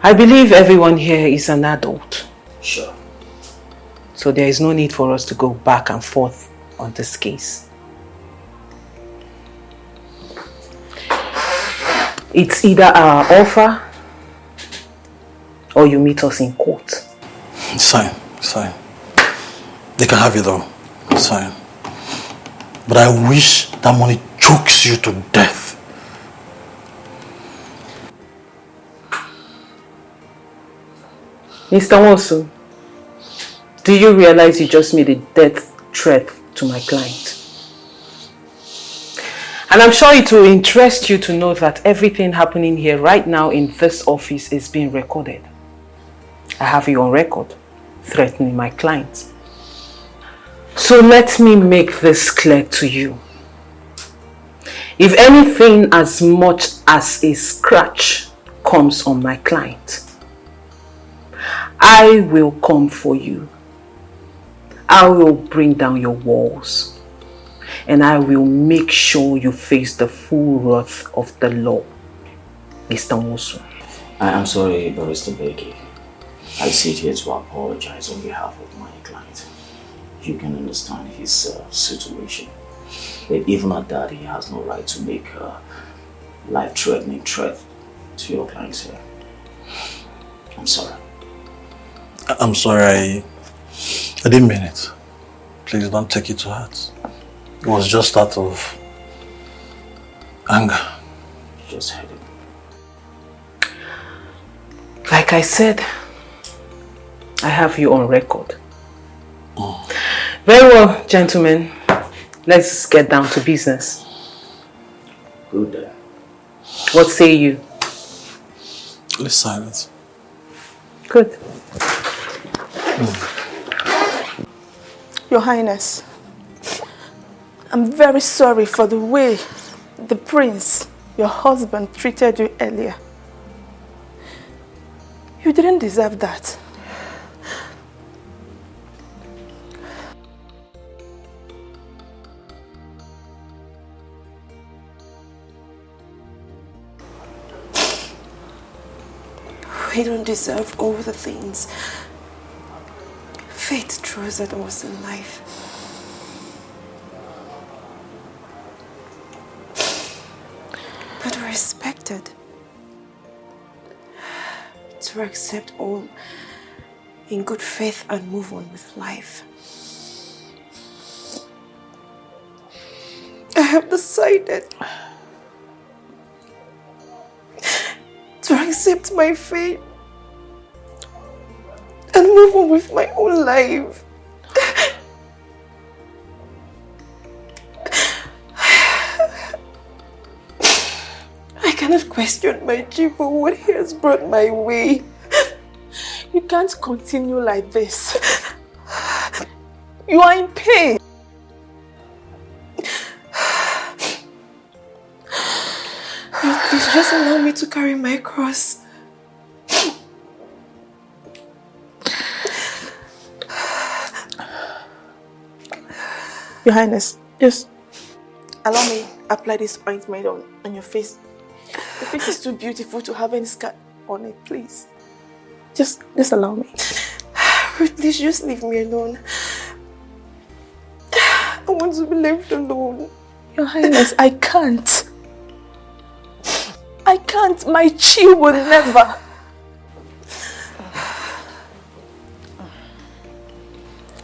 I believe everyone here is an adult. Sure. So there is no need for us to go back and forth on this case. It's either our offer or you meet us in court. It's fine, it's fine. They can have it though. It's fine. But I wish that money chokes you to death. Mr. Wosu, do you realize you just made a death threat to my client? And I'm sure it will interest you to know that everything happening here right now in this office is being recorded. I have you on record, threatening my client. So let me make this clear to you. If anything as much as a scratch comes on my client, I will come for you. I will bring down your walls. And I will make sure you face the full wrath of the law. Mr. Wosu. I am sorry, Barrister Becky. I sit here to apologize on behalf of my client. You can understand his situation. But even at that, he has no right to make a life-threatening threat to your clients here. I'm sorry. I'm sorry, I didn't mean it. Please don't take it to heart. It was just out of anger. Just had it. Like I said, I have you on record. Very well, gentlemen. Let's get down to business. Good then. What say you? Let's silence. Good. Your Highness, I'm very sorry for the way the prince, your husband, treated you earlier. You didn't deserve that. We don't deserve all the things fate throws at us in life. But we're expected to accept all in good faith and move on with life. I have decided to accept my fate and move on with my own life. I cannot question my chief for what he has brought my way. You can't continue like this. You are in pain. Please just allow me to carry my cross. Your Highness, just allow me apply this ointment on your face. Your face is too beautiful to have any scar on it, please. Just allow me. Please just leave me alone. I want to be left alone. Your Highness, I can't. I can't. My chi will never.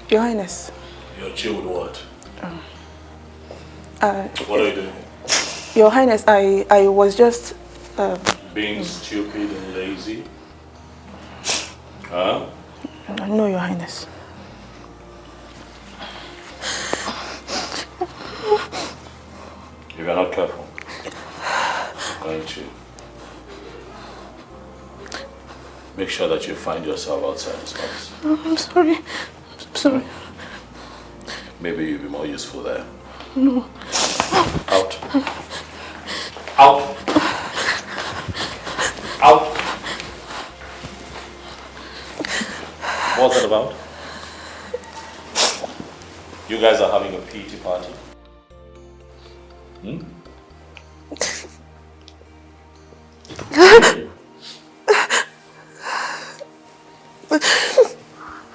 Your Highness. Your chi would what? What are you doing? Your Highness, I was just... Being stupid and lazy? Huh? No, Your Highness. If you're not careful, I'm going to make sure that you find yourself outside this place. I'm sorry. I'm sorry. Maybe you'll be more useful there. No. Out. Out. Out. What's that about? You guys are having a PT party? Hmm?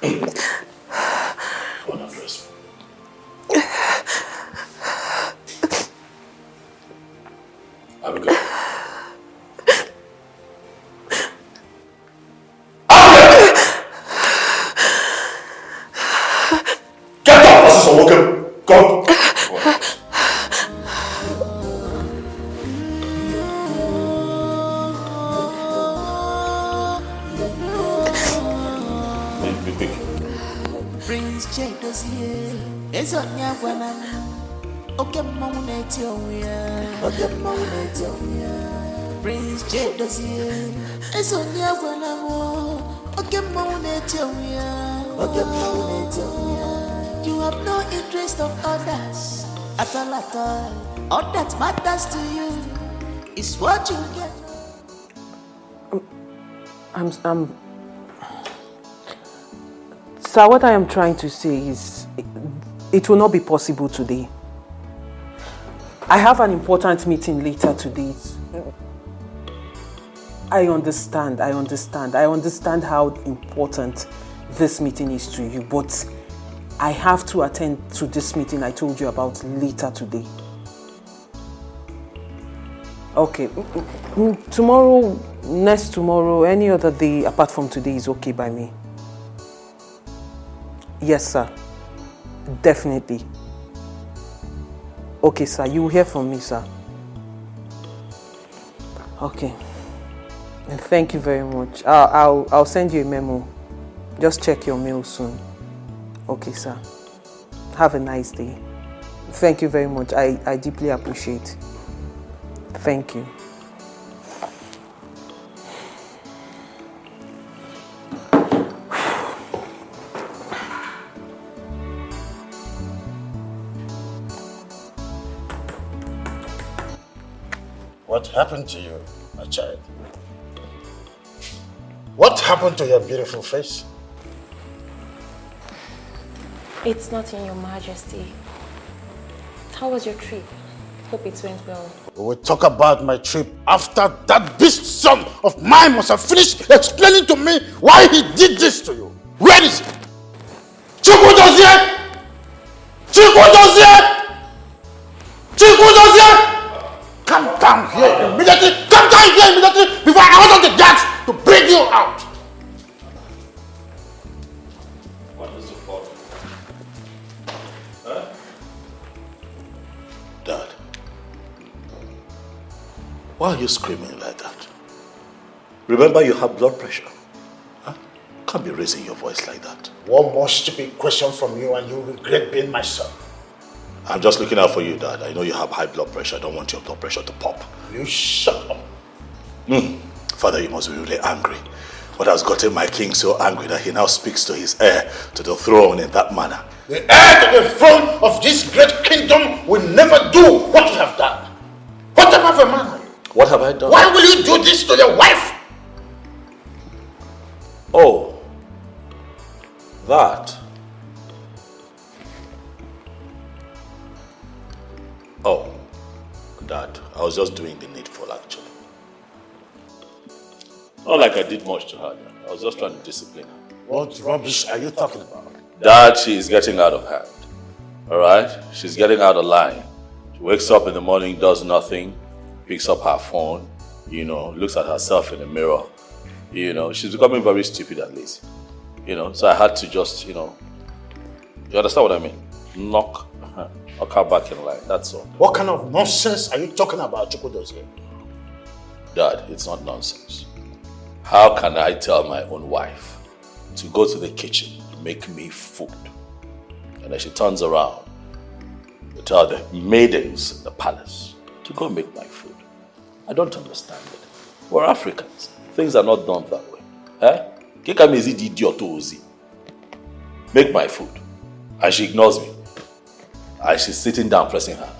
Go on and dress. Abigail. Get up! This is awoken. Go! Be quick. Prince J dossier is on your one. Okay, Prince J dossier is on your one. Okay, you have no interest of others at all. All that matters to you is what you get. Sir, what I am trying to say is it will not be possible today. I have an important meeting later today. I understand how important this meeting is to you, but I have to attend to this meeting I told you about later today. Okay, tomorrow, next tomorrow, any other day apart from today is okay by me. Yes, sir. Definitely. Okay, sir. You will hear from me, sir. Okay. And thank you very much. I'll send you a memo. Just check your mail soon. Okay, sir. Have a nice day. Thank you very much. I deeply appreciate. Thank you. What happened to you, my child? What happened to your beautiful face? It's nothing, Your Majesty. How was your trip? Hope it went well. We will talk about my trip after that beast son of mine must have finished explaining to me why he did this to you. Where is he? Chiku Dozie! Chiku Dozie! Chiku Dozie! Come down here immediately! Come down here immediately before I order the guards to bring you out! What is the problem? Huh? Dad, why are you screaming like that? Remember you have blood pressure. Huh? Can't be raising your voice like that. One more stupid question from you and you regret being my son. I'm just looking out for you, Dad. I know you have high blood pressure. I don't want your blood pressure to pop. You shut up. Father, you must be really angry. What has gotten my king so angry that he now speaks to his heir to the throne in that manner? The heir to the throne of this great kingdom will never do what you have done. What type of a man are you? What have I done? Why will you do this to your wife? Oh, that. Oh, Dad, I was just doing the needful actually. Not like I did much to her. I was just trying to discipline her. What rubbish are you talking about? Dad, she is getting out of hand. Alright? She's getting out of line. She wakes up in the morning, does nothing, picks up her phone, looks at herself in the mirror. She's becoming very stupid and lazy. So I had to just, you understand what I mean? Knock her back in line, that's all. What kind of nonsense are you talking about, Chukwudozie? Dad, it's not nonsense. How can I tell my own wife to go to the kitchen to make me food, and then she turns around to tell the maidens in the palace to go make my food? I don't understand it. We're Africans. Things are not done that way. Make my food. And she ignores me. And she's sitting down pressing her.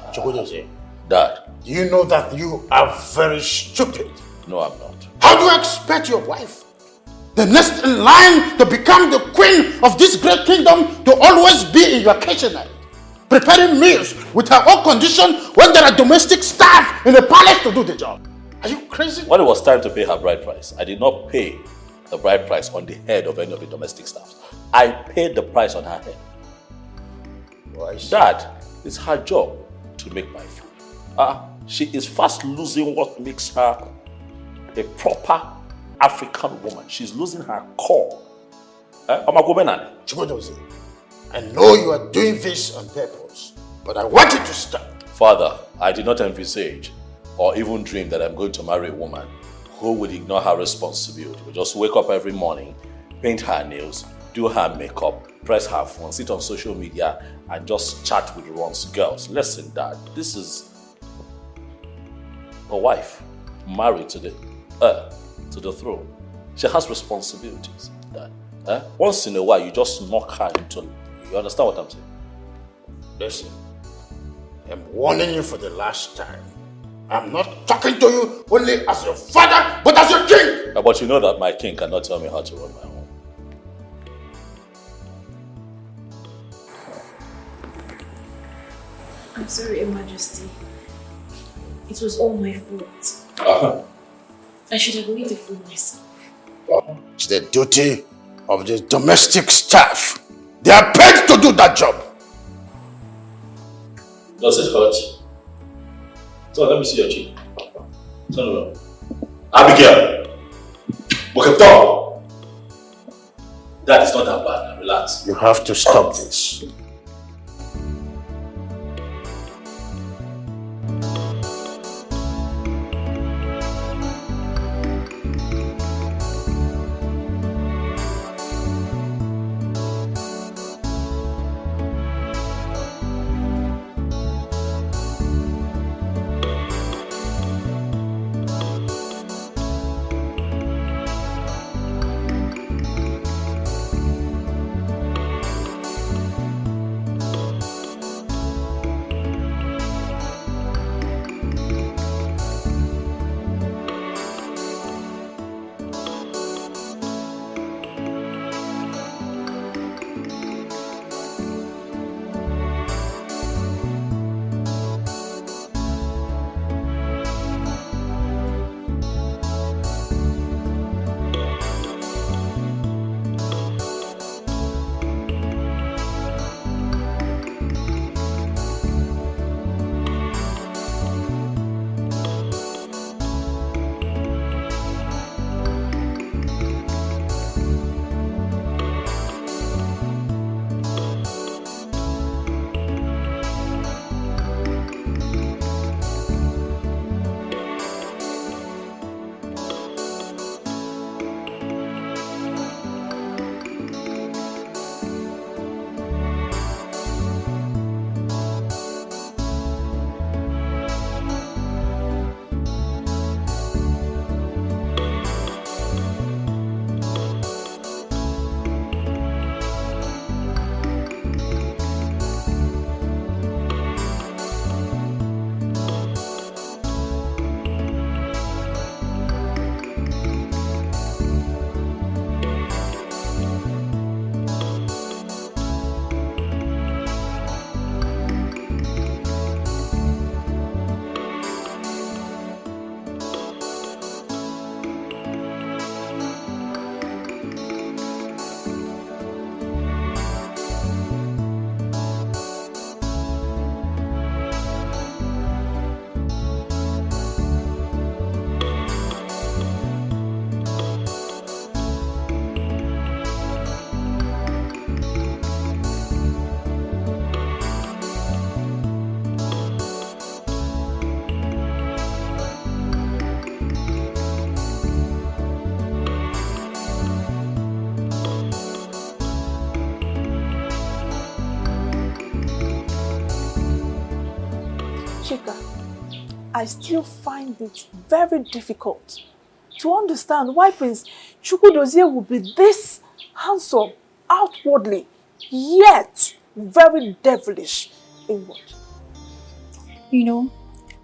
Dad. Do you know that you are very stupid? No, I'm not. How do you expect your wife, the next in line to become the queen of this great kingdom, to always be in your kitchenette, preparing meals with her own condition when there are domestic staff in the palace to do the job? Are you crazy? When it was time to pay her bride price, I did not pay the bride price on the head of any of the domestic staff. I paid the price on her head. Dad, it's her job to make my food. She is fast losing what makes her a proper African woman. She's losing her core. Chibodozie, I know you are doing this on purpose, but I want you to stop. Father, I did not envisage or even dream that I'm going to marry a woman who would ignore her responsibility. Will just wake up every morning, paint her nails, do her makeup, press her phone, sit on social media, and just chat with Ron's girls. Listen, Dad, this is a wife married to the throne. She has responsibilities, Dad. Once in a while, you just knock her into. You understand what I'm saying? Listen, I'm warning you for the last time. I'm not talking to you only as your father, but as your king. But you know that my king cannot tell me how to run my home. I'm sorry, Your Majesty. It was all my fault. I should have made the food myself. It's the duty of the domestic staff. They are paid to do that job. Does it hurt? So let me see your cheek. Turn around. Abigail! Talk. That is not that bad. Now relax. You have to stop this. I still find it very difficult to understand why Prince Chukwudozie would be this handsome outwardly, yet very devilish inward. You know,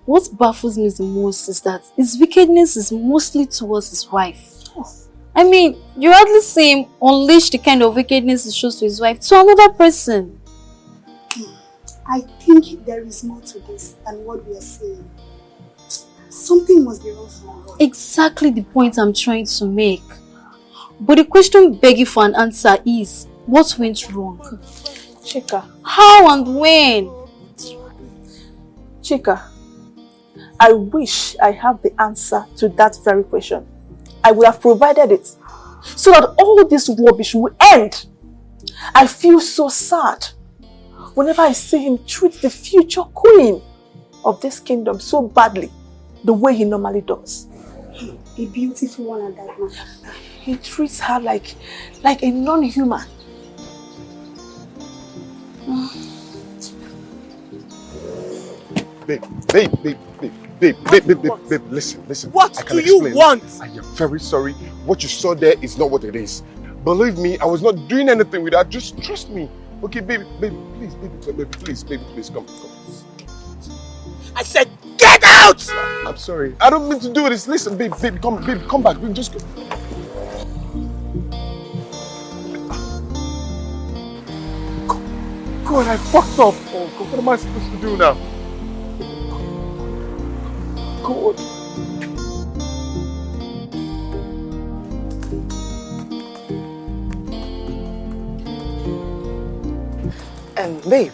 what baffles me the most is that his wickedness is mostly towards his wife. Yes. I mean, you hardly see him unleash the kind of wickedness he shows to his wife to another person. I think there is more to this than what we are saying. Something must be wrong somewhere. Exactly the point I'm trying to make. But the question begging for an answer is, what went wrong? Chika. How and when? Chika, I wish I have the answer to that very question. I would have provided it so that all this rubbish will end. I feel so sad whenever I see him treat the future queen of this kingdom so badly, the way he normally does. A beautiful one at that man. He treats her like a non-human. Babe, listen. What do you want? I am very sorry. What you saw there is not what it is. Believe me, I was not doing anything with that. Just trust me. Okay, baby, please, come. I said, get out! I'm sorry. I don't mean to do this. Listen, babe, come back. Babe, just go. God, I fucked up. Oh, God, what am I supposed to do now? God. Babe,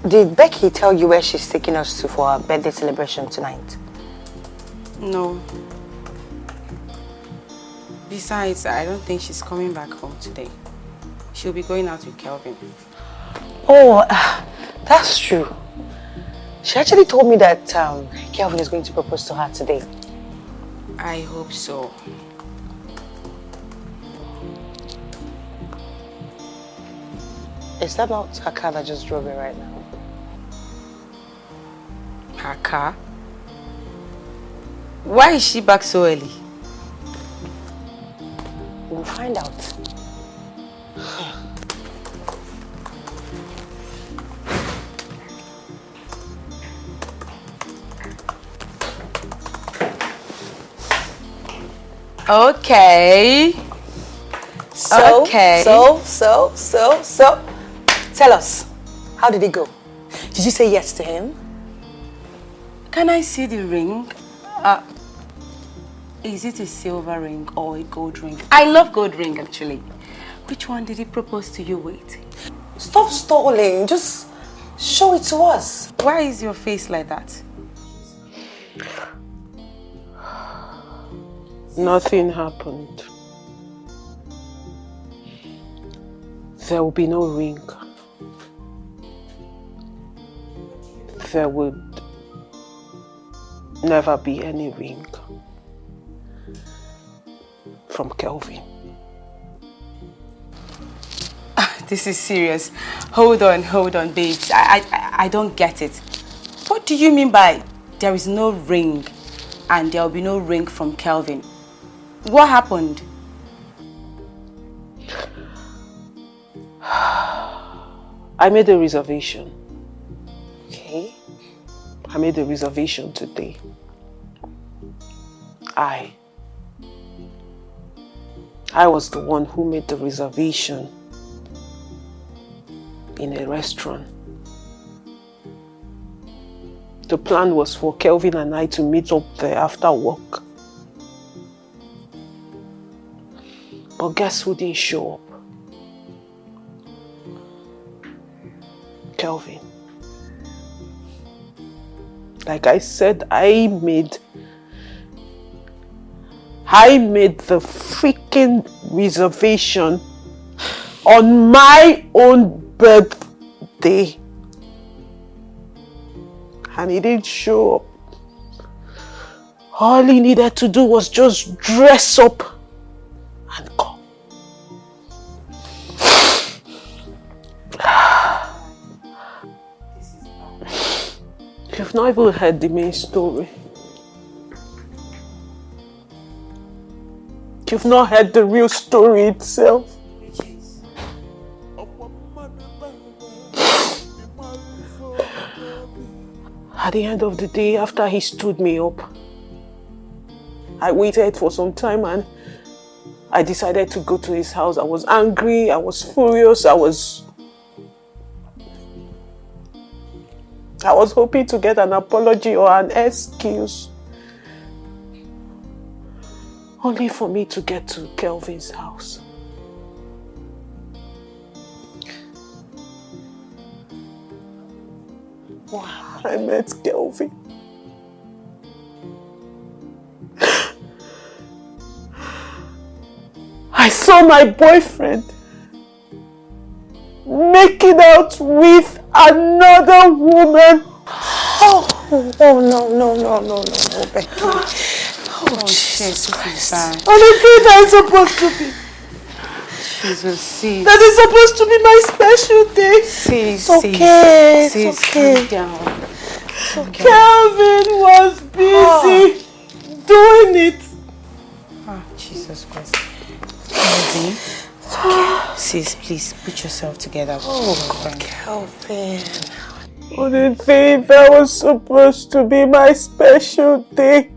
did Becky tell you where she's taking us to for our birthday celebration tonight? No. Besides, I don't think she's coming back home today. She'll be going out with Kelvin. Oh, that's true. She actually told me that Kelvin is going to propose to her today. I hope so. Is that not her car that just drove in right now? Her car? Why is she back so early? We'll find out. Okay. So, tell us, how did it go? Did you say yes to him? Can I see the ring? Is it a silver ring or a gold ring? I love gold ring actually. Which one did he propose to you with? Stop stalling, just show it to us. Why is your face like that? Nothing happened. There will be no ring. There would never be any ring from Kelvin. This is serious. Hold on, babes. I don't get it. What do you mean by there is no ring and there will be no ring from Kelvin? What happened? I made a reservation. Okay. I made a reservation today. I was the one who made the reservation in a restaurant. The plan was for Kelvin and I to meet up there after work. But guess who didn't show up? Kelvin. Like I said, I made the freaking reservation on my own birthday. And he didn't show up. All he needed to do was just dress up and come. You've not even heard the main story. You've not heard the real story itself. At the end of the day, after he stood me up, I waited for some time and I decided to go to his house. I was angry, I was furious, I was hoping to get an apology or an excuse. only for me to get to Kelvin's house. Wow. I met Kelvin. I saw my boyfriend making out with another woman. Oh no, Becky. Oh, Jesus Christ. On a day that is supposed to be. Jesus, sis. That is supposed to be my special day. Sis, It's okay. Calm down. It's okay. Kelvin was busy doing it. Oh, Jesus Christ. Kelvin. It's okay. Sis, please put yourself together. Oh, Kelvin. On a day that was supposed to be my special day.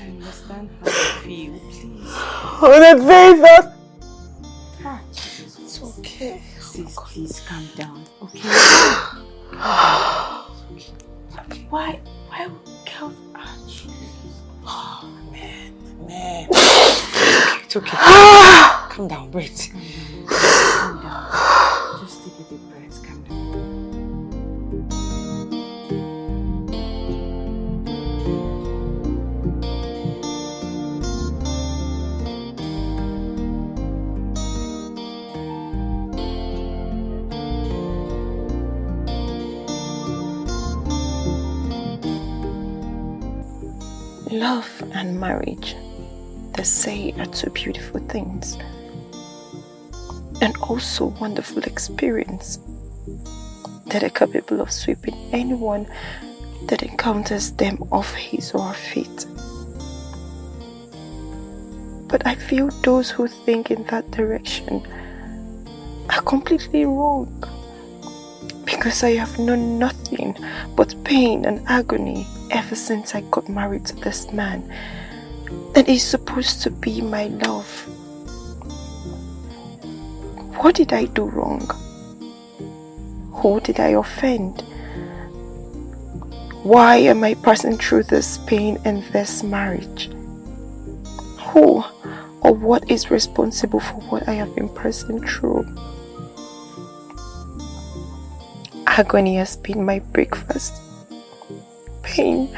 I understand how you feel, please. On a day that... It's okay. Sis, please calm down, okay? Why would Kelvin... Oh, man. It's okay. Calm down, breathe. Calm down. Just take a deep breath, calm down. Love and marriage, they say, are two beautiful things, and also wonderful experience that are capable of sweeping anyone that encounters them off his or her feet. But I feel those who think in that direction are completely wrong, because I have known nothing but pain and agony ever since I got married to this man, and he's supposed to be my love. What did I do wrong? Who did I offend? Why am I passing through this pain in this marriage? Who or what is responsible for what I have been passing through? Agony has been my breakfast. Pain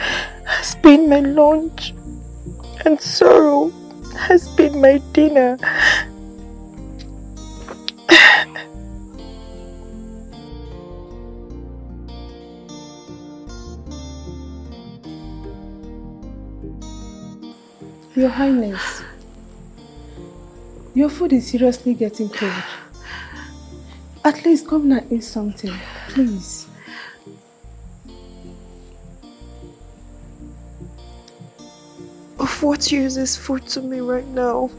has been my lunch. And sorrow has been my dinner. Your Highness, your food is seriously getting cold. At least come and eat something, please. Of what use is food to me right now?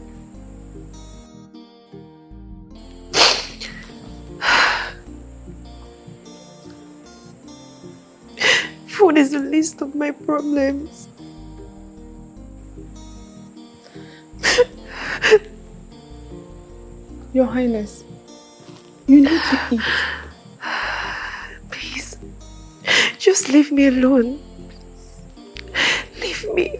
Food is the least of my problems. Your Highness, you need to eat. Please, just leave me alone. Leave me.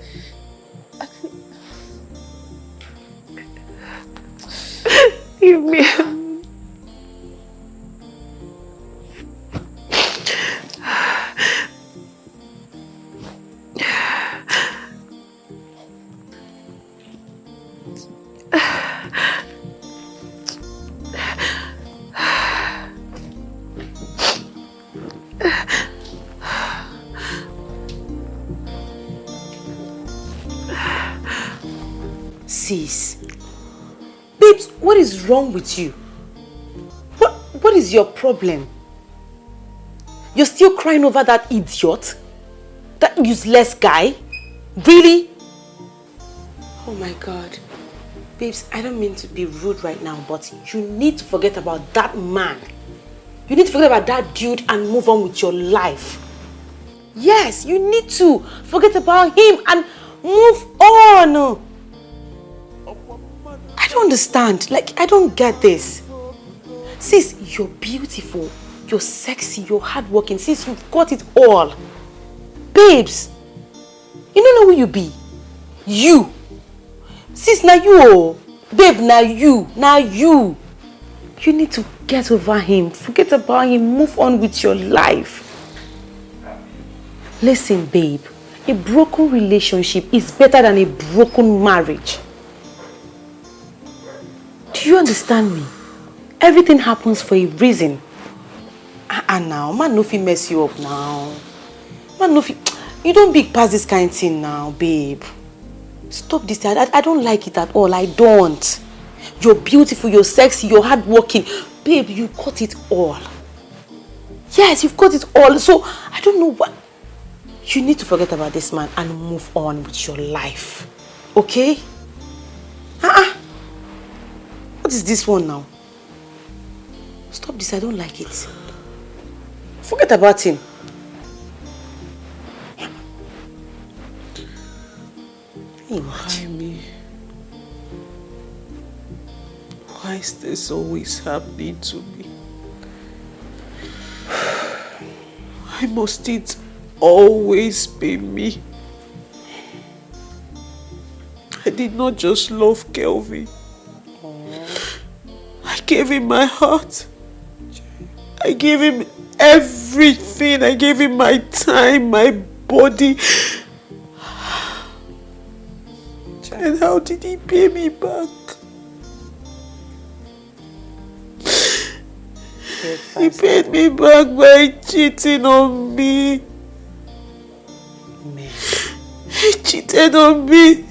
Leave me alone. Sis, babes, what is wrong with you? What is your problem? You're still crying over that idiot? That useless guy? Really? Oh my God. Babes, I don't mean to be rude right now, but you need to forget about that man. You need to forget about that dude and move on with your life. Yes, you need to forget about him and move on. I don't understand. Like, I don't get this. Sis, you're beautiful. You're sexy. You're hardworking. Sis, you've got it all. Babes, you don't know who you be. You. Sis, now you. Babe, now you. Now you. You need to get over him. Forget about him. Move on with your life. Listen, babe. A broken relationship is better than a broken marriage. Do you understand me? Everything happens for a reason. And now, man, no fit mess you up now. Man, no fit. You don't big past this kind of thing now, babe. Stop this. I don't like it at all. I don't. You're beautiful, you're sexy, you're hardworking. Babe, you got it all. Yes, you've got it all. So, I don't know what... You need to forget about this man and move on with your life. Okay? What is this one now? Stop this, I don't like it. Forget about him. Why me? Why is this always happening to me? Why must it always be me? I did not just love Kelvin. I gave him my heart. I gave him everything. I gave him my time, my body. And how did he pay me back? He paid me back by cheating on me. Man. He cheated on me.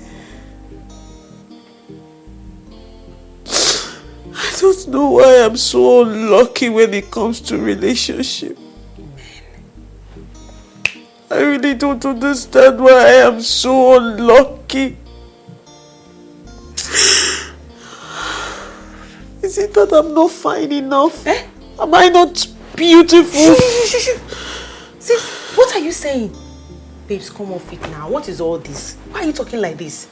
I don't know why I'm so unlucky when it comes to relationship. I really don't understand why I am so unlucky. Is it that I'm not fine enough? Eh? Am I not beautiful? Sis, what are you saying? Babes, come off it now. What is all this? Why are you talking like this?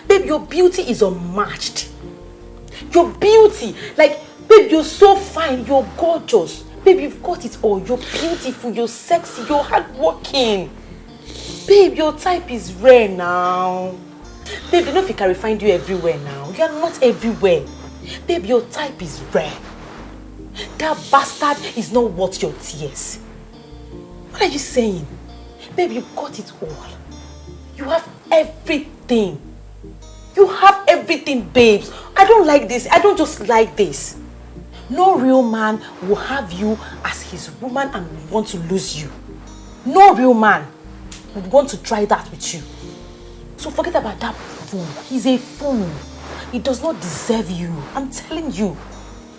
Babe, your beauty is unmatched. Your beauty, like, babe, you're so fine, you're gorgeous. Babe, you've got it all. You're beautiful, you're sexy, you're hardworking. Babe, your type is rare now. Babe, you know if you can find you everywhere now. You are not everywhere. Babe, your type is rare. That bastard is not worth your tears. What are you saying? Babe, you've got it all. You have everything. You have everything, babes. I don't like this. I don't just like this. No real man will have you as his woman and will want to lose you. No real man would want to try that with you. So forget about that fool. He's a fool. He does not deserve you. I'm telling you.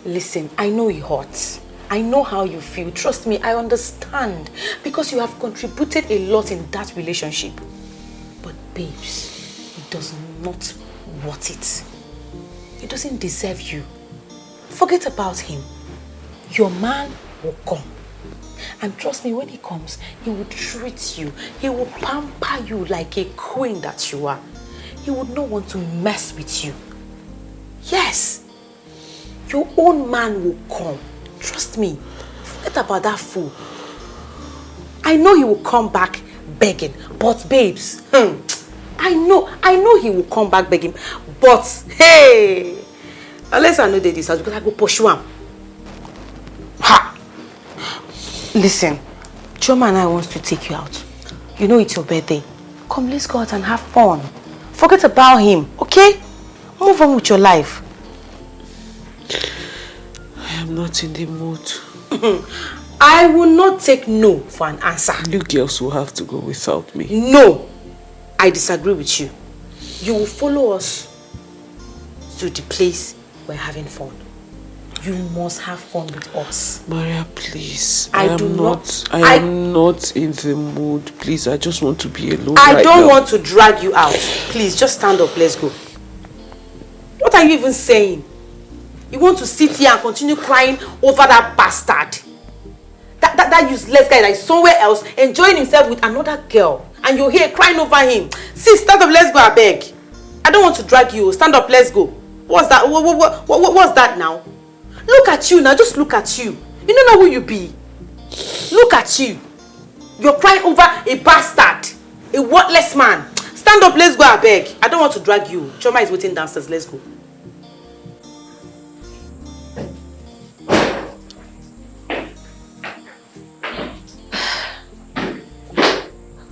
Listen, I know it hurts. I know how you feel. Trust me, I understand. Because you have contributed a lot in that relationship. But babes, it does not worth it. He doesn't deserve you. Forget about him. Your man will come. And trust me, when he comes, he will treat you. He will pamper you like a queen that you are. He would not want to mess with you. Yes. Your own man will come. Trust me. Forget about that fool. I know he will come back begging. But babes, I know he will come back begging. But hey, unless I know that this house, because I go pursue him. Ha! Listen, Choma and I want to take you out. You know it's your birthday. Come, let's go out and have fun. Forget about him, okay? Move on with your life. I am not in the mood. I will not take no for an answer. You girls will have to go without me. No, I disagree with you. You will follow us to the place we're having fun. You must have fun with us. Maria, please. I am not in the mood. Please, I just want to be alone. I don't want to drag you out. Please, just stand up. Let's go. What are you even saying? You want to sit here and continue crying over that bastard? That useless guy that is somewhere else enjoying himself with another girl. And you're here crying over him. Sis, stand up, let's go, I beg. I don't want to drag you. Stand up, let's go. What's that? What's that now? Look at you now, just look at you. You don't know who you be. Look at you. You're crying over a bastard. A worthless man. Stand Stand up, let's go, I beg. I don't want to drag you. Choma is waiting downstairs, let's go.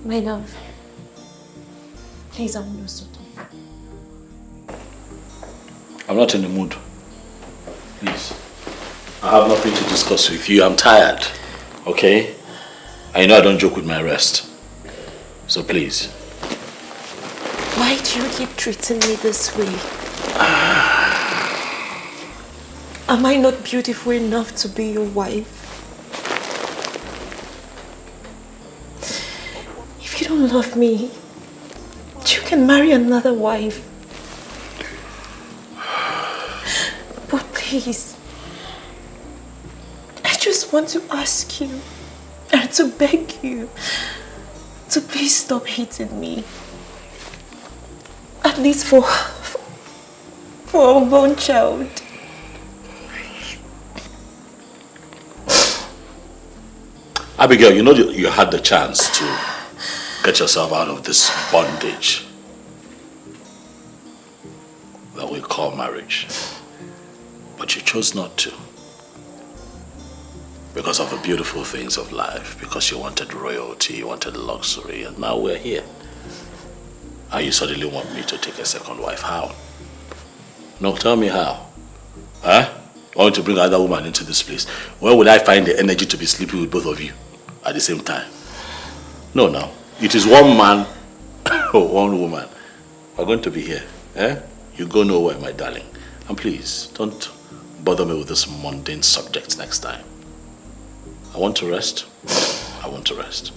My love, please, I want us to talk. I'm not in the mood. Please. I have nothing to discuss with you. I'm tired. Okay? I know I don't joke with my rest. So please. Why do you keep treating me this way? Am I not beautiful enough to be your wife? If you don't love me, you can marry another wife. But please, I just want to ask you and to beg you to please stop hating me. At least for a unborn child. Abigail, you know you had the chance to get yourself out of this bondage that we call marriage. But you chose not to. Because of the beautiful things of life. Because you wanted royalty, you wanted luxury, and now we're here. And you suddenly want me to take a second wife. How? No, tell me how. Huh? I want to bring another woman into this place. Where would I find the energy to be sleeping with both of you at the same time? No, no. It is one man or one woman. We're going to be here. Eh? You go nowhere, my darling. And please, don't bother me with this mundane subject next time. I want to rest. I want to rest.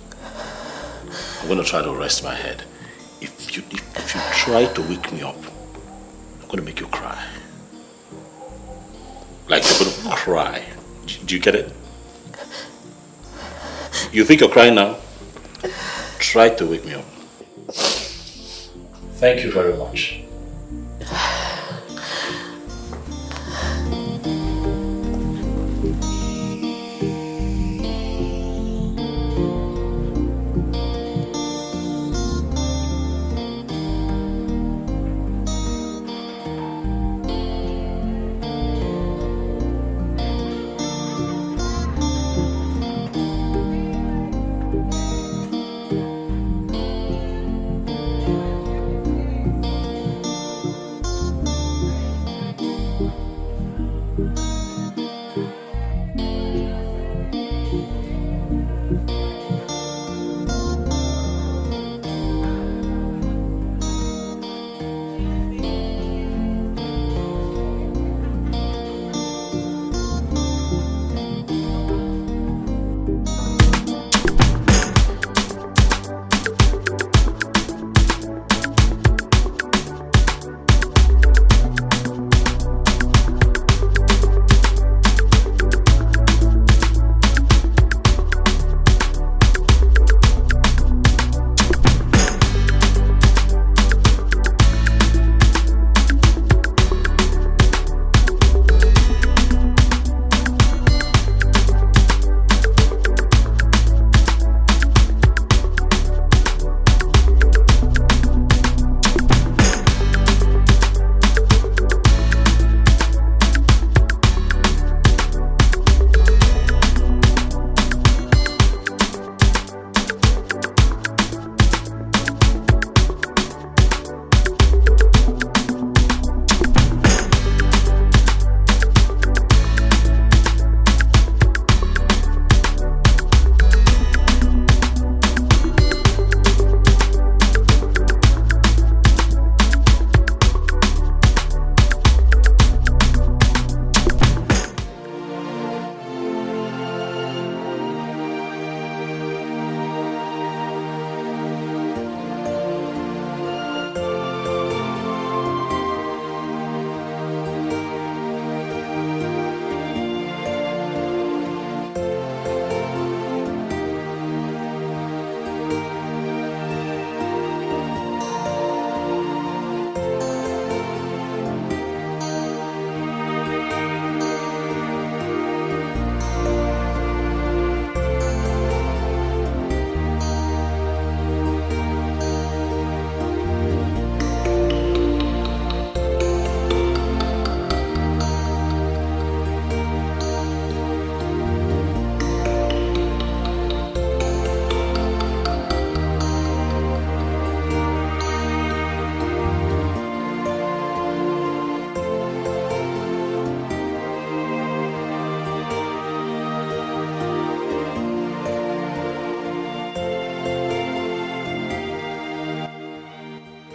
I'm going to try to rest my head. If you try to wake me up, I'm going to make you cry. Like you're going to cry. Do you get it? You think you're crying now? Try to wake me up. Thank you very much.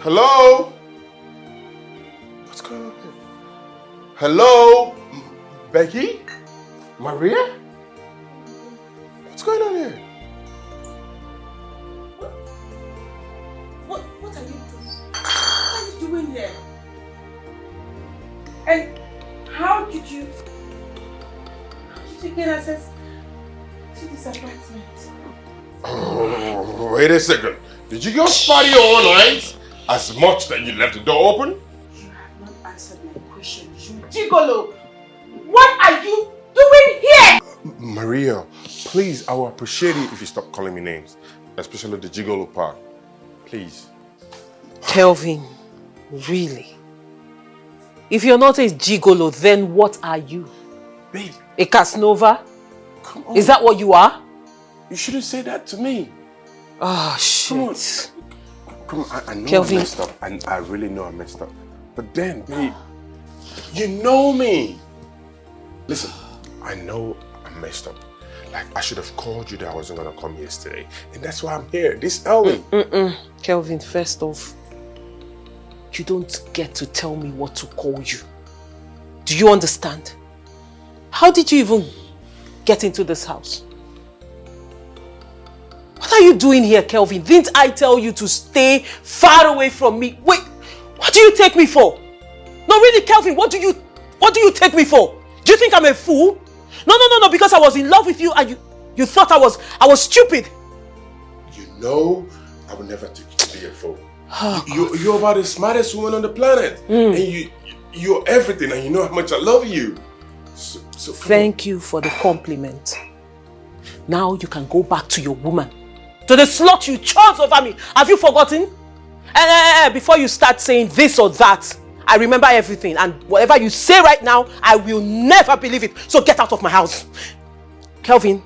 Hello? What's going on here? Hello? Becky? Maria? What's going on here? What are you doing? What are you doing here? And how did you gain access to this apartment? Oh, wait a second. Did you go party all night? As much that you left the door open? You have not answered my question, you gigolo! What are you doing here? Maria, please, I will appreciate it if you stop calling me names. Especially the gigolo part. Please. Kelvin, really? If you're not a gigolo, then what are you? Babe. A Casanova? Come on. Is that what you are? You shouldn't say that to me. Oh, shit. Come on, I know Kelvin. I messed up. And I really know I messed up. But then, babe, you know me. Listen, I know I messed up. Like, I should have called you that I wasn't going to come yesterday. And that's why I'm here, this early. Kelvin, first off, you don't get to tell me what to call you. Do you understand? How did you even get into this house? What are you doing here, Kelvin? Didn't I tell you to stay far away from me? Wait, what do you take me for? No, really, Kelvin, what do you take me for? Do you think I'm a fool? No, because I was in love with you and you thought I was stupid. You know I would never take you to be a fool. You're about the smartest woman on the planet. And you're everything, and you know how much I love you. So Thank you for the compliment. Now you can go back to your woman. To the slut you chose over me. Have you forgotten? Before you start saying this or that, I remember everything. And whatever you say right now, I will never believe it. So get out of my house. Kelvin,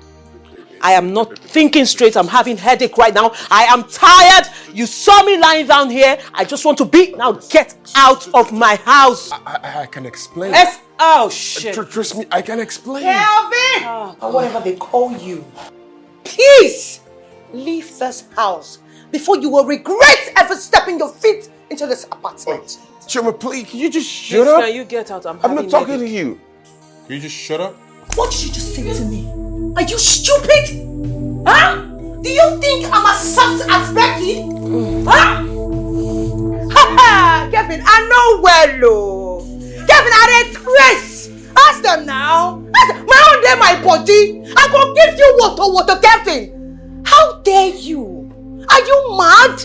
I am not thinking straight. I'm having headache right now. I am tired. You saw me lying down here. I just want to be. Now get out of my house. I can explain. Oh, shit. Trust me, I can explain. Kelvin! Or whatever they call you. Please leave this house before you will regret ever stepping your feet into this apartment. Chima, please, can you just shut up? Can you get out? I'm not talking to you. Can you just shut up? What did you just say to me? Are you stupid? Huh? Do you think I'm as soft as Becky? Huh? Kevin, I know well, oh. Kevin, I regress. Ask them now. My own day, my body. I go give you water, Kevin. How dare you? Are you mad?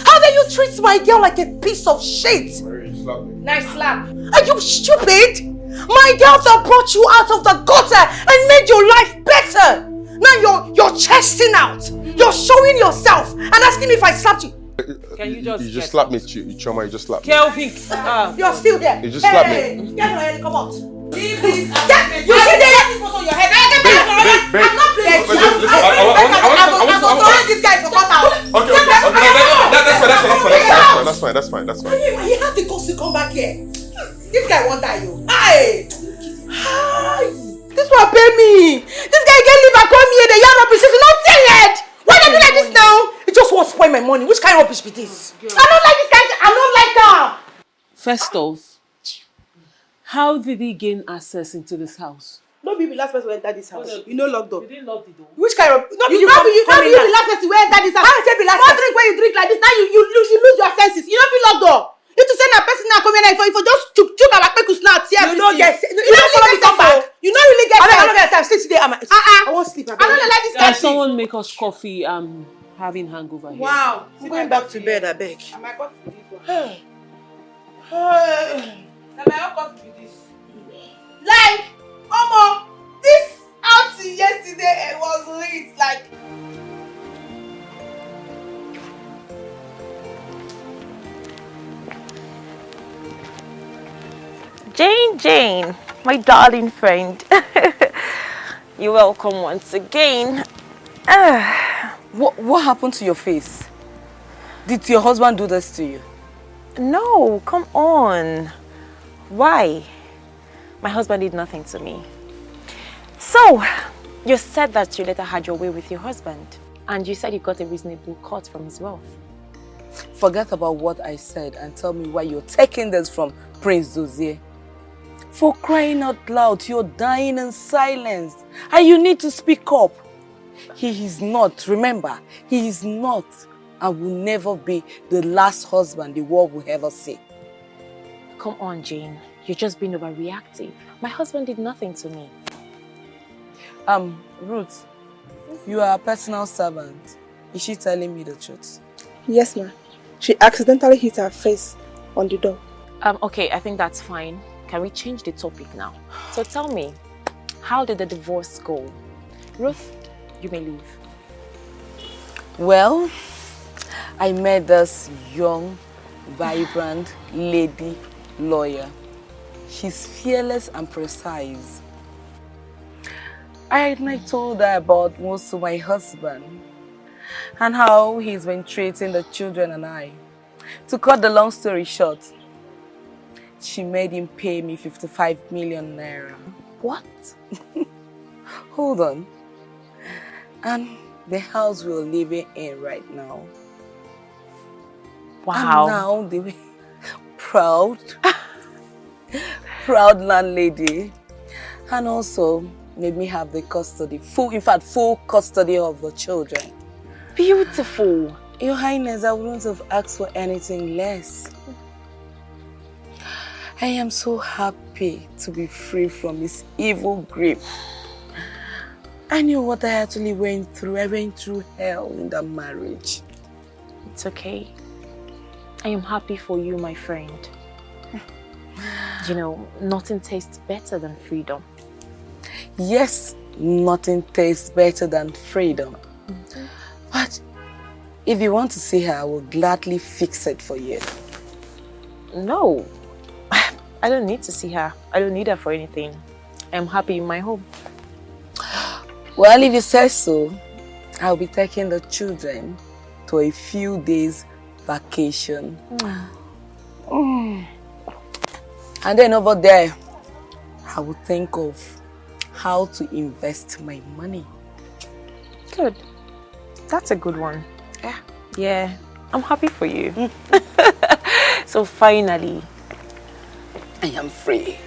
How dare you treat my girl like a piece of shit? Nice slap. Are you stupid? My girl that brought you out of the gutter and made your life better. Now you're chesting out. You're showing yourself and asking me if I slapped you. Can you just slapped me, Choma, you just slapped me. Kelvin. You're still there. You just slapped me. Get my head, come out. Please. You see there? This was on your head. I'm not playing. I'm not throwing this guy for cut out. Okay, that's fine. He had the guts to come back here. This guy won't die, you. Hi. This one pay me. This guy can't leave and come here. The young rubbish is not yet. Why do you like this now? It just won't spoil my money. Which kind of rubbish be this? I don't like this guy. I don't like that. First off, how did he gain access into this house? No be the last person who entered this house. You know locked door. You didn't lock the door. Which kind of... No be You the last person who entered this house. How is it the last One person? drink when you drink like this, now you lose your senses. You don't feel locked door. You to say that person now come here if you just chook our pekus now, see everything. know, yes. You don't follow me come back. You don't really get I don't get time. Sleep today. I won't sleep. I don't like this Can kind of someone make us coffee? I'm having hangover here. Wow. I'm going back to bed, I beg. Am I got to this one? Am I got to this? Like, Omo, this outing yesterday it was lit. Like, Jane, my darling friend. You're welcome once again. What happened to your face? Did your husband do this to you? No, come on. Why? My husband did nothing to me. So, you said that you later had your way with your husband. And you said you got a reasonable cut from his wealth. Forget about what I said and tell me why you're taking this from Prince Dozier. For crying out loud, you're dying in silence. And you need to speak up. He is not, remember, he is not and will never be the last husband the world will ever see. Come on, Jane. You're just being overreactive. My husband did nothing to me. Ruth, you are a personal servant. Is she telling me the truth? Yes, ma'am. She accidentally hit her face on the door. Okay, I think that's fine. Can we change the topic now? So tell me, how did the divorce go? Ruth, you may leave. Well, I met this young, vibrant lady lawyer. She's fearless and precise. I told her about most of my husband and how he's been treating the children and I. To cut the long story short, she made him pay me 55 million naira. What? Hold on. And the house we're living in right now. Wow. And now the proud landlady, and also made me have the custody, full custody of the children. Beautiful. Your Highness, I wouldn't have asked for anything less. I am so happy to be free from his evil grip. I knew what I actually went through. I went through hell in that marriage. It's okay. I am happy for you, my friend. You know, nothing tastes better than freedom. Yes, nothing tastes better than freedom. But if you want to see her, I will gladly fix it for you. No, I don't need to see her. I don't need her for anything. I'm happy in my home. Well, if you say so, I'll be taking the children to a few days vacation. And then over there, I will think of how to invest my money. Good. That's a good one. Yeah. Yeah, I'm happy for you. So finally, I am free.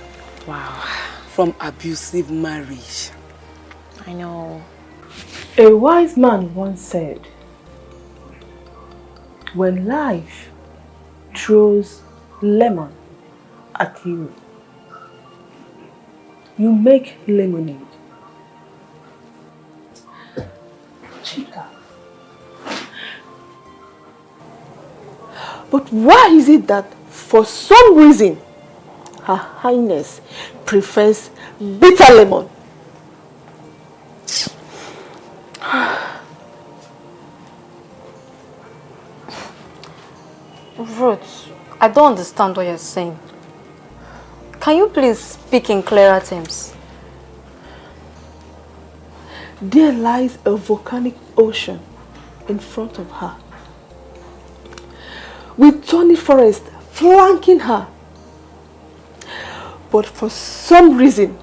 Wow. From abusive marriage. I know. A wise man once said, when life throws lemon at you, you make lemonade. Chica. But why is it that for some reason Her Highness prefers bitter lemon? Ruth, I don't understand what you're saying. Can you please speak in clearer terms? There lies a volcanic ocean in front of her, with thorny forest flanking her. But for some reason,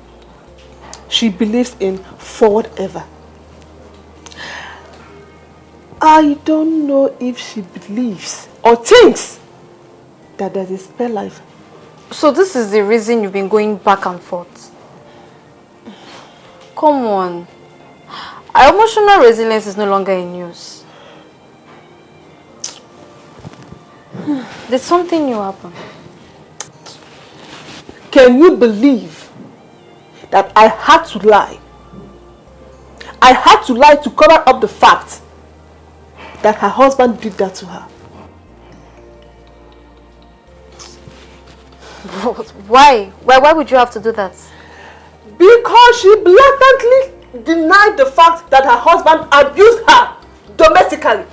she believes in forward ever. I don't know if she believes or thinks that there's a spare life. So this is the reason you've been going back and forth. Come on. Our emotional resilience is no longer in use. Did something new happen? Can you believe that I had to lie? I had to lie to cover up the fact that her husband did that to her. Why? Why would you have to do that? Because she blatantly denied the fact that her husband abused her domestically.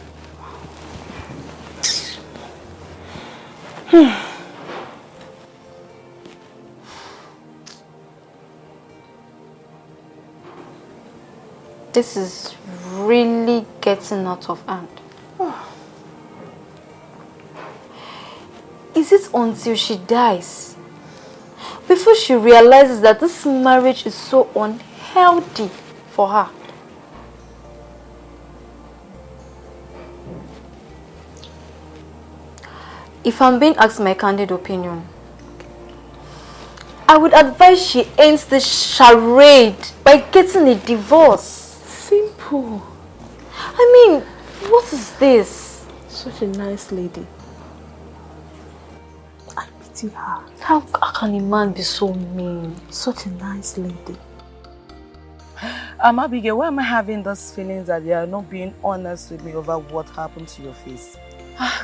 This is really getting out of hand. Is it until she dies, before she realizes that this marriage is so unhealthy for her? if I'm being asked my candid opinion, I would advise she ends this charade by getting a divorce. Simple. I mean, what is this? Such a nice lady. I pity her. How can a man be so mean? Such a nice lady. Abigail, why am I having those feelings that you are not being honest with me over what happened to your face?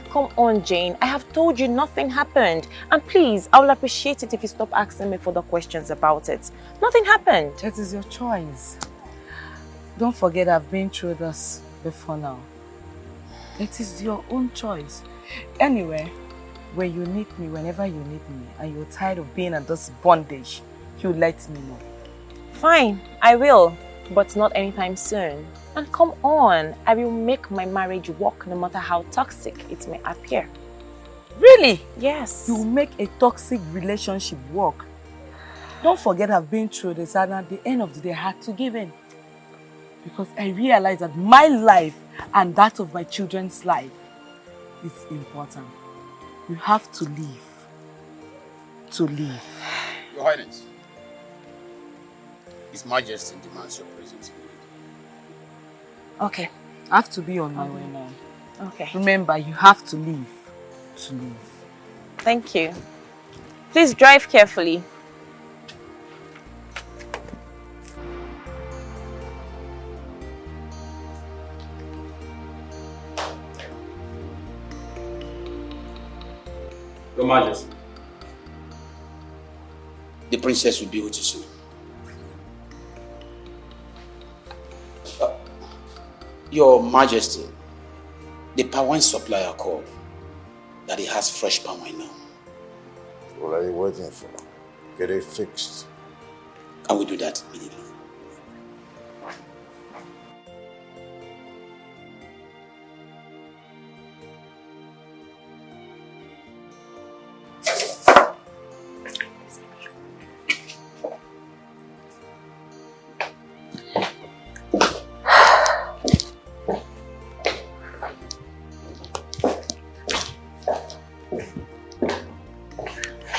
Come on, Jane. I have told you nothing happened. And please, I will appreciate it if you stop asking me further questions about it. Nothing happened. It is your choice. Don't forget I've been through this before now. It is your own choice. Anyway, when you need me, whenever you need me, and you're tired of being in this bondage, you let me know. Fine, I will. But not anytime soon. And come on, I will make my marriage work no matter how toxic it may appear. Really? Yes. You will make a toxic relationship work. Don't forget I've been through this, and at the end of the day I had to give in. Because I realized that my life and that of my children's life is important. You have to leave. To leave. Your Highness, His Majesty demands your presence immediately. Okay. I have to be on my way now. Okay. Remember, you have to leave. To leave. Thank you. Please drive carefully. Your Majesty, the princess will be with you soon. Your Majesty, the palm wine supplier called that he has fresh palm wine now. What are you waiting for? Get it fixed. I will do that immediately.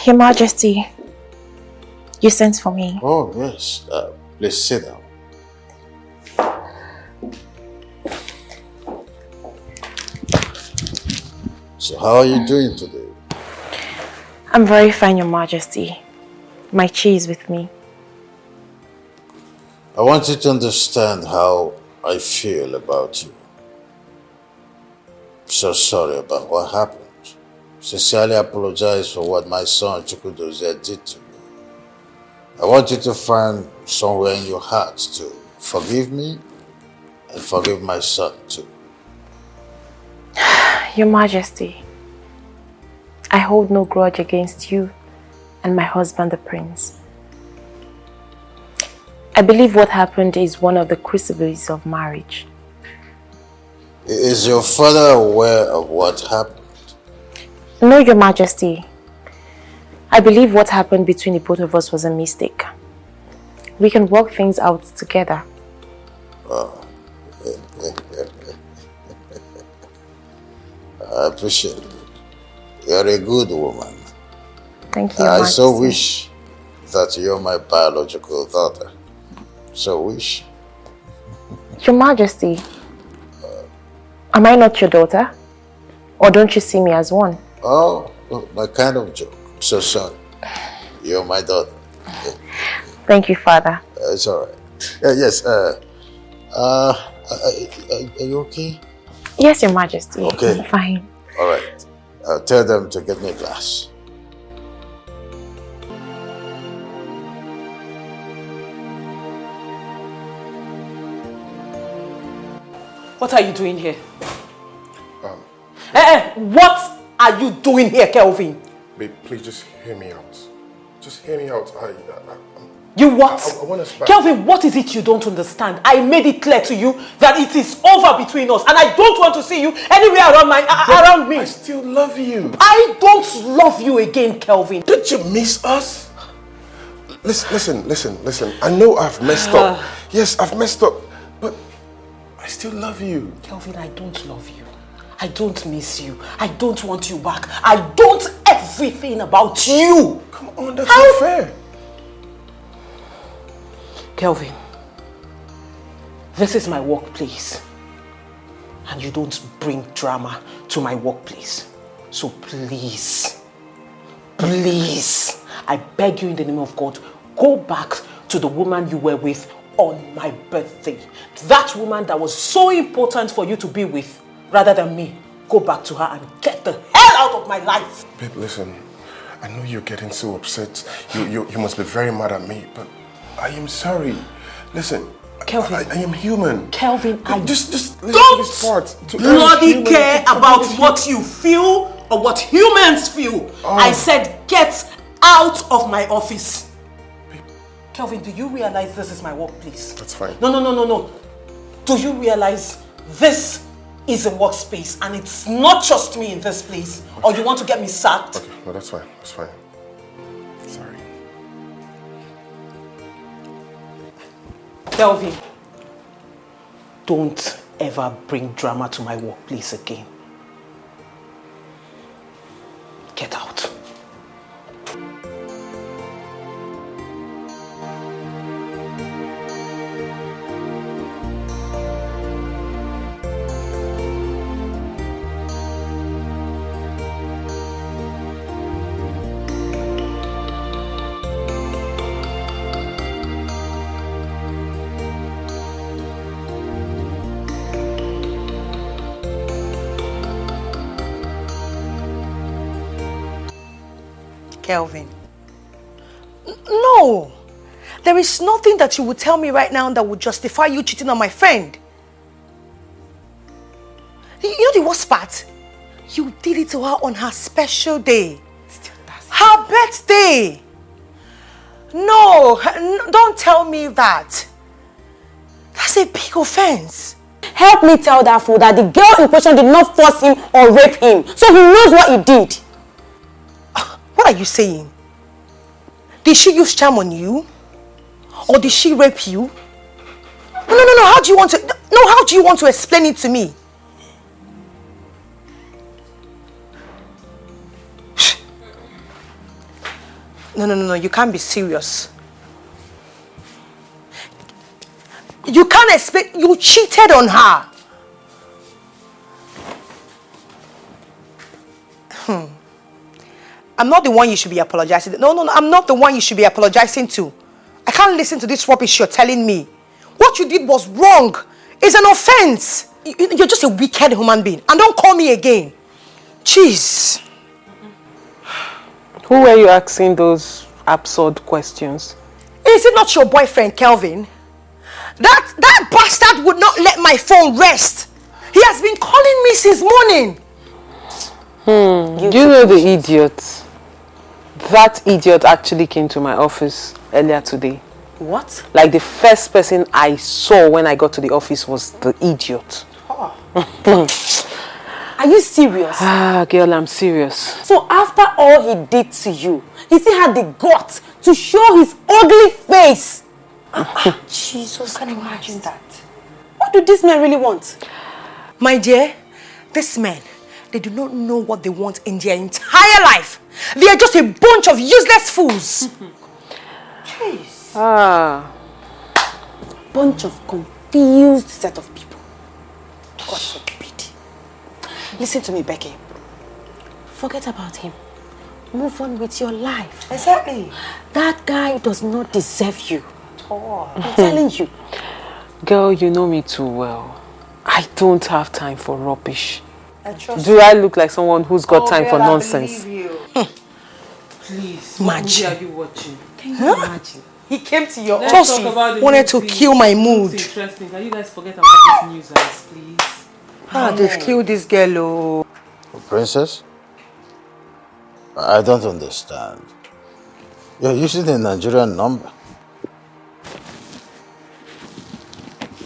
Your Majesty, you sent for me. Oh, yes. Please sit down. So how are you doing today? I'm very fine, Your Majesty. My chi is with me. I want you to understand how I feel about you. So sorry about what happened. Sincerely apologize for what my son Chukwudozie did to me. I want you to find somewhere in your heart to forgive me and forgive my son too. Your Majesty, I hold no grudge against you and my husband, the prince. I believe what happened is one of the crucibles of marriage. Is your father aware of what happened? No, Your Majesty. I believe what happened between the both of us was a mistake. We can work things out together. Oh. I appreciate it. You're a good woman. Thank you, Your I Majesty. so wish that you're my biological daughter. So wish. Your Majesty, am I not your daughter? Or don't you see me as one? Oh, my kind of joke. So sorry. You're my daughter. Thank you, Father. It's all right. Yes. Are you okay? Yes, Your Majesty. Okay. I'm fine. All right. Tell them to get me a glass. What are you doing here? What are you doing here, Kelvin? Babe, please just hear me out. Just hear me out. You what? I want to Kelvin, what is it you don't understand? I made it clear to you that it is over between us and I don't want to see you anywhere around me. I still love you. I don't love you again, Kelvin. Did you miss us? Listen. I know I've messed up. Yes, I've messed up. But I still love you. Kelvin, I don't love you. I don't miss you. I don't want you back. I don't everything about you. Come on, that's not fair. Kelvin, this is my workplace. And you don't bring drama to my workplace. So please, please, I beg you in the name of God, go back to the woman you were with on my birthday. That woman that was so important for you to be with, rather than me. Go back to her and get the hell out of my life. Babe, listen, I know you're getting so upset. You must be very mad at me, but I am sorry. Listen, Kelvin, I am human. Kelvin, I just listen to don't this part. bloody care about what you feel or what humans feel. I said get out of my office. Kelvin, do you realize this is my workplace? That's fine. No. Do you realize this is a workspace and it's not just me in this place? Or you want to get me sacked? Okay, no, that's fine. That's fine. Sorry. Kelvin, don't ever bring drama to my workplace again. Get out. Kelvin. No. There is nothing that you would tell me right now that would justify you cheating on my friend. You know the worst part? You did it to her on her special day. Her birthday. No, don't tell me that. That's a big offense. Help me tell that fool that the girl in question did not force him or rape him. So he knows what he did. What are you saying? Did she use charm on you? Or did she rape you? No. How do you want to explain it to me? No. You can't be serious. You can't explain. You cheated on her. I'm not the one you should be apologizing to. No, I'm not the one you should be apologizing to. I can't listen to this rubbish you're telling me. What you did was wrong. It's an offense. You're just a wicked human being. And don't call me again. Jeez. Who were you asking those absurd questions? Is it not your boyfriend, Kelvin? That bastard would not let my phone rest. He has been calling me since morning. Do you know the idiot? That idiot actually came to my office earlier today. What? Like the first person I saw when I got to the office was the idiot. Are you serious? Girl, I'm serious. So after all he did to you, he still had the guts to show his ugly face. Jesus, can you imagine that? What do these men really want? My dear, these men, they do not know what they want in their entire life. They are just a bunch of useless fools. Jeez. Bunch of confused set of people. God forbid. Listen to me, Becky. Forget about him. Move on with your life. Exactly. That guy does not deserve you. I'm telling you. Girl, you know me too well. I don't have time for rubbish. Do I look like someone who's got time for nonsense? Please, what movie are you watching? Can you imagine? He came to your Let's office. talk about the Wanted to news. kill my mood. It's interesting. Can you guys forget about this news, guys, please? They've killed this girl. Oh. Princess? I don't understand. You're using a Nigerian number.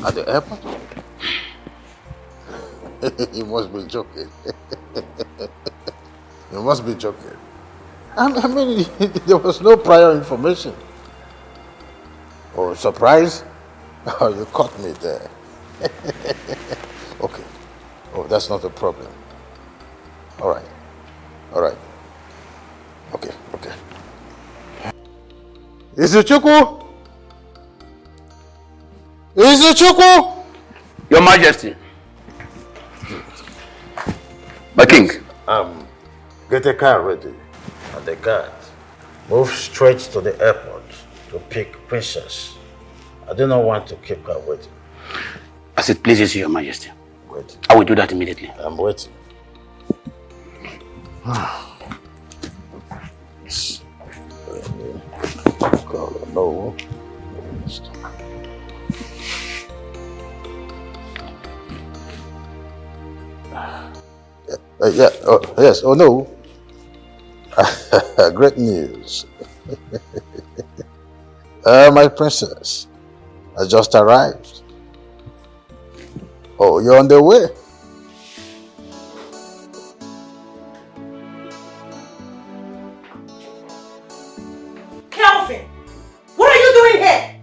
At the airport? You must be joking. You must be joking. I mean, there was no prior information. Oh, surprise? Oh, you caught me there. Okay. Oh, that's not a problem. All right. All right. Okay. Izuchukwu! Izuchukwu! Your Majesty. My king. Get a car ready. And the guard, move straight to the airport to pick Princess. I do not want to keep her waiting. As it pleases you, Your Majesty. Wait. I will do that immediately. I'm waiting. No. Yeah. Oh, yes. Oh, no. Great news. My princess has just arrived. Oh, you're on the way. Kelvin, what are you doing here?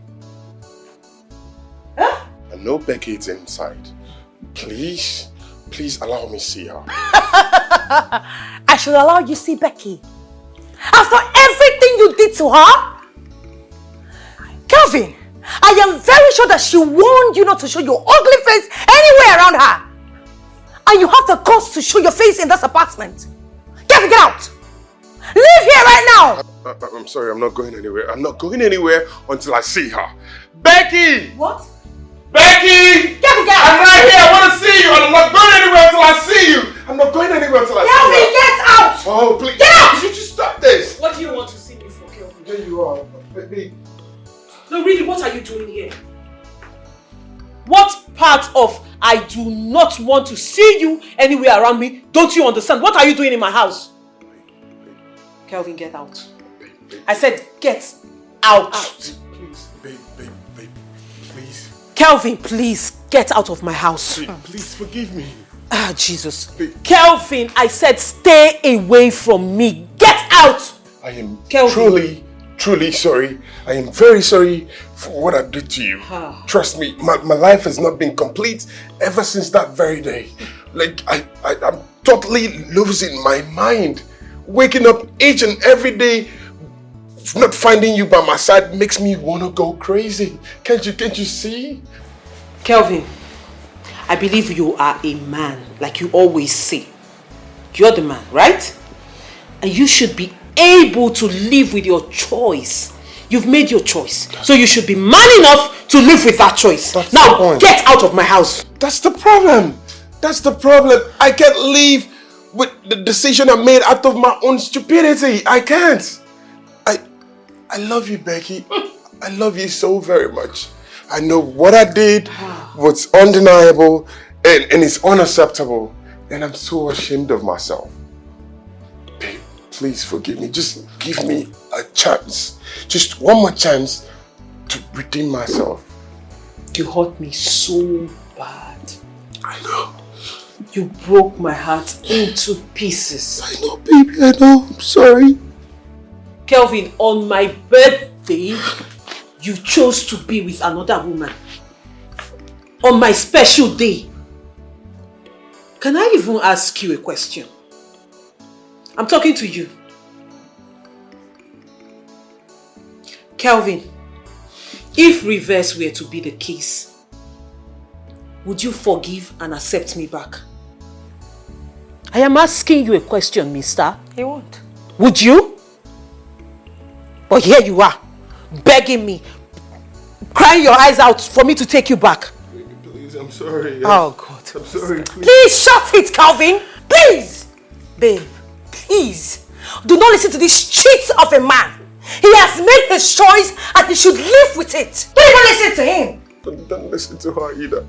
I know Becky is inside. Please allow me see her. I should allow you see Becky. After everything you did to her? Kelvin, I am very sure that she warned you not to show your ugly face anywhere around her. And you have the guts to show your face in this apartment. Kelvin, get out! Leave here right now! I'm sorry, I'm not going anywhere. I'm not going anywhere until I see her. Becky! What? Becky! Kelvin, get out! I'm right here, I want to see you, and I'm not going anywhere until I see you! I'm not going anywhere until I see you! Kelvin, get out! Oh, please! Get out! You just stop this! What do you want to see me for, Kelvin? There you are, baby. No, really, what are you doing here? What part of I do not want to see you anywhere around me don't you understand? What are you doing in my house? Kelvin, get out. I said get out. Please, babe, please. Kelvin, please get out of my house. Please forgive me. Ah, Jesus. Kelvin, I said stay away from me. Get out! I am truly sorry. I am very sorry for what I did to you. Trust me, my life has not been complete ever since that very day. Like, I'm totally losing my mind. Waking up each and every day, not finding you by my side makes me want to go crazy. Can't you see? Kelvin, I believe you are a man, like you always say. You're the man, right? And you should be able to live with your choice. You've made your choice. So you should be man enough to live with that choice. Now, get out of my house. That's the problem. I can't leave with the decision I made out of my own stupidity. I can't. I love you, Becky. I love you so very much. I know what I did was undeniable and it's unacceptable. And I'm so ashamed of myself. Babe, please forgive me. Just give me a chance. Just one more chance to redeem myself. You hurt me so bad. I know. You broke my heart into pieces. I know, baby, I know. I'm sorry. Kelvin, on my birthday, you chose to be with another woman. On my special day. Can I even ask you a question? I'm talking to you. Kelvin, if reverse were to be the case, would you forgive and accept me back? I am asking you a question, mister. He won't. Would you? But here you are, begging me, crying your eyes out for me to take you back. Please, I'm sorry. Yes. Oh, God. I'm sorry, please. Please shut it, Calvin. Please. Babe, please. Do not listen to this cheat of a man. He has made his choice and he should live with it. Don't even listen to him. Don't listen to her either.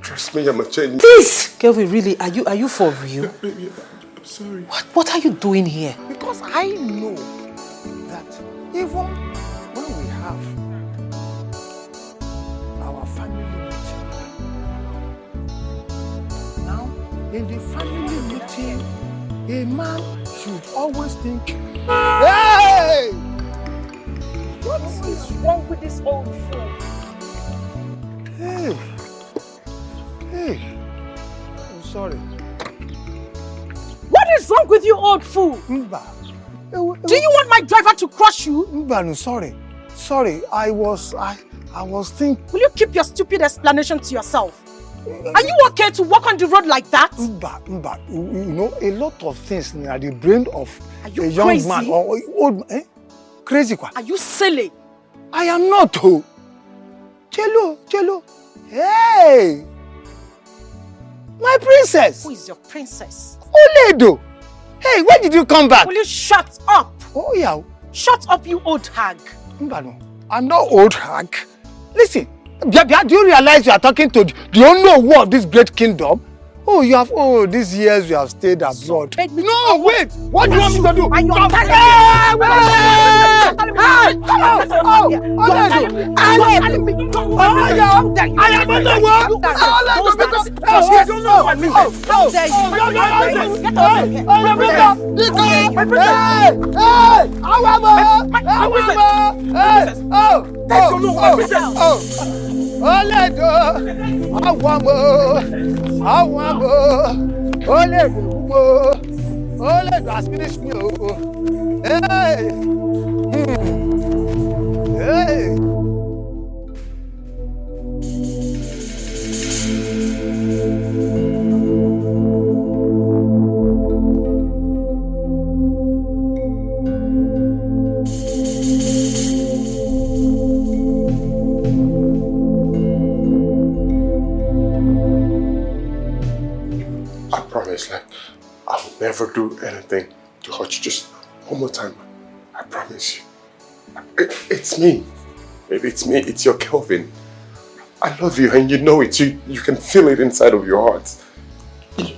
Trust me, I'm a change. Please. Kelvin, really, are you for real? Baby, I'm sorry. What are you doing here? Because I know that even when we have our family meeting, now in the family meeting, a man should always think, hey! What is wrong with this old fool? Hey, I'm sorry. What do wrong with you, old fool? Mba. Do you want my driver to crush you? Mba, no, sorry. Sorry, I was thinking... Will you keep your stupid explanation to yourself? Are you okay to walk on the road like that? Mba, you know, a lot of things are the brain of a young crazy? man or old man. Crazy quoi? Are you silly? I am not, oh. Chelo. Hey! My princess! Who is your princess? Oledo! Hey, when did you come back? Will you shut up? Oh, yeah. Shut up, you old hag. Mbano, I'm not old hag. Listen, do you realize you are talking to the only one of this great kingdom? Oh, these years you have stayed abroad. No, wait! What do you want me to do? Wait! Oledo has finished me. Hey! Hey! I promise, like, I will never do anything to hurt you. Just one more time. I promise you. It's me. Maybe it's me. It's your Kelvin. I love you and you know it. You can feel it inside of your heart.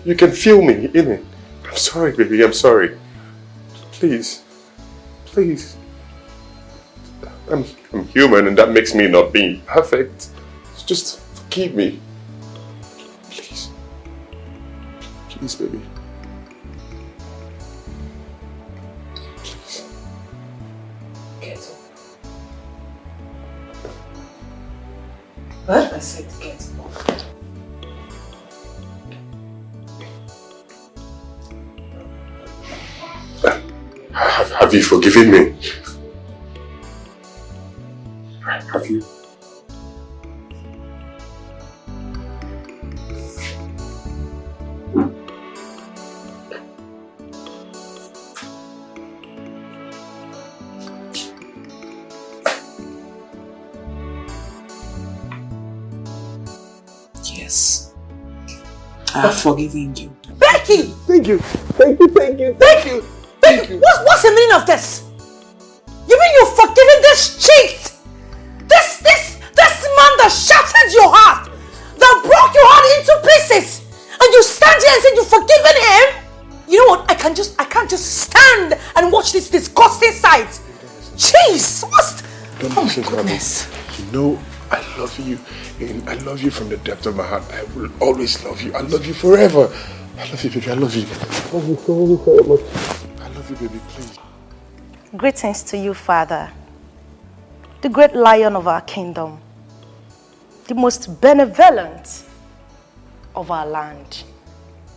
You can feel me in it. I'm sorry, baby. I'm sorry. Please. Please. I'm human and that makes me not being perfect. Just forgive me. Please. Please, baby. Please. Get up. What? I said get up. Have you forgiven me? Have you? Yes. I have forgiven you. Becky! Thank you. What's the meaning of this? You mean you've forgiven this cheat? This man that shattered your heart, that broke your heart into pieces, and you stand here and say you've forgiven him? You know what? I can't just stand and watch this disgusting sight. Jeez, Don't listen to me. You know I love you, and I love you from the depth of my heart. I will always love you. I love you forever. I love you, baby. I love you. I love you so much. I love you, baby. Please. Greetings to you, Father, the great lion of our kingdom, the most benevolent of our land,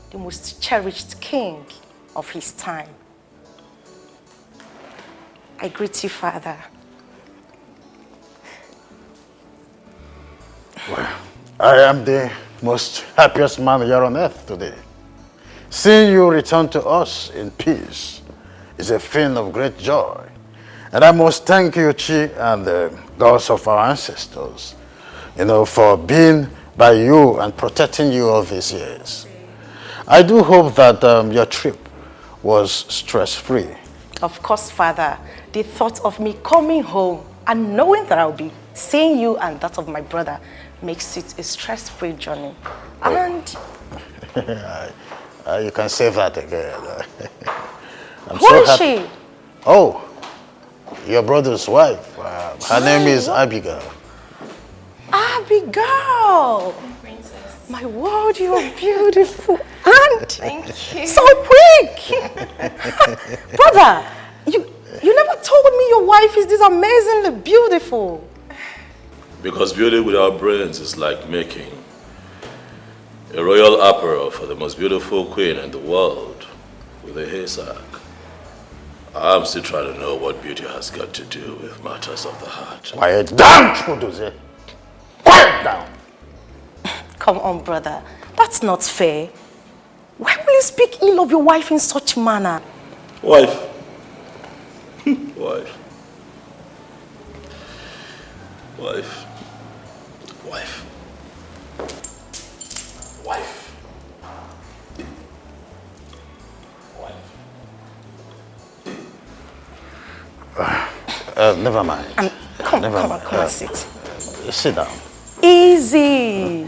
the most cherished king of his time. I greet you, Father. Well, I am the most happiest man here on earth today. Seeing you return to us in peace is a thing of great joy. And I must thank you, Chi, and those of our ancestors, for being by you and protecting you all these years. I do hope that your trip was stress-free. Of course, Father, the thought of me coming home and knowing that I'll be seeing you and that of my brother makes it a stress-free journey. And you can say that again. I'm who so is happy. she? Oh, your brother's wife. Her name is Abigail. Abigail! Princess. My word, you are beautiful. And thank you. So quick! Brother, you never told me your wife is this amazingly beautiful. Because beauty without brains is like making a royal apparel for the most beautiful queen in the world with a haystack. I'm still trying to know what beauty has got to do with matters of the heart. Quiet down, Chukwudozie. Quiet down. Come on, brother. That's not fair. Why will you speak ill of your wife in such manner? Wife. Wife. Wife. Wife. Wife. Never mind. Come on, sit. Sit down. Easy.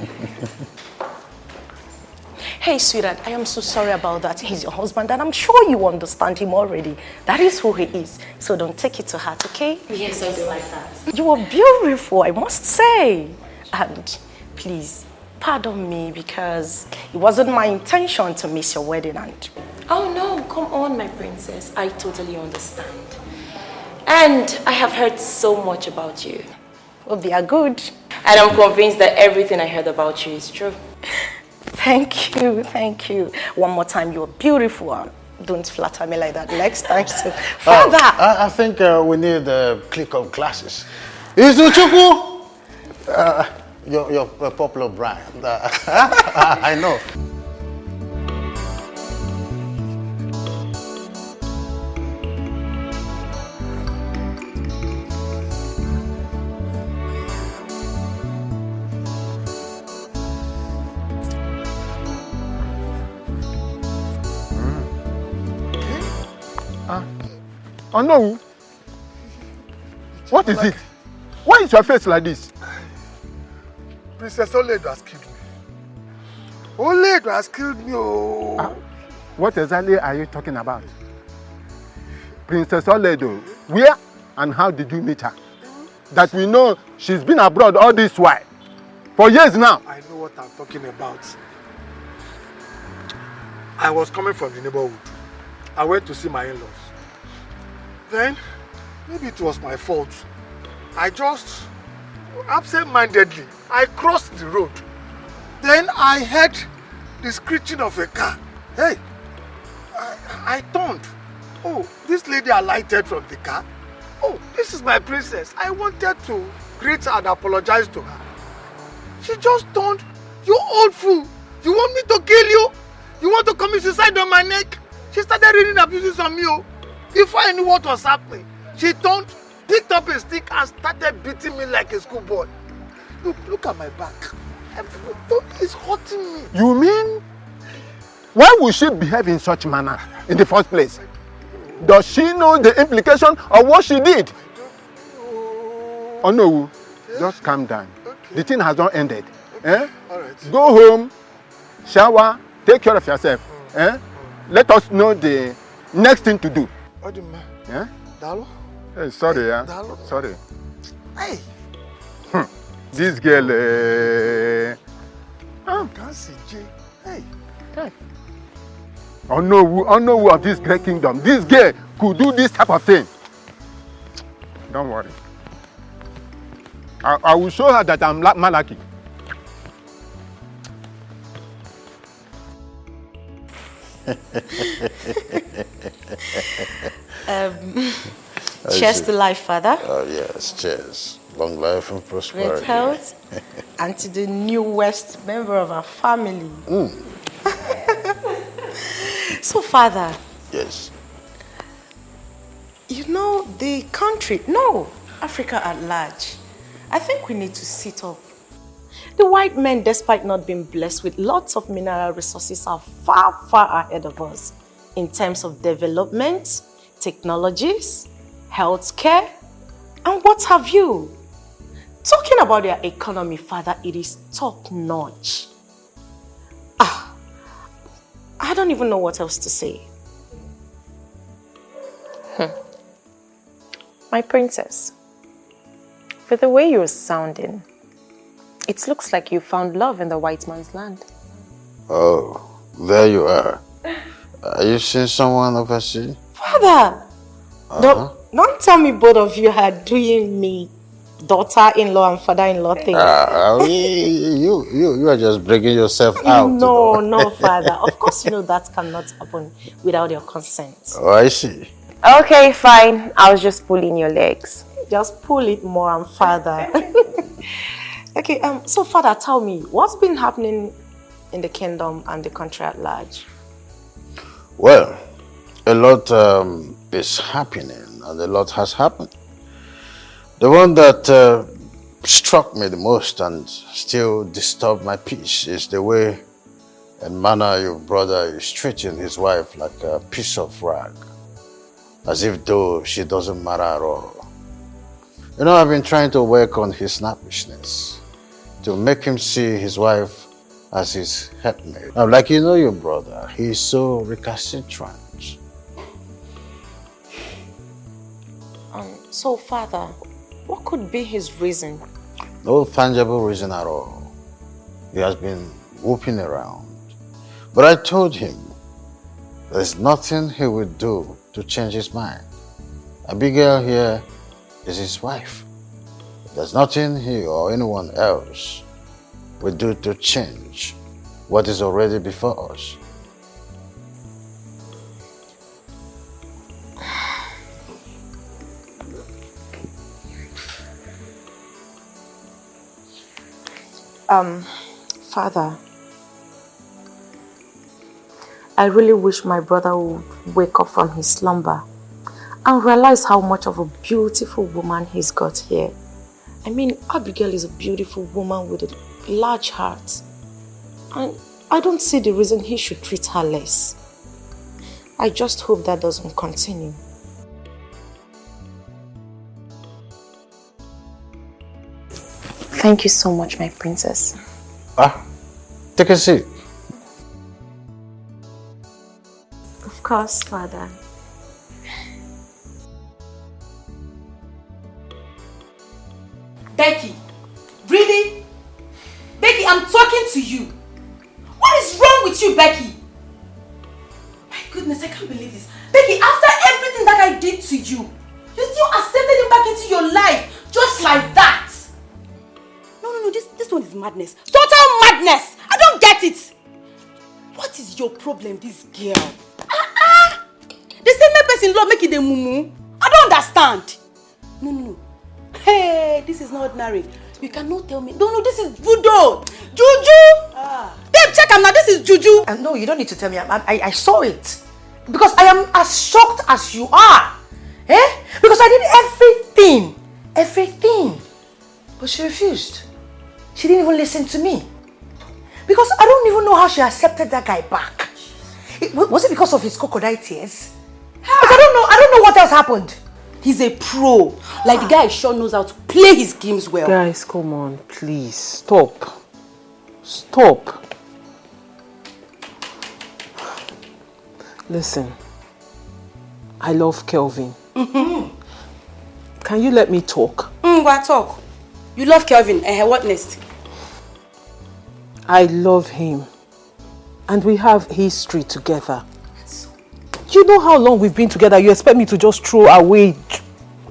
Hey, sweetheart, I am so sorry about that. He's your husband, and I'm sure you understand him already. That is who he is. So don't take it to heart, okay? Yes, I'll be like that. You are beautiful, I must say. And please, pardon me because it wasn't my intention to miss your wedding. And Oh no, come on, my princess. I totally understand. And I have heard so much about you. Well, they are good. And I'm convinced that everything I heard about you is true. Thank you, thank you. One more time, you're beautiful. Don't flatter me like that next time. So, Father! I think we need a click of glasses. Izuchukwu! Your popular brand. I know. Oh no. What is it? Why is your face like this? Princess Oledo has killed me. Oledo has killed me. Oh. What exactly are you talking about? Princess Oledo, where and how did you meet her? That we know she's been abroad all this while. For years now. I know what I'm talking about. I was coming from the neighborhood. I went to see my in-laws. Then, maybe it was my fault. I just, absent-mindedly, I crossed the road. Then I heard the screeching of a car. Hey, I turned. Oh, this lady alighted from the car. Oh, this is my princess. I wanted to greet her and apologize to her. She just turned. You old fool. You want me to kill you? You want to commit suicide on my neck? She started reading abuses on me. Oh. Before I knew what was happening, she turned, picked up a stick and started beating me like a schoolboy. Look at my back. It's hurting me. You mean? Why would she behave in such manner in the first place? Does she know the implication of what she did? Oh no, just calm down. Okay. The thing has not ended. Eh? All right. Go home, shower, take care of yourself. Eh? Let us know the next thing to do. Yeah? Dalo? Hey, sorry, yeah. Dalo? Sorry. Hey! This girl, Can't see Jay. Hey! Oh no, of this great kingdom. This girl could do this type of thing. Don't worry. I will show her that I'm Malaki. Cheers to life, Father. Oh yes, cheers. Long life and prosperity. Great health. And to the newest member of our family. So, Father. Yes. You know, the country, no, Africa at large, I think we need to sit up. The white men, despite not being blessed with lots of mineral resources, are far, far ahead of us in terms of development, technologies, healthcare, and what have you. Talking about their economy, Father, it is top-notch. I don't even know what else to say. My princess, with the way you're sounding, it looks like you found love in the white man's land. Oh, there you are. Are you seeing someone overseas? Father! Don't tell me both of you are doing me daughter-in-law and father-in-law thing. You are just breaking yourself out. No, no, father. Of course, you know that cannot happen without your consent. Oh, I see. Okay, fine. I was just pulling your legs. Just pull it more and farther. Okay, so father, tell me, what's been happening in the kingdom and the country at large? Well, a lot is happening and a lot has happened. The one that struck me the most and still disturbed my peace is the way and manner your brother is treating his wife like a piece of rag, as if though she doesn't matter at all. You know, I've been trying to work on his snappishness to make him see his wife as his helpmate. Now, like you know your brother, he's so recalcitrant. So father, what could be his reason? No tangible reason at all. He has been whooping around. But I told him there's nothing he would do to change his mind. Abigail here is his wife. There's nothing he or anyone else would do to change what is already before us. Father, I really wish my brother would wake up from his slumber and realize how much of a beautiful woman he's got here. I mean, Abigail is a beautiful woman with a large heart. And I don't see the reason he should treat her less. I just hope that doesn't continue. Thank you so much, my princess. Take a seat. Of course, father. Becky, really? Becky, I'm talking to you. What is wrong with you, Becky? My goodness, I can't believe this. Becky, after everything that I did to you, you still accepted him back into your life, just like that. No, this one is madness. Total madness! I don't get it. What is your problem, this girl? The same person law make it a mumu. I don't understand. No. Hey, this is not ordinary. You cannot tell me. No, this is voodoo. Juju. Babe, check him now. This is juju. No, you don't need to tell me. I saw it. Because I am as shocked as you are. Because I did everything. But she refused. She didn't even listen to me. Because I don't even know how she accepted that guy back. Was it because of his crocodile tears? Because I don't know what else happened. He's a pro. Like the guy sure knows how to play his games well. Guys, come on, please. Stop. Listen, I love Kelvin. Can you let me talk? Go talk. You love Kelvin. What next? I love him. And we have history together. You know how long we've been together. You expect me to just throw away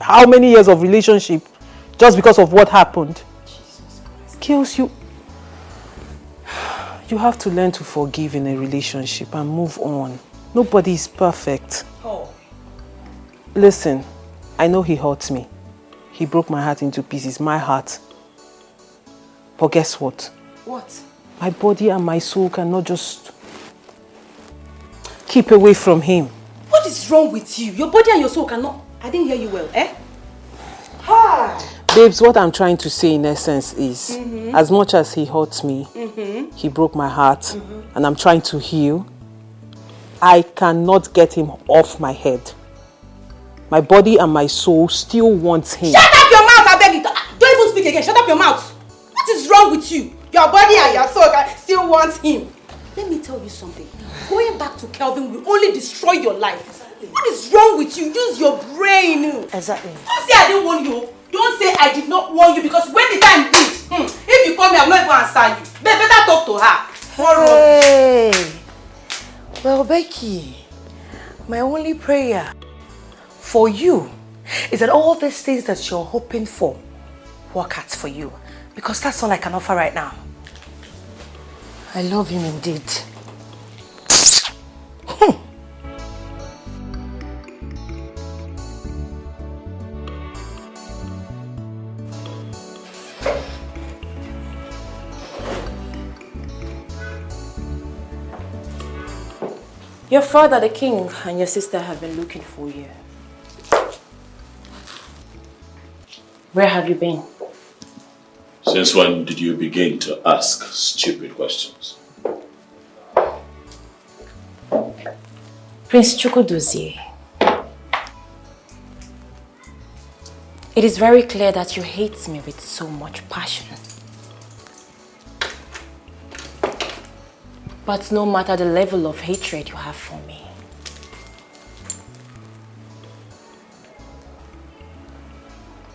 how many years of relationship just because of what happened? Kills you. You have to learn to forgive in a relationship and move on. Nobody is perfect. Listen, I know he hurt me. He broke my heart into pieces, my heart. But guess what? What? My body and my soul cannot just keep away from him. What is wrong with you? Your body and your soul cannot... I didn't hear you well, Hi. Babes, what I'm trying to say in essence is, as much as he hurt me, he broke my heart, and I'm trying to heal, I cannot get him off my head. My body and my soul still wants him. Shut up your mouth, I beg you. Don't even speak again. Shut up your mouth. What is wrong with you? Your body and your soul still want him. Let me tell you something. Going back to Kelvin will only destroy your life. What is wrong with you? Use your brain. Exactly. Don't say I didn't warn you. Don't say I did not warn you, because when the time is, if you call me, I'm not even answer you. They better talk to her. Hey. Well, Becky, my only prayer for you is that all these things that you're hoping for work at for you. Because that's all I can offer right now. I love him indeed. Your father, the king, and your sister have been looking for you. Where have you been? Since when did you begin to ask stupid questions? Prince Chukwudozie, it is very clear that you hate me with so much passion. But no matter the level of hatred you have for me,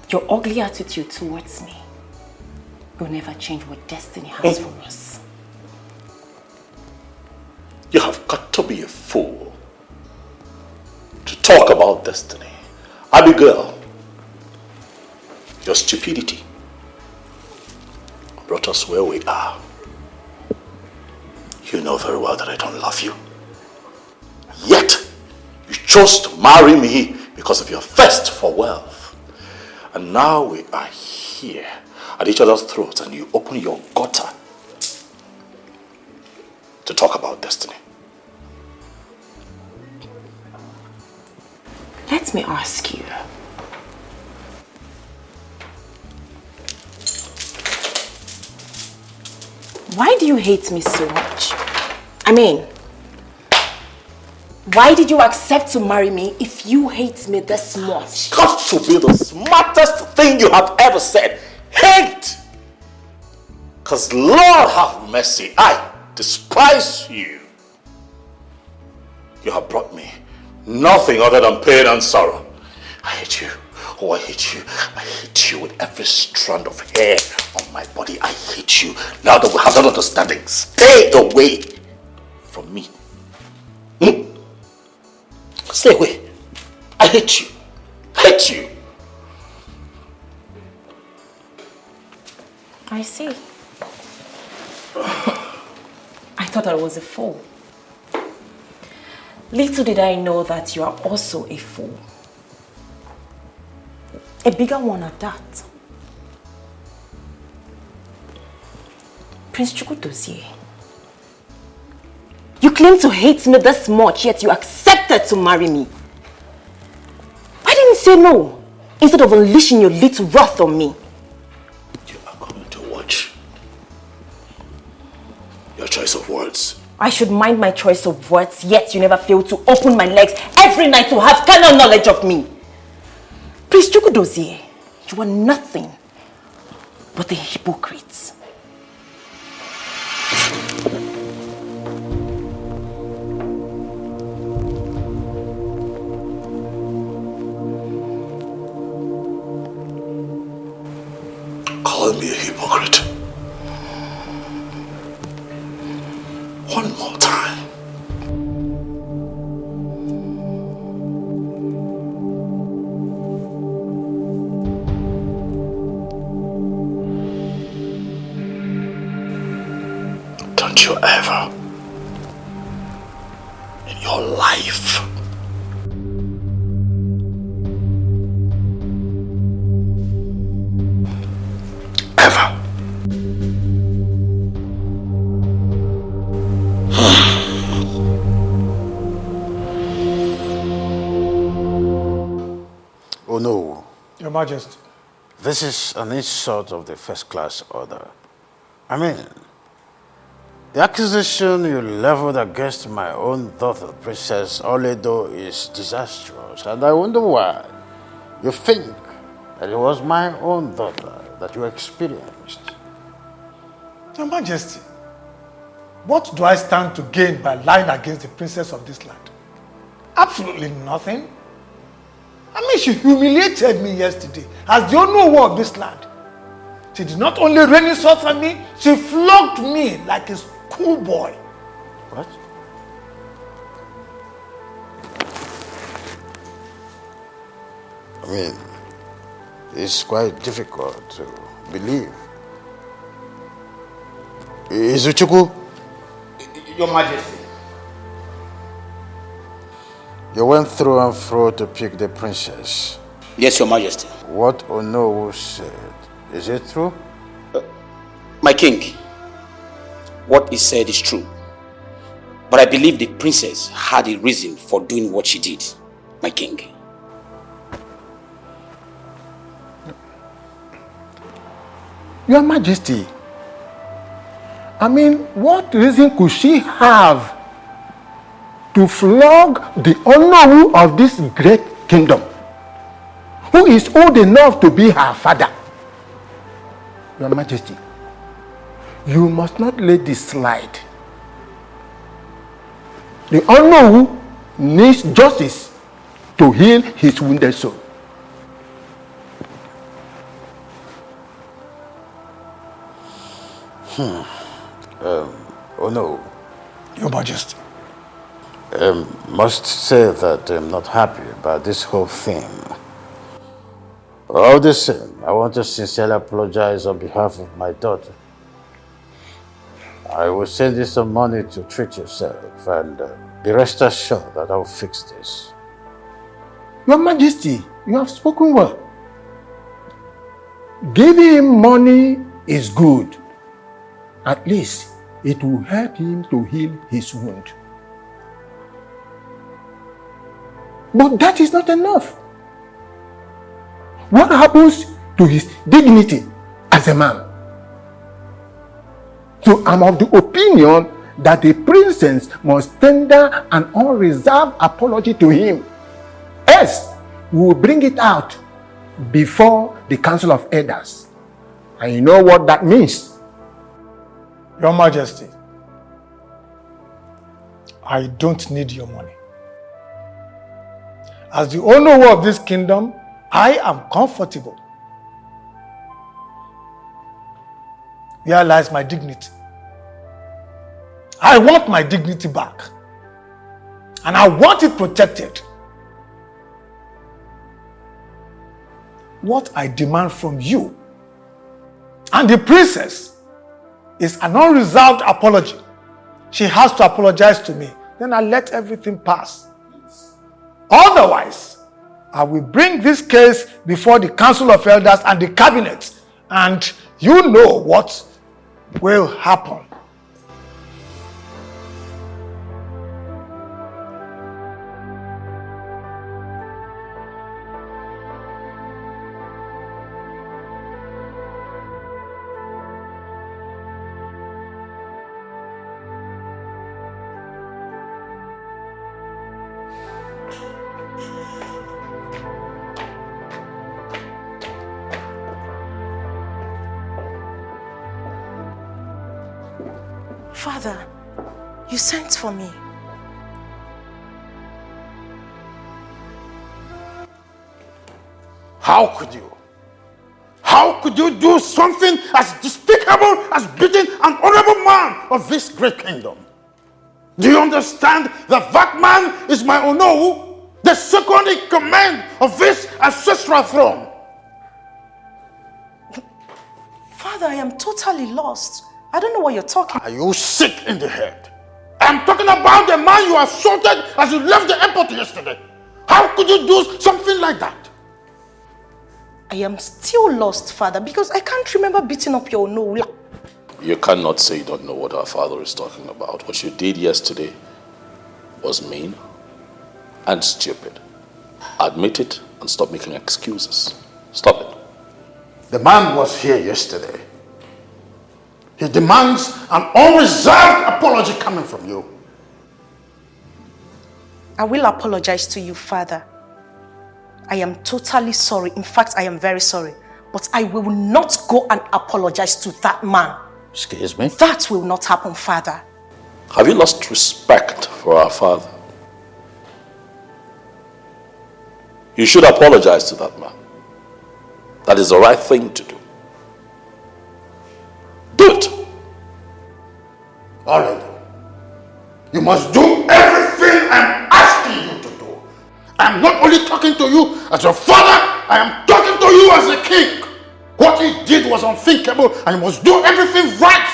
your ugly attitude towards me will never change what destiny has for us. You have got to be a fool to talk about destiny. Abigail, your stupidity brought us where we are. You know very well that I don't love you. Yet, you chose to marry me because of your thirst for wealth. And now we are here at each other's throats and you open your gutter to talk about destiny. Let me ask you. Why do you hate me so much? I mean, why did you accept to marry me if you hate me this much? Got to be the smartest thing you have ever said. Hate! Because Lord have mercy, I despise you. You have brought me nothing other than pain and sorrow. I hate you. Oh, I hate you. I hate you with every strand of hair on my body. I hate you. Now that we have that understanding, stay away from me. Stay away. I hate you. Hate you. I see. I thought I was a fool. Little did I know that you are also a fool. A bigger one at that. Prince Chukwudozie, you claim to hate me this much, yet you accepted to marry me. Why didn't you say no, instead of unleashing your little wrath on me? You are going to watch your choice of words. I should mind my choice of words, yet you never fail to open my legs every night to have carnal knowledge of me. Prince Chukwudozie, you are nothing but a hypocrite. Call me a hypocrite. One more time. Don't you ever in your life ever Oh no. Your Majesty. This is an insult of the first-class order. I mean, the accusation you leveled against my own daughter, Princess Oledo, is disastrous, and I wonder why you think that it was my own daughter that you experienced. Your Majesty, what do I stand to gain by lying against the princess of this land? Absolutely nothing. I mean, she humiliated me yesterday as the only one of this land. She did not only rain insults at me, she flogged me like a schoolboy. What? I mean, It's quite difficult to believe. Izuchukwu? Your Majesty. You went through and fro to pick the princess. Yes, Your Majesty. What Onowu said, is it true? My king, what he said is true. But I believe the princess had a reason for doing what she did, my king. Your Majesty, I mean, what reason could she have to flog the Onowu of this great kingdom, who is old enough to be her father? Your Majesty, you must not let this slide. The Onowu needs justice to heal his wounded soul. Onowu. Your Majesty. Must say that I'm not happy about this whole thing. All the same, I want to sincerely apologize on behalf of my daughter. I will send you some money to treat yourself, and be rest assured that I'll fix this. Your Majesty, you have spoken well. Giving him money is good. At least it will help him to heal his wound. But that is not enough. What happens to his dignity as a man? So I'm of the opinion that the princess must tender an unreserved apology to him. Else, we will bring it out before the Council of Elders. And you know what that means. Your Majesty, I don't need your money. As the owner of this kingdom, I am comfortable. Here lies my dignity. I want my dignity back. And I want it protected. What I demand from you and the princess is an unreserved apology. She has to apologize to me. Then I let everything pass. Otherwise, I will bring this case before the Council of Elders and the Cabinet, and you know what will happen. Father, you sent for me. How could you? How could you do something as despicable as beating an honorable man of this great kingdom? Do you understand that that man is my Onowu, the second in command of this ancestral throne? Father, I am totally lost. I don't know what you're talking about. Are you sick in the head? I'm talking about the man you assaulted as you left the airport yesterday. How could you do something like that? I am still lost, Father, because I can't remember beating up your Onowu. You cannot say you don't know what our father is talking about. What you did yesterday was mean and stupid. Admit it and stop making excuses. Stop it. The man was here yesterday. He demands an unreserved apology coming from you. I will apologize to you, Father. I am totally sorry. In fact, I am very sorry. But I will not go and apologize to that man. Excuse me? That will not happen, Father. Have you lost respect for our father? You should apologize to that man. That is the right thing to do. Do it. All right. You must do everything I'm asking you to do. I'm not only talking to you as your father, I am talking to to you as a king. What he did was unthinkable and you must do everything right.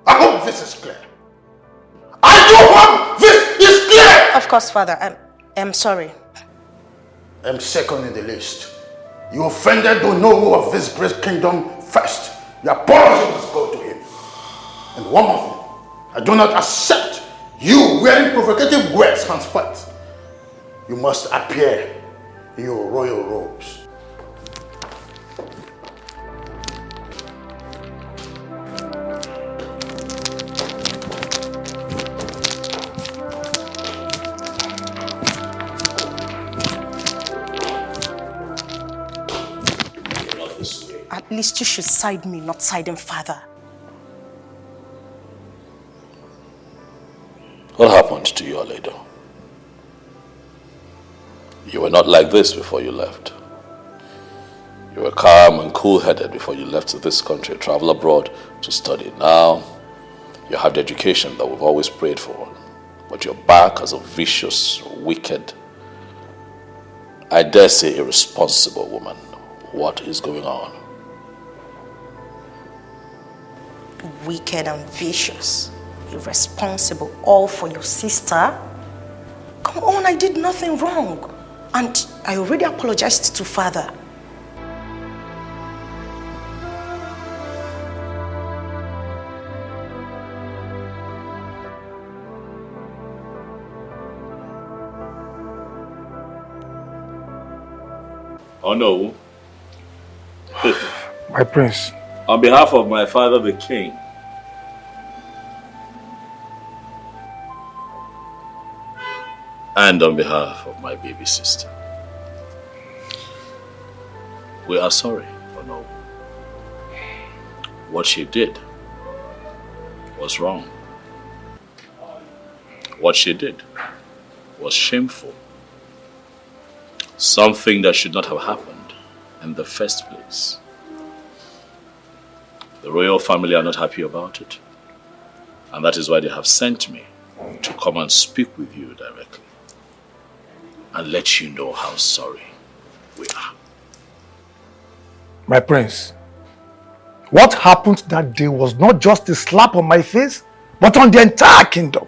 I hope this is clear. I do hope this is clear. Of course, Father. I'm sorry. I'm second in the list. You offended the noble of this great kingdom first. The apology must go to him. And one more thing. I do not accept you wearing provocative words henceforth. You must appear in your royal robes. At least you should side me, not side him, Father. What happened to you, Aledo? You were not like this before you left. You were calm and cool-headed before you left this country, travel abroad to study. Now, you have the education that we've always prayed for, but you're back as a vicious, wicked, I dare say irresponsible woman. What is going on? Wicked and vicious, irresponsible, all for your sister? Come on, I did nothing wrong. And I already apologized to Father. Oh no. My prince. On behalf of my father, the king, and on behalf of my baby sister, we are sorry for no. What she did was wrong. What she did was shameful. Something that should not have happened in the first place. The royal family are not happy about it. And that is why they have sent me to come and speak with you directly and let you know how sorry we are. My prince, what happened that day was not just a slap on my face, but on the entire kingdom.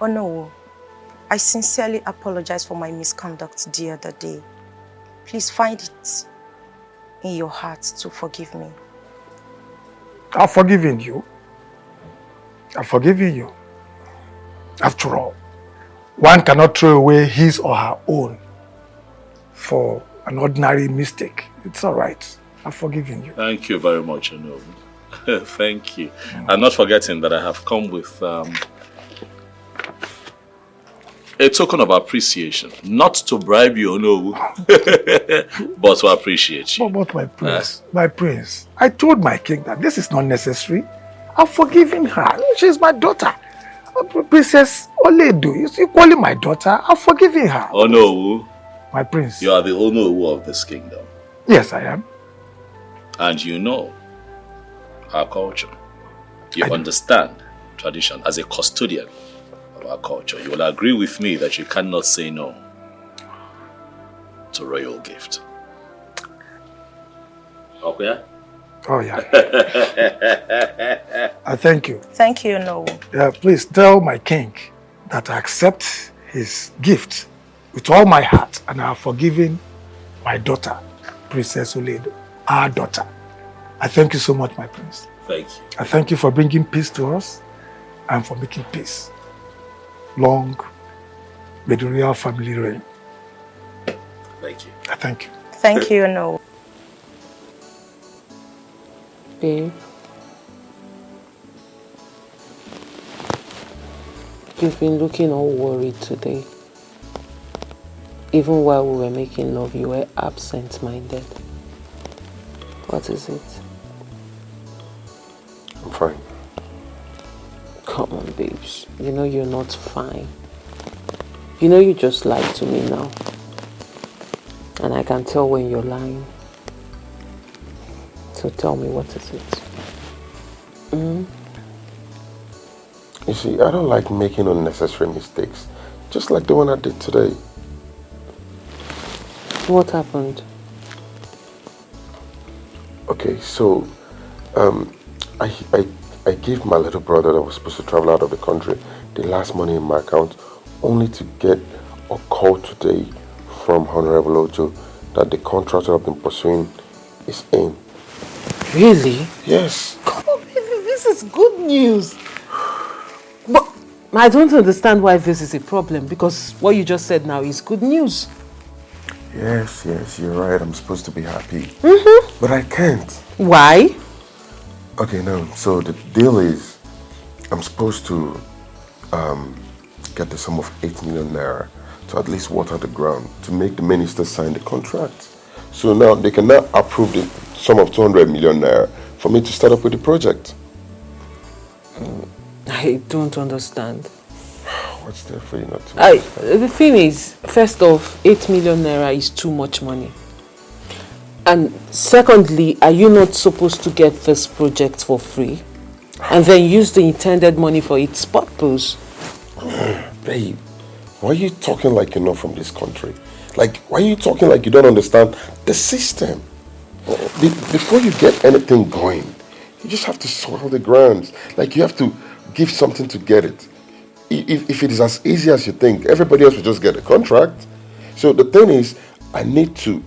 Oh no, I sincerely apologize for my misconduct the other day. Please find it in your heart to forgive me. I've forgiven you. I've forgiven you. After all, one cannot throw away his or her own for an ordinary mistake. It's all right. I've forgiven you. Thank you very much, Anobu. Thank you. I'm not forgetting that I have come with a token of appreciation. Not to bribe you, Anobu, but to appreciate you. But my prince, I told my king that this is not necessary. I've forgiven her. She's my daughter. Princess Oledo is equally my daughter. I've forgiven her. Onowu. My prince. You are the Onowu of this kingdom. Yes, I am. And you know our culture. You understand tradition as a custodian of our culture. You will agree with me that you cannot say no to royal gift. Okay? Oh, yeah. I thank you. Thank you, no. Please tell my king that I accept his gift with all my heart and I have forgiven my daughter, Princess Oledo, our daughter. I thank you so much, my prince. Thank you. I thank you for bringing peace to us and for making peace. Long may the royal family reign. Thank you. I thank you. Thank you, no. Babe, you've been looking all worried today. Even while we were making love, you were absent-minded. What is it? I'm fine. Come on, babes. You know you're not fine. You know you just lied to me now. And I can tell when you're lying. So tell me, what is it? You see, I don't like making unnecessary mistakes. Just like the one I did today. What happened? Okay, so I gave my little brother that was supposed to travel out of the country the last money in my account, only to get a call today from Honorable Ojo that the contractor I've been pursuing is in. Really? Yes. Come on, baby, this is good news. But I don't understand why this is a problem, because what you just said now is good news. Yes, you're right. I'm supposed to be happy. Mm-hmm. But I can't. Why? Okay, no. So the deal is, I'm supposed to get the sum of 8 million naira to at least water the ground to make the minister sign the contract. So now they can now approve the sum of 200 million naira for me to start up with the project. I don't understand. What's there for you not to understand? The thing is, first off, 8 million naira is too much money. And secondly, are you not supposed to get this project for free and then use the intended money for its purpose? Babe, why are you talking like you're not from this country? Like, why are you talking like you don't understand the system? Before you get anything going, you just have to soil the grounds. Like, you have to give something to get it. If it is as easy as you think, everybody else will just get a contract. So the thing is, I need to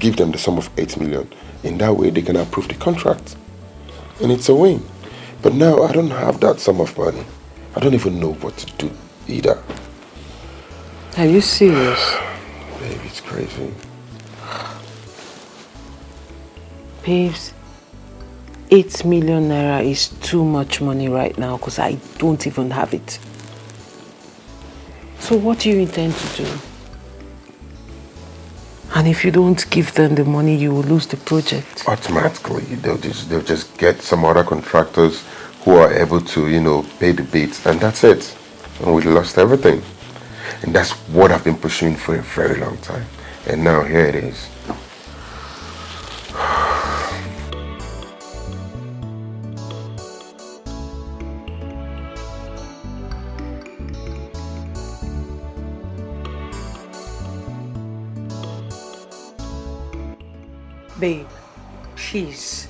give them the sum of 8 million. In that way, they can approve the contract. And it's a win. But now, I don't have that sum of money. I don't even know what to do either. Are you serious? Babe, it's crazy. Babes, 8 million naira is too much money right now because I don't even have it. So what do you intend to do? And if you don't give them the money, you will lose the project. Automatically, they'll just get some other contractors who are able to, pay the bids, and that's it. And we lost everything. And that's what I've been pursuing for a very long time. And now here it is. Babe, please,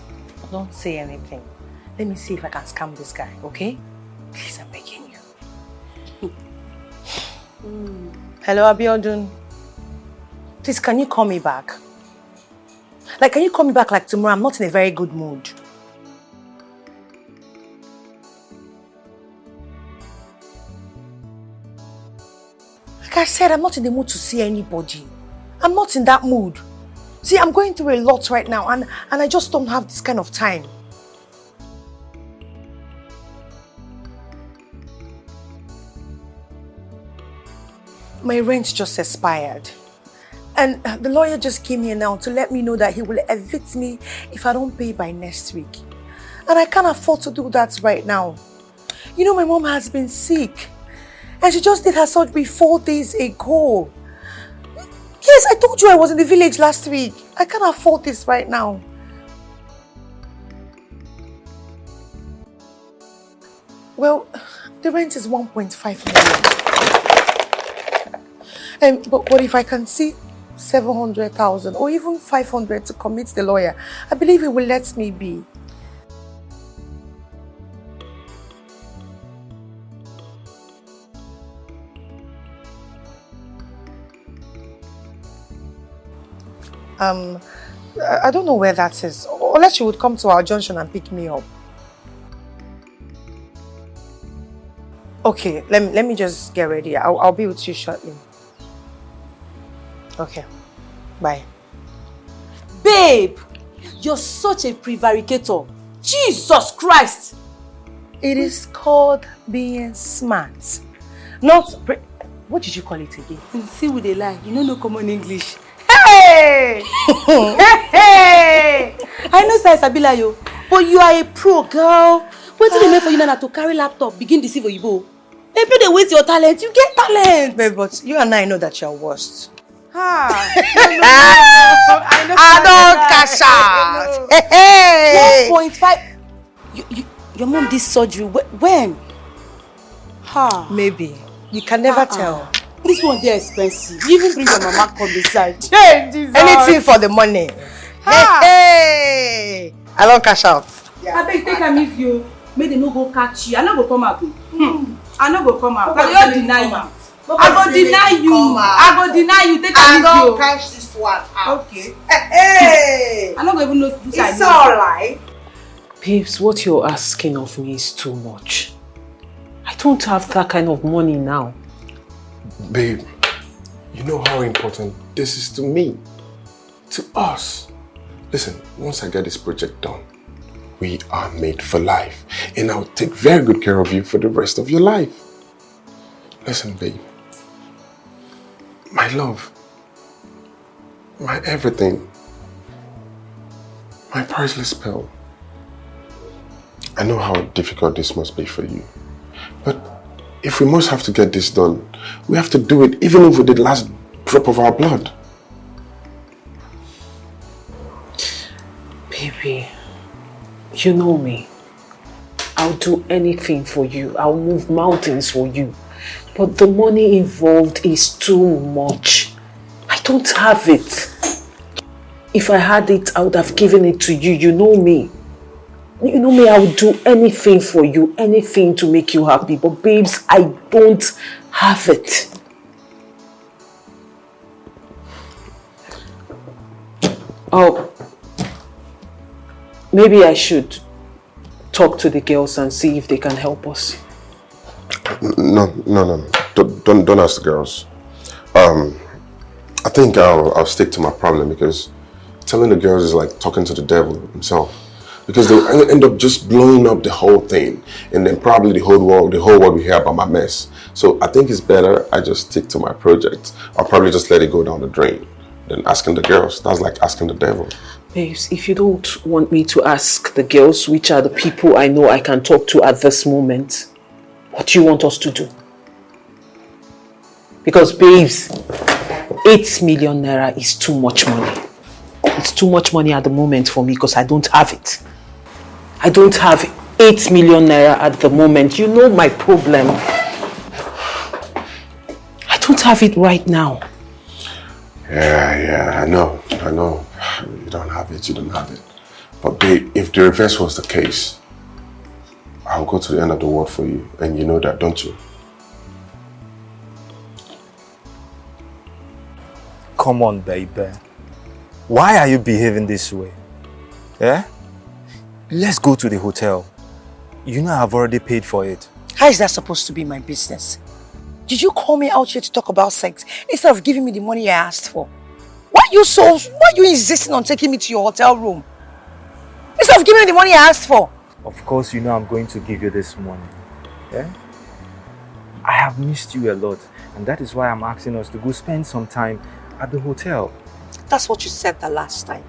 don't say anything. Let me see if I can scam this guy, okay? Please, I'm begging you. Hello, Abiodun. Please, can you call me back? Can you call me back tomorrow? I'm not in a very good mood. Like I said, I'm not in the mood to see anybody. I'm not in that mood. See, I'm going through a lot right now and I just don't have this kind of time. My rent just expired. And the lawyer just came here now to let me know that he will evict me if I don't pay by next week. And I can't afford to do that right now. My mom has been sick. And she just did her surgery 4 days ago. Yes, I told you I was in the village last week. I can't afford this right now. Well, the rent is 1.5 million. But if I can see 700,000 or even 500 to commit the lawyer, I believe he will let me be. I don't know where that is. Unless you would come to our junction and pick me up. Okay, let me just get ready. I'll be with you shortly. Okay, bye. Babe, you're such a prevaricator. Jesus Christ! It is called being smart. Not what did you call it again? See who they lie. You know no common English. Hey! Hey! I know say Sabila yo, but you are a pro girl. What did they make for you now to carry laptop, begin deceive Oyibo? Maybe they waste your talent. You get talent. Babe, but you and I know that you're worst. I don't cash out. Hey! 1.5. Your mom did surgery when? Maybe. You can never tell. This one dey expensive. You even bring your mama come inside. Hey, Jesus. Anything for the money. Hey, I don't cash out. I beg take am if you make them no go catch you. I no go come out. I no go come out. I don't deny you. I go deny you. I go deny you. Take am if you. I don't cash this one out. Okay. Hey. I no go even know this. It's alright. Babes, what you're asking of me is too much. I don't have that kind of money now. Babe, you know how important this is to me, to us. Listen, once I get this project done, we are made for life. And I'll take very good care of you for the rest of your life. Listen, babe. My love. My everything. My priceless pearl. I know how difficult this must be for you. But if we must have to get this done, we have to do it even with the last drop of our blood. Baby, you know me. I'll do anything for you. I'll move mountains for you. But the money involved is too much. I don't have it. If I had it, I would have given it to you. You know me. You know me, I would do anything for you, anything to make you happy. But babes, I don't have it. Oh, maybe I should talk to the girls and see if they can help us. No. Don't ask the girls. I think I'll stick to my problem, because telling the girls is like talking to the devil himself. Because they'll end up just blowing up the whole thing, and then probably the whole world will hear about my mess. So I think it's better I just stick to my project. I'll probably just let it go down the drain than asking the girls. That's like asking the devil. Babes, if you don't want me to ask the girls, which are the people I know I can talk to at this moment, what do you want us to do? Because babes, 8 million naira is too much money. It's too much money at the moment for me because I don't have it. I don't have 8 million naira at the moment. You know my problem. I don't have it right now. Yeah, I know. You don't have it. But babe, if the reverse was the case, I'll go to the end of the world for you. And you know that, don't you? Come on, baby. Why are you behaving this way? Yeah? Let's go to the hotel. You know I've already paid for it. How is that supposed to be my business? Did you call me out here to talk about sex instead of giving me the money I asked for? Why are you insisting on taking me to your hotel room instead of giving me the money I asked for? Of course you know I'm going to give you this money. Yeah? I have missed you a lot, and that is why I'm asking us to go spend some time at the hotel. That's what you said the last time.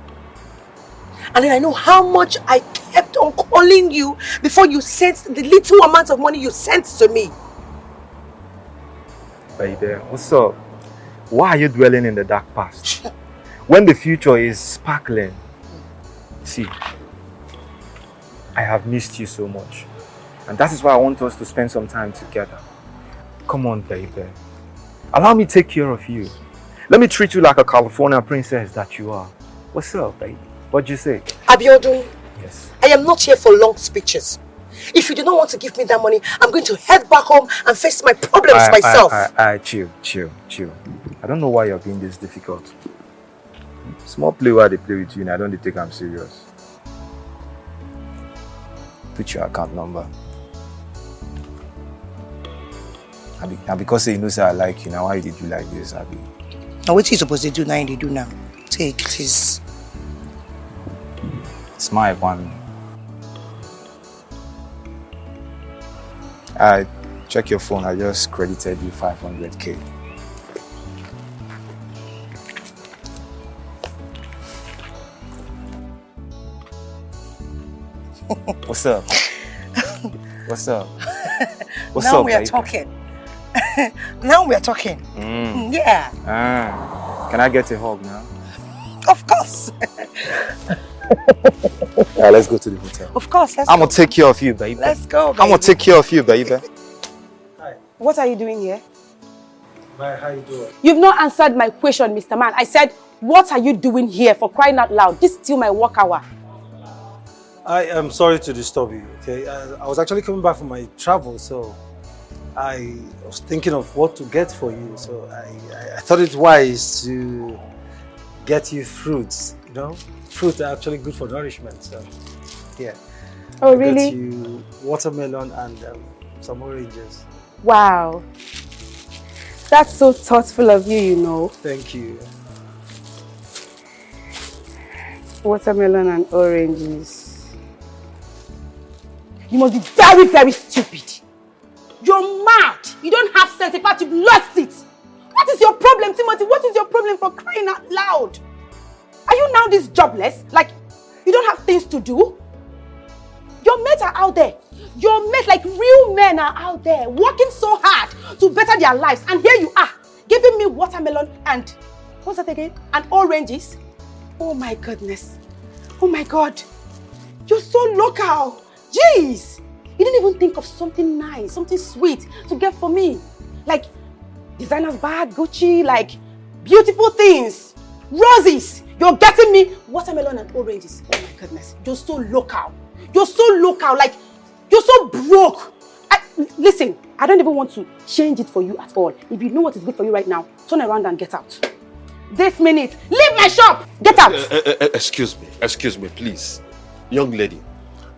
And then I know how much I kept on calling you before you sent the little amount of money you sent to me. Baby, what's up? Why are you dwelling in the dark past? When the future is sparkling. See, I have missed you so much. And that is why I want us to spend some time together. Come on, baby. Allow me to take care of you. Let me treat you like a California princess that you are. What's up, baby? What'd you say? Abiodun, yes. I am not here for long speeches. If you do not want to give me that money, I'm going to head back home and face my problems myself. Chill. I don't know why you're being this difficult. Small play while they play with you and I don't take them serious. Put your account number. And because you know say I like you, now why did you like this, Abi? Now what are you supposed to do now? They do now. Take, please. Smile upon me. Check your phone. I just credited you 500k. What's up? What's up? What's now up, we are baby? talking. Now we are talking. Yeah. Can I get a hug now? Of course. Yeah, let's go to the hotel. Of course. Let's I'm go. gonna take care of you, baby. Let's go, baby. I'm gonna take care of you, baby. What are you doing here? Hi, how you doing? You've not answered my question, Mr. Man. I said, what are you doing here for crying out loud? This is still my work hour. I am sorry to disturb you, okay? I was actually coming back from my travel, so I was thinking of what to get for you. So I thought it wise to get you fruits, you know? Fruits are actually good for nourishment, so yeah. Oh, I really? got you watermelon and some oranges. Wow. That's so thoughtful of you, you know. Thank you. Watermelon and oranges. You must be very, very stupid. You're mad. You don't have sense. In fact, you've lost it. What is your problem, Timothy? What is your problem for crying out loud? Are you now this jobless? Like, you don't have things to do? Your mates are out there. Your mates, like real men, are out there working so hard to better their lives. And here you are, giving me watermelon and, what's that again? And oranges. Oh my goodness. Oh my God. You're so local. Jeez. You didn't even think of something nice, something sweet to get for me. Like designer's bag, Gucci, like beautiful things, roses. You're getting me watermelon and oranges. Oh my goodness. You're so local. You're so local. Like, you're so broke. Listen, I don't even want to change it for you at all. If you know what is good for you right now, turn around and get out. This minute, leave my shop. Get out. Excuse me, please. Young lady,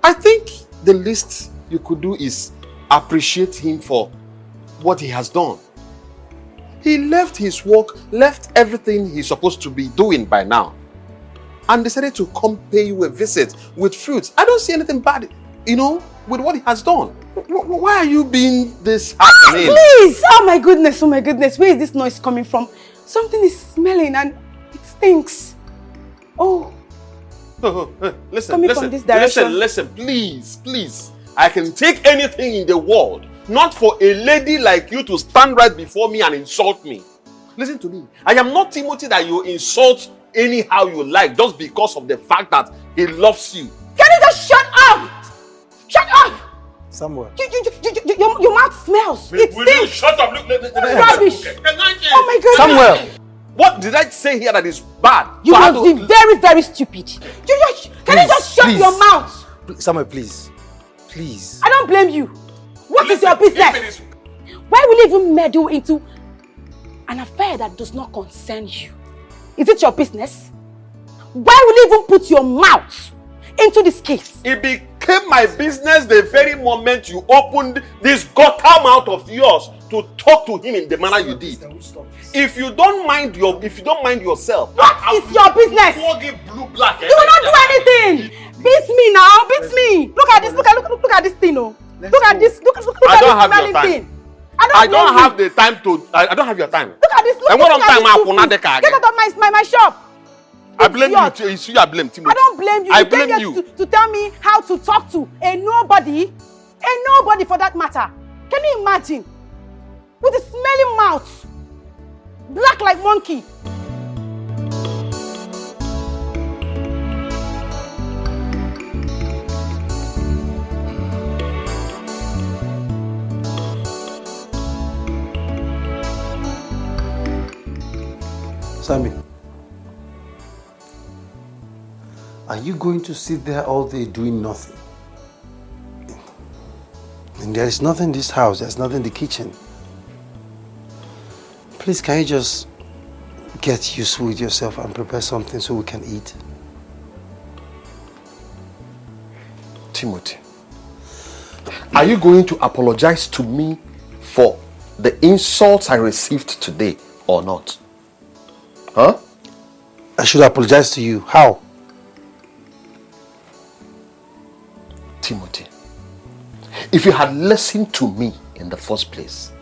I think the least you could do is appreciate him for what he has done. He left his work, left everything he's supposed to be doing by now, and decided to come pay you a visit with fruits. I don't see anything bad, you know, with what he has done. Why are you being this happening? Please! Oh my goodness, where is this noise coming from? Something is smelling and it stinks. Oh. Listen, please. I can take anything in the world, not for a lady like you to stand right before me and insult me. Listen to me. I am not Timothy that you insult anyhow you like just because of the fact that he loves you. Can you just shut up? Shut up! Samuel. Your mouth smells. It Will you stinks. shut up? Look, Rubbish. Okay. Oh my goodness. Samuel! What did I say here that is bad? You must be very, very stupid. Can you just shut your mouth? Samuel, please. Please. I don't blame you. What is your business? Why will you even meddle into an affair that does not concern you? Is it your business? Why will you even put your mouth into this case? It became my business the very moment you opened this gutter mouth of yours to talk to him in the manner you did. If you don't mind yourself, what is your business? Blue, black, you will not do anything. Beat me now. Beat me. Look at this. Look at this thing. Oh. Look at this. Look I at don't this have smelling your time. thing. I don't have the time to. I don't have your time. Look at this. Look at this. Get out of my shop. I blame you. It's you I blame, Timothy. I don't blame you. I You came blame here you. to tell me how to talk to a nobody for that matter. Can you imagine? With a smelling mouth, black like monkey. Sammy, are you going to sit there all day doing nothing? And there is nothing in this house, there's nothing in the kitchen. Please, can you just get useful with yourself and prepare something so we can eat? Timothy, are you going to apologize to me for the insults I received today or not? Huh? I should apologize to you. How? Timothy, if you had listened to me in the first place,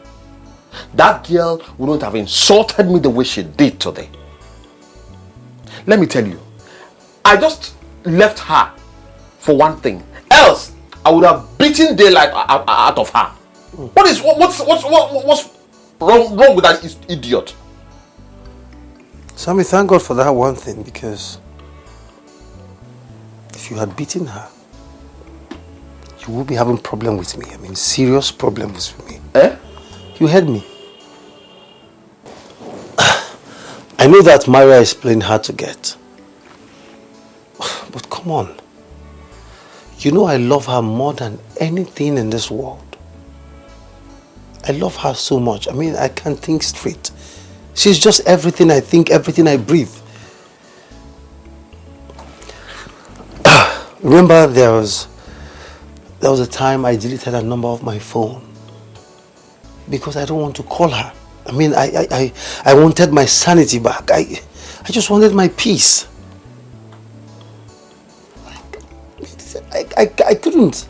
that girl wouldn't have insulted me the way she did today. Let me tell you, I just left her for one thing. Else, I would have beaten daylight out of her. What's wrong with that idiot? Sammy, thank God for that one thing, because if you had beaten her, you would be having problem with me. I mean, serious problems with me. Eh? You heard me. know that Maria is playing hard to get. But come on. You know I love her more than anything in this world. I love her so much. I mean, I can't think straight. She's just everything I think, everything I breathe. Remember there was a time I deleted her number off my phone because I don't want to call her. I mean, I wanted my sanity back. I just wanted my peace. I couldn't.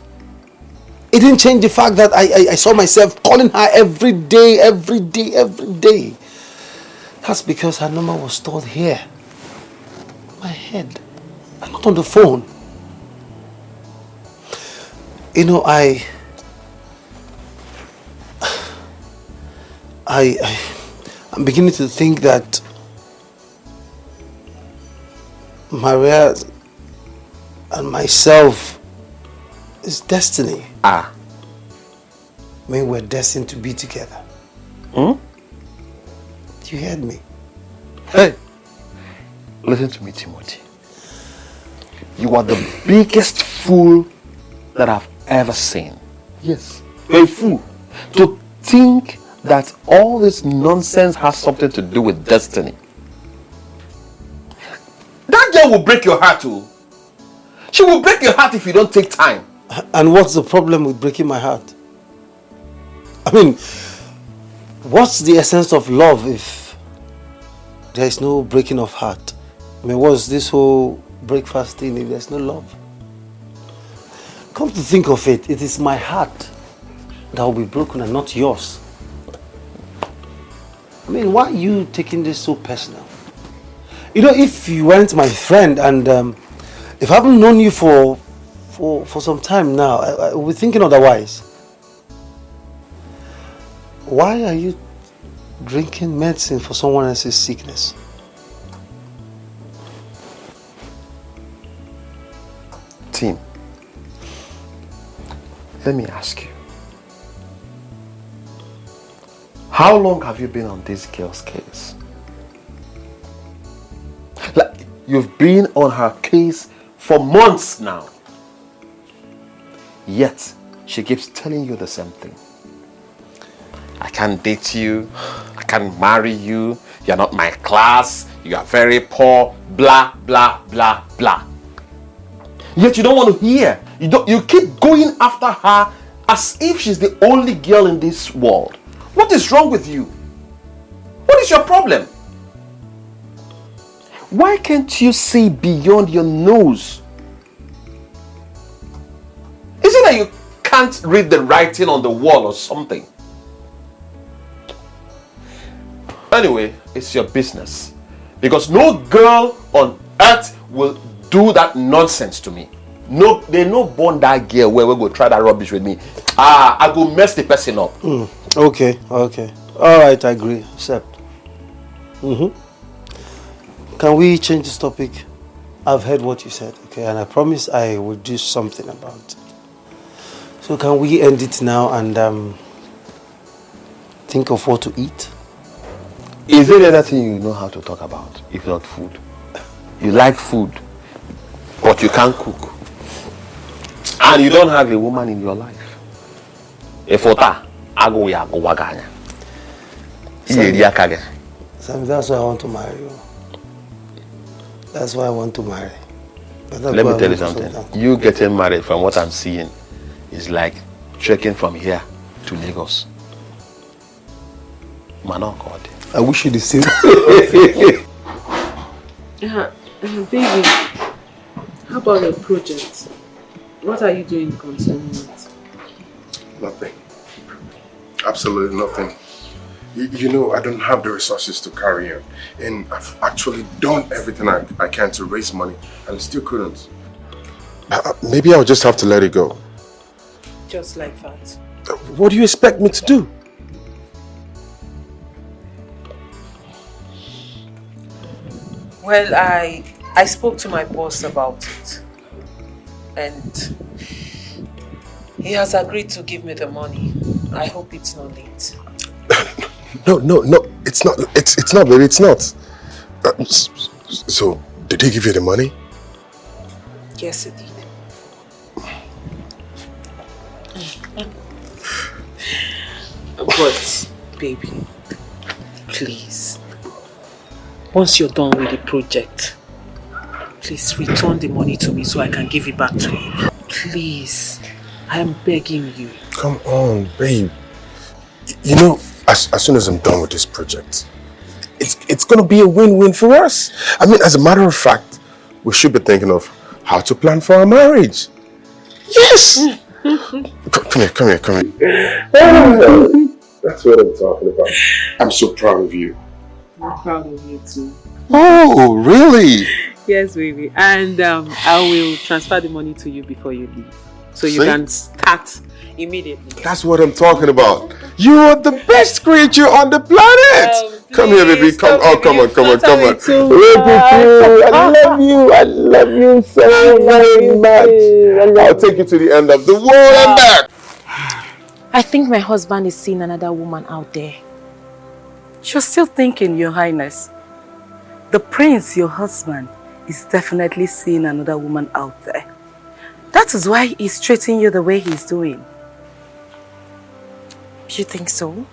It didn't change the fact that I saw myself calling her every day. That's because her number was stored here. My head. And not on the phone. You know, I'm beginning to think that Maria and myself is destiny. I mean, we're destined to be together. Do you hear me? Hey, listen to me, Timothy. You are the biggest fool that I've ever seen. Yes, you're a fool. To think that all this nonsense has something to do with destiny. That girl will break your heart too. She will break your heart if you don't take time. And what's the problem with breaking my heart? I mean, what's the essence of love if there is no breaking of heart? I mean, what's this whole breakfast thing if there's no love? Come to think of it, it is my heart that will be broken and not yours. I mean, why are you taking this so personal? You know, if you weren't my friend and if I haven't known you for some time now, I will be thinking otherwise. Why are you drinking medicine for someone else's sickness? Tim, let me ask you. How long have you been on this girl's case? Like, you've been on her case for months now. Yet, she keeps telling you the same thing. I can't date you. I can't marry you. You're not my class. You are very poor. Blah, blah, blah, blah. Yet you don't want to hear. You keep going after her as if she's the only girl in this world. What is wrong with you? What is your problem? Why can't you see beyond your nose? Is it that you can't read the writing on the wall or something? Anyway, it's your business. Because no girl on earth will do that nonsense to me. No, they no born that girl where we go try that rubbish with me. I go mess the person up. Okay. Alright, I agree. Accept. Can we change this topic? I've heard what you said, okay, and I promise I will do something about it. So can we end it now and think of what to eat? Is there anything you know how to talk about, if not food? You like food, but you can't cook. And you don't have a woman in your life. Sam, that's why I want to marry you. That's why I want to marry. Let me tell you something. You getting married, from what I'm seeing, is like trekking from here to Lagos. Man, oh God. I wish you the same. Baby, how about your project? What are you doing concerning it? Nothing. Absolutely nothing. You know, I don't have the resources to carry on. And I've actually done everything I can to raise money and I still couldn't. Maybe I'll just have to let it go. Just like that. What do you expect me to do? Well, I spoke to my boss about it. And he has agreed to give me the money. I hope it's not late. No, it's not, baby, it's not. So, did he give you the money? Yes, it did. But, baby, please, once you're done with the project, please return the money to me so I can give it back to you. Please, I am begging you. Come on, babe. You know, as soon as I'm done with this project, it's gonna be a win-win for us. I mean, as a matter of fact, we should be thinking of how to plan for our marriage. Yes! Come here. That's what I'm talking about. I'm so proud of you. I'm proud of you too. Oh, really? Yes, baby. And I will transfer the money to you before you leave. So you can start immediately. That's what I'm talking about. You're the best creature on the planet. Come here, baby. Come on. Look at you. I love you so very much. I'll take you to the end of the world and back. I think my husband is seeing another woman out there. You're still thinking, Your Highness. The prince, your husband, is definitely seeing another woman out there. That is why he's treating you the way he's doing. You think so?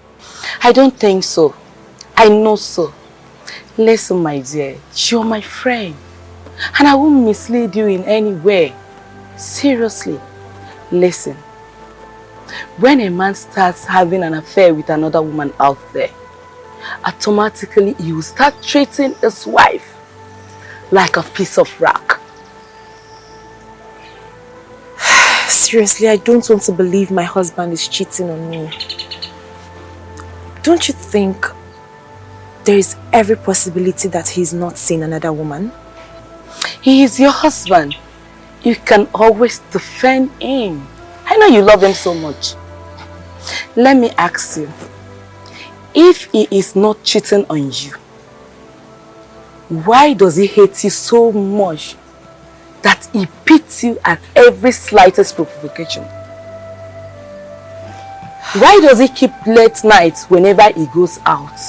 I don't think so. I know so. Listen, my dear, you're my friend. And I won't mislead you in any way. Seriously. Listen. When a man starts having an affair with another woman out there, automatically he will start treating his wife like a piece of rock. Seriously, I don't want to believe my husband is cheating on me. Don't you think there is every possibility that he's not seeing another woman? He is your husband. You can always defend him. I know you love him so much. Let me ask you, if he is not cheating on you, why does he hate you so much that he beats you at every slightest provocation? Why does he keep late nights whenever he goes out?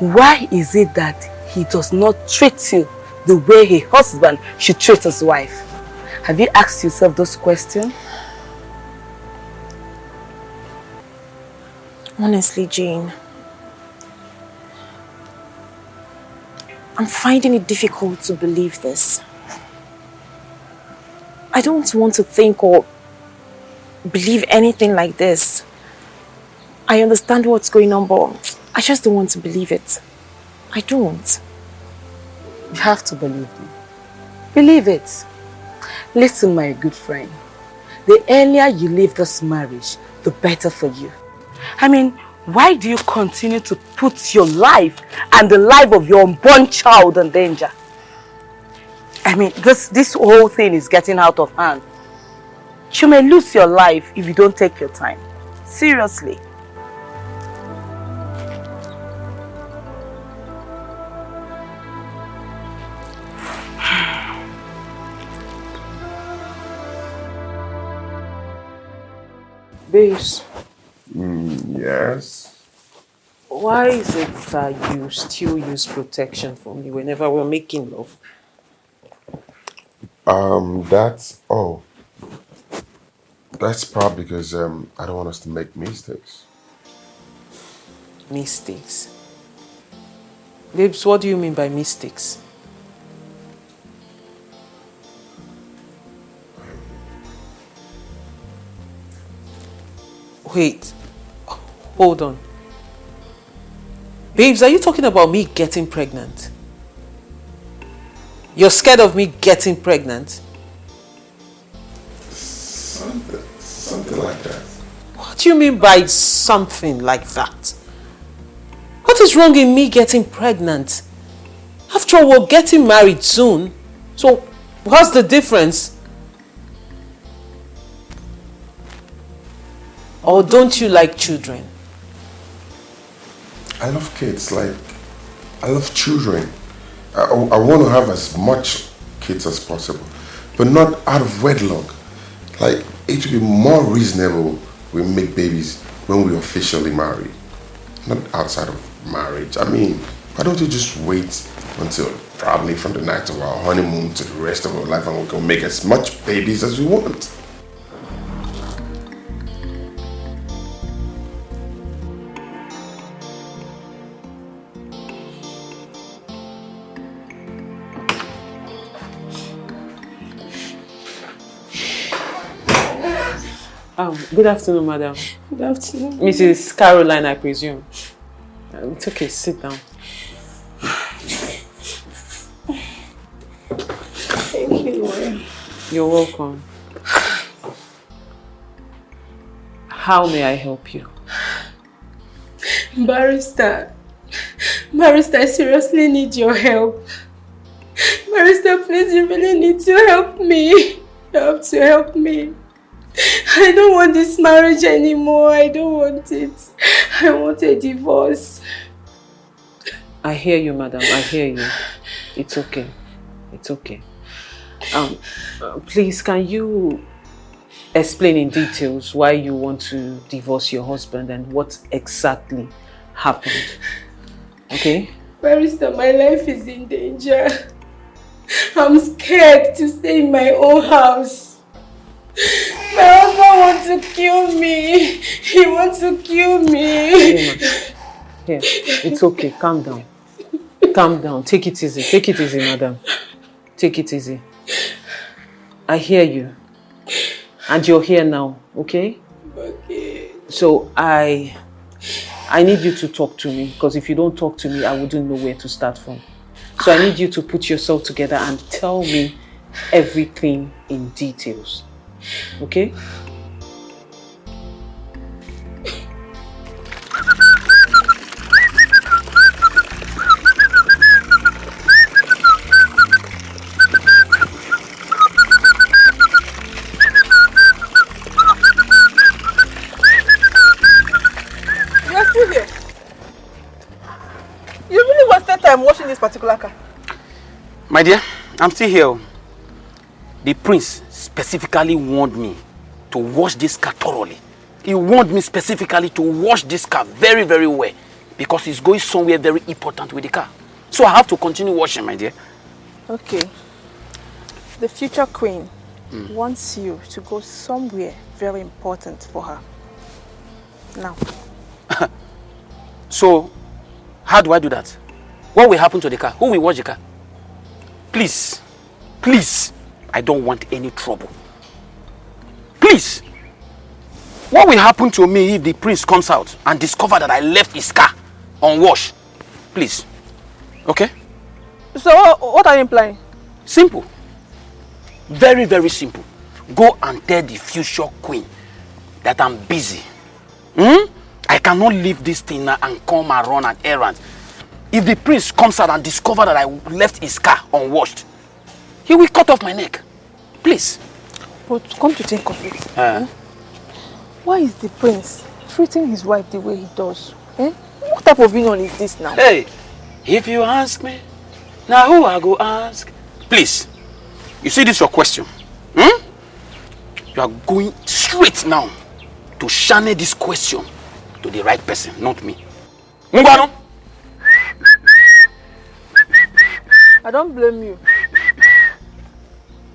Why is it that he does not treat you the way a husband should treat his wife? Have you asked yourself those questions? Honestly, Jane, I'm finding it difficult to believe this. I don't want to think or believe anything like this. I understand what's going on, but I just don't want to believe it. I don't. You have to believe me. Believe it. Listen, my good friend. The earlier you leave this marriage, the better for you. I mean, why do you continue to put your life and the life of your unborn child in danger? I mean, this whole thing is getting out of hand. You may lose your life if you don't take your time. Seriously. Babes. Yes? Why is it that you still use protection for me whenever we're making love? That's probably because I don't want us to make mistakes. Mistakes? Babes, what do you mean by mistakes? Wait, hold on. Babes, are you talking about me getting pregnant? You're scared of me getting pregnant? Something like that. What do you mean by something like that? What is wrong in me getting pregnant? After all, we're getting married soon. So, what's the difference? Or don't you like children? I love kids, I love children. I want to have as much kids as possible, but not out of wedlock. It would be more reasonable we make babies when we officially marry, not outside of marriage. I mean, why don't you just wait until probably from the night of our honeymoon to the rest of our life, and we can make as much babies as we want? Good afternoon, madam. Good afternoon. Mrs. Caroline, I presume. It's okay, sit down. Thank you, Lawyer. You're welcome. How may I help you? Barrister, I seriously need your help. Barrister, please, you really need to help me. You have to help me. I don't want this marriage anymore. I don't want it. I want a divorce. I hear you, madam. I hear you. It's okay. It's okay. Please, can you explain in details why you want to divorce your husband and what exactly happened? Okay? Barrister, my life is in danger. I'm scared to stay in my own house. My husband wants to kill me. He wants to kill me. Here, it's okay. Calm down. Calm down. Take it easy. Take it easy, madam. Take it easy. I hear you. And you're here now, okay? Okay. So I need you to talk to me, because if you don't talk to me, I wouldn't know where to start from. So I need you to put yourself together and tell me everything in details. Okay? You're still here. You really wasted time washing this particular car. My dear, I'm still here. The prince specifically warned me to wash this car thoroughly. He warned me specifically to wash this car very, very well, because he's going somewhere very important with the car. So I have to continue washing, my dear. Okay. The future queen wants you to go somewhere very important for her. Now. So, how do I do that? What will happen to the car? Who will wash the car? Please, please, I don't want any trouble. Please, what will happen to me if the prince comes out and discovers that I left his car unwashed? Please, okay? So, what are you implying? Simple. Very, very simple. Go and tell the future queen that I'm busy. I cannot leave this thing now and come and run an errand. If the prince comes out and discovers that I left his car unwashed, he will cut off my neck. Please. But come to think of it, why is the prince treating his wife the way he does? What type of union is this now? Hey, if you ask me, now who I go ask? Please, you see this your question? You are going straight now to channel this question to the right person, not me. Ngwano? I don't blame you.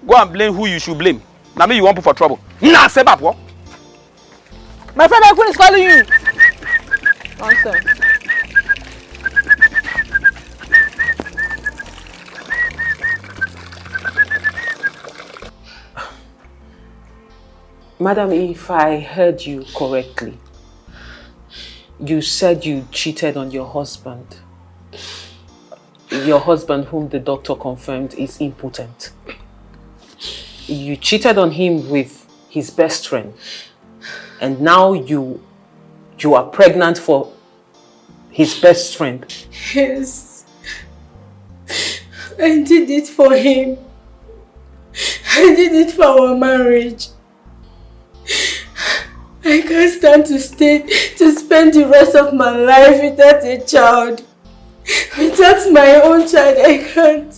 Go and blame who you should blame. Now me you want put for trouble. Nah, say back what? My friend Ekun is calling you. Nonsense. Madam, if I heard you correctly, you said you cheated on your husband. Your husband, whom the doctor confirmed is impotent. You cheated on him with his best friend. And now you are pregnant for his best friend. Yes. I did it for him. I did it for our marriage. I can't stand to spend the rest of my life without a child. Without my own child, I can't.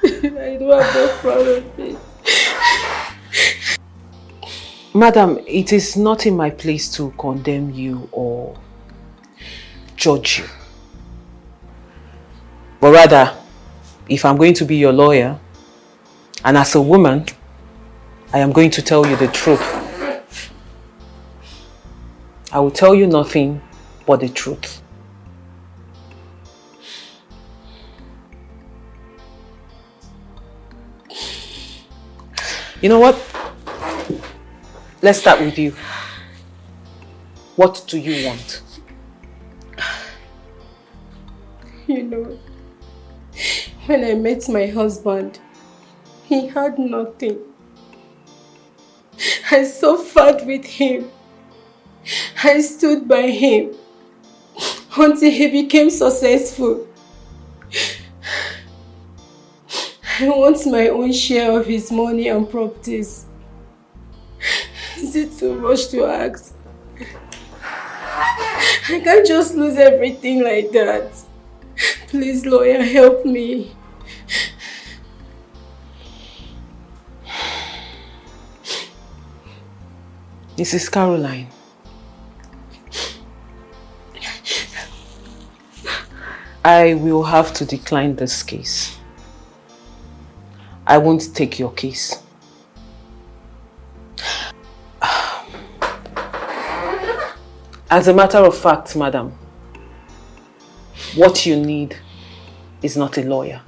I don't have no problem with it. Madam, it is not in my place to condemn you or judge you. But rather, if I'm going to be your lawyer, and as a woman, I am going to tell you the truth. I will tell you nothing but the truth. You know what? Let's start with you. What do you want? You know, when I met my husband, he had nothing. I suffered with him. I stood by him until he became successful. I want my own share of his money and properties. Is it too much to ask? I can't just lose everything like that. Please, lawyer, help me. Mrs. Caroline, I will have to decline this case. I won't take your case. As a matter of fact, madam, what you need is not a lawyer.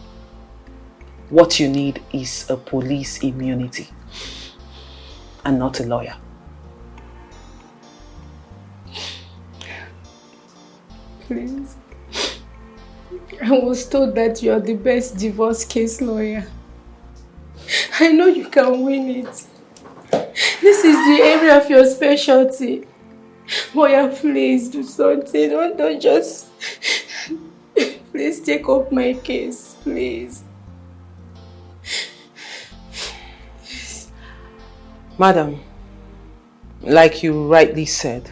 What you need is a police immunity and not a lawyer. Please. I was told that you are the best divorce case lawyer. I know you can win it. This is the area of your specialty. Lawyer, please do something. Don't just... Please take up my case, please. Madam, like you rightly said,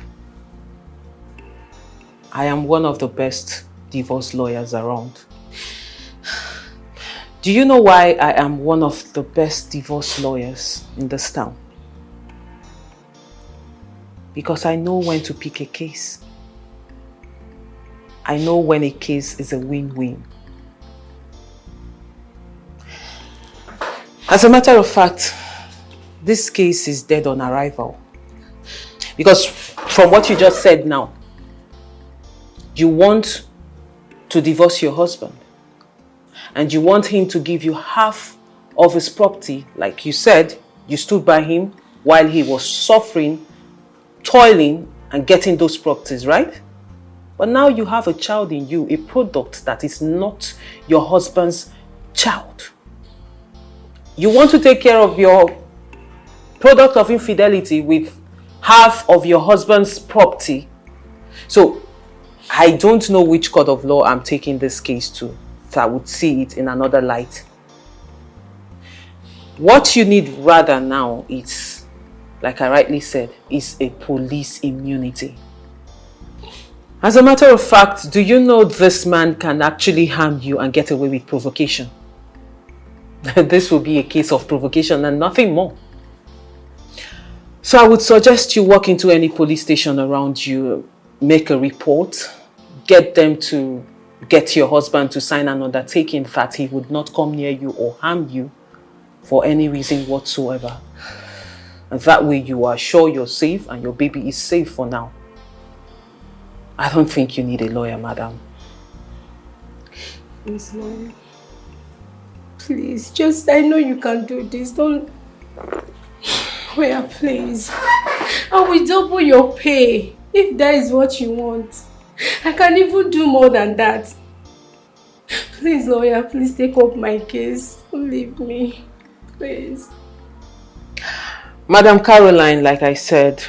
I am one of the best divorce lawyers around. Do you know why I am one of the best divorce lawyers in this town? Because I know when to pick a case. I know when a case is a win-win. As a matter of fact, this case is dead on arrival. Because from what you just said now, you want to divorce your husband. And you want him to give you half of his property. Like you said, you stood by him while he was suffering, toiling, and getting those properties, right? But now you have a child in you, a product that is not your husband's child. You want to take care of your product of infidelity with half of your husband's property. So, I don't know which court of law I'm taking this case to. So I would see it in another light. What you need rather now is, like I rightly said, is a police immunity. As a matter of fact, do you know this man can actually harm you and get away with provocation? This will be a case of provocation and nothing more. So I would suggest you walk into any police station around you, make a report, get them to get your husband to sign an undertaking that he would not come near you or harm you for any reason whatsoever. And that way you are sure you're safe and your baby is safe for now. I don't think you need a lawyer, madam. Please, lawyer. Please, just, I know you can do this. Don't... Lawyer, please. I will double your pay if that is what you want. I can even do more than that. Please, lawyer, please take up my case. Don't leave me. Please. Madam Caroline, like I said,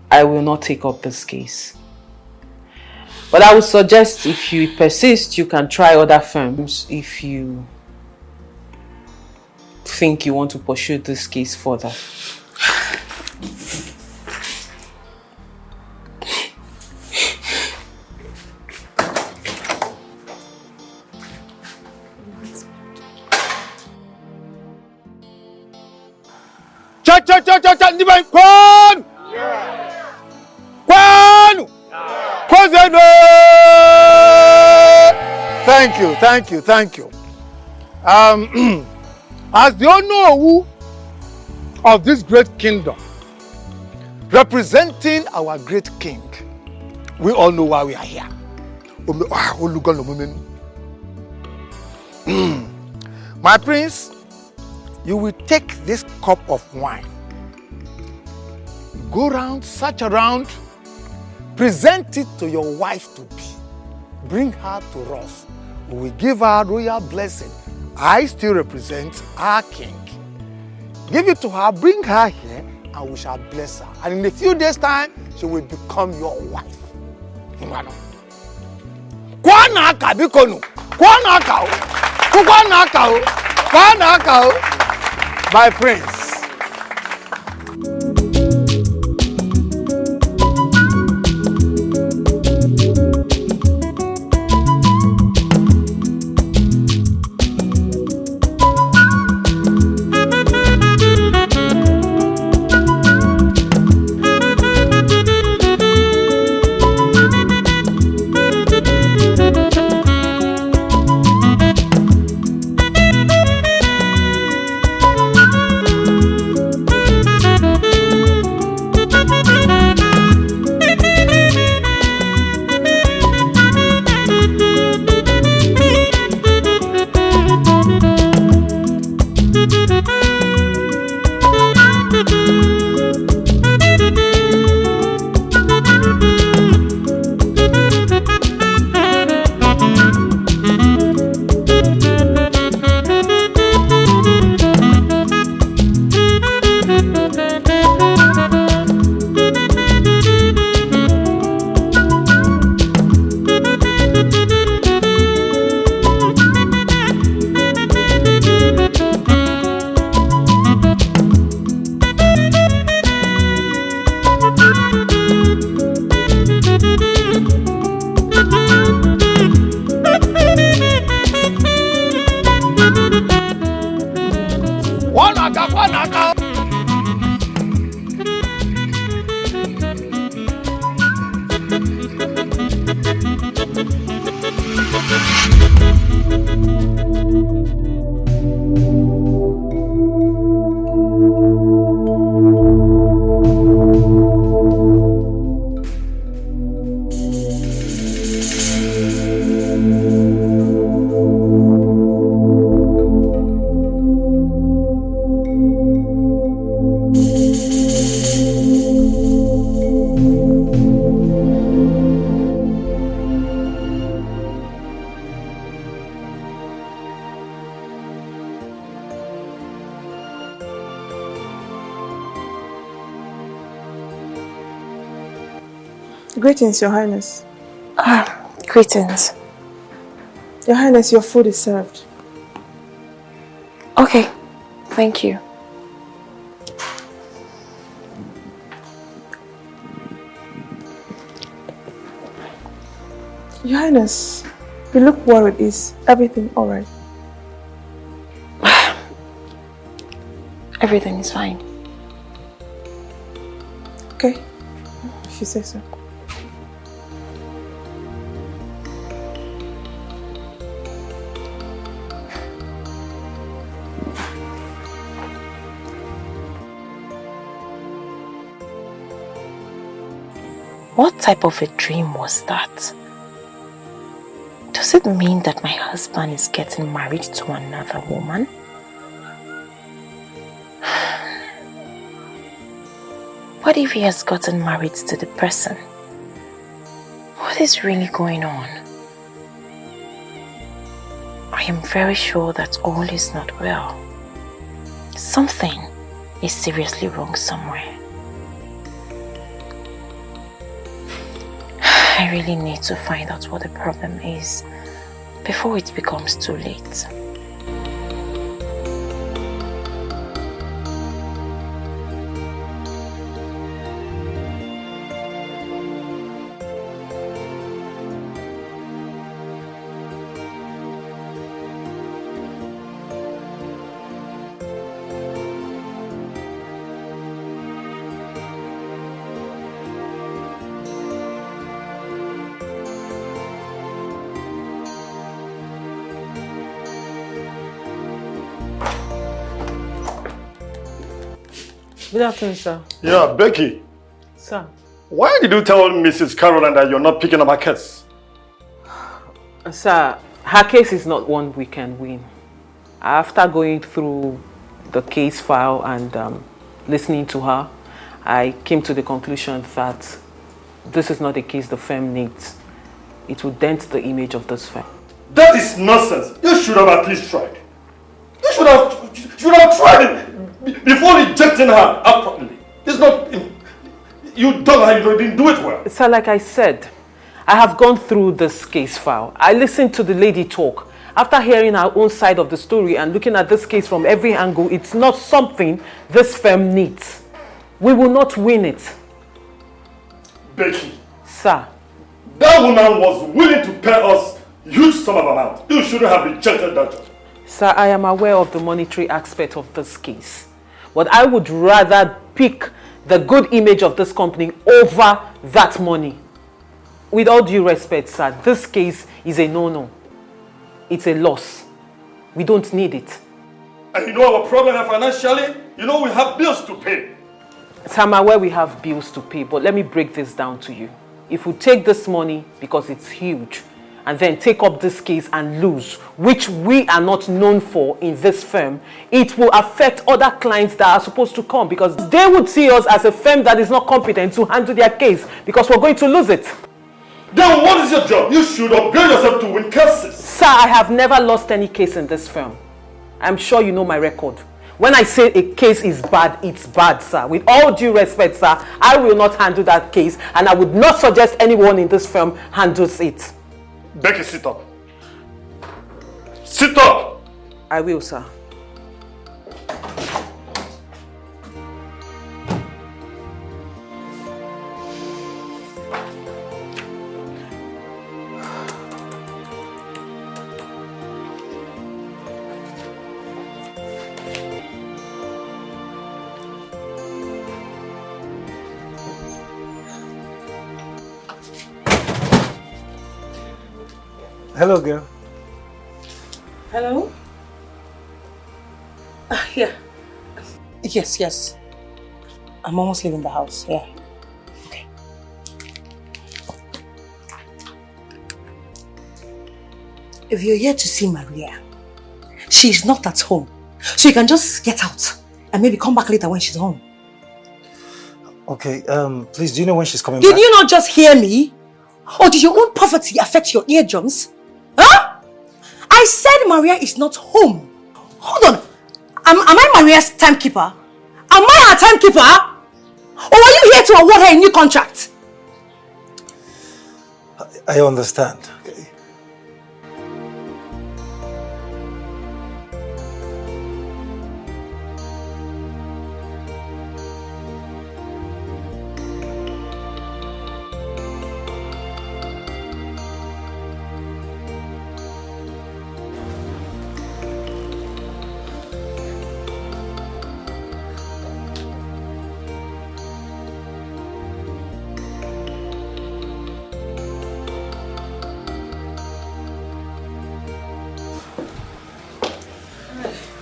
I will not take up this case. But I would suggest if you persist, you can try other firms if you think you want to pursue this case further. Kwan! Kwan! Kwan! Thank you, thank you, thank you. As the owner of this great kingdom, representing our great king, we all know why we are here. My prince, you will take this cup of wine, go round, search around, present it to your wife to be, bring her to us. We will give her royal blessing. I still represent our king. Give it to her, bring her here, and we shall bless her. And in a few days' time, she will become your wife. My prince. Greetings, Your Highness. Greetings. Your Highness, your food is served. Okay, thank you. Your Highness, you look worried. Is everything alright? Everything is fine. Okay, if you say so. What type of a dream was that? Does it mean that my husband is getting married to another woman? What if he has gotten married to the person? What is really going on? I am very sure that all is not well. Something is seriously wrong somewhere. I really need to find out what the problem is before it becomes too late. Good afternoon, sir. Yeah, Becky. Sir. Why did you tell Mrs. Caroline that you're not picking up her case? Sir, her case is not one we can win. After going through the case file and listening to her, I came to the conclusion that this is not a case the firm needs. It would dent the image of this firm. That is nonsense. You should have at least tried. You should have tried it before rejecting her out properly. It's not... You didn't do it well. Sir, like I said, I have gone through this case file. I listened to the lady talk. After hearing her own side of the story and looking at this case from every angle, it's not something this firm needs. We will not win it. Becky. Sir. That woman was willing to pay us huge sum of amount. You shouldn't have rejected that job. Sir, I am aware of the monetary aspect of this case. But I would rather pick the good image of this company over that money. With all due respect, sir, this case is a no-no. It's a loss. We don't need it. And you know our problem financially? You know we have bills to pay. Sir, I'm aware we have bills to pay, but let me break this down to you. If we take this money, because it's huge, and then take up this case and lose, which we are not known for in this firm, it will affect other clients that are supposed to come because they would see us as a firm that is not competent to handle their case because we're going to lose it. Then what is your job? You should upgrade yourself to win cases. Sir, I have never lost any case in this firm. I'm sure you know my record. When I say a case is bad, it's bad, sir. With all due respect, sir, I will not handle that case and I would not suggest anyone in this firm handles it. Becky, sit up. Sit up! I will, sir. Hello, girl. Hello? Yeah. Yes. I'm almost leaving the house, yeah. Okay. If you're here to see Maria, she's not at home. So you can just get out and maybe come back later when she's home. Okay, please, do you know when she's coming back? Did you not just hear me? Or did your own poverty affect your eardrums? Huh? I said Maria is not home. Hold on. Am I Maria's timekeeper? Am I her timekeeper? Or are you here to award her a new contract? I understand. Okay.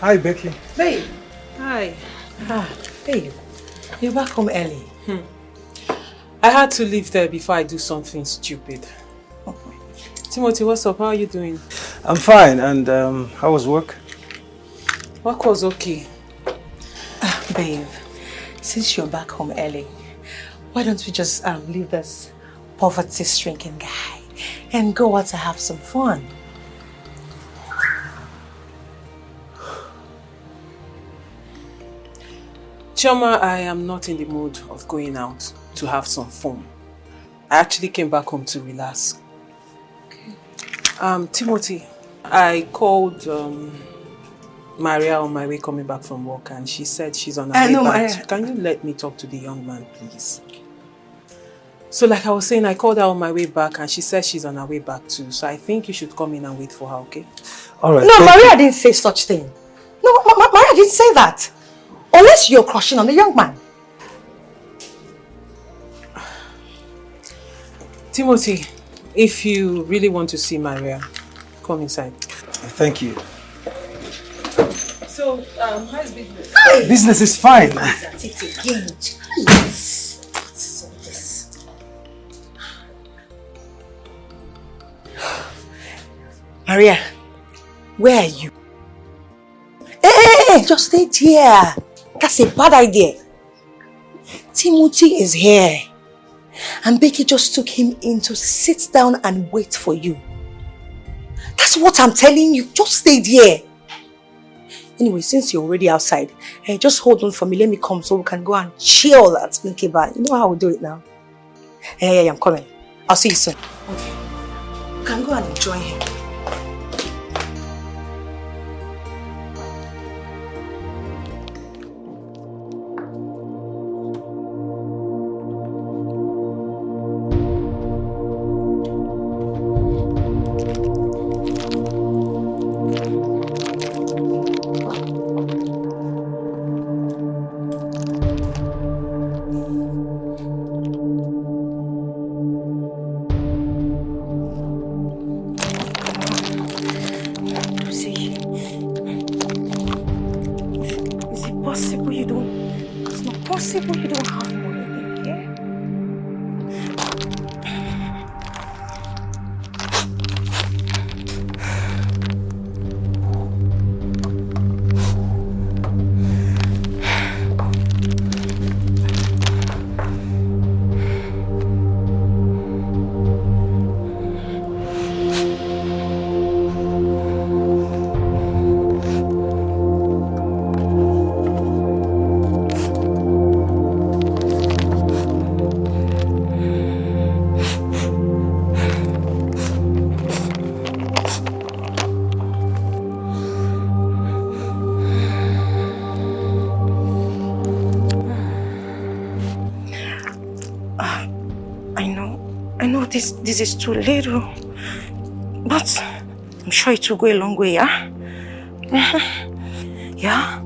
Hi, Becky. Babe. Hi. Babe, you're back home early. I had to leave there before I do something stupid. Timothy, what's up? How are you doing? I'm fine. And how was work? Work was okay. Babe, since you're back home early, why don't we just leave this poverty-stricken guy and go out to have some fun? Chioma, I am not in the mood of going out to have some fun. I actually came back home to relax. Okay. Timothy, I called Maria on my way coming back from work and she said she's on her way back. Can you let me talk to the young man, please? So like I was saying, I called her on my way back and she said she's on her way back too. So I think you should come in and wait for her, okay? All right. No, Maria didn't say such thing. No, Maria didn't say that. Unless you're crushing on the young man. Timothy, if you really want to see Maria, come inside. Thank you. So, how's business? Business is fine. It again. What's all this? Maria, where are you? Hey, just stay here. That's a bad idea. Timothy is here. And Becky just took him in to sit down and wait for you. That's what I'm telling you. Just stay there. Anyway, since you're already outside, just hold on for me. Let me come so we can go and chill at Milky Bar. You know how we do it now? Yeah, I'm coming. I'll see you soon. Okay. You can go and enjoy him. This is too little, but I'm sure it will go a long way, yeah? Yeah?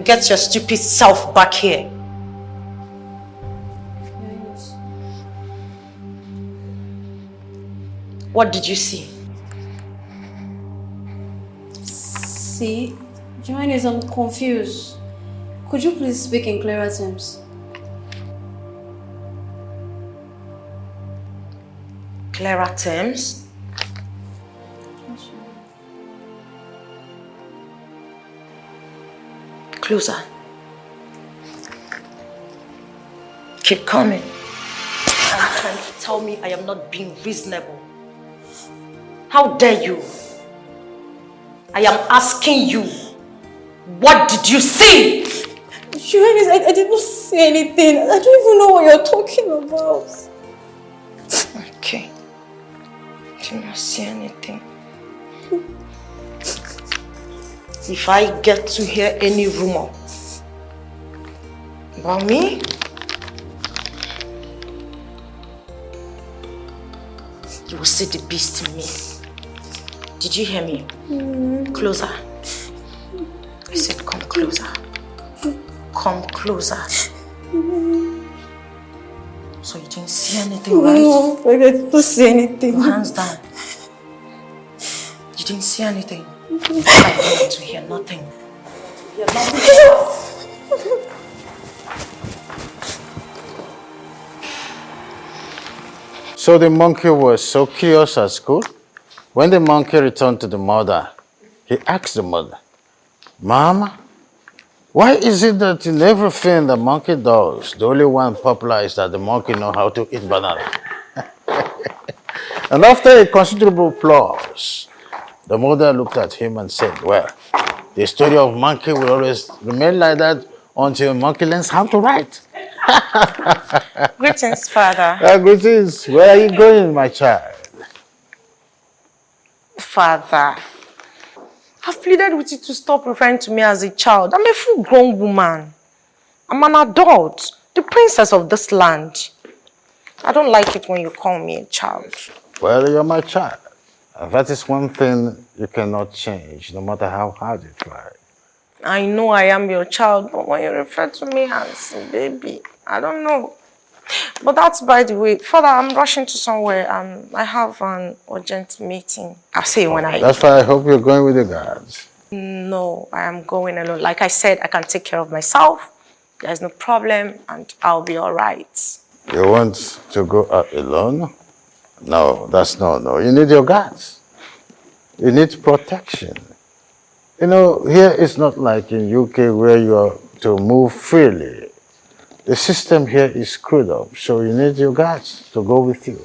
Get your stupid self back here. What did you see? See, Joannes, I'm confused. Could you please speak in clearer terms? Clearer terms? Closer. Keep coming. I'm trying to tell me I am not being reasonable. How dare you? I am asking you, what did you see? Joannes, I did not see anything. I don't even know what you're talking about. Okay. Did not see anything. If I get to hear any rumor about me, you will see the beast in me. Did you hear me? Closer. I said come closer. Come closer. So you didn't see anything, right? No, I didn't see anything. Your hands down. You didn't see anything. I don't want to hear nothing. Hear nothing. So the monkey was so curious at school. When the monkey returned to the mother, he asked the mother, "Mama, why is it that in everything the monkey does, the only one popular is that the monkey knows how to eat banana?" And after a considerable applause, the mother looked at him and said, "Well, the story of monkey will always remain like that until monkey learns how to write." Greetings, Father. Greetings. Where are you going, my child? Father, I've pleaded with you to stop referring to me as a child. I'm a full-grown woman. I'm an adult, the princess of this land. I don't like it when you call me a child. Well, you're my child. That is one thing you cannot change, no matter how hard you try. I know I am your child, but when you refer to me as a baby, I don't know. But that's by the way. Father, I'm rushing to somewhere. I have an urgent meeting. I'll see you when I... That's why I hope you're going with the guards. No, I am going alone. Like I said, I can take care of myself. There's no problem, and I'll be all right. You want to go out alone? No, that's no. You need your guards. You need protection. You know, here it's not like in UK where you are to move freely. The system here is screwed up, so you need your guards to go with you.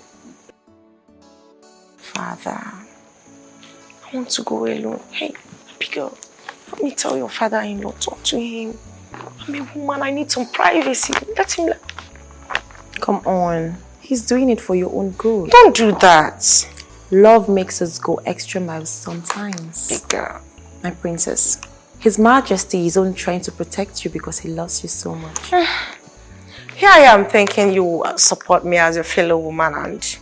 Father, I want to go alone. Hey, big girl, let me tell your father-in-law, talk to him. I'm a woman, I need some privacy. Let him... Come on. He's doing it for your own good. Don't do that. Love makes us go extra miles sometimes. Big girl. My princess. His Majesty is only trying to protect you because he loves you so much. Here I am thinking you support me as your fellow woman, and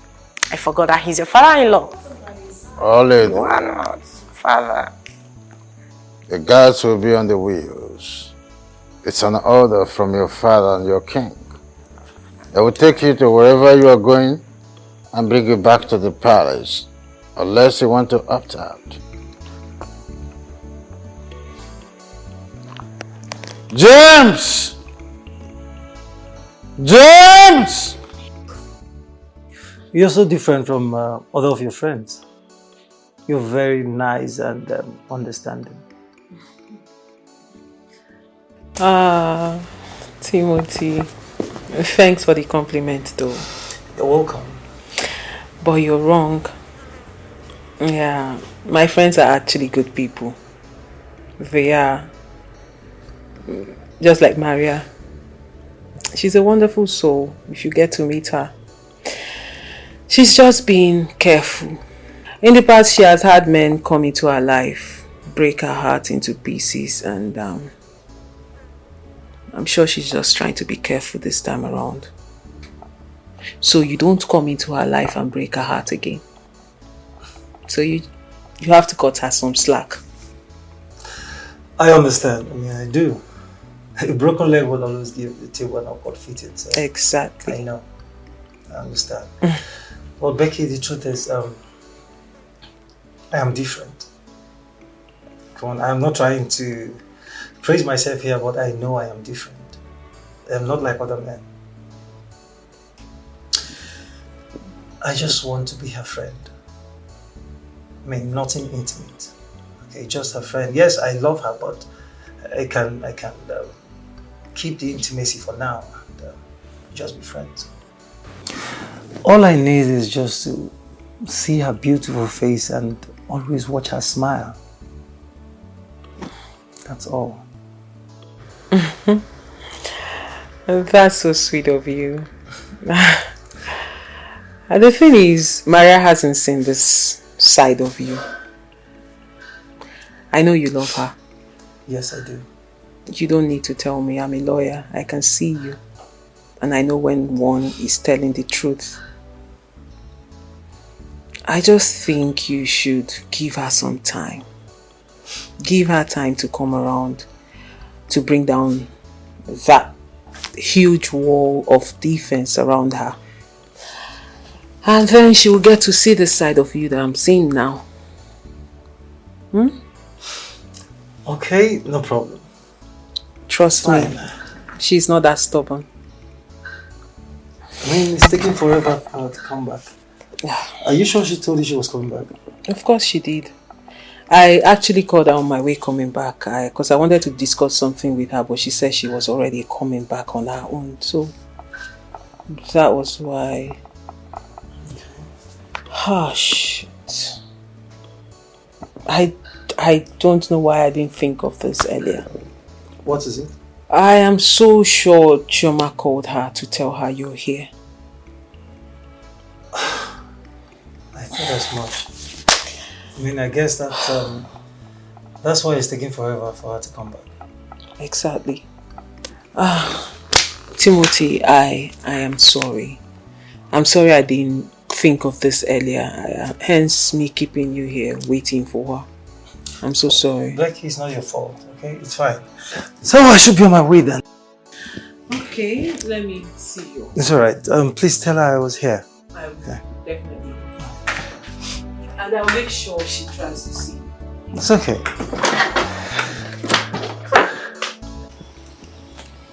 I forgot that he's your father-in-law. Only Why not, Father? the guards will be on the wheels. It's an order from your father and your king. They will take you to wherever you are going and bring you back to the palace, unless you want to opt out. James! James! You're so different from other of your friends. You're very nice and understanding. Timothy, thanks for the compliment though. You're welcome. But you're wrong. Yeah, my friends are actually good people. They are. Just like Maria. She's a wonderful soul if you get to meet her. She's just being careful. In the past, she has had men come into her life, break her heart into pieces, and I'm sure she's just trying to be careful this time around. So you don't come into her life and break her heart again. So you have to cut her some slack. I understand. I mean, I do. A broken leg will always give the table an awkward fitting. So exactly. I know. I understand. Well, Becky, the truth is, I am different. Come on, I'm not trying to praise myself here, but I know I am different. I'm not like other men. I just want to be her friend. I mean, nothing intimate. Okay, just her friend. Yes, I love her, but I can keep the intimacy for now and just be friends. All I need is just to see her beautiful face and always watch her smile. That's all. That's so sweet of you. And the thing is, Maria hasn't seen this side of you. I know you love her. Yes, I do. You don't need to tell me. I'm a lawyer. I can see you. And I know when one is telling the truth. I just think you should give her some time. Give her time to come around, to bring down that huge wall of defense around her. And then she will get to see the side of you that I'm seeing now. Okay, no problem. Trust me, she's not that stubborn. I mean, it's taking forever for her to come back. Are you sure she told you she was coming back? Of course she did. I actually called her on my way coming back because I wanted to discuss something with her, but she said she was already coming back on her own. So that was why. Shit. I don't know why I didn't think of this earlier. What is it? I am so sure Chioma called her to tell her you're here. I thought as much. I mean, I guess that's why it's taking forever for her to come back. Exactly. Timothy, I am sorry. I'm sorry I didn't think of this earlier. Hence me keeping you here waiting for her. I'm so sorry. Becky, it's not your fault, okay? It's fine. So I should be on my way then. Okay, let me see you. It's alright. Please tell her I was here. I will, definitely. And I'll make sure she tries to see you. It's okay.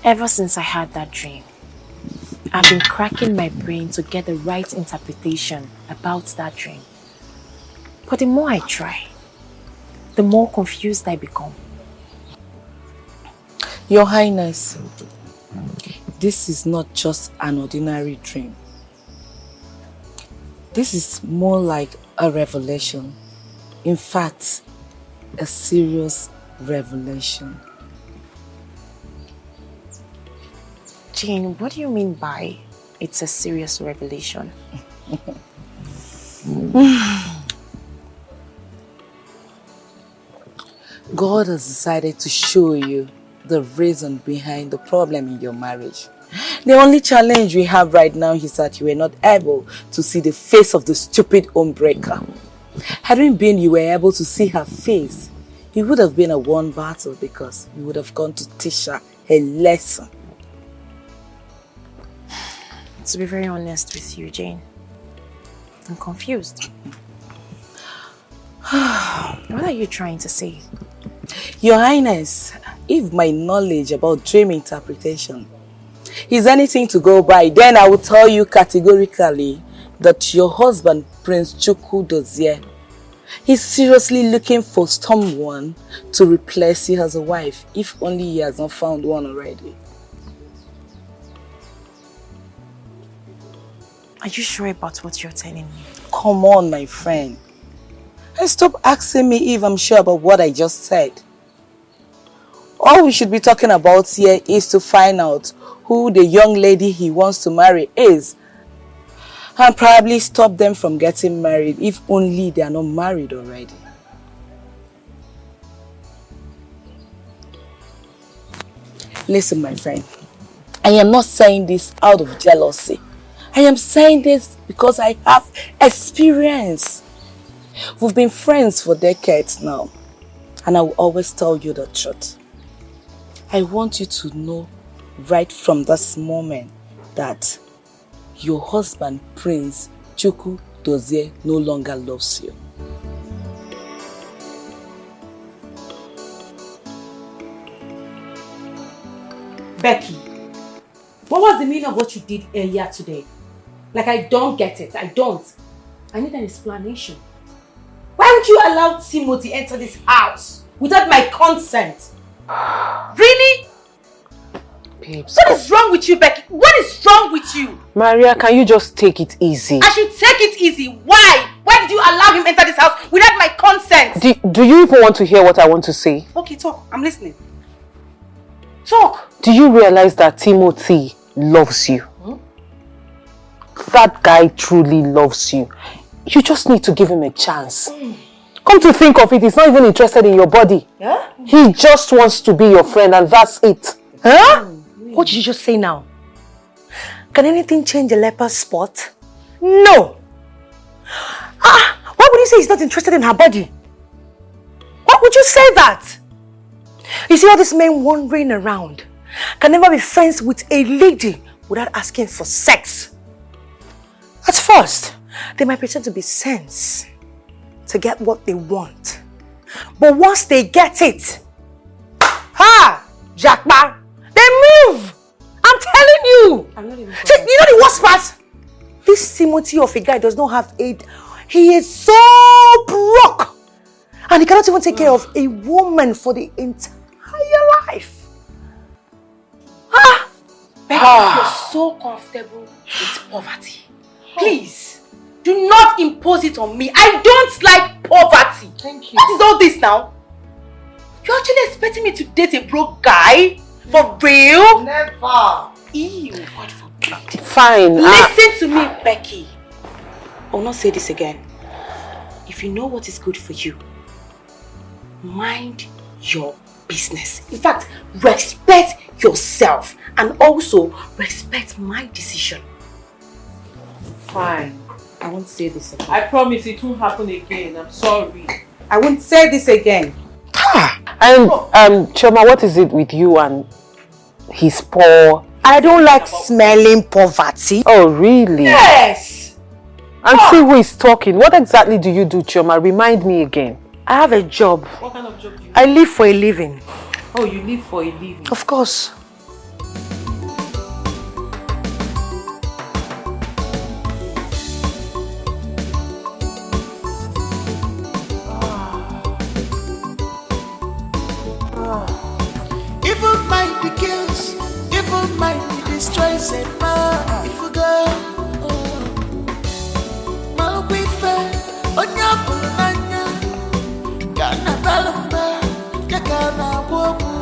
Ever since I had that dream, I've been cracking my brain to get the right interpretation about that dream. But the more I try, the more confused I become. Your Highness, this is not just an ordinary dream. This is more like a revelation. In fact, a serious revelation. Jane, what do you mean by it's a serious revelation? God has decided to show you the reason behind the problem in your marriage. The only challenge we have right now is that you were not able to see the face of the stupid homebreaker. Hadn't been you were able to see her face, it would have been a one battle because you would have gone to teach her a lesson. To be very honest with you, Jane, I'm confused. What are you trying to say? Your Highness, if my knowledge about dream interpretation is anything to go by, then I will tell you categorically that your husband, Prince Chukwu Dozie, is seriously looking for someone to replace you as a wife, if only he has not found one already. Are you sure about what you're telling me? Come on, my friend. And stop asking me if I'm sure about what I just said. All we should be talking about here is to find out who the young lady he wants to marry is. And probably stop them from getting married if only they are not married already. Listen, my friend. I am not saying this out of jealousy. I am saying this because I have experience. We've been friends for decades now, and I will always tell you the truth. I want you to know right from this moment that your husband, Prince Chukwu Dozie, no longer loves you. Becky, what was the meaning of what you did earlier today? Like, I don't get it. I don't. I need an explanation. Why would you allow Timothy enter this house without my consent? Really? Babes, what is wrong with you, Becky? What is wrong with you? Maria, can you just take it easy? I should take it easy. Why? Why did you allow him enter this house without my consent? Do you even want to hear what I want to say? Okay, talk. I'm listening. Talk. Do you realize that Timothy loves you? That guy truly loves you. You just need to give him a chance. Come to think of it, he's not even interested in your body. Yeah? He just wants to be your friend and that's it. Huh? What did you just say now? Can anything change a leper's spot? No. Why would you say he's not interested in her body? Why would you say that? You see all these men wandering around can never be friends with a lady without asking for sex. At first, they might pretend to be sense to get what they want. But once they get it, Jackba, they move! I'm telling you! I'm not even See, you know the worst part? This Timothy of a guy does not have aid. He is so broke! And he cannot even take care of a woman for the entire life. Becky, you're so comfortable with poverty. Please, do not impose it on me. I don't like poverty. Thank you. What is all this now? You're actually expecting me to date a broke guy? For real? Never. Ew, God forbid. Fine. Listen to me, Becky. I will not say this again. If you know what is good for you, mind your business. In fact, respect yourself and also respect my decision. Fine. I won't say this again. I promise it won't happen again. I'm sorry. I won't say this again. And Chioma, what is it with you and his poor? I don't like smelling poverty. Oh, really? Yes. And see who is talking. What exactly do you do, Chioma? Remind me again. I have a job. What kind of job do you do? I live for a living. Oh, you live for a living? Of course. Evil mind the kills, evil mind the destroys a man. If you go, Malquife, Onya Fulanya, Gana Balamba, Gagana Wobu,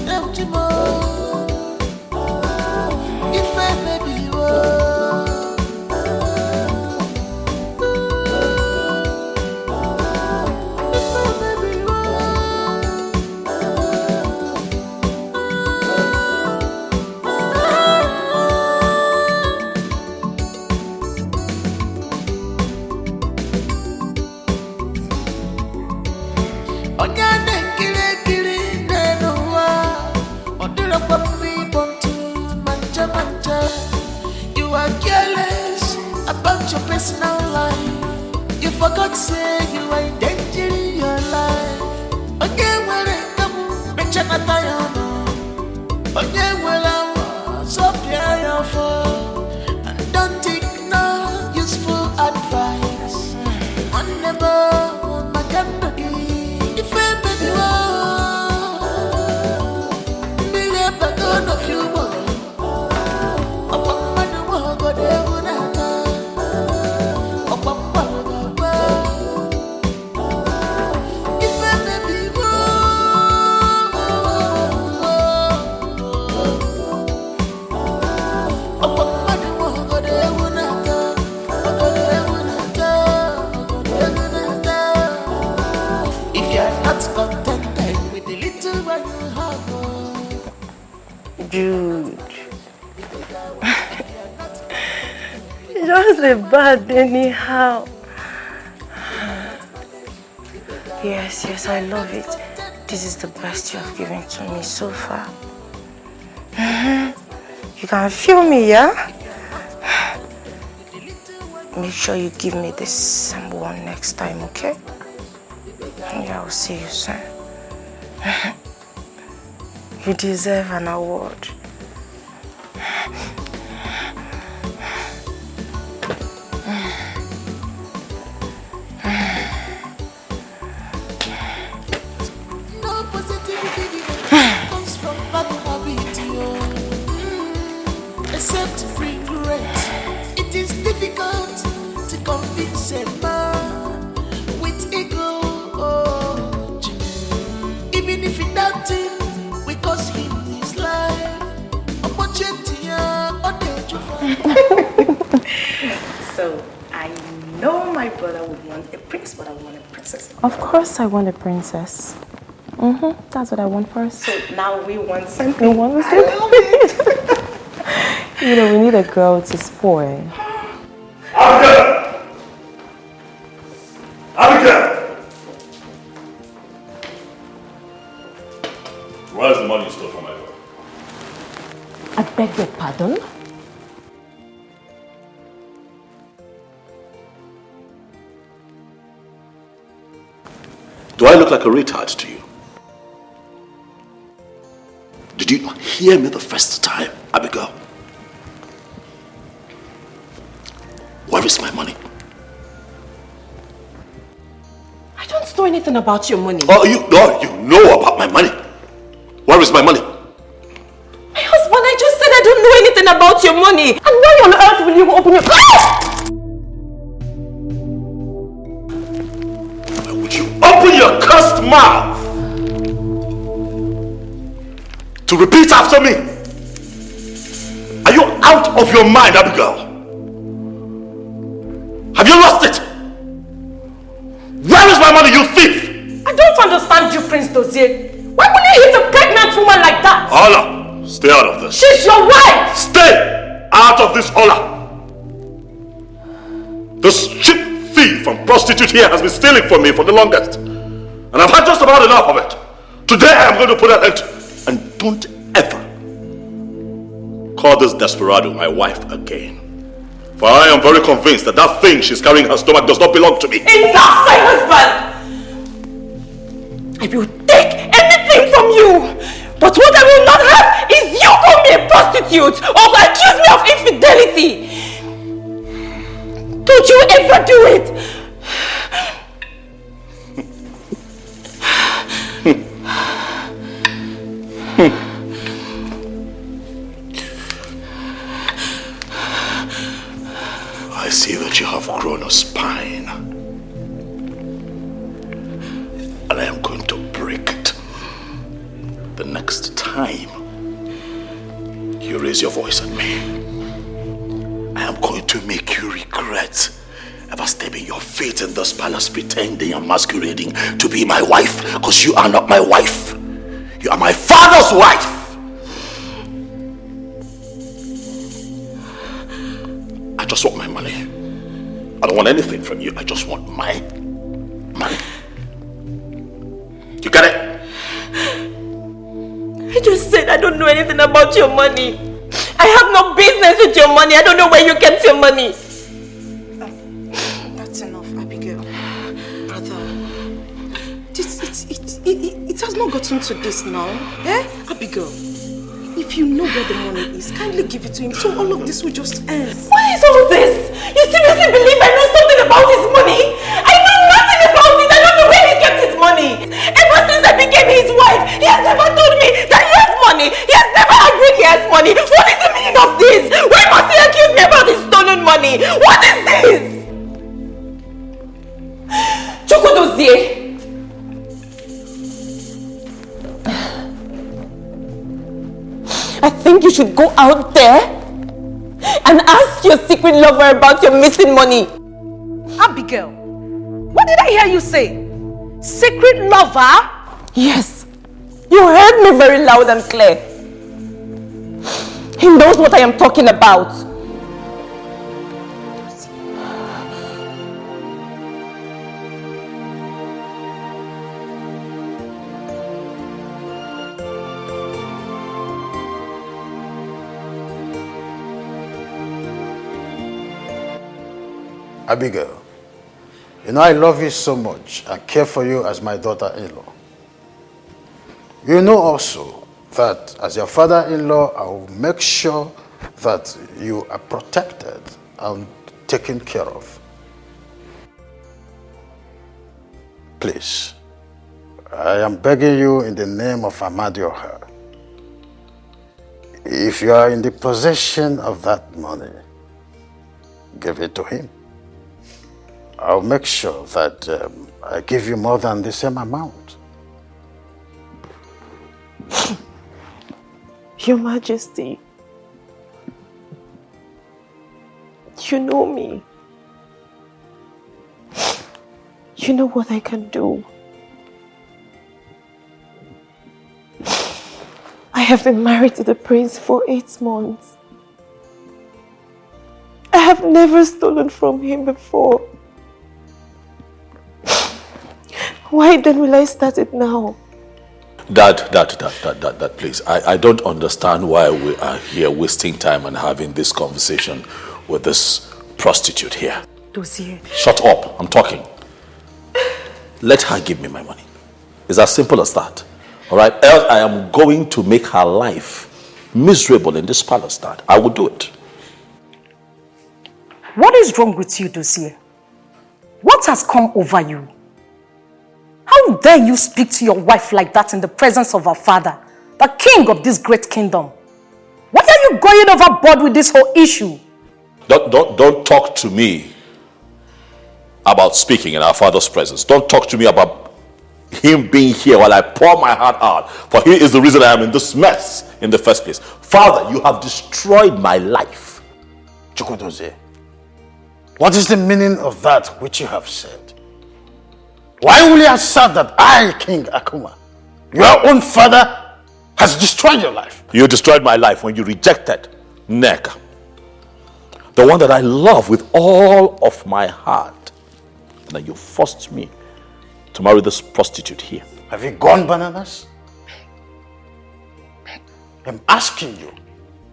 Emptimo, if I may be you are careless about your personal life. You forgot to say you are in danger in your life. Again, where I come, bet you not again, well, I was up here for. And don't take no useful advice. One never, my candle, if I baby, million bagon of you. Dude. Just a bad anyhow. Yes, I love it. This is the best you have given to me so far. You can feel me, yeah? Make sure you give me this one next time, okay? Yeah, I'll see you soon. You deserve an award. No positivity comes from bad habit, except regret. It is difficult to convince a man with ego. Even if he doubts him, we cause him his life. So, I know my brother would want a prince, but I want a princess. Of course I want a princess. That's what I want first. So now we want something. We want the same. I love it. You know, we need a girl to spoil. Abigail! Abigail! Where's the money you stole from my boy? I beg your pardon? Do I look like a retard to you? Did you not hear me the first time, Abigail? Where is my money? I don't know anything about your money. Oh, you know about my money. Where is my money? My husband, I just said I don't know anything about your money. And why on earth will you open your... Why would you open your cursed mouth? to repeat after me. Are you out of your mind, Abigail? Have you lost it? Where is my money, you thief? I don't understand you, Prince Dozier. Why would you hit a pregnant woman like that? Ola, stay out of this. She's your wife! Stay out of this, Ola. This cheap thief and prostitute here has been stealing from me for the longest. And I've had just about enough of it. Today I am going to put an end to it. And don't ever call this desperado my wife again. For I am very convinced that that thing she's carrying in her stomach does not belong to me. Enough, my husband! I will take anything from you. But what I will not have is you call me a prostitute or accuse me of infidelity. Don't you ever do it. I see that you have grown a spine. And I am going to break it. The next time you raise your voice at me, I am going to make you regret ever stepping your feet in this palace pretending and masquerading to be my wife, because you are not my wife. You are my father's wife. I just want my money. I don't want anything from you. I just want my money. You got it? I just said I don't know anything about your money. I have no business with your money. I don't know where you get your money. That's enough, Abigail. Brother, it has not gotten to this now. Eh? Abigail, if you know where the money is, kindly give it to him so all of this will just end. Why is all this? You seriously believe I know something about his money? I know nothing about it. I don't know where he kept his money. Ever since I became his wife, he has never told me that he has money. He has never agreed he has money. What is the meaning of this? Why must he accuse me about his stolen money? What is this? Chukwudozie. I think you should go out there and ask your secret lover about your missing money. Abigail, what did I hear you say? Secret lover? Yes, you heard me very loud and clear. He knows what I am talking about. Abigail, you know I love you so much and care for you as my daughter-in-law. You know also that as your father-in-law, I will make sure that you are protected and taken care of. Please, I am begging you in the name of Amadioha. If you are in the possession of that money, give it to him. I'll make sure that I give you more than the same amount. Your Majesty, you know me. You know what I can do. I have been married to the prince for 8 months. I have never stolen from him before. Why then will I start it now? Dad, please. I don't understand why we are here wasting time and having this conversation with this prostitute here. Dozier. Shut up, I'm talking. Let her give me my money. It's as simple as that. All right? Else I am going to make her life miserable in this palace, Dad. I will do it. What is wrong with you, Dozier? What has come over you? How dare you speak to your wife like that in the presence of our father, the king of this great kingdom? Why are you going overboard with this whole issue? Don't talk to me about speaking in our father's presence. Don't talk to me about him being here while I pour my heart out, for he is the reason I am in this mess in the first place. Father, you have destroyed my life. Chukwudozie, what is the meaning of that which you have said? Why will you assert that I, King Akuma, your own father, has destroyed your life? You destroyed my life when you rejected Nneka, the one that I love with all of my heart, and then you forced me to marry this prostitute here. Have you gone bananas? I'm asking you,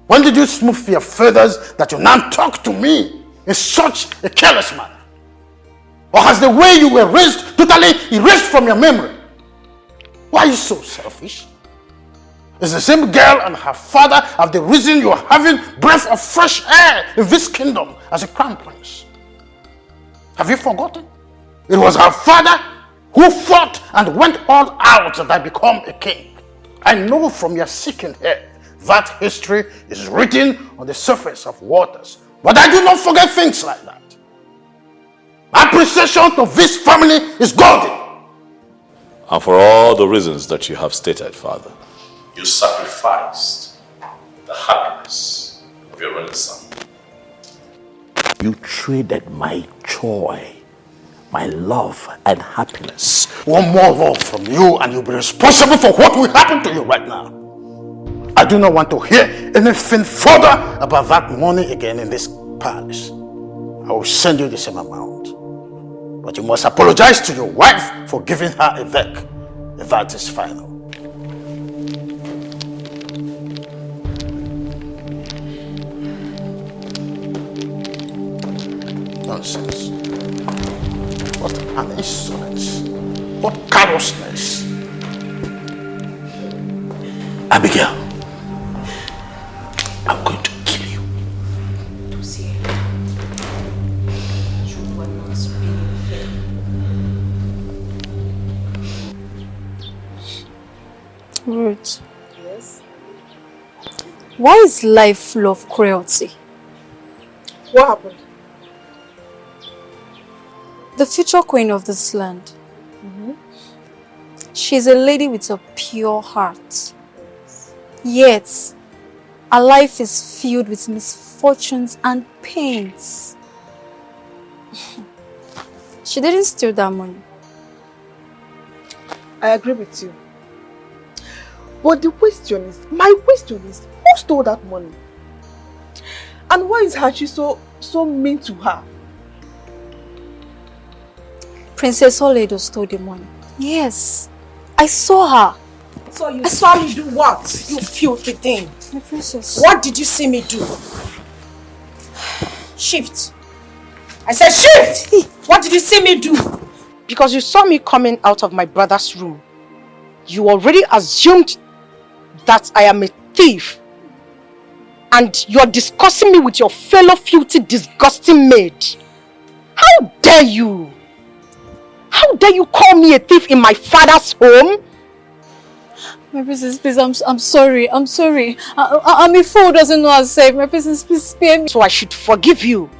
when did you smooth your feathers that you now talk to me in such a careless manner? Or has the way you were raised totally erased from your memory? Why are you so selfish? Is the same girl and her father have the reason you are having breath of fresh air in this kingdom as a crown prince? Have you forgotten? It was her father who fought and went all out that I become a king. I know from your seeking here that history is written on the surface of waters. But I do not forget things like that. My appreciation to this family is golden. And for all the reasons that you have stated, Father, you sacrificed the happiness of your only son. You traded my joy, my love and happiness. One more word from you and you'll be responsible for what will happen to you right now. I do not want to hear anything further about that money again in this palace. I will send you the same amount. But you must apologize to your wife for giving her a veck, if that is final. Nonsense. What an insolence. What callousness. Abigail, I'm going to kill you. Ruth. Yes? Why is life full of cruelty? What happened? The future queen of this land. She's a lady with a pure heart. Yet, her life is filled with misfortunes and pains. She didn't steal that money. I agree with you. But my question is, who stole that money? And why is Hachi so mean to her? Princess Oledo stole the money. Yes, I saw her. So you saw me do what? You filthy thing. My princess. What did you see me do? Shift. I said shift! What did you see me do? Because you saw me coming out of my brother's room. You already assumed that I am a thief. And you're discussing me with your fellow filthy, disgusting maid. How dare you? How dare you call me a thief in my father's home? My princess, please, I'm sorry. I'm sorry. I'm a fool who doesn't know how to save. My princess, please spare me. So I should forgive you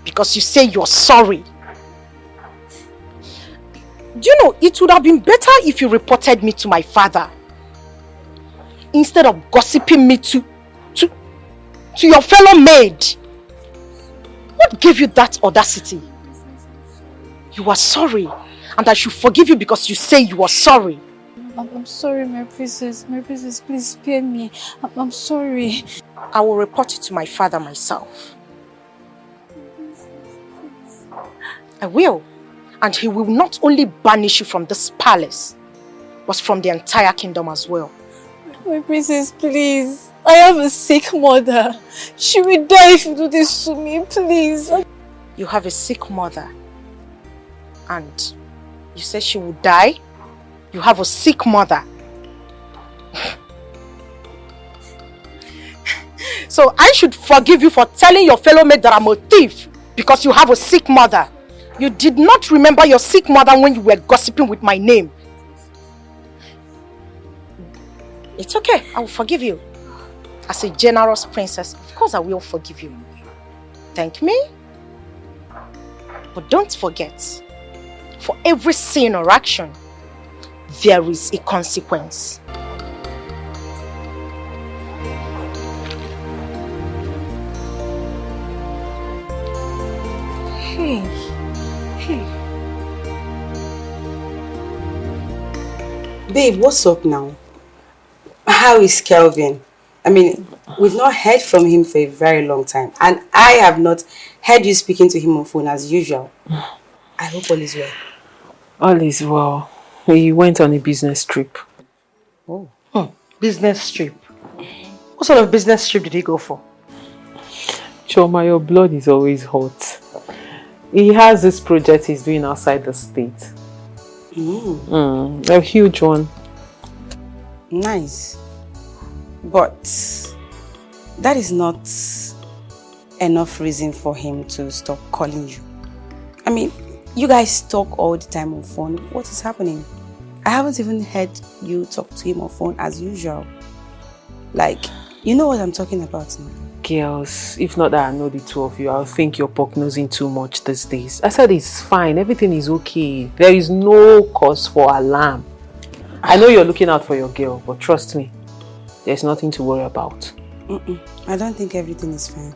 because you say you're sorry. Do you know, it would have been better if you reported me to my father instead of gossiping me to your fellow maid. What gave you that audacity? You are sorry, and I should forgive you because you say you are sorry. I'm sorry, my princess. My princess, please spare me. I'm sorry. I will report it to my father myself. I will. And he will not only banish you from this palace, but from the entire kingdom as well. My princess, please. I have a sick mother. She will die if you do this to me, please. You have a sick mother. And you say she will die? You have a sick mother. So I should forgive you for telling your fellow maid that I'm a thief because you have a sick mother. You did not remember your sick mother when you were gossiping with my name. It's okay, I will forgive you. As a generous princess, of course I will forgive you. Thank me. But don't forget, for every sin or action, there is a consequence. Hey. Babe, what's up now? How is Kelvin? I mean, we've not heard from him for a very long time. And I have not heard you speaking to him on phone as usual. I hope all is well. All is well. He went on a business trip. Oh. Business trip? What sort of business trip did he go for? Choma, your blood is always hot. He has this project he's doing outside the state. A huge one. Nice. But that is not enough reason for him to stop calling you. I mean, you guys talk all the time on phone. What is happening? I haven't even heard you talk to him on phone as usual. Like, you know what I'm talking about now. Girls, if not that I know the two of you, I'll think you're pock-nosing too much these days. I said it's fine. Everything is okay. There is no cause for alarm. I know you're looking out for your girl, but trust me, there's nothing to worry about. I don't think everything is fine.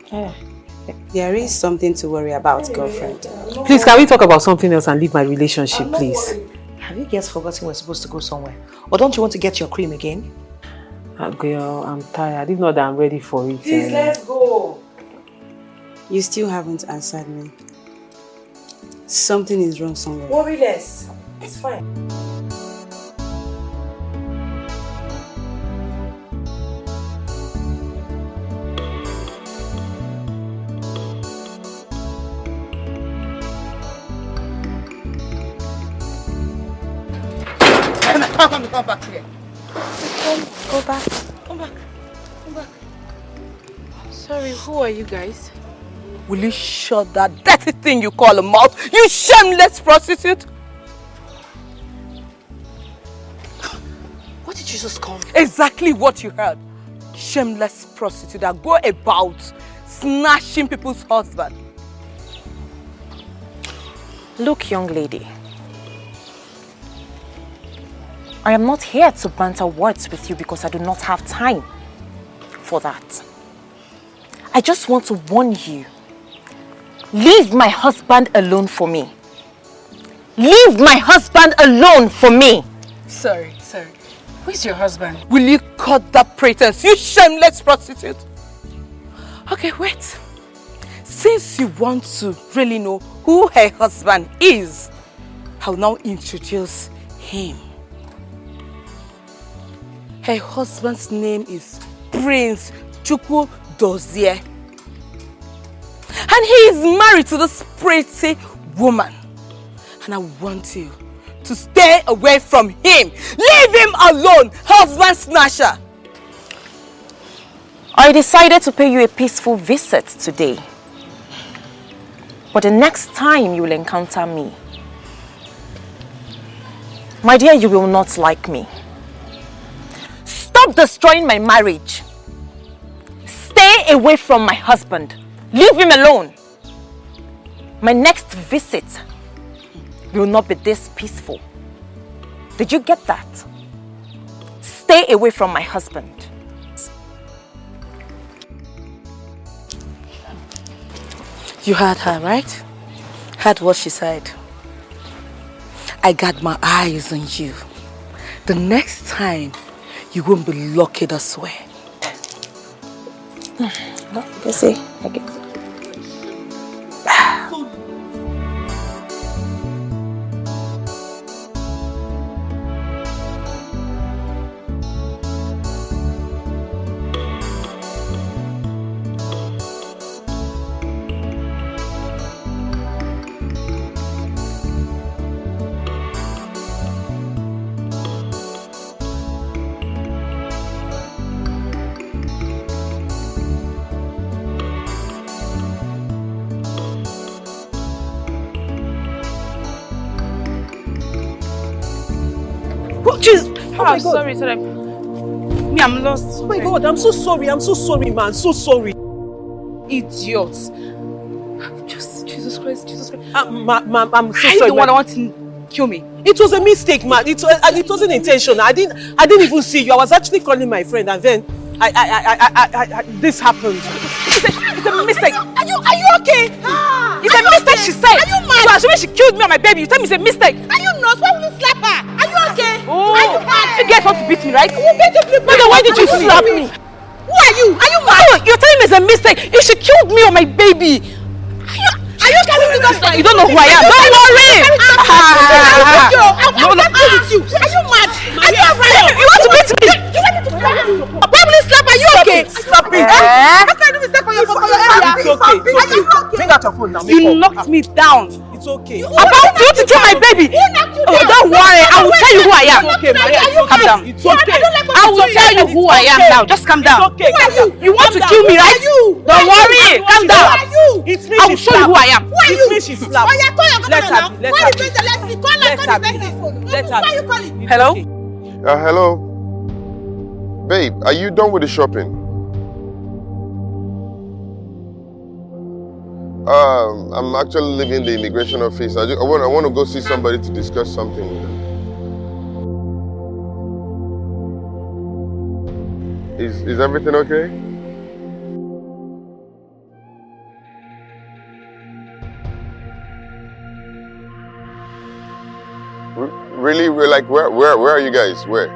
There is something to worry about, girlfriend. Please, can we talk about something else and leave my relationship, please? Have you guys forgotten we're supposed to go somewhere? Or don't you want to get your cream again? Girl, I'm tired. If not that I'm ready for it. Please, let's go. You still haven't answered me. Something is wrong somewhere. Worry less. It's fine. Come back here. Go back. Come back. Sorry, who are you guys? Will you shut that dirty thing you call a mouth? You shameless prostitute! What did you just call me? Exactly what you heard. Shameless prostitute that go about snatching people's husbands. Look, young lady. I am not here to banter words with you because I do not have time for that. I just want to warn you. Leave my husband alone for me. Leave my husband alone for me. Sorry. Who is your husband? Will you cut that pretense, you shameless prostitute? Okay, wait. Since you want to really know who her husband is, I'll now introduce him. Her husband's name is Prince Chukwu Dozie. And he is married to this pretty woman. And I want you to stay away from him. Leave him alone, husband snatcher. I decided to pay you a peaceful visit today. But the next time you will encounter me, my dear, you will not like me. Stop destroying my marriage. Stay away from my husband. Leave him alone. My next visit will not be this peaceful. Did you get that? Stay away from my husband. You heard her, right? Heard what she said. I got my eyes on you. The next time, you won't be lucky this way. You see, I get it. I'm sorry. Me, I'm lost. Oh my God, I'm so sorry, man, so sorry. Idiots. Jesus Christ. I'm so sorry. I want to Kill me. It was a mistake, man. It wasn't intentional. I didn't even see you. I was actually calling my friend, and then this happened. It's a mistake. Are you okay? It's a mistake, she said. Are you mad? So when she killed me and my baby, you tell me it's a mistake. Are you not? Why will you slap her? Are you okay? Oh. Are you mad? You guys want to beat me, right? Why did you slap me? Who are you? Are you mad? You're telling me it's a mistake. If she killed me or my baby. Are you carrying me to You don't know who I am. Don't worry. No. Are you mad? Are you alright? You want to beat me? You want me to slap you? Probably slap. Are you okay? Slap me. How can I do mistake for your area? It's okay. Bring out your phone now. You knocked me down. It's okay. About you to kill my baby. Who knocked you down? Oh, don't worry. I will tell you who I am. It's okay, Maria. Calm down. It's okay. I will tell you who I am now. Just calm down. It's okay. You want to kill me, right? Don't worry. Calm down. It's me. I will show you who I am. It's me. She slapped. Let her be. Hello? Hello? Babe, are you done with the shopping? I'm actually leaving the immigration office. I want to go see somebody to discuss something with them. Is everything okay? Really? We're like, where are you guys? Where?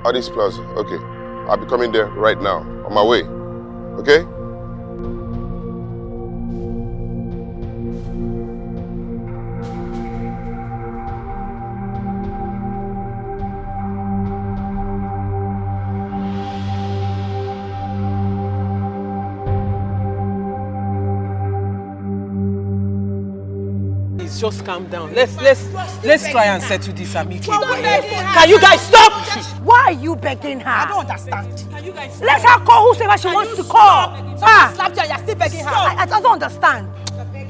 Addis Plaza. Okay. I'll be coming there right now. On my way. Okay? Just calm down. Let's try and settle this amicably. Can you guys stop? Why are you begging her? I don't understand. Let her call whoever she wants to call. Slapped you and you're still begging her. I don't understand.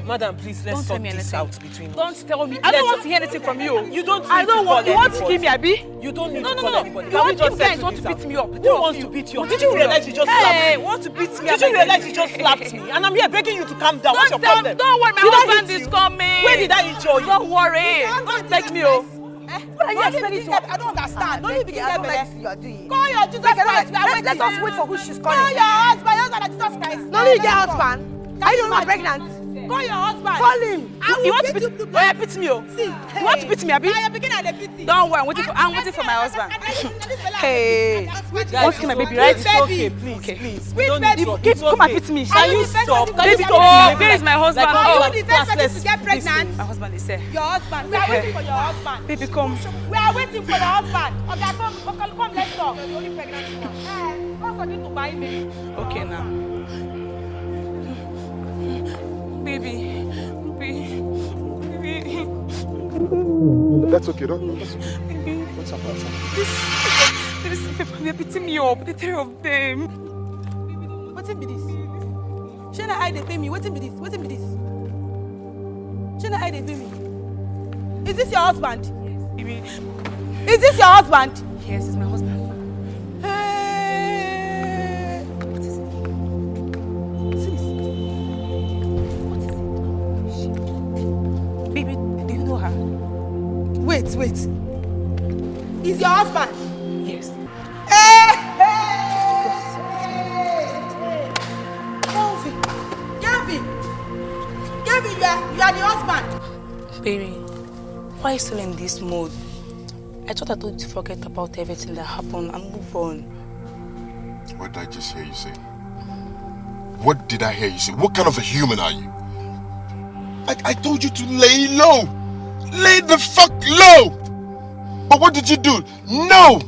Madam, please, let's sort this out between us. Don't tell me. I don't want to hear anything from you. You don't. I don't want. You want to give me, Abi? You don't need to No. call anybody. You want to guys want to beat me up? Who wants to beat you up? Did you realize you just slapped me? Want to beat me? Did you realize you just slapped me? And I'm here begging you to calm down. What's your problem? Don't worry, my husband is coming. Where did I injure you? Don't worry. Don't beg me, oh. What are you expecting to? I don't understand. Don't you begin to get you are doing. Call your Jesus Christ. Let us wait for who she's calling. Call your husband. Your husband, Jesus Christ. No, you get husband. Are you not pregnant? Call your husband. Call him. You want to beat me? Oh, yeah, beat me, oh. See, you want to beat me, Abi? I'm beginning at the beating. Don't worry, I'm waiting for my husband. Hey, want to kill my baby, right? It's okay, please. We don't need to. Come and beat me. Can you stop? Baby, oh, where is my husband? Oh, the first person to get pregnant. My husband is here. Your husband. We are waiting for your husband. Baby, come. We are waiting for your husband. Okay, come, let's talk. You're only pregnant now. What's going to buy me? Okay, now. Baby. That's okay, that's okay. What's up? These people, they're beating me up, the three of them. What's it be this? Shana, I they pay me. What's it be this? Shana, I they pay me. Is this your husband? Yes, baby. Is this your husband? Yes, it's my husband. Wait. Is your husband? Yes. Gavin, you are the husband. Baby, why are you still in this mood? I thought I told you to forget about everything that happened and move on. What did I just hear you say? What did I hear you say? What kind of a human are you? I told you to lay low. Lay the fuck low! But what did you do? No!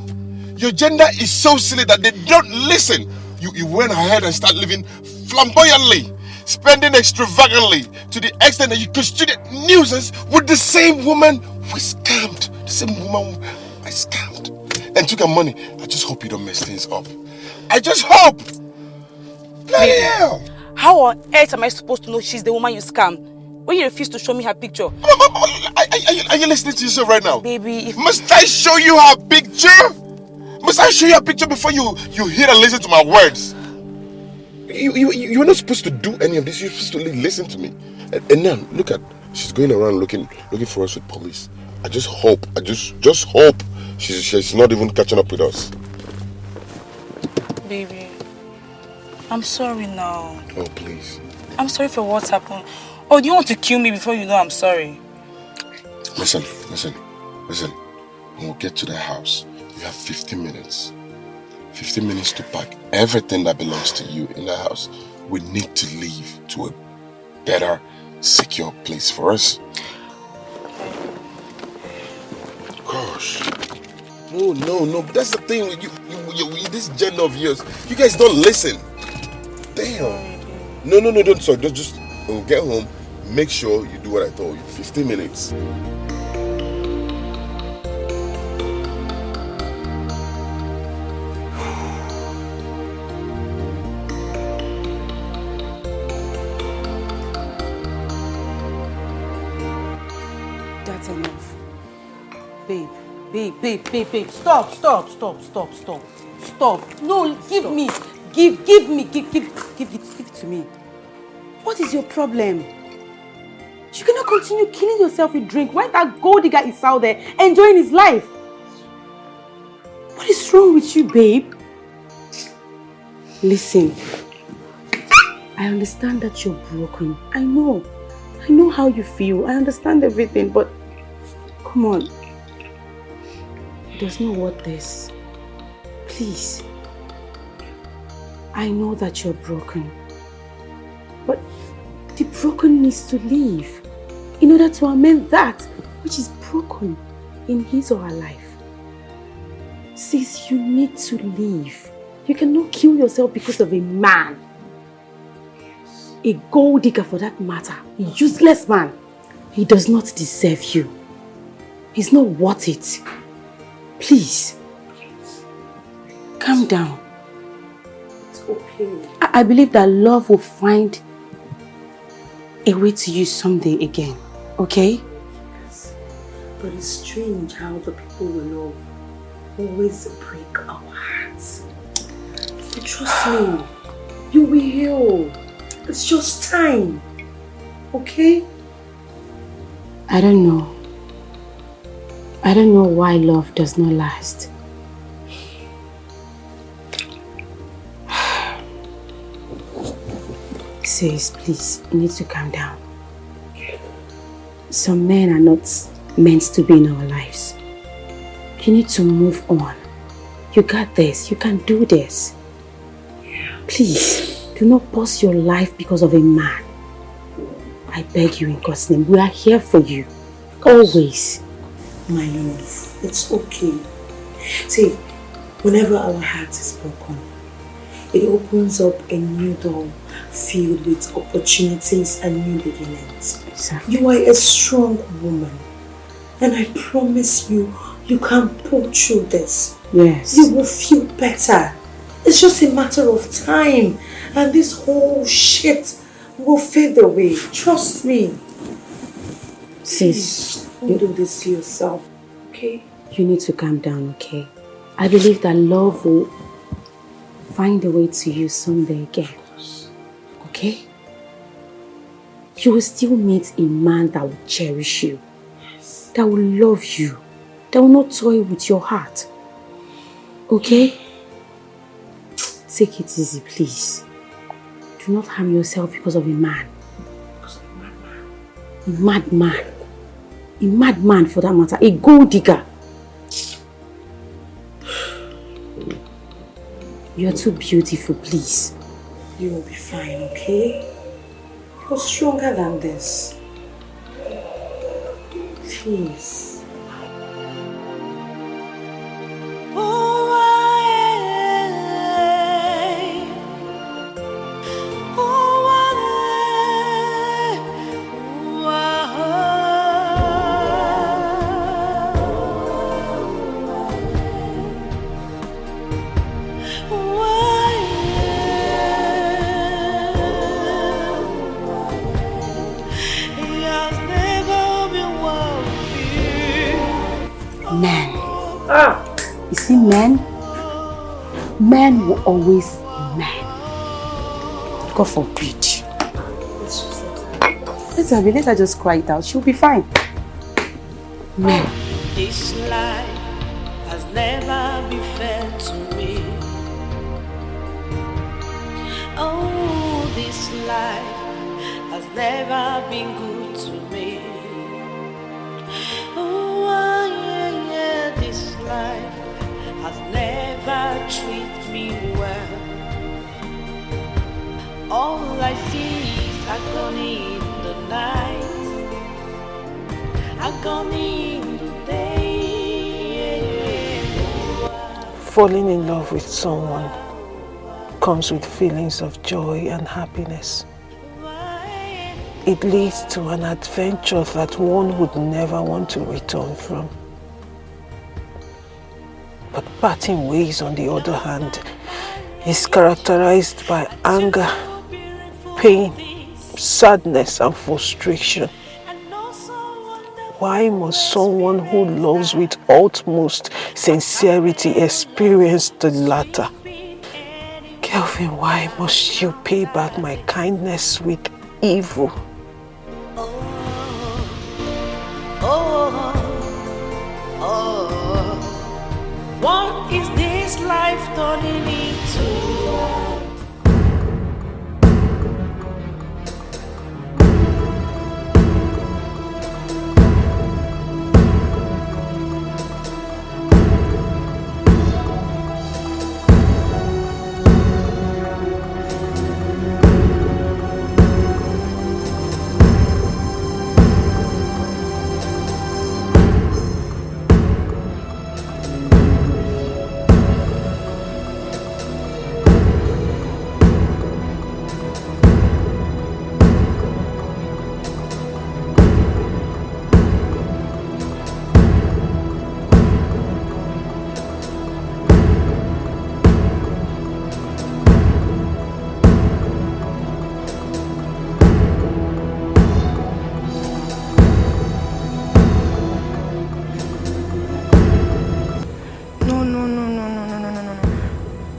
Your gender is so silly that they don't listen. You went ahead and started living flamboyantly, spending extravagantly, to the extent that you constituted nuisance with the same woman who scammed. The same woman I scammed. And took her money. I just hope you don't mess things up. I just hope! Bloody hell! How on earth am I supposed to know she's the woman you scammed when you refuse to show me her picture? Are you listening to yourself right now? Baby, must I show you her picture? Must I show you her picture before you hear and listen to my words? You're not supposed to do any of this. You're supposed to listen to me. And now, look at, She's going around looking for us with police. I just hope, just hope she's not even catching up with us. Baby, I'm sorry now. Oh, please. I'm sorry for what's happened. Oh, do you want to kill me before you know I'm sorry? Listen. When we get to the house, you have 15 minutes. 15 minutes to pack everything that belongs to you in the house. We need to leave to a better, secure place for us. Gosh. No, but that's the thing with you this gender of yours. You guys don't listen. Damn. No, don't sorry. Just when we get home, make sure you do what I told you. 15 minutes. That's enough. Babe. Stop. No, give me. Give it to me. What is your problem? You cannot continue killing yourself with drink. Why that gold digger is out there enjoying his life? What is wrong with you, babe? Listen, I understand that you're broken. I know how you feel. I understand everything, but come on. It does not worth this. Please. I know that you're broken. But the broken needs to leave in order to amend that which is broken in his or her life. Sis, you need to leave. You cannot kill yourself because of a man. A gold digger for that matter. A useless man. He does not deserve you. He's not worth it. Please. Calm down. It's okay. I believe that love will find a way to you someday again. Okay? Yes. But it's strange how the people we love always break our hearts. But trust me, you will heal. It's just time. Okay? I don't know. I don't know why love does not last. Sis, please, you need to calm down. Some men are not meant to be in our lives. You need to move on. You got this. You can do this. Please, do not pause your life because of a man. I beg you in God's name. We are here for you. Always. My love, it's okay. See, whenever our heart is broken, it opens up a new door filled with opportunities and new beginnings. Exactly. You are a strong woman. And I promise you, you can pull through this. Yes. You will feel better. It's just a matter of time. And this whole shit will fade away. Trust me. Sis, don't do this to yourself, okay? You need to calm down, okay? I believe that love will find a way to you someday again. Okay? You will still meet a man that will cherish you, that will love you, that will not toy with your heart. Okay? Take it easy, please. Do not harm yourself because of a man. Because of a madman. A madman. A madman for that matter. A gold digger. You're too beautiful, please. You will be fine, okay? You're stronger than this. Please. Men. You see, men will always be men. God forbid. Let her just cry it out. She'll be fine. No. This life has never been fair to me. Oh, this life has never been good to me. Oh, yeah, this life has never treated me well. All I see is agony in the night, agony in the day. Falling in love with someone comes with feelings of joy and happiness. It leads to an adventure that one would never want to return from. But parting ways, on the other hand, is characterized by anger, pain, sadness, and frustration. Why must someone who loves with utmost sincerity experience the latter? Kelvin, why must you pay back my kindness with evil? What is this life turning into?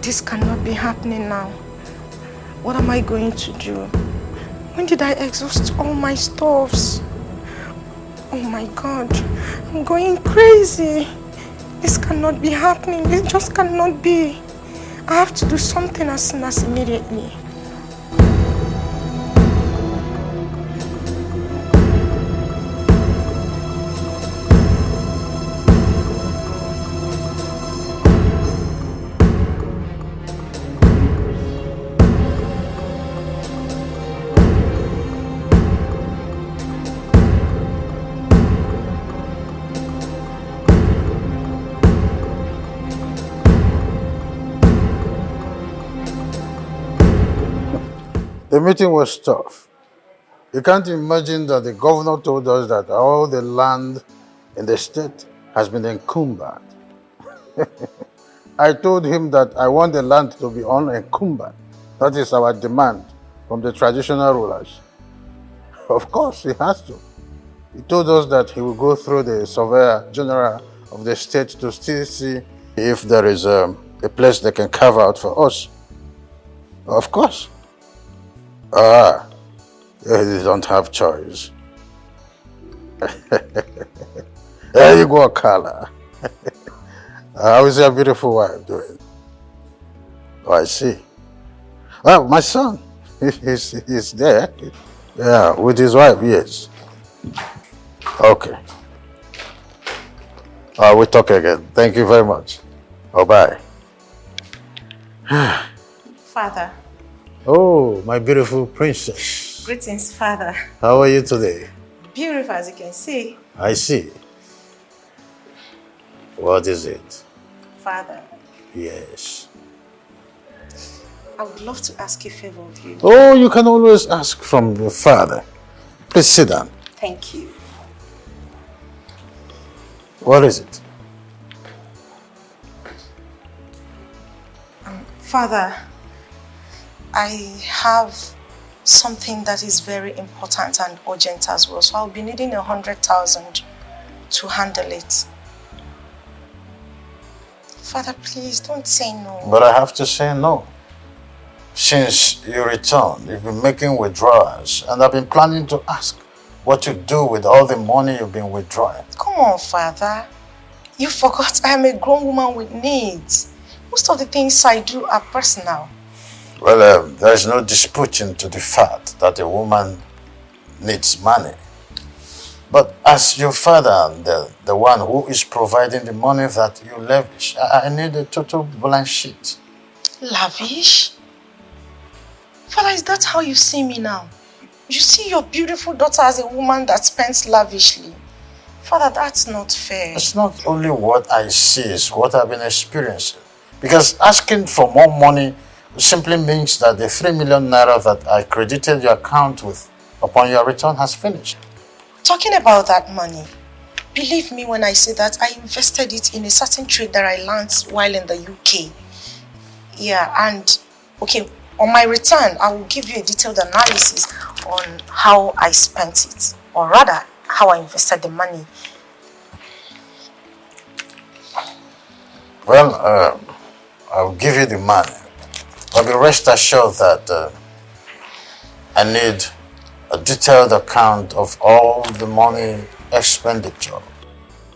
This cannot be happening now. What am I going to do? When did I exhaust all my stuffs? Oh my God, I'm going crazy. This cannot be happening. This just cannot be. I have to do something as soon as immediately. The meeting was tough. You can't imagine that the governor told us that all the land in the state has been encumbered. I told him that I want the land to be unencumbered. That is our demand from the traditional rulers. Of course, he has to. He told us that he will go through the surveyor general of the state to still see if there is a place they can carve out for us. Of course. They don't have choice. There you go, Carla. How is your beautiful wife doing? Oh, I see. Well, my son, he's there. Yeah, with his wife, yes. Okay. We'll talk again. Thank you very much. Oh, bye. Father. Oh, my beautiful princess. Greetings, Father. How are you today? Beautiful, as you can see. I see. What is it? Father, Yes. I would love to ask a favor of you. Oh, you can always ask from your father. Please sit down. Thank you. What is it? Father, I have something that is very important and urgent as well. So I'll be needing 100,000 to handle it. Father, please don't say no. But I have to say no. Since you returned, you've been making withdrawals, and I've been planning to ask what you do with all the money you've been withdrawing. Come on, Father. You forgot I am a grown woman with needs. Most of the things I do are personal. Well, there is no disputing to the fact that a woman needs money. But as your father, the one who is providing the money that you lavish, I need a total blank sheet. Lavish? Father, is that how you see me now? You see your beautiful daughter as a woman that spends lavishly. Father, that's not fair. It's not only what I see, it's what I've been experiencing. Because asking for more money simply means that the 3 million naira that I credited your account with upon your return has finished. Talking about that money, believe me when I say that I invested it in a certain trade that I learned while in the UK. Yeah, and okay, on my return, I will give you a detailed analysis on how I spent it, or rather, how I invested the money. Well, I'll give you the money. But be rest assured that I need a detailed account of all the money expenditure.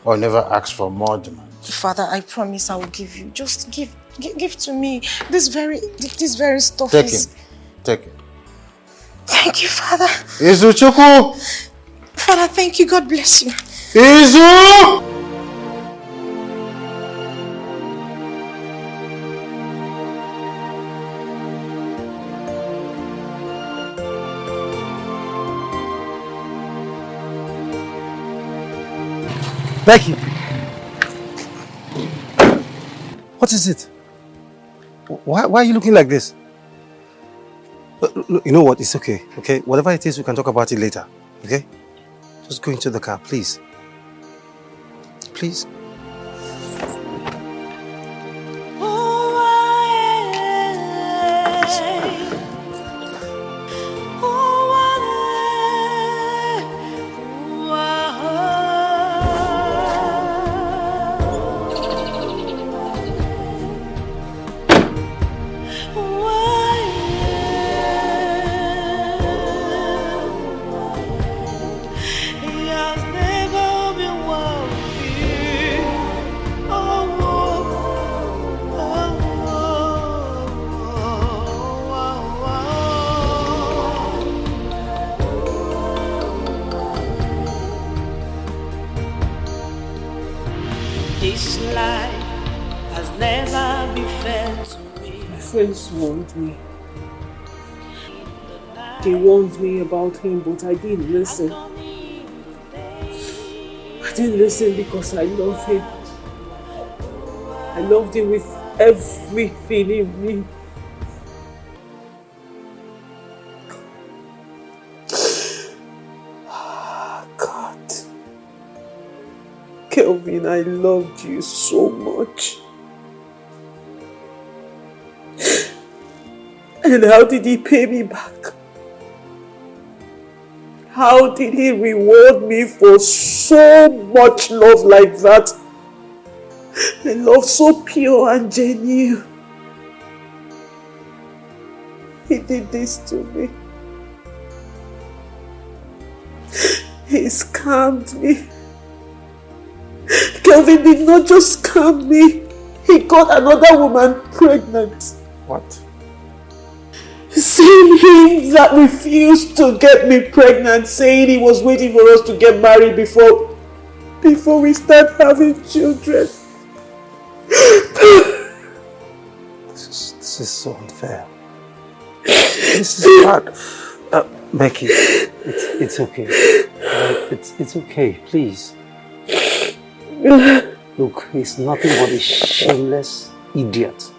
Or never ask for more demands. Father, I promise I will give you. Just give to me. This very stuff Take is... it. Take it. Thank you, Father. Izuchukwu! Father, thank you. God bless you. Izu! Becky! What is it? Why are you looking like this? Look, you know what? It's okay, okay? Whatever it is, we can talk about it later, okay? Just go into the car, please. Please. This life has never been fair to me. My friends warned me. They warned me about him, but I didn't listen. I didn't listen because I love him. I loved him with everything in me. God. Kelvin, I loved you so much. And how did he pay me back? How did he reward me for so much love like that? A love so pure and genuine. He did this to me. He scammed me. Kelvin did not just scam me. He got another woman pregnant. What? Same him that refused to get me pregnant, saying he was waiting for us to get married before we start having children. This is so unfair. This is bad. Becky, it's okay. It's okay, please. Look, he's nothing but a shameless idiot.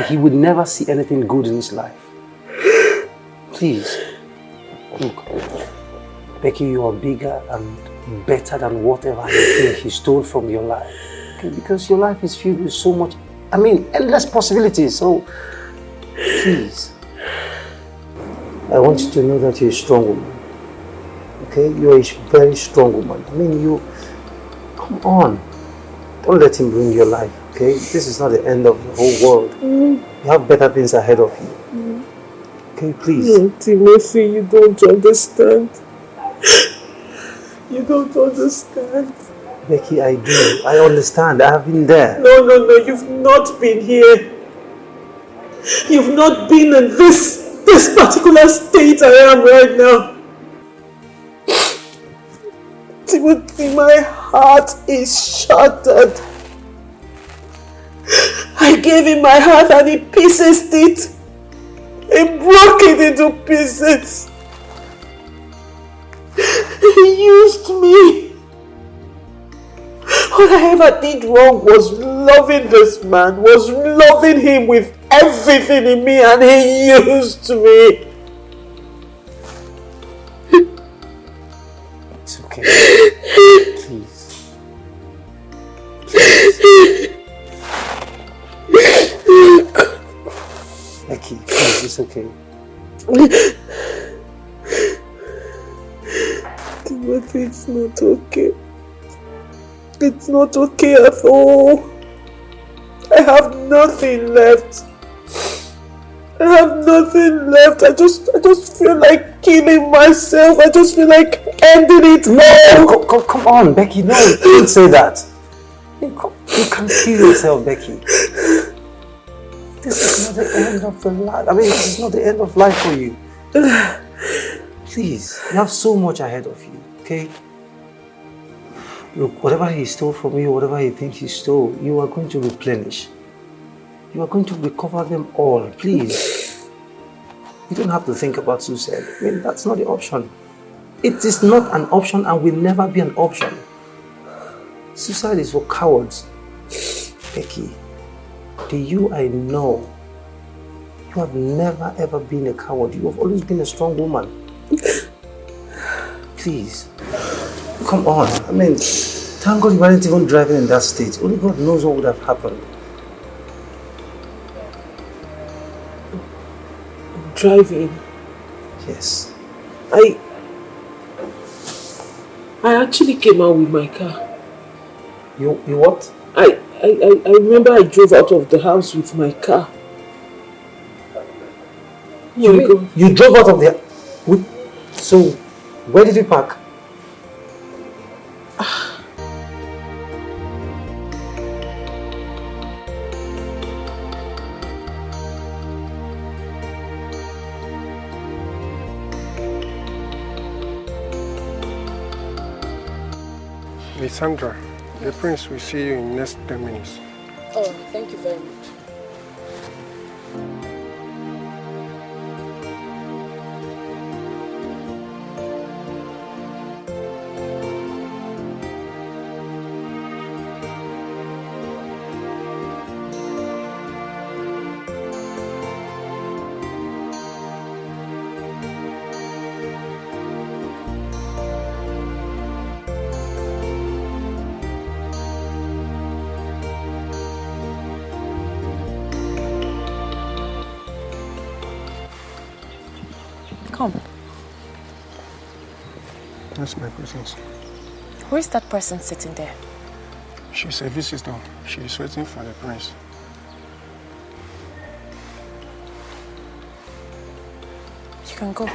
He would never see anything good in his life. Please, look, Becky, you are bigger and better than whatever you think he stole from your life. Okay? Because your life is filled with so much, endless possibilities. So, please, I want you to know that you're a strong woman. Okay? You're a very strong woman. Come on. Don't let him ruin your life, okay? This is not the end of the whole world. You have better things ahead of you. Okay, please. No, Timothy, you don't understand. You don't understand. Becky, I do. I understand. I have been there. No, you've not been here. You've not been in this particular state I am right now. Timothy, my heart is shattered. I gave him my heart and he pieces it. He broke it into pieces. He used me. All I ever did wrong was loving this man, was loving him with everything in me, and he used me. It's okay. Please. Becky, please, it's okay. Timothy, it's not okay. It's not okay at all. I have nothing left. I have nothing left. I just feel like killing myself. I just feel like ending it all. No, come on, Becky. No, don't say that. You can't kill yourself, Becky. This is not the end of the life. I mean, this is not the end of life for you. Please, you have so much ahead of you, okay? Look, whatever he stole from you, whatever he thinks he stole, you are going to replenish. You are going to recover them all, please. You don't have to think about suicide. I mean, that's not the option. It is not an option and will never be an option. Suicide is for cowards. Becky, the you I know, you have never ever been a coward. You have always been a strong woman. Please. Come on. I mean, thank God you weren't even driving in that state. Only God knows what would have happened. Driving? Yes. I actually came out with my car. You what? I remember I drove out of the house with my car. You drove out of the... So, where did you park? Miss Sandra, the prince will see you in next 10 minutes. Oh, thank you very much. Come. That's my presence. Who is that person sitting there? She's a visitor. She is waiting for the prince. You can go.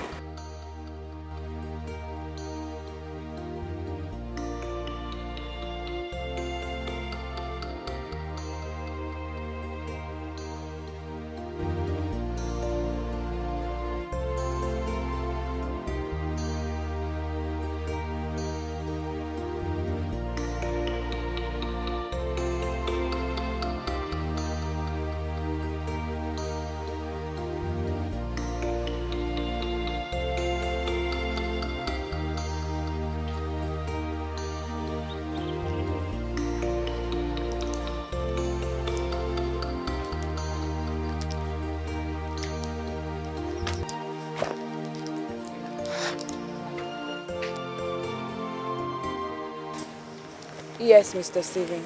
Yes, Mr. Steven.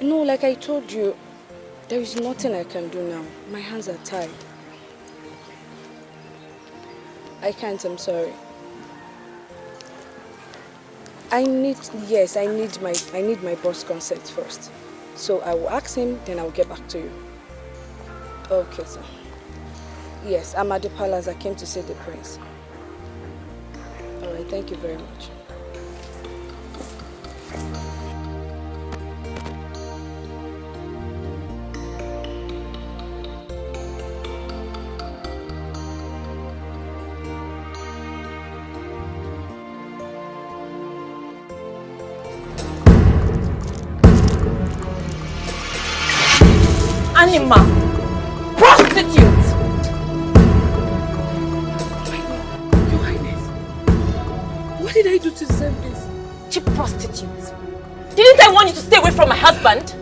No, like I told you, there is nothing I can do now. My hands are tied. I can't, I'm sorry. I need my boss consent first. So I will ask him, then I'll get back to you. Okay, sir. Yes, I'm at the palace. I came to see the prince. All right, thank you very much. Animal! Prostitute! Your Highness, what did I do to deserve this? Cheap prostitute. Didn't I warn you to stay away from my husband?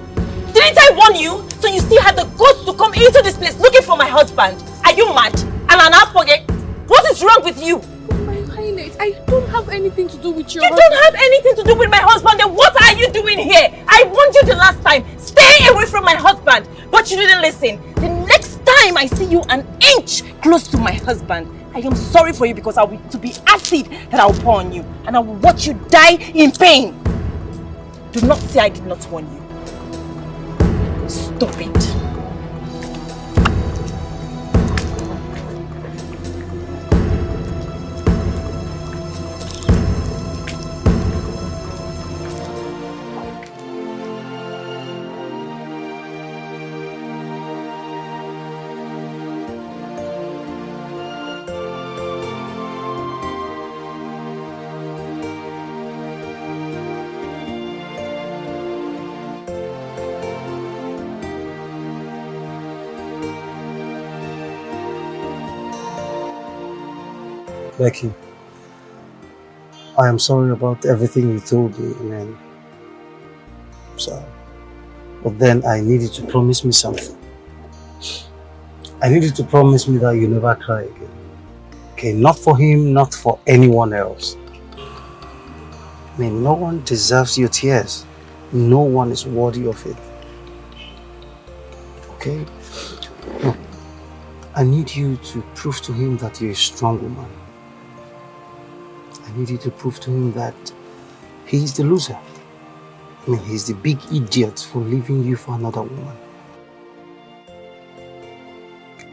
Didn't I warn you? So you still had the guts to come into this place looking for my husband? Are you mad? And an forget? What is wrong with you? My Highness, I don't have anything to do with your You husband. don't have anything to do with my husband, then what are you doing here? I warned you the last time. Stay away from my husband. But you didn't listen. The next time I see you an inch close to my husband, I am sorry for you because I will to be acid that I will pour on you. And I will watch you die in pain. Do not say I did not warn you. Stop it. Becky, I am sorry about everything you told me, man. I'm sorry. But then I need you to promise me something. I need you to promise me that you never cry again. Okay, not for him, not for anyone else. I mean, no one deserves your tears. No one is worthy of it. Okay? No. I need you to prove to him that you're a strong woman. I need you to prove to him that he's the loser. I mean, he's the big idiot for leaving you for another woman.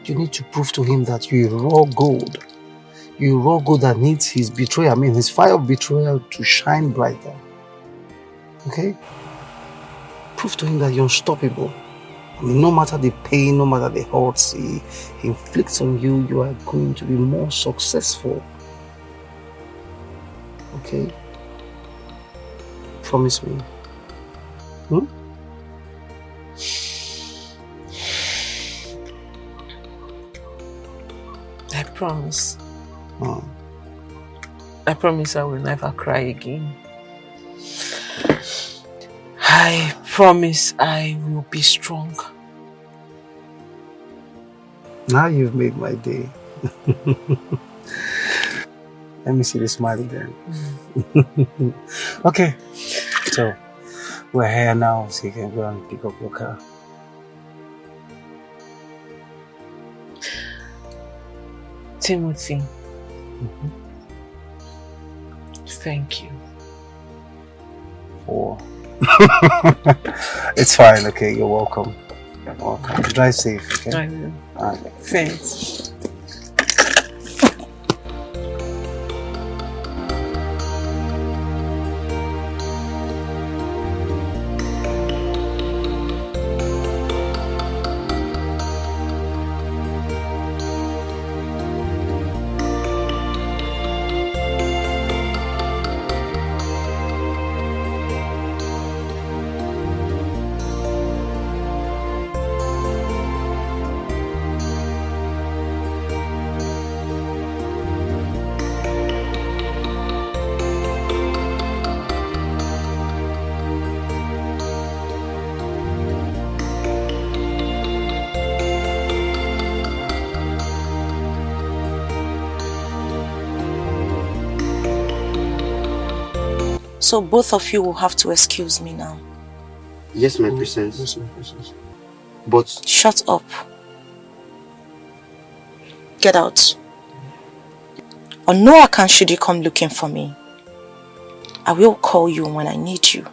You need to prove to him that you're raw gold. You're raw gold that needs his betrayal, I mean, his fire of betrayal to shine brighter. Okay? Prove to him that you're unstoppable. I mean, no matter the pain, no matter the hurts he inflicts on you, you are going to be more successful. Okay? Promise me. I promise. I promise I will never cry again. I promise I will be strong. Now you've made my day. Let me see the smile again. Okay, so we're here now, so you can go and pick up your car. Timothy, thank you for... It's fine, okay, you're welcome. You're welcome. Drive safe, okay? I will. All right. Thanks. So both of you will have to excuse me now. Yes, my princess. Yes, my princess. But... Shut up. Get out. On no account should you come looking for me. I will call you when I need you.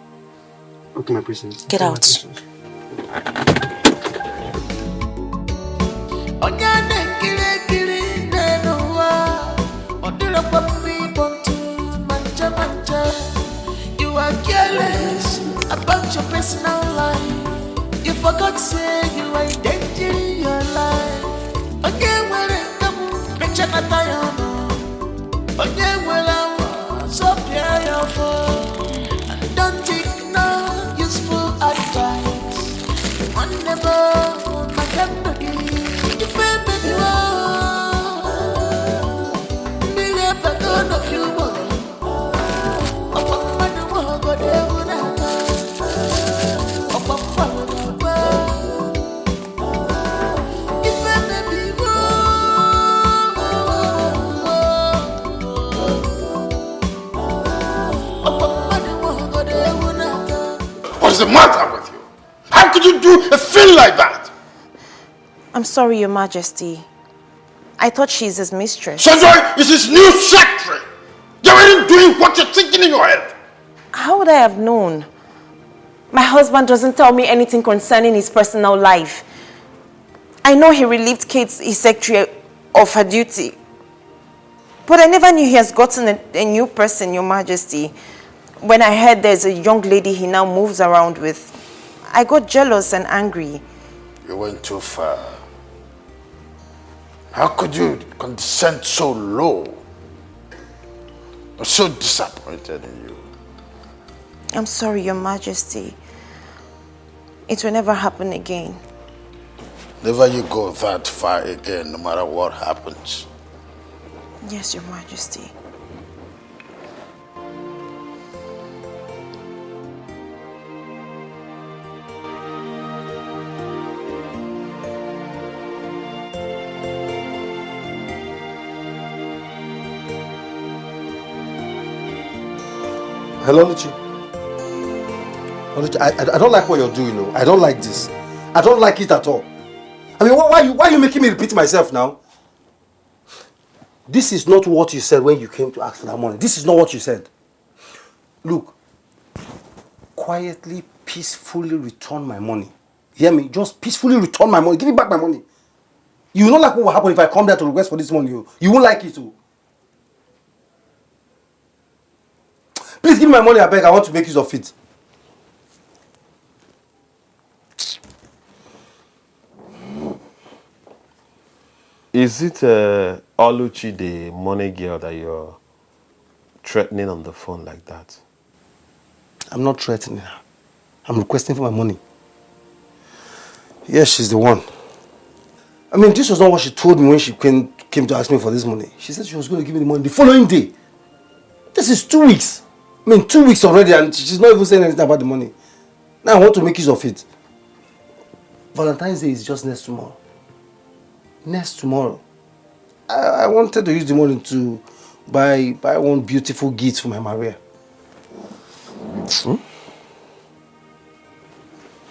Okay, my princess. Get out. forgot say you are endangering your life. Again, when I come, bitch, I got again, when I was up here, your phone. And don't take no useful advice. One never, my company. If I make you all, million back of you, What is the matter with you? How could you do a thing like that? I'm sorry, Your Majesty. I thought she's his mistress. Sandra is his new secretary. You're already doing what you're thinking in your head. How would I have known? My husband doesn't tell me anything concerning his personal life. I know he relieved Kate, his secretary, of her duty. But I never knew he has gotten a new person, Your Majesty. When I heard there's a young lady he now moves around with, I got jealous and angry. You went too far. How could you condescend so low? I'm so disappointed in you. I'm sorry, Your Majesty. It will never happen again. Never you go that far again, no matter what happens. Yes, Your Majesty. Hello, Luchi. I don't like what you're doing. No. I don't like this. I don't like it at all. I mean, why are you making me repeat myself now? This is not what you said when you came to ask for that money. This is not what you said. Look, quietly, peacefully return my money. Hear me? Just peacefully return my money. Give me back my money. You will not like what will happen if I come there to request for this money. You won't like it too. Please give me my money, I beg. I want to make use of it. Is it Oluchi, the money girl, that you're threatening on the phone like that? I'm not threatening her. I'm requesting for my money. Yes, she's the one. I mean, this was not what she told me when she came to ask me for this money. She said she was going to give me the money the following day. This is 2 weeks. I mean, 2 weeks already, and she's not even saying anything about the money. Now I want to make use of it. Valentine's Day is just next tomorrow. Next tomorrow. I wanted to use the money to buy one beautiful gift for my Maria.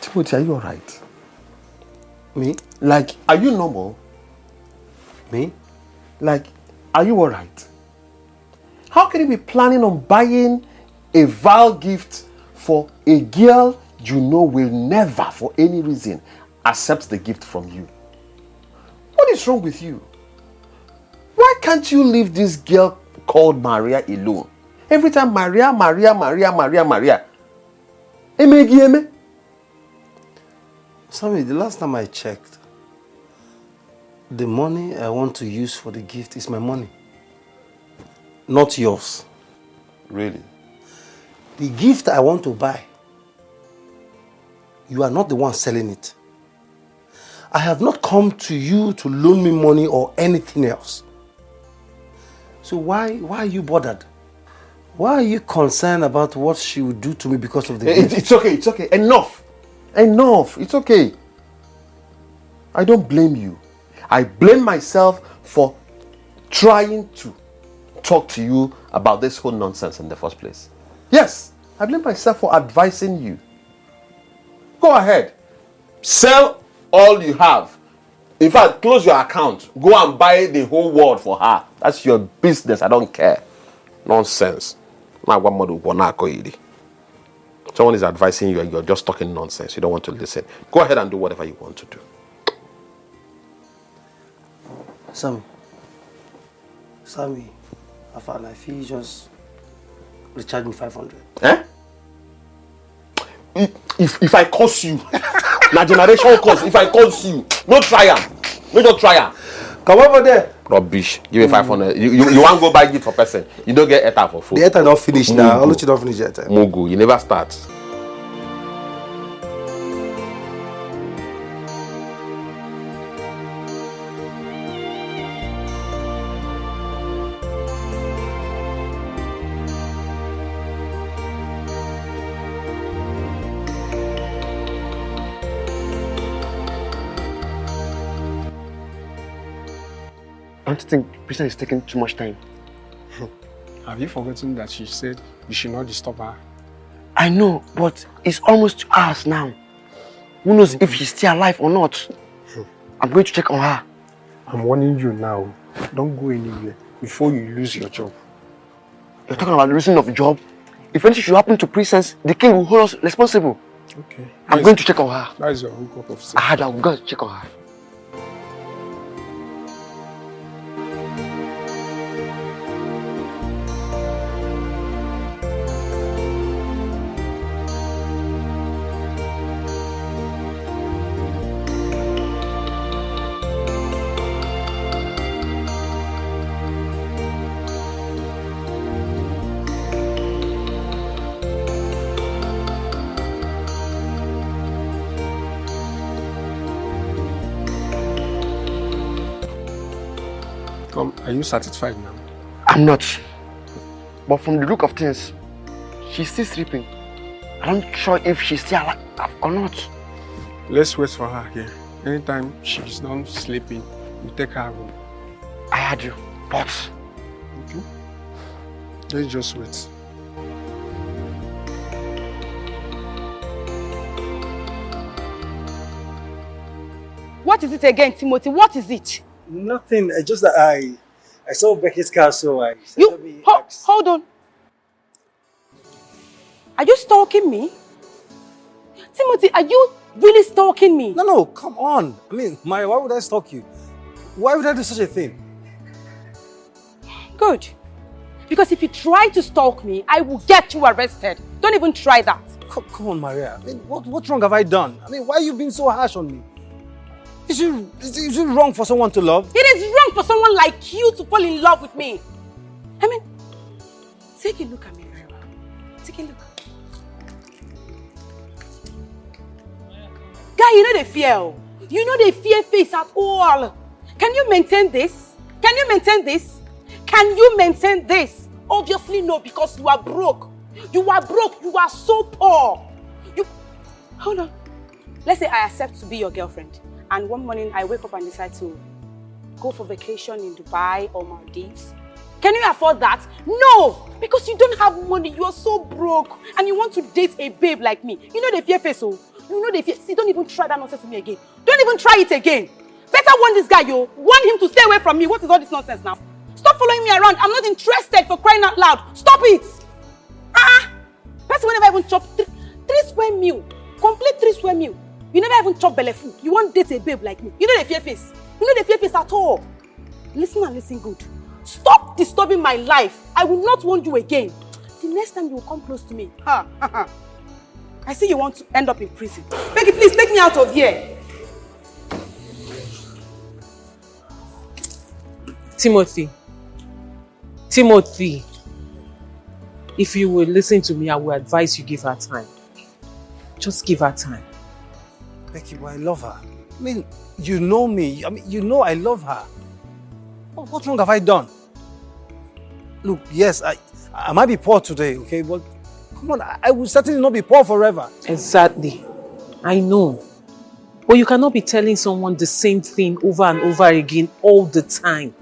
Timothy, are you alright? Me? Like, are you normal? Me? Like, are you alright? How can you be planning on buying a vile gift for a girl you know will never, for any reason, accept the gift from you? What is wrong with you? Why can't you leave this girl called Maria alone? Every time Maria. Sammy, the last time I checked, the money I want to use for the gift is my money. Not yours. Really? The gift I want to buy, you are not the one selling it. I have not come to you to loan me money or anything else. So why are you bothered? Why are you concerned about what she will do to me because of the gift? It's okay. Enough. It's okay. I don't blame you. I blame myself for trying to talk to you about this whole nonsense in the first place. Yes, I blame myself for advising you. Go ahead. Sell all you have. In fact, close your account. Go and buy the whole world for her. That's your business. I don't care. Nonsense. Someone is advising you and you're just talking nonsense. You don't want to listen. Go ahead and do whatever you want to do. Sammy, I feel you just recharge me 500. Eh? If I curse you, Na generation cause. If I cause you, no try am. No just try am. Come over there. Rubbish. Give me 500. You want go buy gift for person. You don't get ETA for food. The ETA not finished now. I'll let you not finish yet. Mugu, you never start. Don't you think Priscilla is taking too much time? Have you forgotten that she said you should not disturb her? I know, but it's almost 2 hours now. Who knows if she's still alive or not? I'm going to check on her. I'm warning you now. Don't go anywhere before you lose your job. You're talking about the reason of the job? If anything should happen to Princess, the king will hold us responsible. Okay. I'm going to check on her. That is your hookup of I had I'm going to check on her. Are you satisfied now? I'm not. But from the look of things, she's still sleeping. I'm not sure if she's still alive or not. Let's wait for her here. Anytime she's done sleeping, you take her home. I heard you, but... Okay. Let's just wait. What is it again, Timothy? What is it? Nothing. It's just that I saw Becky's car, so I... Hold on. Are you stalking me? Timothy, are you really stalking me? No, come on. I mean, Maya, why would I stalk you? Why would I do such a thing? Good. Because if you try to stalk me, I will get you arrested. Don't even try that. Come on, Maria. I mean, what's wrong have I done? I mean, why are you being so harsh on me? Is it wrong for someone to love? It is wrong for someone like you to fall in love with me. I mean, take a look at me very well. Take a look. Guy, you know the fear. You know the fear face at all. Can you maintain this? Can you maintain this? Can you maintain this? Obviously no, because you are broke. You are broke. You are so poor. Hold on. Let's say I accept to be your girlfriend. And one morning I wake up and decide to go for vacation in Dubai or Maldives. Can you afford that? No! Because you don't have money. You are so broke. And you want to date a babe like me. You know the fear face, oh? You know the fear. See, don't even try that nonsense with me again. Don't even try it again. Better warn this guy, yo. Warn him to stay away from me. What is all this nonsense now? Stop following me around. I'm not interested, for crying out loud. Stop it! Person will never even chop 3 square meal. Complete 3 square meal. You never even chop belly food. You won't date a babe like me. You know the fear face. You know the fear face at all. Listen and listen good. Stop disturbing my life. I will not want you again. The next time you will come close to me. I see you want to end up in prison. Becky, please take me out of here. Timothy, if you will listen to me, I will advise you give her time. Just give her time. Becky, but I love her. I mean, you know me. I mean, you know I love her. What wrong have I done? Look, yes, I might be poor today, okay? But come on, I will certainly not be poor forever. Exactly. I know. But you cannot be telling someone the same thing over and over again all the time.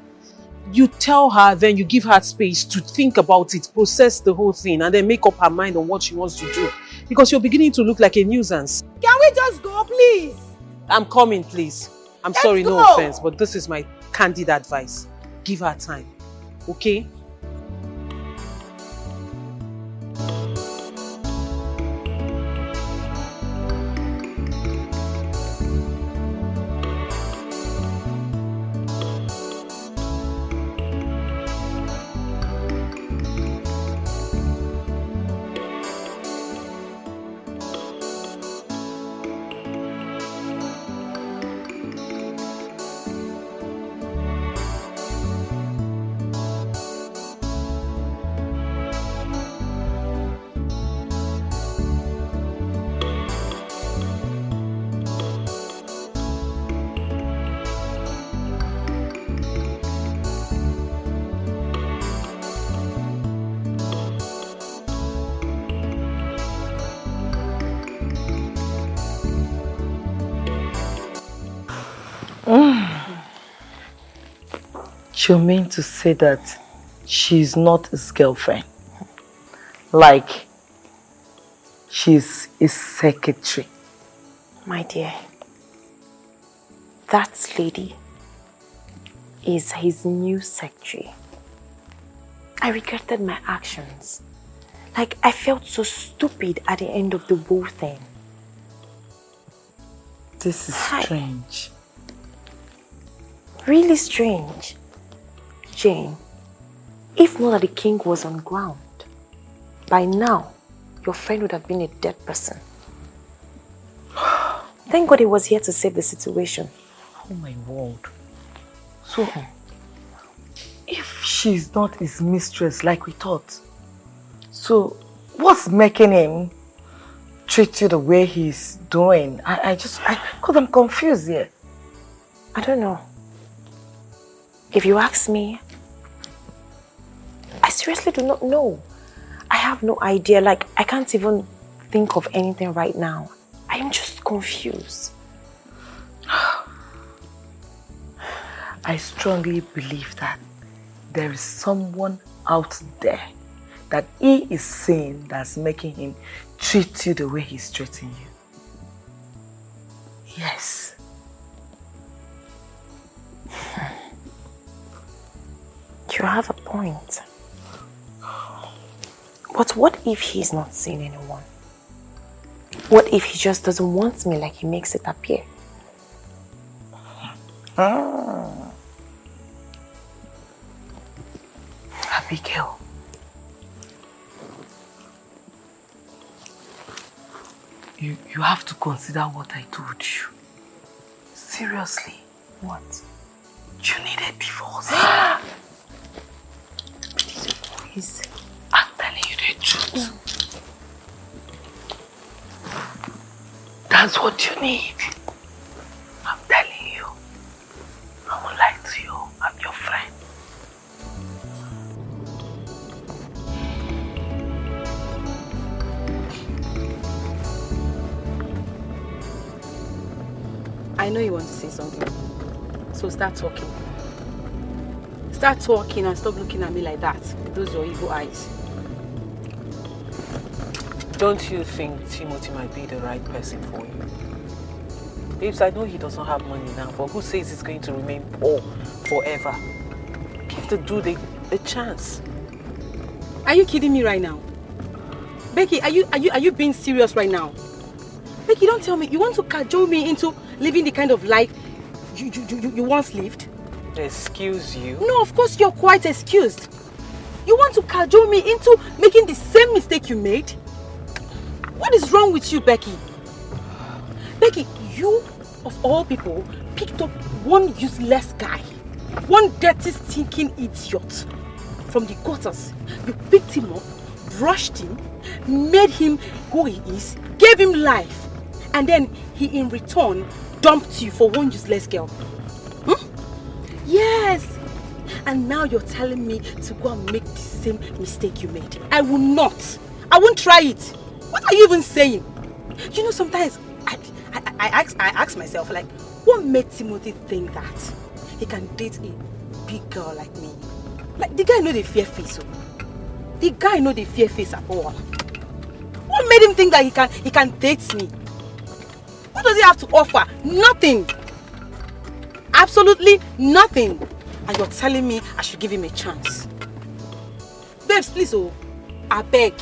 You tell her, then you give her space to think about it, process the whole thing, and then make up her mind on what she wants to do. Because you're beginning to look like a nuisance. Can we just go, please? I'm coming, please. I'm sorry, no offense, but this is my candid advice. Give her time, okay? You mean to say that she's not his girlfriend? Like, she's his secretary? My dear, that lady is his new secretary. I regretted my actions. Like, I felt so stupid at the end of the whole thing. This is strange. Really strange. Jane, if not that the king was on ground, by now, your friend would have been a dead person. Thank God he was here to save the situation. Oh my word. So, if she's not his mistress like we thought, so what's making him treat you the way he's doing? Because I'm confused here. I don't know. If you ask me, I seriously do not know. I have no idea. Like, I can't even think of anything right now. I am just confused. I strongly believe that there is someone out there that he is seeing that's making him treat you the way he's treating you. Yes. You have a point. But what if he's not seeing anyone? What if he just doesn't want me like he makes it appear? Abigail. You have to consider what I told you. Seriously. What? You need a divorce. Please. I'm telling you the truth. That's what you need. I'm telling you. I won't lie to you. I'm your friend. I know you want to say something. So start talking. Start talking and stop looking at me like that with those your evil eyes. Don't you think Timothy might be the right person for you? Babes, I know he doesn't have money now, but who says he's going to remain poor forever? Give the dude a chance. Are you kidding me right now? Becky, are you being serious right now? Becky, don't tell me you want to cajole me into living the kind of life you once lived? Excuse you? No, of course you're quite excused. You want to cajole me into making the same mistake you made? What is wrong with you, Becky? Becky, you, of all people, picked up one useless guy. One dirty, stinking idiot from the gutters. You picked him up, brushed him, made him who he is, gave him life. And then he, in return, dumped you for one useless girl. Yes. And now you're telling me to go and make the same mistake you made. I will not. I won't try it. What are you even saying? You know, sometimes I ask myself, like, what made Timothy think that he can date a big girl like me? Like, the guy know the fear face. The guy know the fear face at all. What made him think that he can date me? What does he have to offer? Nothing. Absolutely nothing. And you're telling me I should give him a chance. Babes, please, I beg.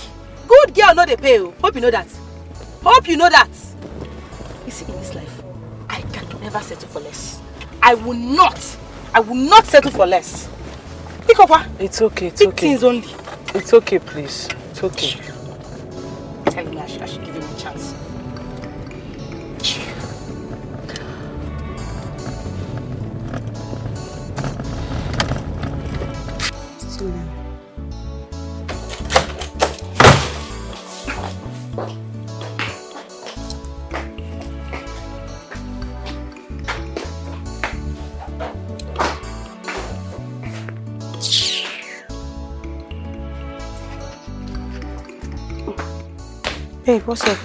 Good girl, no they pay. Hope you know that. Hope you know that. You see, in this life, I can never settle for less. I will not settle for less. Pick up, It's okay, it's Big okay. things only. It's okay, please. It's okay. Telling me I should give him a chance. Hey, what's up?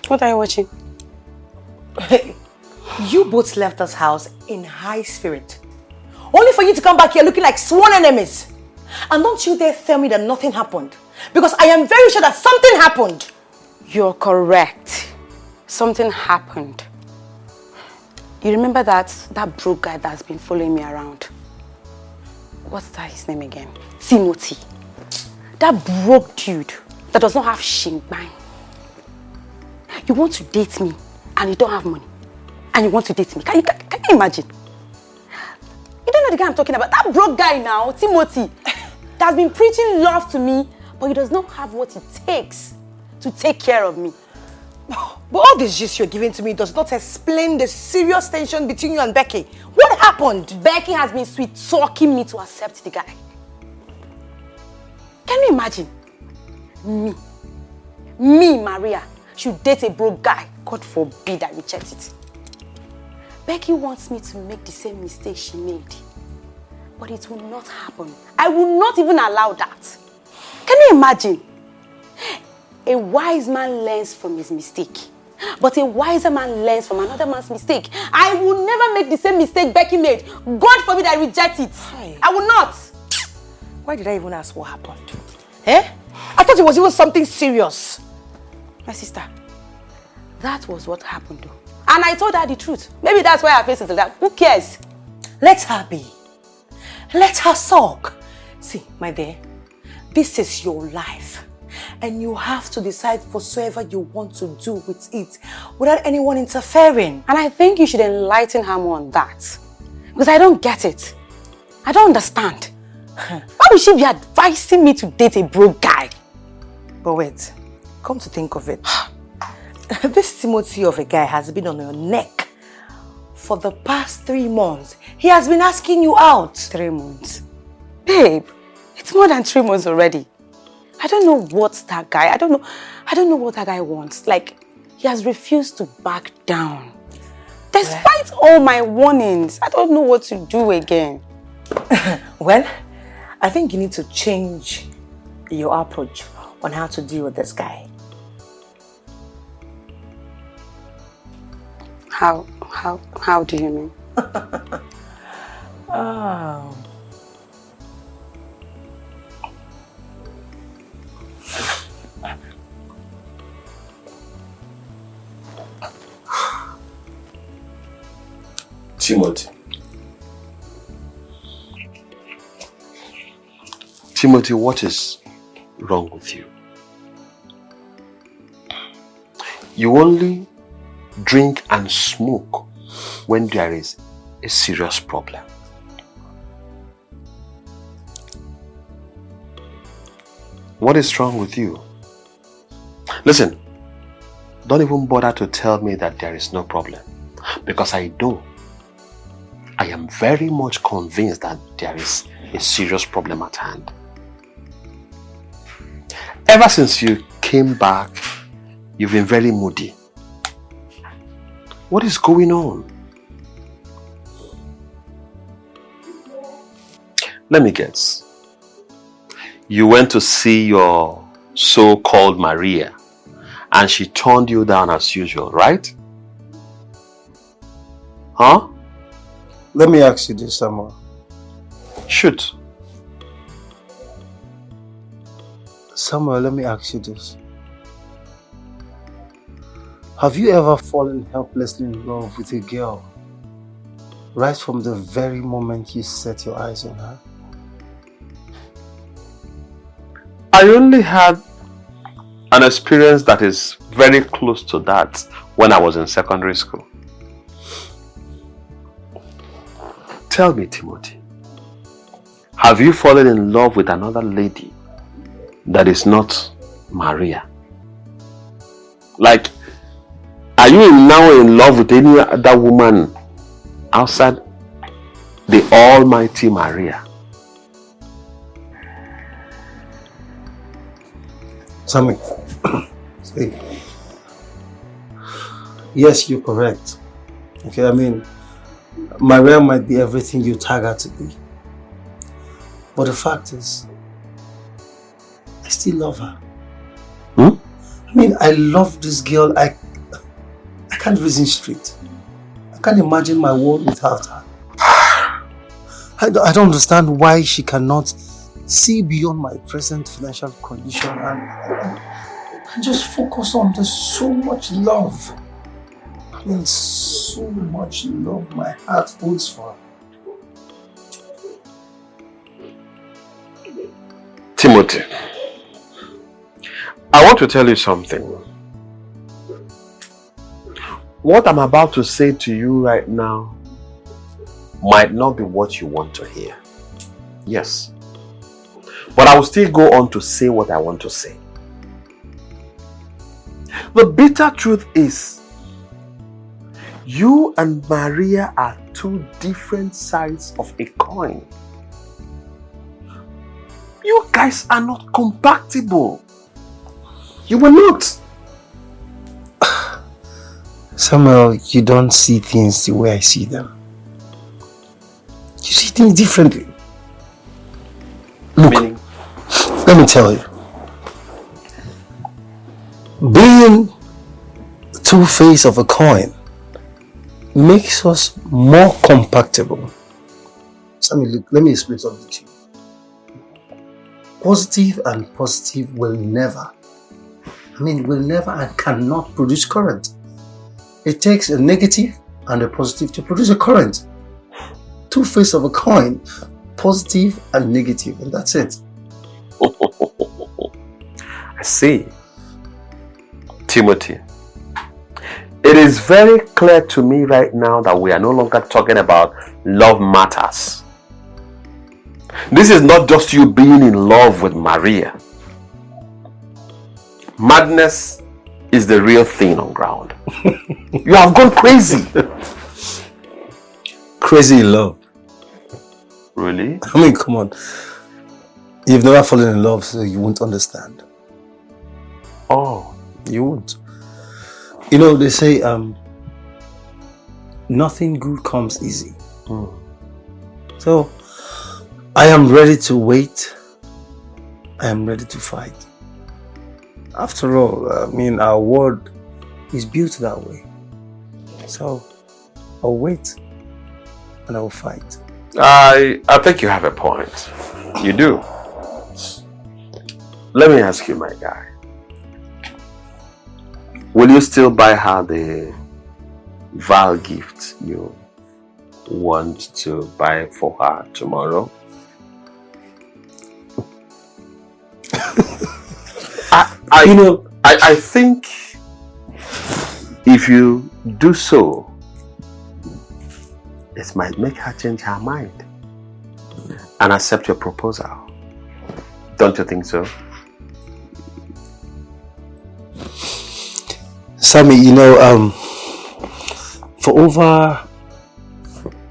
What are you watching? You both left this house in high spirit. Only for you to come back here looking like sworn enemies. And don't you dare tell me that nothing happened. Because I am very sure that something happened. You're correct. Something happened. You remember that broke guy that's been following me around? What's that his name again? Timothy. That broke dude that does not have shingbai. You want to date me and you don't have money. And you want to date me. Can you imagine? You don't know the guy I'm talking about. That broke guy now, Timothy, that's been preaching love to me, but he does not have what it takes to take care of me. But all this gist you're giving to me does not explain the serious tension between you and Becky. What happened? Becky has been sweet-talking me to accept the guy. Can you imagine? Me, Maria, should date a broke guy. God forbid I reject it. Becky wants me to make the same mistake she made. But it will not happen. I will not even allow that. Can you imagine? A wise man learns from his mistake. But a wiser man learns from another man's mistake. I will never make the same mistake Becky made. God forbid I reject it. I will not. Why did I even ask what happened? I thought it was even something serious. My sister, that was what happened though. And I told her the truth. Maybe that's why her face is like that. Who cares? Let her be. Let her sulk. See, my dear, this is your life. And you have to decide whatsoever you want to do with it without anyone interfering. And I think you should enlighten her more on that. Because I don't get it. I don't understand. Why would she be advising me to date a broke guy? But wait, come to think of it. This Timothy of a guy has been on your neck for the past 3 months. He has been asking you out. 3 months? Babe, it's more than 3 months already. I don't know what that guy, I don't know what that guy wants. Like, he has refused to back down. Despite all my warnings, I don't know what to do again. Well, I think you need to change your approach on how to deal with this guy. How do you mean? Oh. Timothy, what is wrong with you? You only drink and smoke when there is a serious problem. What is wrong with you? Listen, don't even bother to tell me that there is no problem, because I know. I am very much convinced that there is a serious problem at hand. Ever since you came back, you've been very moody. What is going on? Let me guess. You went to see your so-called Maria and she turned you down as usual, right? Huh? Let me ask you this, Samuel. Shoot. Samuel, let me ask you this. Have you ever fallen helplessly in love with a girl right from the very moment you set your eyes on her? I only had an experience that is very close to that when I was in secondary school. Tell me, Timothy, have you fallen in love with another lady that is not Maria? Like, are you now in love with any other woman outside the almighty Maria? Sammy, hey. Yes, you're correct. Okay, I mean, Maria might be everything you tag her to be. But the fact is, I still love her. I mean, I love this girl. I can't reason straight. can't imagine my world without her. I don't understand why she cannot see beyond my present financial condition and just focus on. There's so much love. I mean, so much love my heart holds for her. Timothy, I want to tell you something. What I'm about to say to you right now might not be what you want to hear. Yes. But I will still go on to say what I want to say. The bitter truth is, you and Maria are two different sides of a coin. You guys are not compatible. You are not. Samuel, you don't see things the way I see them. You see things differently. Look, let me tell you. Being two faces of a coin makes us more compatible. Samuel, look, let me explain something to you. Positive and positive will never and cannot produce current. It takes a negative and a positive to produce a current. Two faces of a coin, positive and negative, and that's it. I see. Timothy, it is very clear to me right now that we are no longer talking about love matters. This is not just you being in love with Maria. Madness is the real thing on ground. You have gone crazy. Crazy in love. Really? I mean, come on. You've never fallen in love, so you won't understand. Oh. You won't. You know, they say, nothing good comes easy. So, I am ready to wait. I am ready to fight. After all, I mean, our world is built that way. So, I'll wait and I will fight. I think you have a point. You do. Let me ask you, my guy. Will you still buy her the vile gift you want to buy for her tomorrow? I think if you do so, it might make her change her mind and accept your proposal. Don't you think so? Sammy, you know, for over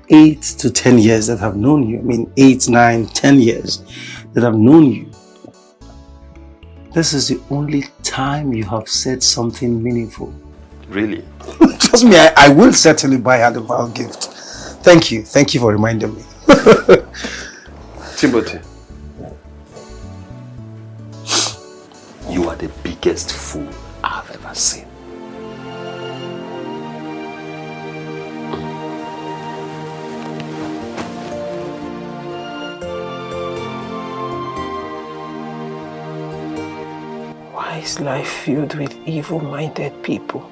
8 to 10 years that I've known you, I mean 8, 9, 10 years that I've known you, this is the only time you have said something meaningful. Really? Trust me, I will certainly buy her the vile gift. Thank you for reminding me. Timothy, you are the biggest fool I've ever seen. Why is life filled with evil-minded people?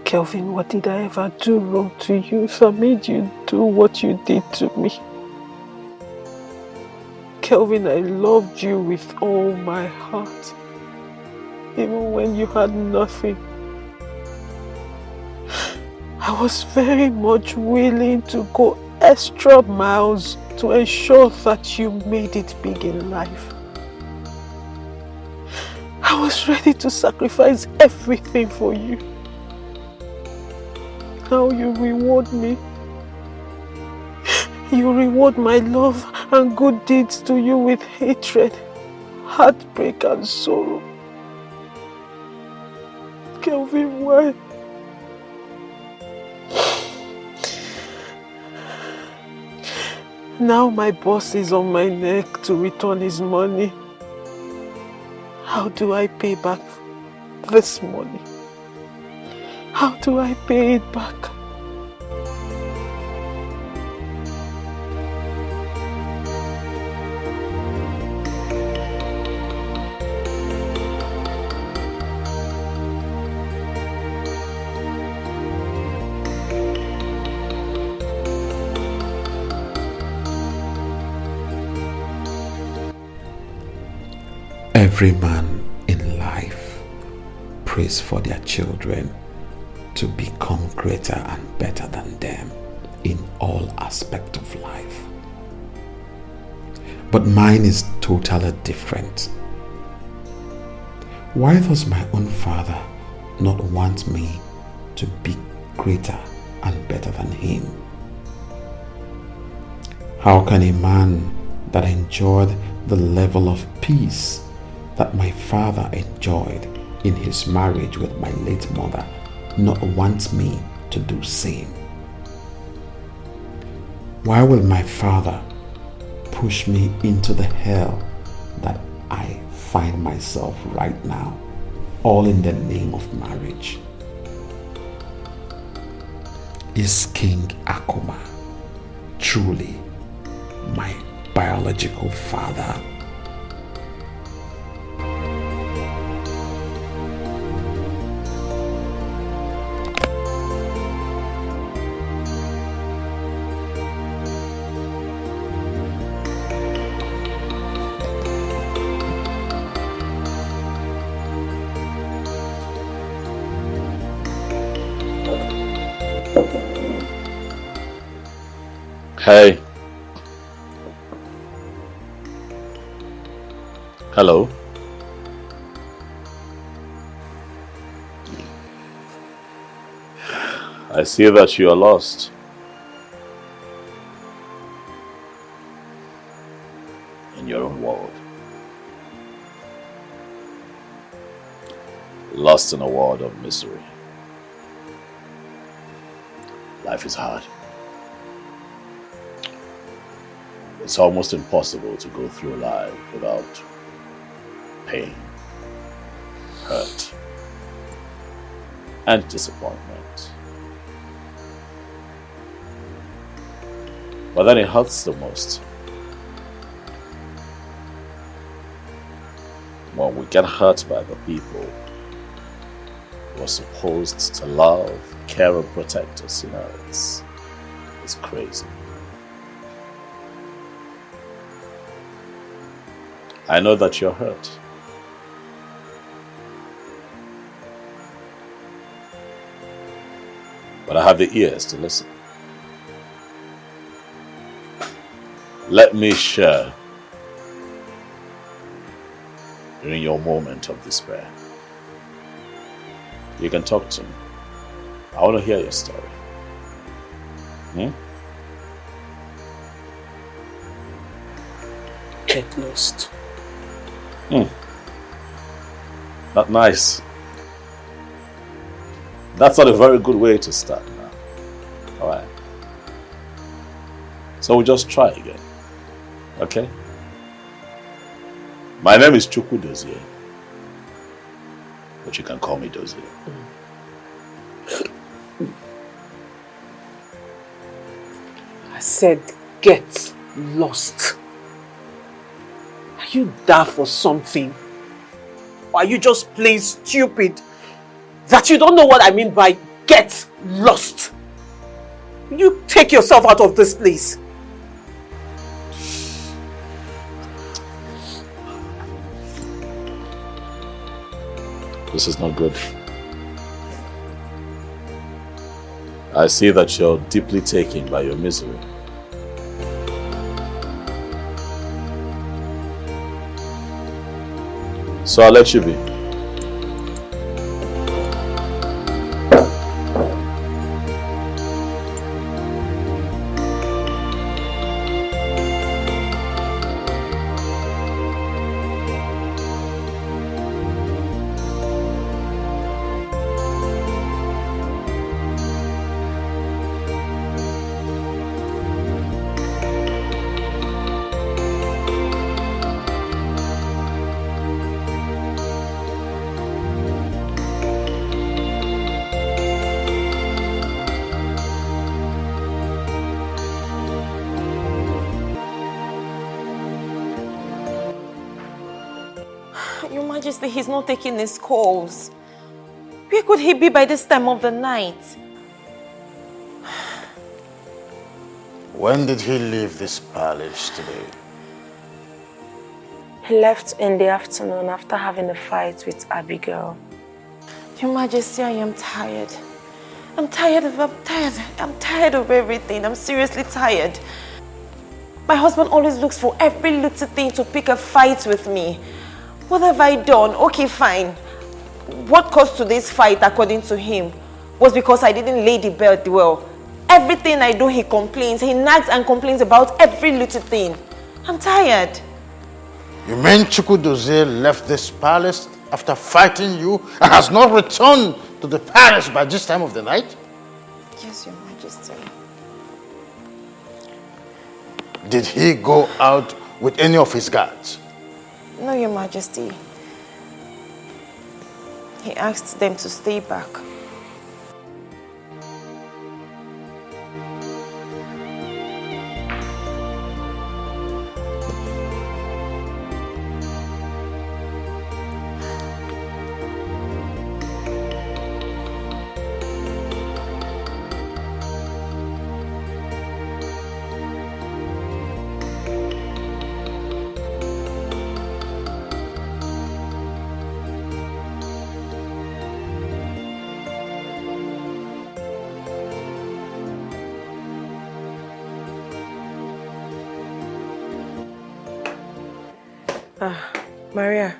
Kelvin, what did I ever do wrong to you that made you do what you did to me? Kelvin, I loved you with all my heart, even when you had nothing. I was very much willing to go extra miles to ensure that you made it big in life. I was ready to sacrifice everything for you. Now you reward me. You reward my love and good deeds to you with hatred, heartbreak and sorrow. Kelvin, why? Now my boss is on my neck to return his money. How do I pay back this money? How do I pay it back? Every man in life prays for their children to become greater and better than them in all aspects of life. But mine is totally different. Why does my own father not want me to be greater and better than him? How can a man that enjoyed the level of peace that my father enjoyed in his marriage with my late mother not want me to do same? Why will my father push me into the hell that I find myself right now, all in the name of marriage? Is King Akuma truly my biological father? Hey. Hello. I see that you are lost. In your own world. Lost in a world of misery. Life is hard. It's almost impossible to go through life without pain, hurt, and disappointment. But then it hurts the most when we get hurt by the people who are supposed to love, care, and protect us. You know, it's crazy. I know that you're hurt. But I have the ears to listen. Let me share during your moment of despair. You can talk to me. I want to hear your story. Get lost. Not nice. That's not a very good way to start now. Alright. So we'll just try again. Okay? My name is Chukwu Dozie. But you can call me Dozie. I said, get lost. Are you daft for something? Or are you just plain stupid that you don't know what I mean by get lost? You take yourself out of this place. This is not good. I see that you're deeply taken by your misery. So I'll let you be. Your Majesty, he's not taking his calls. Where could he be by this time of the night? When did he leave this palace today? He left in the afternoon after having a fight with Abigail. Your Majesty, I am tired. I'm tired of everything. I'm seriously tired. My husband always looks for every little thing to pick a fight with me. What have I done? Okay, fine. What caused today's fight, according to him, was because I didn't lay the belt well. Everything I do, he complains. He nags and complains about every little thing. I'm tired. You mean Chukwudozie left this palace after fighting you and has not returned to the palace by this time of the night? Yes, Your Majesty. Did he go out with any of his guards? No, Your Majesty. He asked them to stay back. Maria.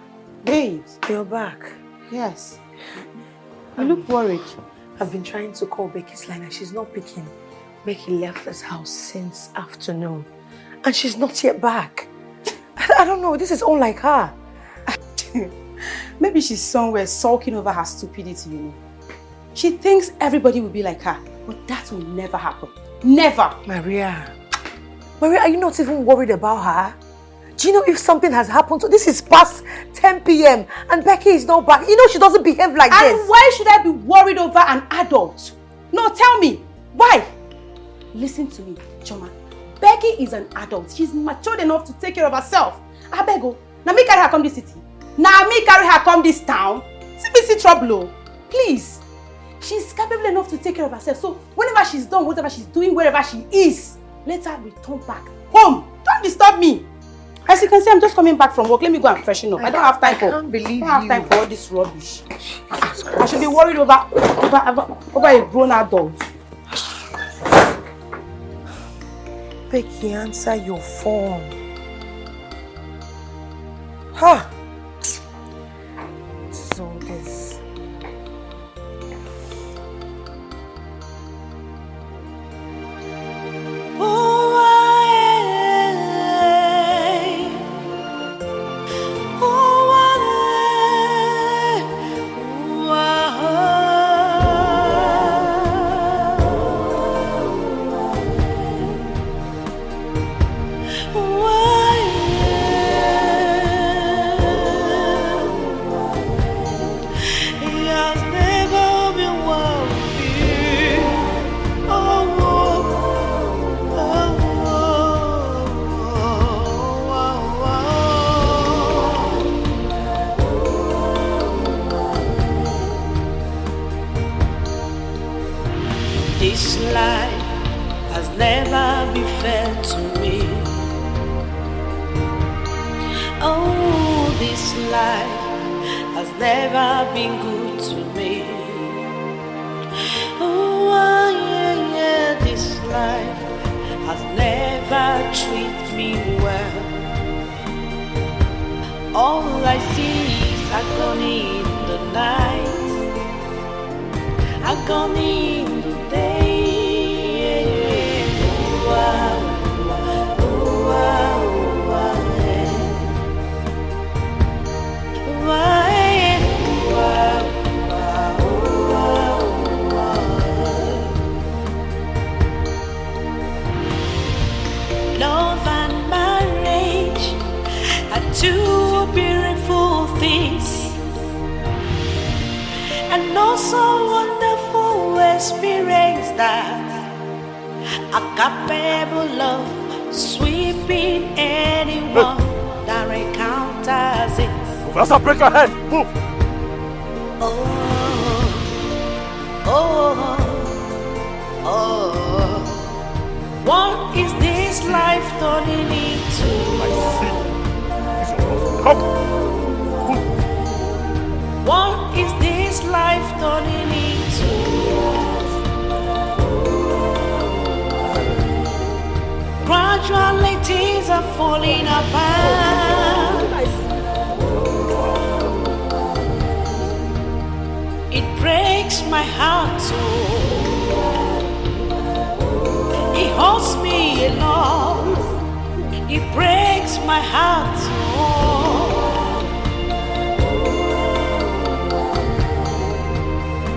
Babes. You're back. Yes. You look worried. I've been trying to call Becky's line and she's not picking. Becky left this house since afternoon and she's not yet back. I don't know, this is unlike her. Maybe she's somewhere sulking over her stupidity, you know. She thinks everybody will be like her, but that will never happen. Never! Maria, are you not even worried about her? Do you know if something has happened? This is past 10 p.m. and Becky is not back. You know she doesn't behave like this. And why should I be worried over an adult? No, tell me. Why? Listen to me, Choma. Becky is an adult. She's matured enough to take care of herself. I beg you. Now me carry her come this city. Now me carry her come this town. See trouble. Please. She's capable enough to take care of herself. So whenever she's done, whatever she's doing, wherever she is, let her return back home. Don't disturb me. As you can see, I'm just coming back from work. Let me go and freshen up. I don't have time for. I can't believe you. I don't have time for all this rubbish. I should be worried over a grown adult. Becky, answer your phone. Huh? What is all this? This life has never been fair to me. Oh, this life has never been good to me. Oh, yeah, this life has never treated me well. All I see is agony in the night, agony in the day. Love and marriage are two beautiful things, and also wonderful experience that a capable of sweeping anyone that encounters it. else I'll break your head. Move. What is this life turning into? Come. What is this life turning into? Gradually things are falling apart. It breaks my heart so. It hurts me a lot. It breaks my heart so.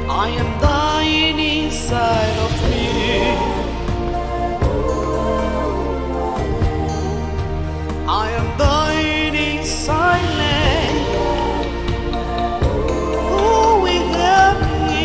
I am dying inside of me. I am dying in silence. Who will help me?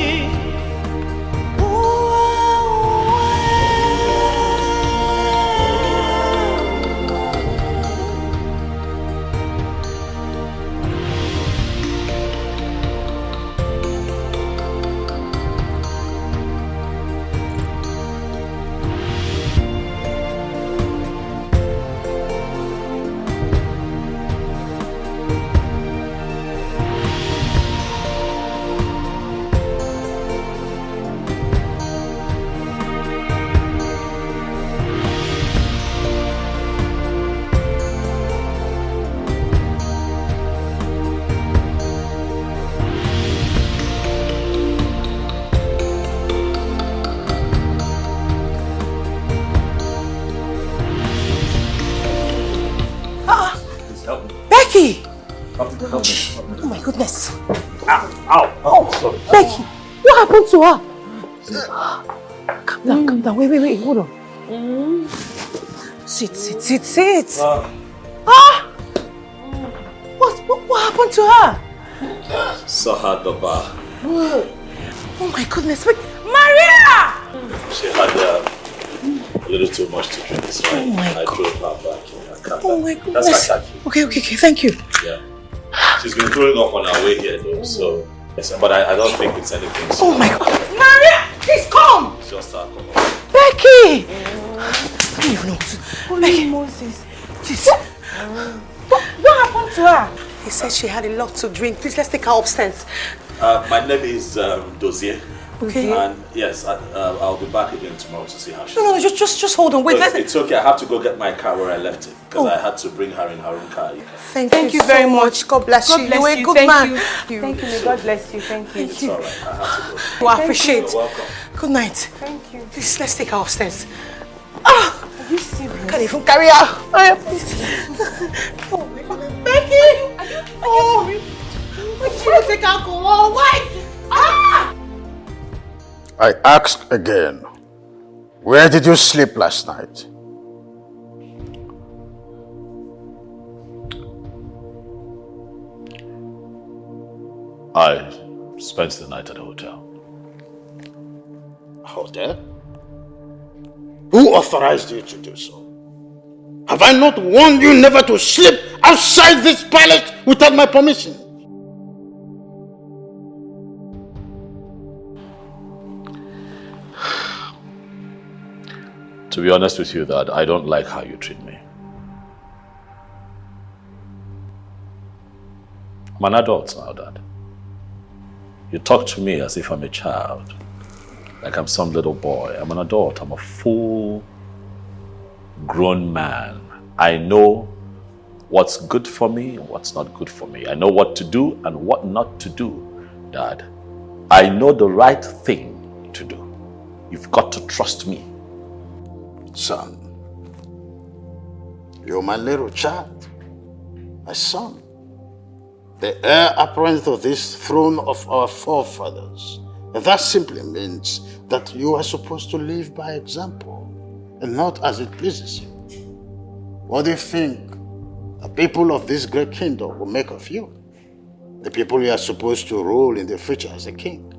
Becky! Help me. Oh my goodness. Ow. Oh, sorry. Becky, what happened to her? Calm down. Wait, hold on. Sit. What happened to her? Saw her the bar. Oh my goodness, wait, Maria! She had a little too much to drink, so I drove her back. Oh my goodness. Okay, thank you. Yeah. She's been throwing up on our way here though, so yes, but I don't think it's anything. So Oh my god. Maria, please come! it's just alcohol. Becky! I don't even know what to... Becky. Moses. What happened to her? He said she had a lot to drink. Please, let's take her upstairs. My name is Dozier. Okay. And yes, I'll be back again tomorrow to see how she's No, just hold on. Wait, It's okay. I have to go get my car where I left it because I had to bring her in her own car. Thank you very much. God bless you. You're a good man. Thank you. May God bless you. Thank you. It's all right. I have to go. Well, I appreciate it. You're welcome. Good night. Thank you. Please, let's take her upstairs. Are you serious? Can't even carry her. Please. Oh my God. Becky! Why did you take alcohol? Why? I ask again, where did you sleep last night? I spent the night at the hotel. Hotel? Who authorized you to do so? Have I not warned you never to sleep outside this palace without my permission? To be honest with you, Dad, I don't like how you treat me. I'm an adult now, Dad. You talk to me as if I'm a child, like I'm some little boy. I'm an adult. I'm a full grown man. I know what's good for me and what's not good for me. I know what to do and what not to do, Dad. I know the right thing to do. You've got to trust me. Son, you're my little child, my son, the heir apparent of this throne of our forefathers. And that simply means that you are supposed to live by example and not as it pleases you. What do you think the people of this great kingdom will make of you? The people you are supposed to rule in the future as a king.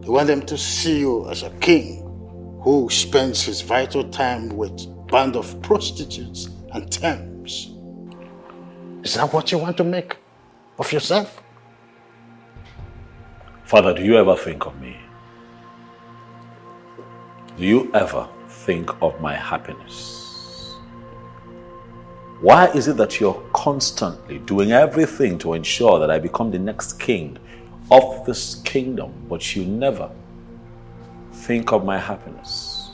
You want them to see you as a king who spends his vital time with a band of prostitutes and thames. Is that what you want to make of yourself? Father, do you ever think of me? Do you ever think of my happiness? Why is it that you're constantly doing everything to ensure that I become the next king of this kingdom, but you never think of my happiness?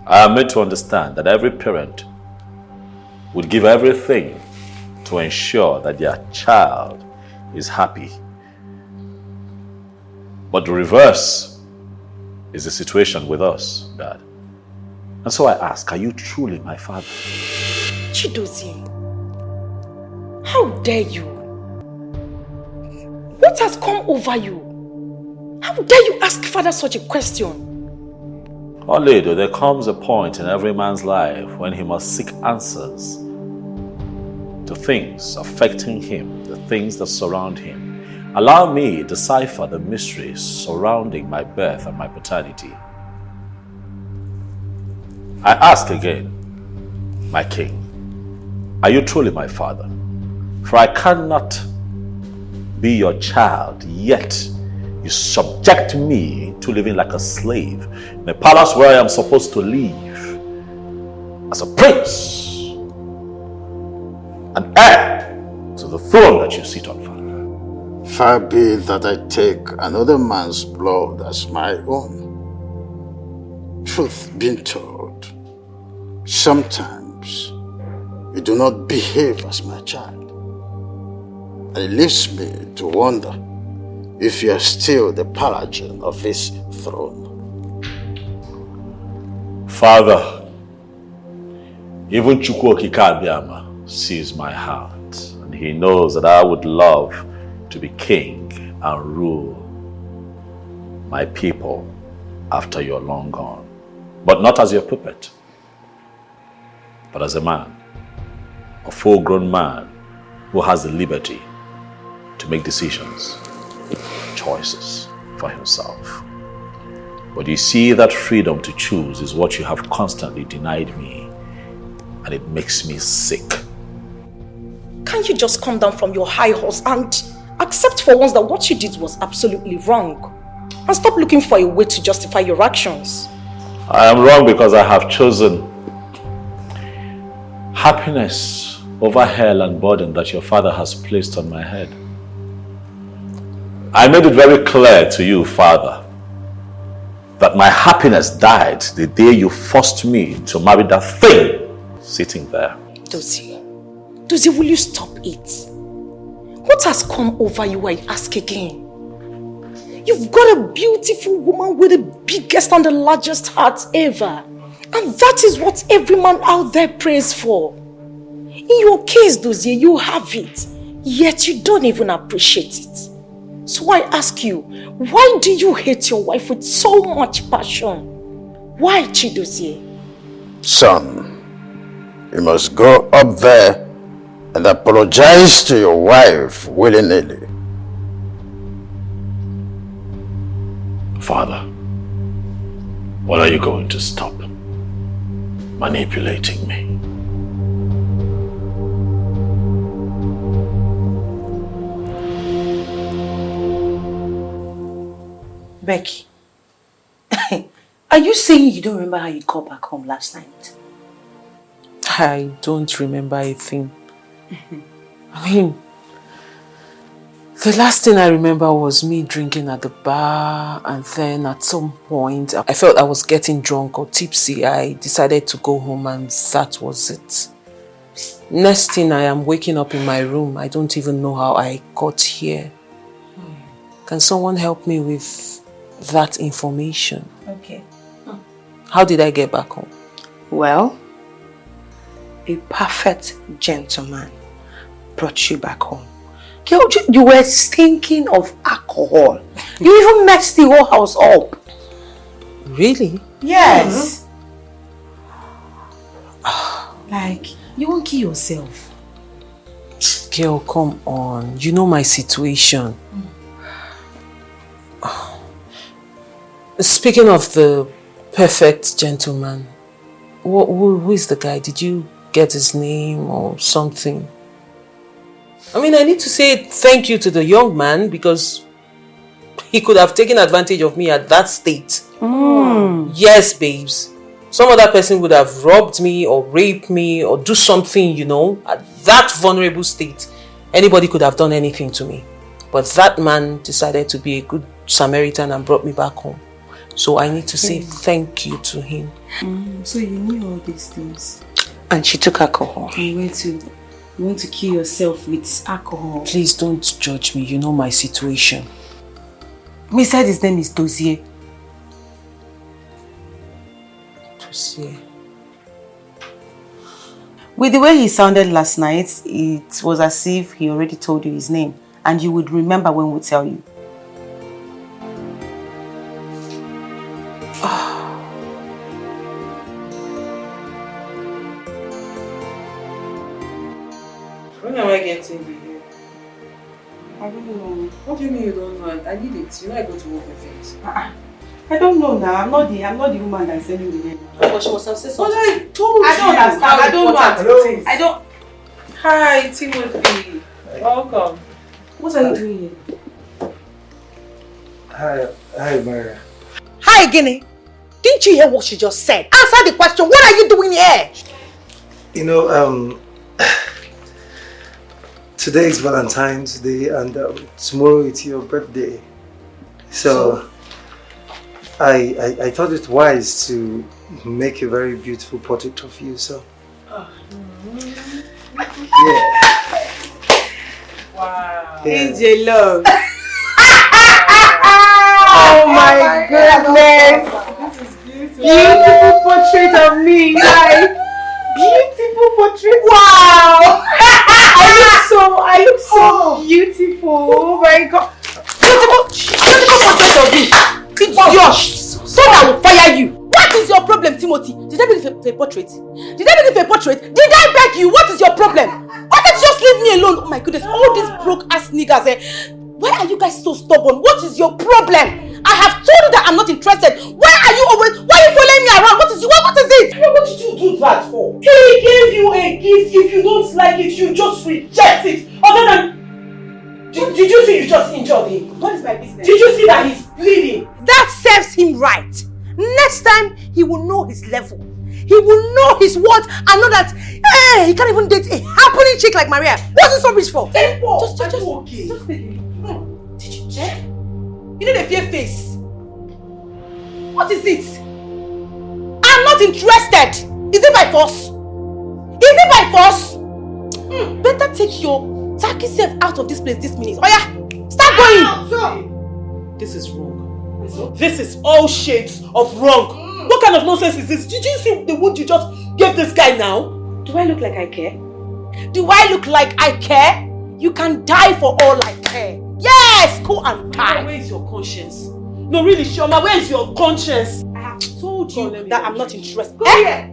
I am made to understand that every parent would give everything to ensure that their child is happy. But the reverse is the situation with us, Dad. And so I ask, are you truly my father? Chidozie, how dare you? What has come over you? How dare you ask father such a question? Only there comes a point in every man's life when he must seek answers to things affecting him, the things that surround him. Allow me decipher the mysteries surrounding my birth and my paternity. I ask again, my king, are you truly my father? For I cannot be your child, yet you subject me to living like a slave in a palace where I am supposed to live as a prince, an heir to the throne that you sit on, Father. Far be it that I take another man's blood as my own. Truth being told, sometimes you do not behave as my child. And it leaves me to wonder if you are still the paladin of his throne. Father, even Chukwuokike Abiyama sees my heart, and he knows that I would love to be king and rule my people after you're long gone. But not as your puppet, but as a man, a full-grown man who has the liberty to make decisions, choices for himself. But you see, that freedom to choose is what you have constantly denied me, and it makes me sick. Can't you just come down from your high horse and accept for once that what you did was absolutely wrong? And stop looking for a way to justify your actions. I am wrong because I have chosen happiness over hell and burden that your father has placed on my head. I made it very clear to you, Father, that my happiness died the day you forced me to marry that thing sitting there. Dozie, will you stop it? What has come over you, I ask again? You've got a beautiful woman with the biggest and the largest heart ever. And that is what every man out there prays for. In your case, Dozie, you have it. Yet you don't even appreciate it. So I ask you, why do you hate your wife with so much passion? Why, Chidozie? Son, you must go up there and apologize to your wife willy-nilly. Father, when are you going to stop manipulating me? Becky, are you saying you don't remember how you got back home last night? I don't remember a thing. I mean, the last thing I remember was me drinking at the bar, and then at some point I felt I was getting drunk or tipsy. I decided to go home and that was it. Next thing, I am waking up in my room. I don't even know how I got here. Can someone help me with that information? Okay. How did I get back home? Well, a perfect gentleman brought you back home. Girl, you were stinking of alcohol. You even messed the whole house up. Really? Yes. Like, you won't kill yourself. Girl, come on. You know my situation. Speaking of the perfect gentleman, who is the guy? Did you get his name or something? I mean, I need to say thank you to the young man because he could have taken advantage of me at that state. Yes, babes. Some other person would have robbed me or raped me or do something, you know, at that vulnerable state. Anybody could have done anything to me. But that man decided to be a good Samaritan and brought me back home. So I need to say thank you to him. So you knew all these things. And she took alcohol. And you want to kill yourself with alcohol. Please don't judge me. You know my situation. Me said his name is Dozier. Dozier. With the way he sounded last night, it was as if he already told you his name. And you would remember when we tell you. When am I getting here? I don't know. What do you mean you don't know? I need it. You know I go to work with it. I don't know now. I'm not the woman that's sending the name. But she must have said something. But I told you. I don't understand. I don't know. I don't. Hi, Timothy. Welcome. What are you doing here? Hi, Maria. Hi, Guinea. Didn't you hear what she just said? Answer the question. What are you doing here? You know, today is Valentine's Day and tomorrow it's your birthday. So I thought it wise to make a very beautiful portrait of you. So yeah. Wow. Yeah. AJ love. Oh my goodness. This is beautiful. Beautiful portrait of me. Like, beautiful portrait. Wow. I look so beautiful. Oh my god. Beautiful portrait of me. It's yours. So I will fire you. What is your problem, Timothy? Did I beg you for a portrait? Did I beg you for a portrait? Did I beg you? What is your problem? Why can't you just leave me alone? Oh my goodness, all these broke ass niggas, eh? Why are you guys so stubborn? What is your problem? I have told you that I'm not interested. Why are you following me around? What is it? What did you do that for? He gave you a gift. If you don't like it, you just reject it. Other than... Did you see you just injured him? What is my business? Did you see that he's bleeding? That serves him right. Next time, he will know his level. He will know his worth and know that, hey, he can't even date a happening chick like Maria. What's this so rich for? Just did you check? You need a fair face. What is it? I'm not interested. Is it by force? Is it by force? Better take your tacky self out of this place this minute. Oh yeah, start going. This is wrong. This is all shades of wrong. What kind of nonsense is this? Did you see the wound you just gave this guy now? Do I look like I care? Do I look like I care? You can die for all I care. Yes, go and die. Where is your conscience? No, really, Shoma, where is your conscience? I have told you that I'm not interested. Go here.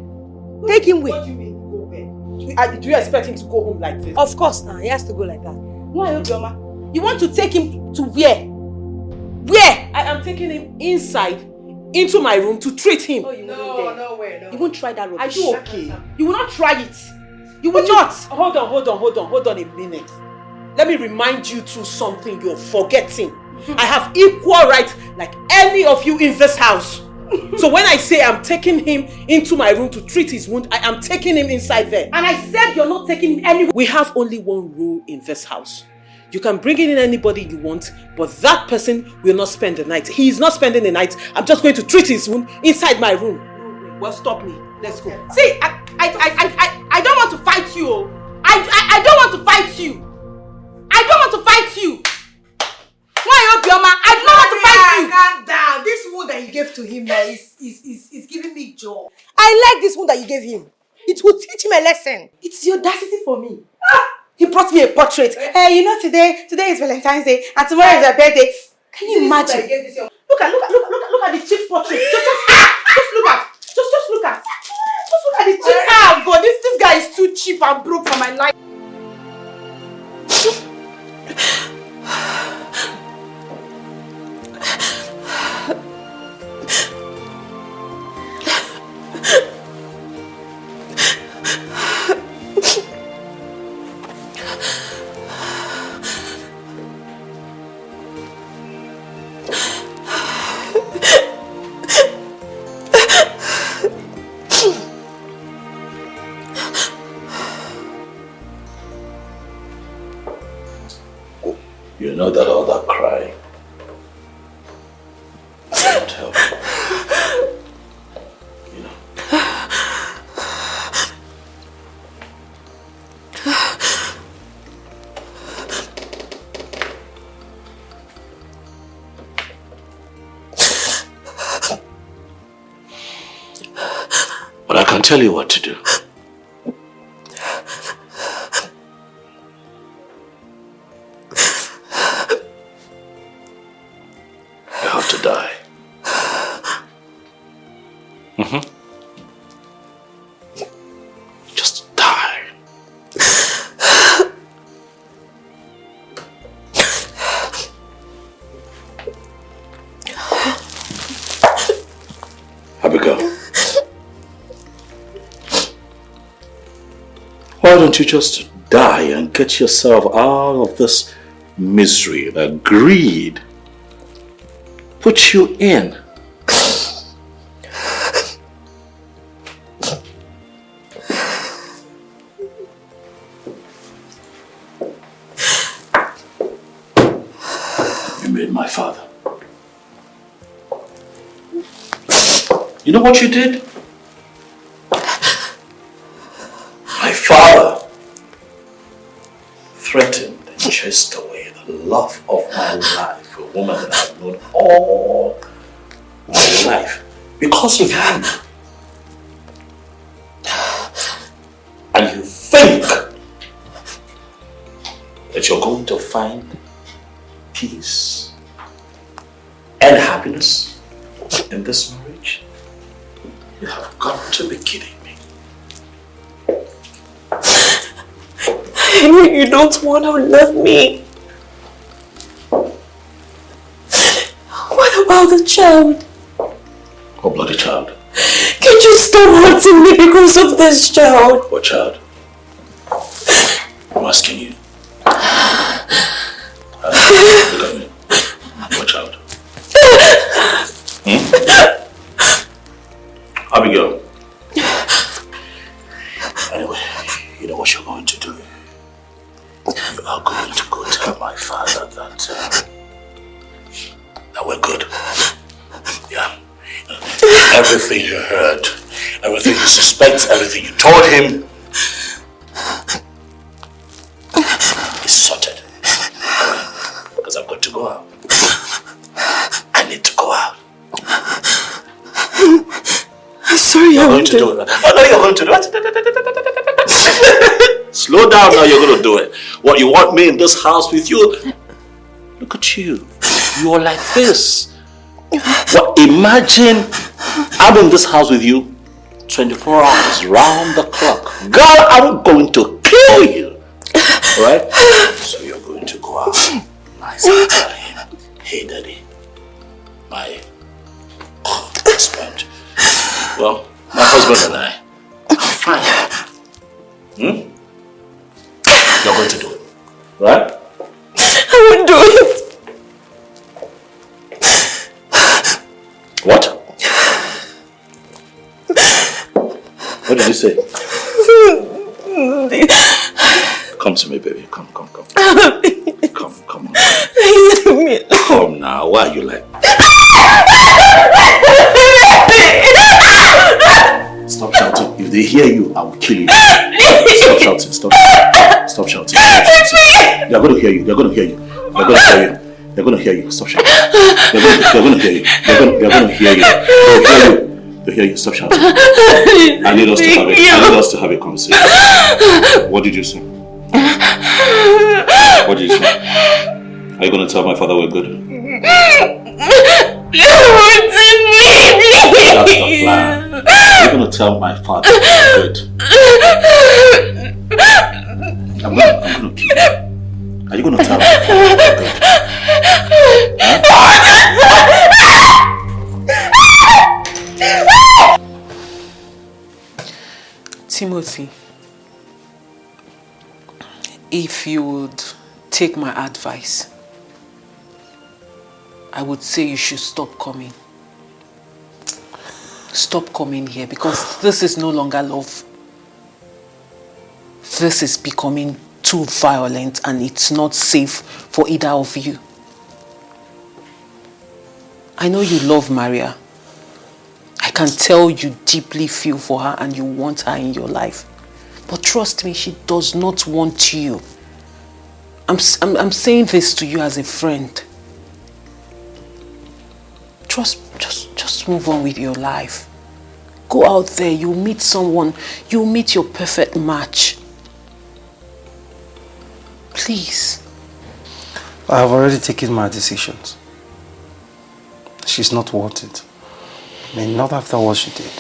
Take him with. What do you mean, go where? Do you expect him to go home like this? Of course, now he has to go like that. Why, Obioma? You want to take him to where? Where? I am taking him inside, into my room to treat him. Oh, no way. You won't try that rubbish. Are you okay? You will not try it. You will not. Hold on a minute. Let me remind you to something you're forgetting. I have equal rights like any of you in this house. So when I say I'm taking him into my room to treat his wound, I am taking him inside there. And I said you're not taking him anywhere. We have only one rule in this house. You can bring in anybody you want, but that person will not spend the night. He is not spending the night. I'm just going to treat his wound inside my room. Well, stop me. Let's go. See, I don't want to fight you. I don't want to fight you. I don't want to fight you. Why, Obioma? I don't want to fight you. Calm down. This wound that you gave to him now is giving me joy. I like this wound that you gave him. It will teach him a lesson. It's the audacity for me. He brought me a portrait. Hey, you know today is Valentine's Day and tomorrow is her birthday. Can you imagine? Look at the cheap portrait. Just look at the cheap. Ah, God, this guy is too cheap and broke for my life. know that all that crying won't help. You know. But I can tell you what to do. You have to die. Just die. Abigail. Why don't you just die and get yourself out of this misery that greed put you in? You made my father. You know what you did? My father threatened and chased away the love of my life, a woman that I've known all my life, because of you. And you think that you're going to find peace and happiness in this marriage? You have got to be kidding me. I know you don't want to love me. What about the child? What bloody child? Can't you stop hurting me because of this child? What child? I'm asking you. Look at me. What child? Abigail. Anyway, you know what you're going to do? You are going to go tell my father that we're good. Yeah. Everything you heard, everything you suspect, everything you told him is sorted. Because I've got to go out. I need to go out. I'm sorry, you're going to do it. Oh no, you're going to do it. Slow down now, you're going to do it. What, you want me in this house with you? Look at you. You're like this. What, imagine I'm in this house with you 24 hours, round the clock. God, I'm going to kill you. Alright? So you're going to go out nice and tell him, hey daddy, my husband. Well, my husband and I are fine. You're going to do it, right? I won't do it. What? What did you say? Come to me, baby. Come. Come on. Come now. Why are you like? Stop shouting. If they hear you, I will kill you. Stop shouting. Stop shouting. They're going to hear you. They're going to hear you. They're going to hear you. Stop shouting. They're going to hear you. They're going to hear you. They'll hear you. Stop shouting. I need us to have a conversation. What did you say? What did you say? Are you going to tell my father we're good? That's the plan. Are you going to tell my father we're good? I'm going to kill you. Are you going to tell my father we're good? Timothy, if you would take my advice, I would say you should stop coming. Stop coming here, because this is no longer love. This is becoming too violent and it's not safe for either of you. I know you love Maria. I can tell you deeply feel for her and you want her in your life. But trust me, she does not want you. I'm saying this to you as a friend. Just move on with your life. Go out there, you'll meet someone, you'll meet your perfect match. Please. I have already taken my decisions. She's not worth it. I mean, not after what she did.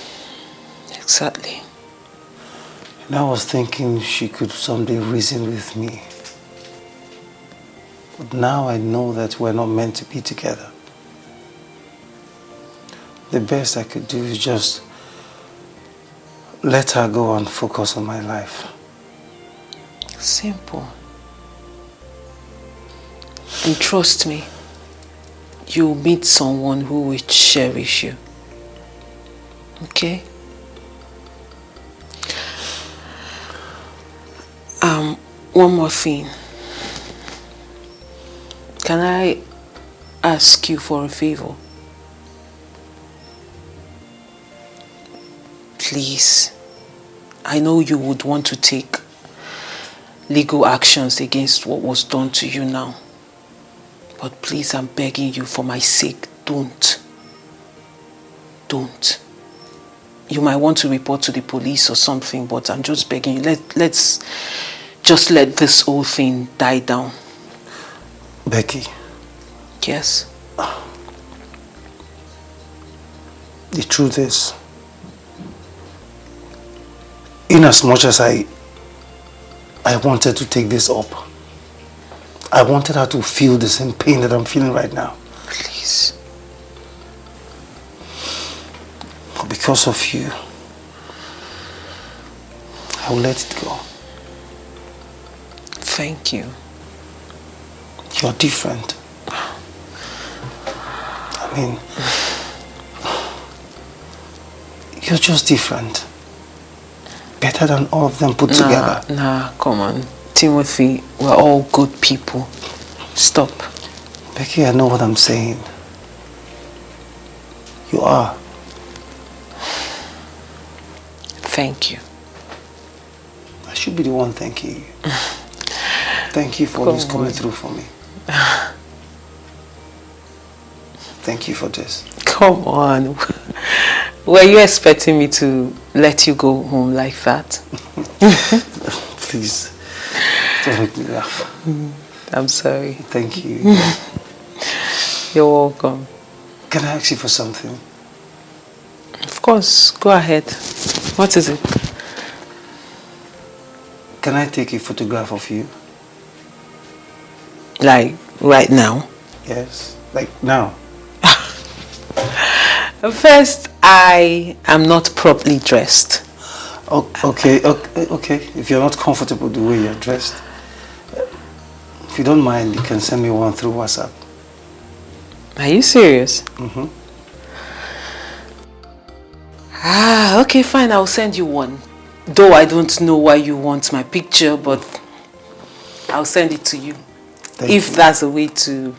Exactly. And I was thinking she could someday reason with me. But now I know that we're not meant to be together. The best I could do is just let her go and focus on my life. Simple. And trust me, you'll meet someone who will cherish you. Okay? One more thing. Can I ask you for a favor? Please. I know you would want to take legal actions against what was done to you now. But please, I'm begging you for my sake, don't. Don't. You might want to report to the police or something, but I'm just begging you, let's just let this whole thing die down. Becky. Yes? The truth is, in as much as I wanted to take this up, I wanted her to feel the same pain that I'm feeling right now. Please. But because of you, I will let it go. Thank you. You're different. I mean, you're just different. Better than all of them put together. Nah, come on. Timothy, we're all good people. Stop. Becky, I know what I'm saying. You are. Thank you. I should be the one thanking you. Thank you for always coming through for me. Thank you for this. Come on. Were you expecting me to let you go home like that? Please, don't make me laugh. I'm sorry. Thank you. You're welcome. Can I ask you for something? Of course, go ahead. What is it? Can I take a photograph of you? Like, right now? Yes, like now. First, I am not properly dressed. Okay. If you're not comfortable the way you're dressed, if you don't mind, you can send me one through WhatsApp. Are you serious? Mm-hmm. Okay, fine. I'll send you one. Though I don't know why you want my picture, but I'll send it to you. If that's a way to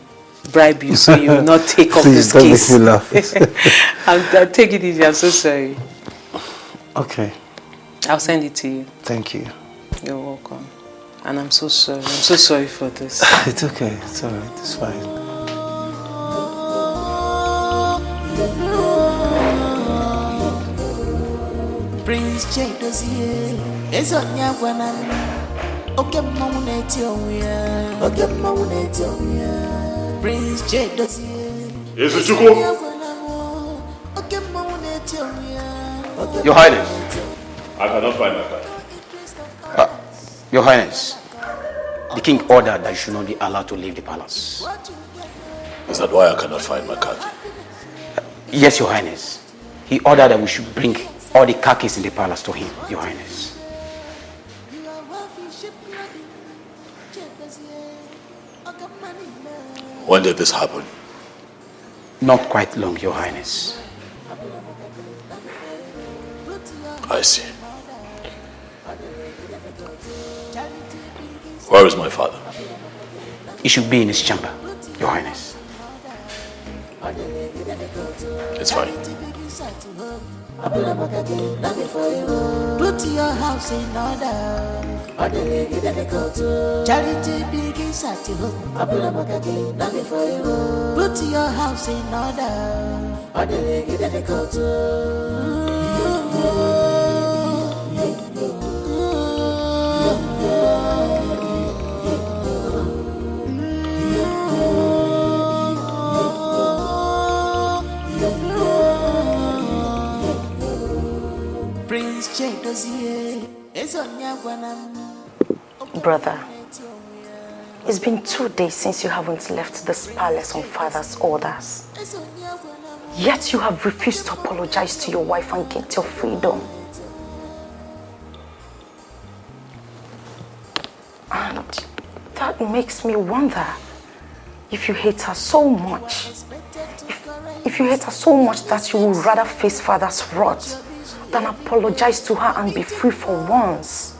bribe you so you will not take up this case. Please don't make me laugh. I'll take it easy. I'm so sorry. Okay. I'll send it to you. Thank you. You're welcome. And I'm so sorry. I'm so sorry for this. It's okay. It's alright. It's fine. Prince J dossier is on your one. Okay, Maunetio. Okay, Maunetio. Prince J dossier. Yes, it's you. Your Highness. I cannot find my card. Your Highness, the king ordered that you should not be allowed to leave the palace. Is that why I cannot find my card? Yes, Your Highness. He ordered that we should bring all the car keys in the palace to him, Your Highness. When did this happen? Not quite long, Your Highness. I see. Where is my father? He should be in his chamber, Your Highness. It's fine. Put your house in order. Charity begins at home. Put your house in Prince Chedozie is on your Brother, it's been 2 days since you haven't left this palace on father's orders. Yet you have refused to apologize to your wife and get your freedom. And that makes me wonder if you hate her so much. If you hate her so much that you would rather face father's wrath than apologize to her and be free for once.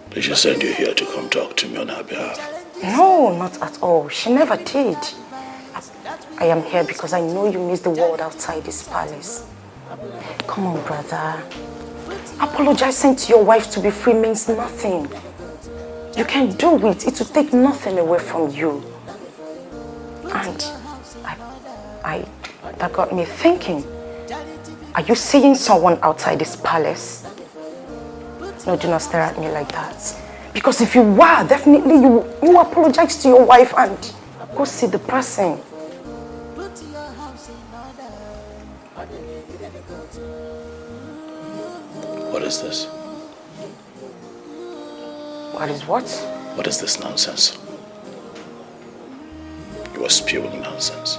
Did she send you here to come talk to me on her behalf? No, not at all. She never did. I am here because I know you miss the world outside this palace. Come on, brother. Apologizing to your wife to be free means nothing. You can do it. It will take nothing away from you. And that got me thinking. Are you seeing someone outside this palace? No, do not stare at me like that. Because if you were, definitely you apologize to your wife and go see the person. What is this? What is what? What is this nonsense? You are spewing nonsense.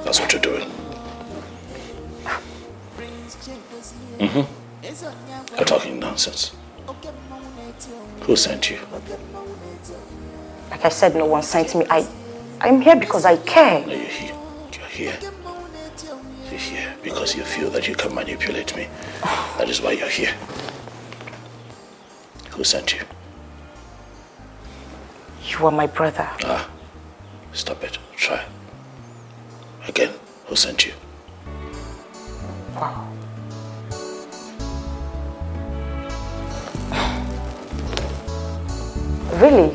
That's what you're doing. You're talking nonsense. Who sent you? Like I said, no one sent me. I'm here because I care. No, you're here. You're here. You're here because you feel that you can manipulate me. That is why you're here. Who sent you? You are my brother. Ah, stop it. Try. Again, who sent you? Wow. Really?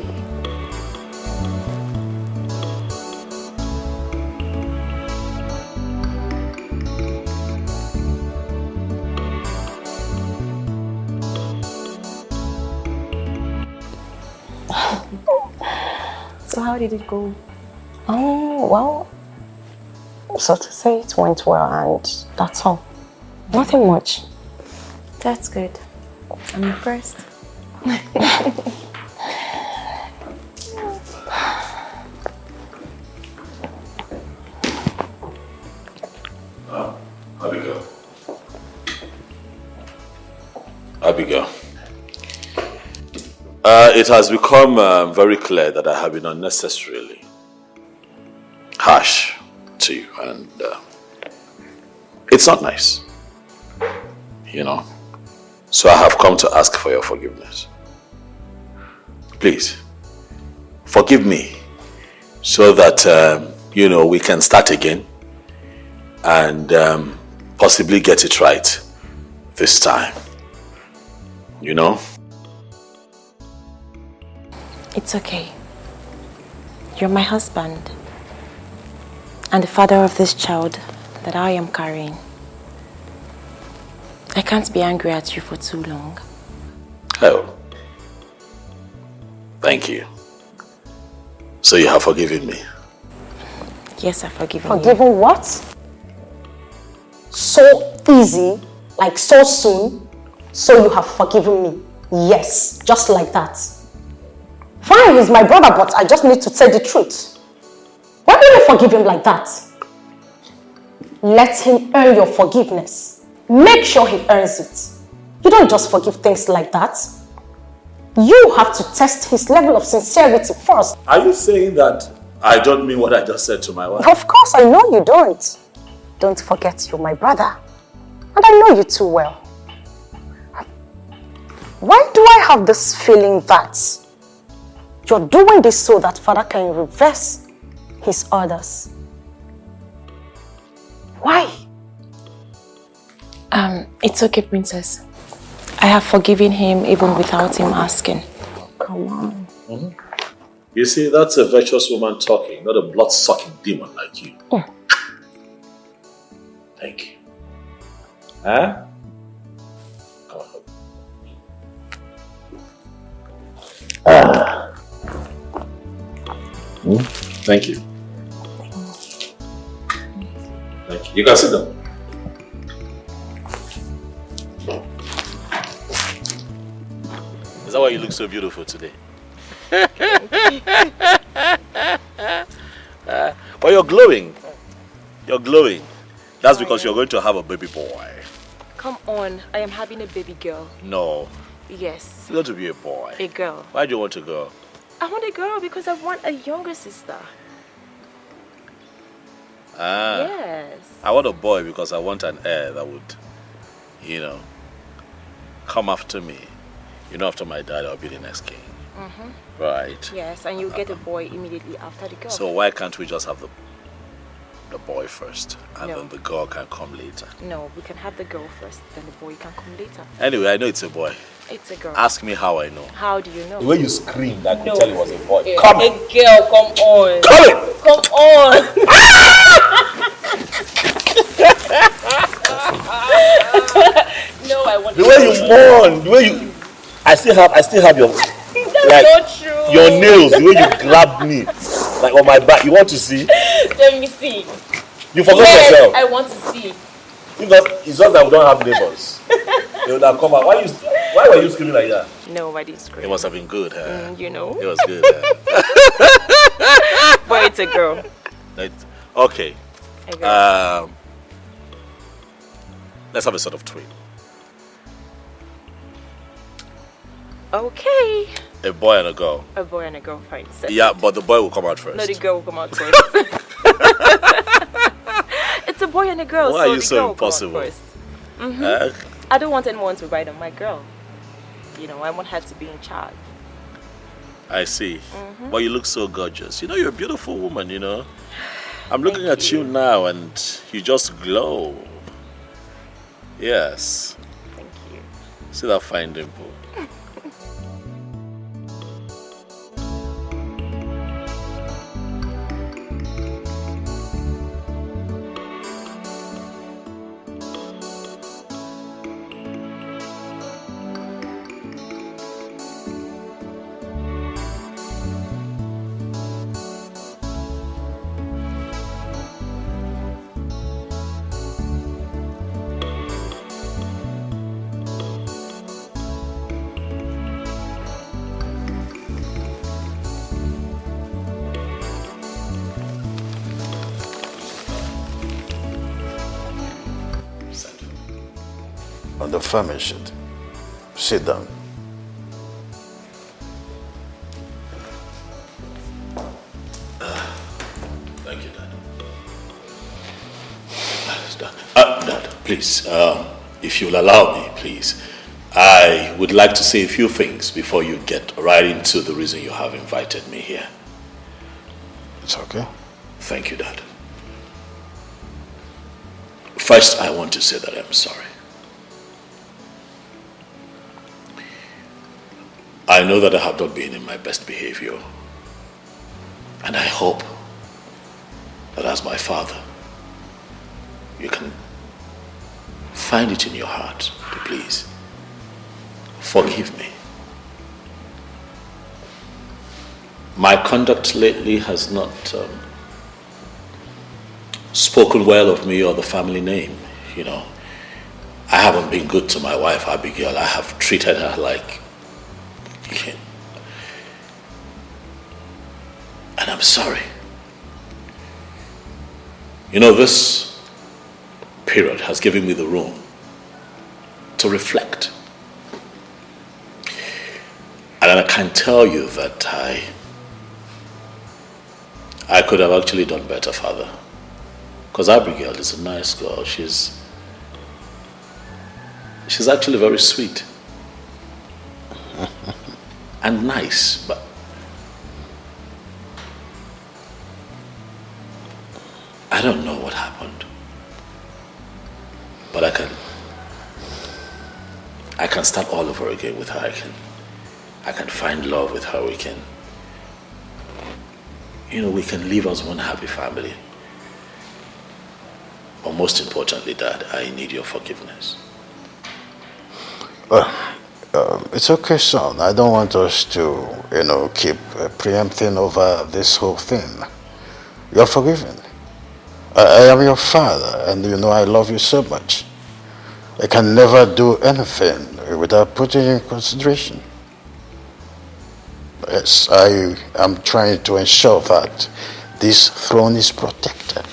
So how did it go? Oh, well, so to say it went well and that's all. Nothing much. That's good. I'm impressed. Abigail. It has become very clear that I have been unnecessarily harsh to you, and it's not nice, you know. So I have come to ask for your forgiveness. Please, forgive me so that, you know, we can start again and possibly get it right this time, you know? It's okay. You're my husband and the father of this child that I am carrying. I can't be angry at you for too long. Oh. Thank you. So you have forgiven me? Yes, I've forgiven you. Forgiven what? So easy, like so soon, so you have forgiven me. Yes, just like that. Fine, he's my brother, but I just need to tell the truth. Why do you forgive him like that? Let him earn your forgiveness. Make sure he earns it. You don't just forgive things like that. You have to test his level of sincerity first. Are you saying that I don't mean what I just said to my wife. Of course, I know you don't. Don't forget you're my brother. And I know you too well. Why do I have this feeling that you're doing this so that Father can reverse his orders? Why? It's okay, Princess. I have forgiven him even without him asking. Come on. You see, that's a virtuous woman talking, not a blood-sucking demon like you. Thank you. Huh? Come on. Thank you. Thank you. You can sit down. Is that why you look so beautiful today? But you're glowing. You're glowing. That's because you're going to have a baby boy. Come on, I am having a baby girl. No. Yes. It's going to be a boy. A girl. Why do you want a girl? I want a girl because I want a younger sister. Yes. I want a boy because I want an heir that would, come after me. After my dad, I'll be the next king. Right. Yes, and you get a boy immediately after the girl. So why can't we just have the boy first and then the girl can come later? No, we can have the girl first, then the boy can come later. Anyway, I know it's a boy. It's a girl. Ask me how I know. How do you know? The way you screamed, I could tell it was a boy. Yeah. Come a girl, come on. Call it! Come on. No, I want the way you mourn, the way you I still have your not true. Your nails, the way you grabbed me like on my back. You want to see? Let me see. You forgot yourself. I want to see. Because it's just that we don't have neighbors. They would have come out. Why were you screaming like that? No, I didn't scream. It must have been good, huh? You know. It was good. But it's a girl. Okay. A girl. Let's have a sort of twin. Okay. A boy and a girl. A boy and a girl, fine. Yeah, but the boy will come out first. No, the girl will come out first. It's a boy and a girl. Why so are you the so girl will come out impossible? first. I don't want anyone to ride on my girl. I want her to be in charge. I see. But you look so gorgeous. You're a beautiful woman, I'm looking at you now and you just glow. Yes. Thank you. See that fine dimple? On the family sheet. Sit down. Thank you, Dad. Dad, please, if you'll allow me, please, I would like to say a few things before you get right into the reason you have invited me here. It's okay. Thank you, Dad. First, I want to say that I'm sorry. I know that I have not been in my best behavior. And I hope that as my father, you can find it in your heart to please forgive me. My conduct lately has not spoken well of me or the family name, I haven't been good to my wife, Abigail. I have treated her like... And I'm sorry. This period has given me the room to reflect. And I can tell you that I I could have actually done better, Father. Because Abigail is a nice girl. She's actually very sweet. And nice, but I don't know what happened. But I can start all over again with her. I can find love with her. We can live as one happy family. But most importantly, Dad, I need your forgiveness. It's okay, son. I don't want us to, keep preempting over this whole thing. You're forgiven. I am your father, and I love you so much. I can never do anything without putting you in consideration. Yes, I am trying to ensure that this throne is protected.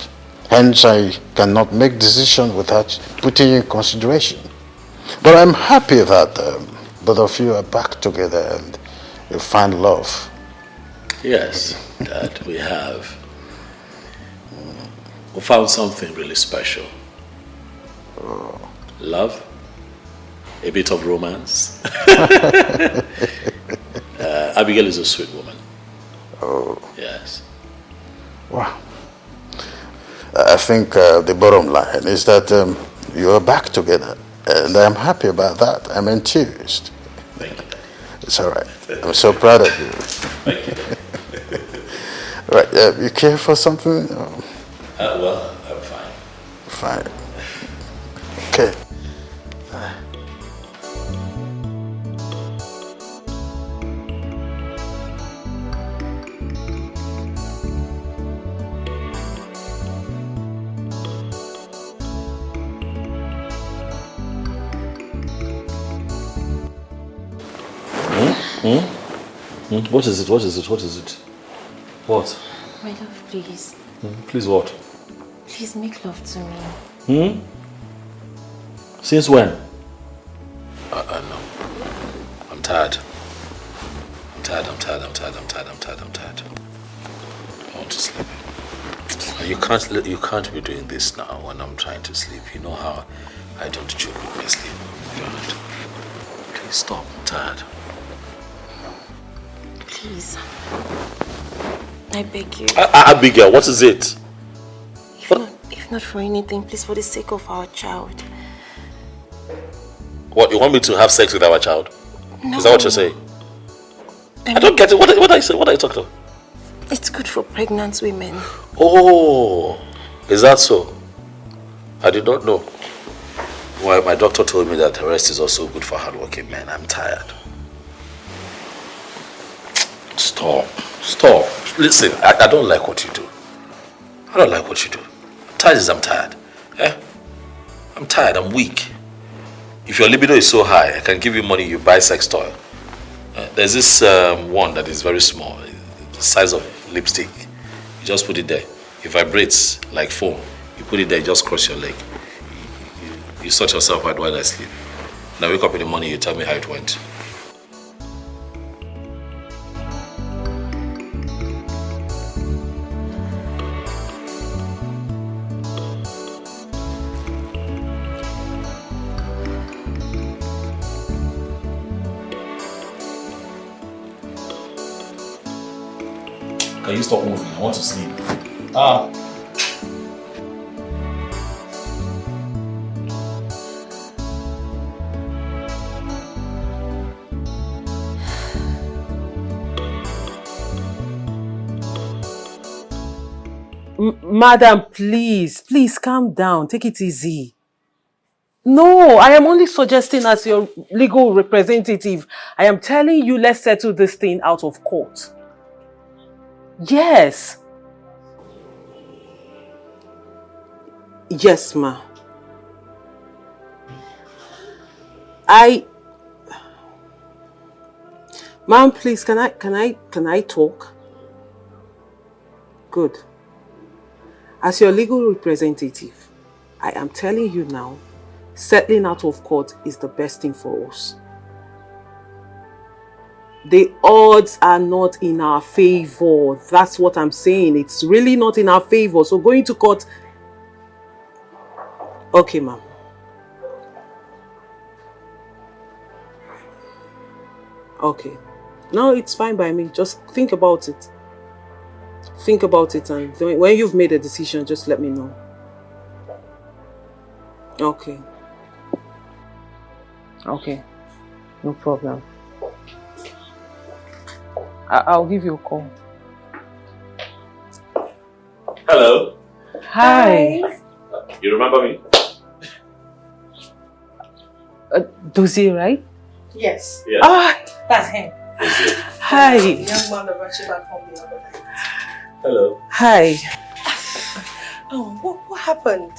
Hence, I cannot make decisions without putting you in consideration. But I'm happy that both of you are back together and you find love. Yes, Dad, we have. We found something really special. Love, a bit of romance. Abigail is a sweet woman. Oh. Yes. Wow. I think the bottom line is that you are back together. And I'm happy about that. I'm enthused. Thank you, Daddy. It's all right. I'm so proud of you. Thank you. Right, you care for something? Well, I'm fine. Fine. Okay. What is it? What is it? What is it? What? My love, please. Please what? Please make love to me. Since when? No. I'm tired. I'm tired. I want to sleep. You can't be doing this now when I'm trying to sleep. You know how I don't joke with my sleep. God. Please stop. I'm tired. Please. I beg you. Abigail, what is it? If not for anything, please, for the sake of our child. What, you want me to have sex with our child? No. Is that what you're saying? I don't get it. What are you talking about? It's good for pregnant women. Oh, is that so? I did not know. Well, my doctor told me that rest is also good for hardworking men. I'm tired. Stop. Listen, I don't like what you do. I'm tired as I'm tired. I'm tired, I'm weak. If your libido is so high, I can give you money, you buy sex toy. There's this one that is very small, the size of lipstick. You just put it there. It vibrates like foam. You put it there, you just cross your leg. You sort yourself out while I sleep. Now wake up in the morning, you tell me how it went. Can you stop moving? I want to sleep. Madam, please calm down. Take it easy. No, I am only suggesting as your legal representative. I am telling you, let's settle this thing out of court. Yes. Yes, ma. Ma'am, please, can I talk? Good. As your legal representative, I am telling you now, settling out of court is the best thing for us. the odds are not in our favor. That's what I'm saying. It's really not in our favor. So going to court. Okay, ma'am. Okay. No, it's fine by me. Just think about it. Think about it, and when you've made a decision, just let me know. Okay. Okay. No problem. I'll give you a call. Hello. Hi. You remember me? Dozie, right? Yes. Yes. Ah, that's him. Hi. The young man that brought you back home the other night. Hello. Hi. Oh, what happened?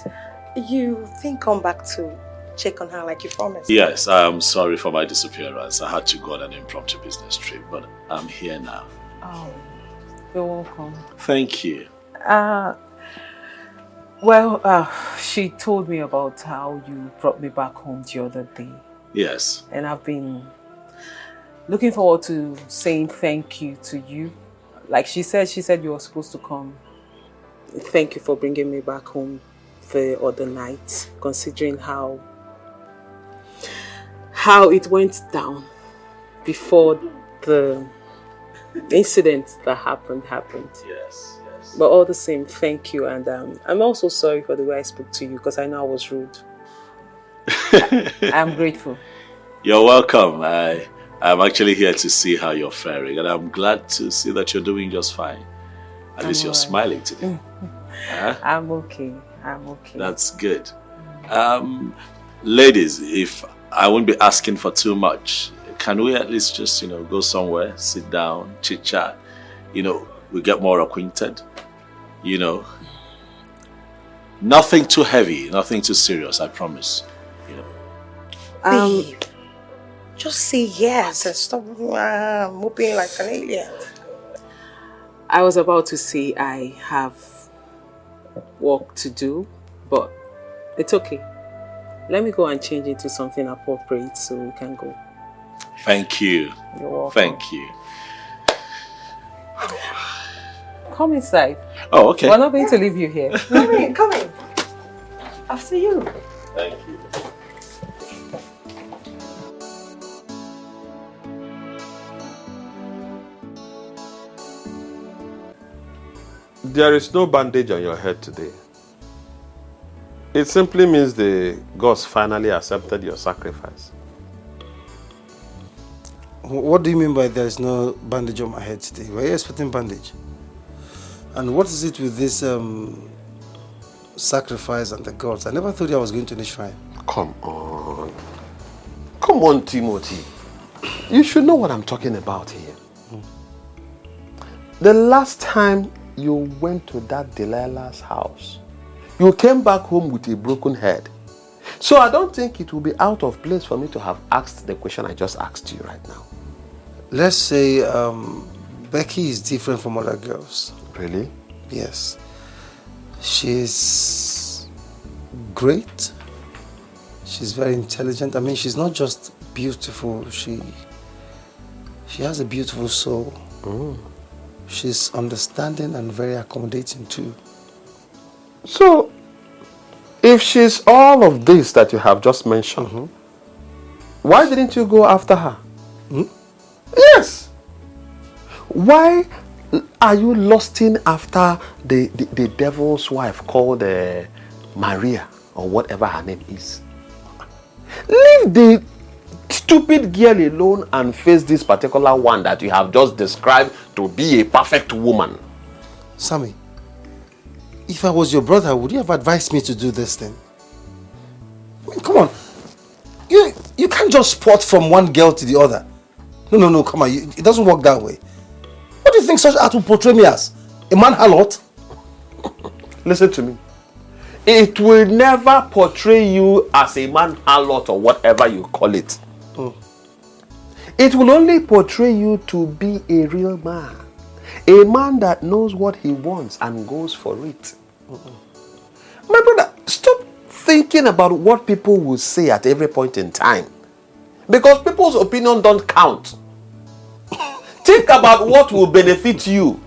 You think come back to check on her like you promised? Yes, I'm sorry for my disappearance. I had to go on an impromptu business trip, but I'm here now. Oh, you're welcome. Thank you. She told me about how you brought me back home the other day. Yes. And I've been looking forward to saying thank you to you. Like she said you were supposed to come. Thank you for bringing me back home the other night, considering how it went down before the incident that happened. Yes. But all the same, thank you. And I'm also sorry for the way I spoke to you, because I know I was rude. I'm grateful. You're welcome. I'm actually here to see how you're faring, and I'm glad to see that you're doing just fine. At least you're smiling today. Huh? I'm okay. That's good. Ladies, if I won't be asking for too much, can we at least just, go somewhere, sit down, chit chat, we get more acquainted, nothing too heavy, nothing too serious, I promise, Babe, just say yes and stop moping like an alien. I was about to say I have work to do, but it's okay. Let me go and change into something appropriate so we can go. Thank you. You're welcome. Thank you. Come inside. Oh, okay. We're not going to leave you here. Come in. After you. Thank you. There is no bandage on your head today. It simply means the gods finally accepted your sacrifice. What do you mean by there is no bandage on my head today? Were you expecting bandage? And what is it with this sacrifice and the gods? I never thought I was going to the shrine. Come on. Come on, Timothy. You should know what I'm talking about here. The last time you went to that Delilah's house, you came back home with a broken head. So I don't think it will be out of place for me to have asked the question I just asked you right now. Let's say Becky is different from other girls. Really? Yes. She's great. She's very intelligent. I mean, she's not just beautiful. She has a beautiful soul. Mm. She's understanding and very accommodating too. So, if she's all of this that you have just mentioned, why didn't you go after her? Yes! Why are you lusting after the devil's wife called Maria, or whatever her name is? Leave the stupid girl alone and face this particular one that you have just described to be a perfect woman. Sammy, if I was your brother, would you have advised me to do this thing? I mean, come on. You can't just sport from one girl to the other. No, come on. It doesn't work that way. What do you think such art will portray me as? A man harlot? Listen to me. It will never portray you as a man harlot or whatever you call it. It will only portray you to be a real man. A man that knows what he wants and goes for it. My brother, stop thinking about what people will say at every point in time. Because people's opinion don't count. Think about what will benefit you.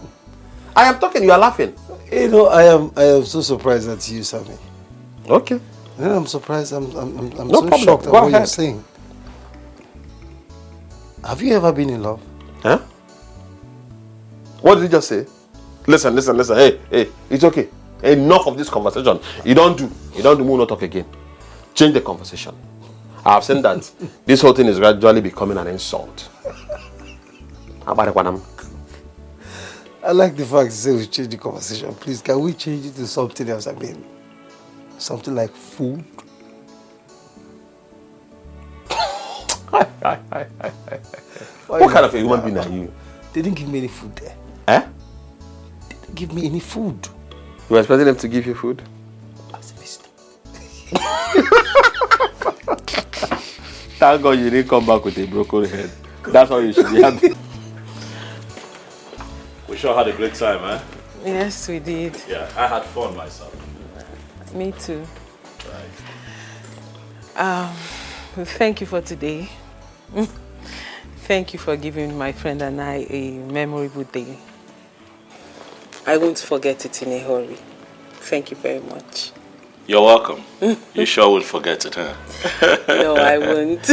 I am talking, you are laughing. You know, I am so surprised at you, Sammy. Okay. Yeah, I'm surprised. I'm No so problem. shocked at Go what you're ahead. saying. Have you ever been in love? Huh? What did you just say? Listen. Hey, it's okay. Enough of this conversation. You don't do, we will not talk again. Change the conversation. I have seen that this whole thing is gradually becoming an insult. How about it, Kwanam? I like the fact you say we change the conversation. Please, can we change it to something else? I mean, something like food? What kind of a human being are you? They didn't give me any food there. Eh? They didn't give me any food. You were expecting them to give you food? As a visitor. Thank God you didn't come back with a broken head. That's how you should be happy. We sure had a great time, eh? Yes, we did. Yeah, I had fun myself. Me too. Right. Thank you for today. Thank you for giving my friend and I a memorable day. I won't forget it in a hurry. Thank you very much. You're welcome. You sure would forget it, huh? No, I won't.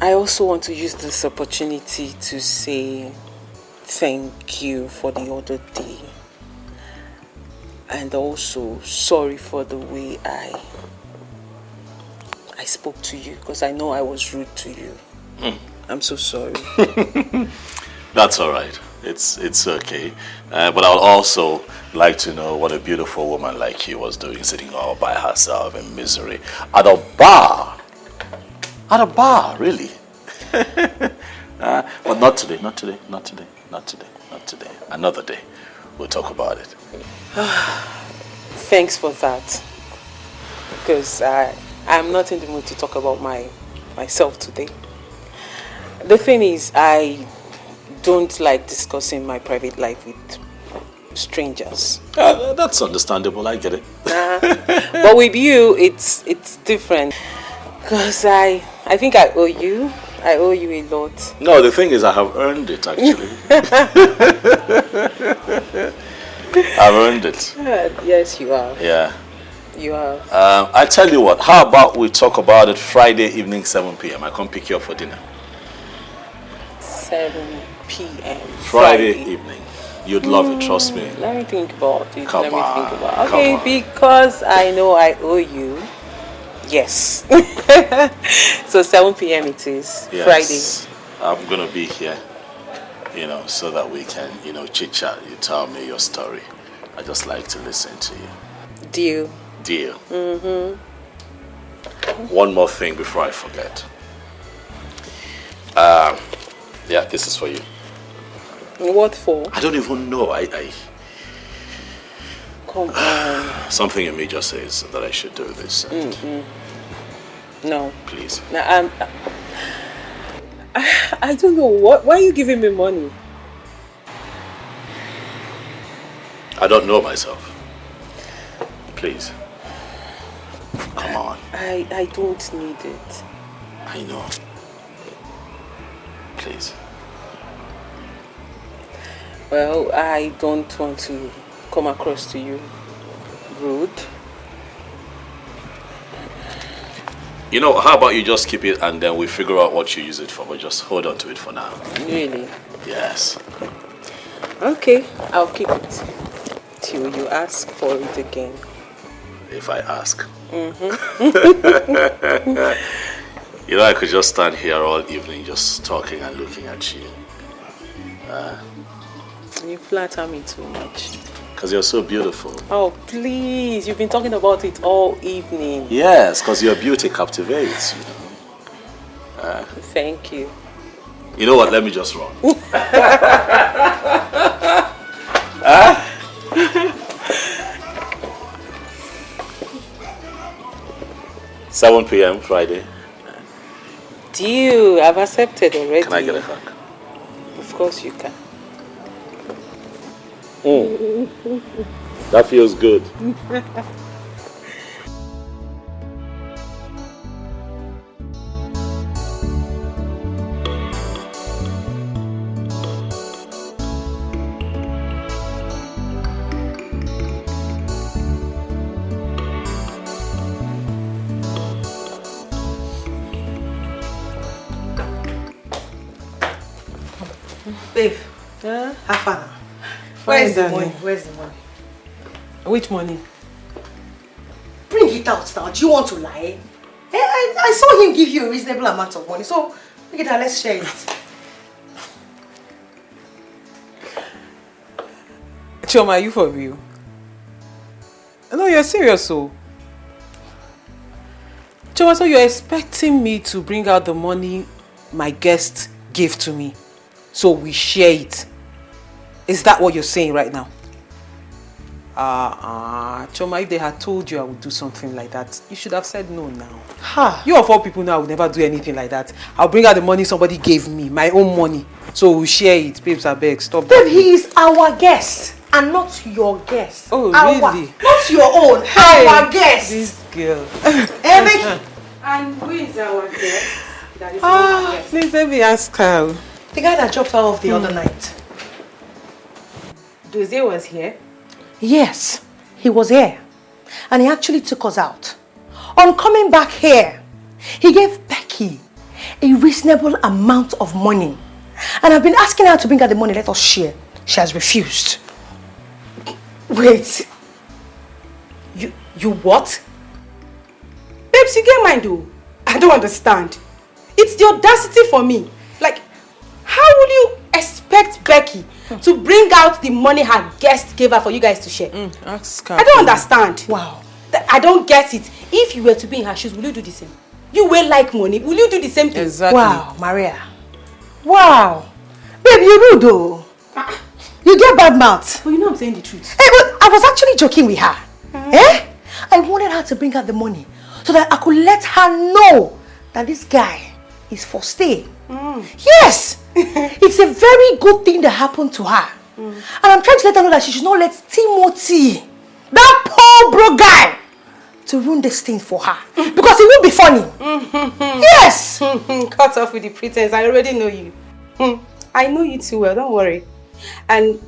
I also want to use this opportunity to say thank you for the other day. And also sorry for the way I spoke to you, because I know I was rude to you. I'm so sorry. That's all right. It's okay. But I would also like to know what a beautiful woman like you was doing, sitting all by herself in misery at a bar. At a bar, really. But not today. Another day. We'll talk about it. Thanks for that. Because I'm not in the mood to talk about myself today. The thing is, I don't like discussing my private life with strangers. That's understandable, I get it. But with you, it's different. Because I think I owe you. I owe you a lot. No, the thing is, I have earned it, actually. I've earned it. Yes, you have. Yeah. You have. I tell you what, how about we talk about it Friday evening, 7 p.m. I come pick you up for dinner. 7 p.m. Friday evening. You'd love it, trust me. Let me think about it. Come Let me on, think about it. come Okay, on. because I know I owe you. Yes. So 7 p.m. it is. Yes. Friday. I'm going to be here, so that we can, chit chat. You tell me your story. I just like to listen to you. Deal. Deal. Mm-hmm. One more thing before I forget. Yeah, this is for you. What for? I don't even know. I Come on. something in me just says that I should do this. No. Please. No, I don't know. Why are you giving me money? I don't know myself. Please. Come on. I don't need it. I know. Please. Well, I don't want to come across to you rude. How about you just keep it and then we figure out what you use it for, but just hold on to it for now. Really? Yes. Okay, I'll keep it till you ask for it again. If I ask. Mm-hmm. I could just stand here all evening just talking and looking at you. You flatter me too much. Because you're so beautiful. Oh, please. You've been talking about it all evening. Yes, because your beauty captivates, Thank you. You know what? Let me just run. 7 p.m. Friday. Deal. I've accepted already. Can I get a hug? Of course you can. That feels good. Babe, Yeah? have fun now. Fine, Where's the darling. money? Where's the money? Which money? Bring it out now. Do you want to lie? I saw him give you a reasonable amount of money, so look at that, let's share it. Choma, are you for real? No, you're serious, so. Choma, so you're expecting me to bring out the money my guest gave to me, so we share it? Is that what you're saying right now? Choma, if they had told you I would do something like that, you should have said no now. Ha! You of all people know I would never do anything like that. I'll bring out the money somebody gave me, my own money, so we'll share it. Babes, I beg, stop that. Babe, he is our guest and not your guest. Oh, our, really? Not your own, Hey, our guest. This girl. And who is our guest? That is our guest. Please let me ask her. The guy that dropped her off the other night. Dozie was here? Yes, he was here. And he actually took us out. On coming back here, he gave Becky a reasonable amount of money. And I've been asking her to bring her the money, let us share. She has refused. Wait. You what? Babes, you get mine though. I don't understand. It's the audacity for me. Like, how will you expect Becky to bring out the money her guest gave her for you guys to share? Ask her. I don't understand. Wow. I don't get it. If you were to be in her shoes, will you do the same? You will like money. Will you do the same thing? Exactly. Wow, Maria. Wow. Babe, you're rude though. You get bad mouth. But you know I'm saying the truth. Hey, but I was actually joking with her. I wanted her to bring out the money so that I could let her know that this guy is for stay. Yes! It's a very good thing that happened to her. And I'm trying to let her know that she should not let Timothy, that poor broke guy, to ruin this thing for her. Because it won't be funny. Yes! Cut off with the pretense. I already know you. I know you too well. Don't worry. And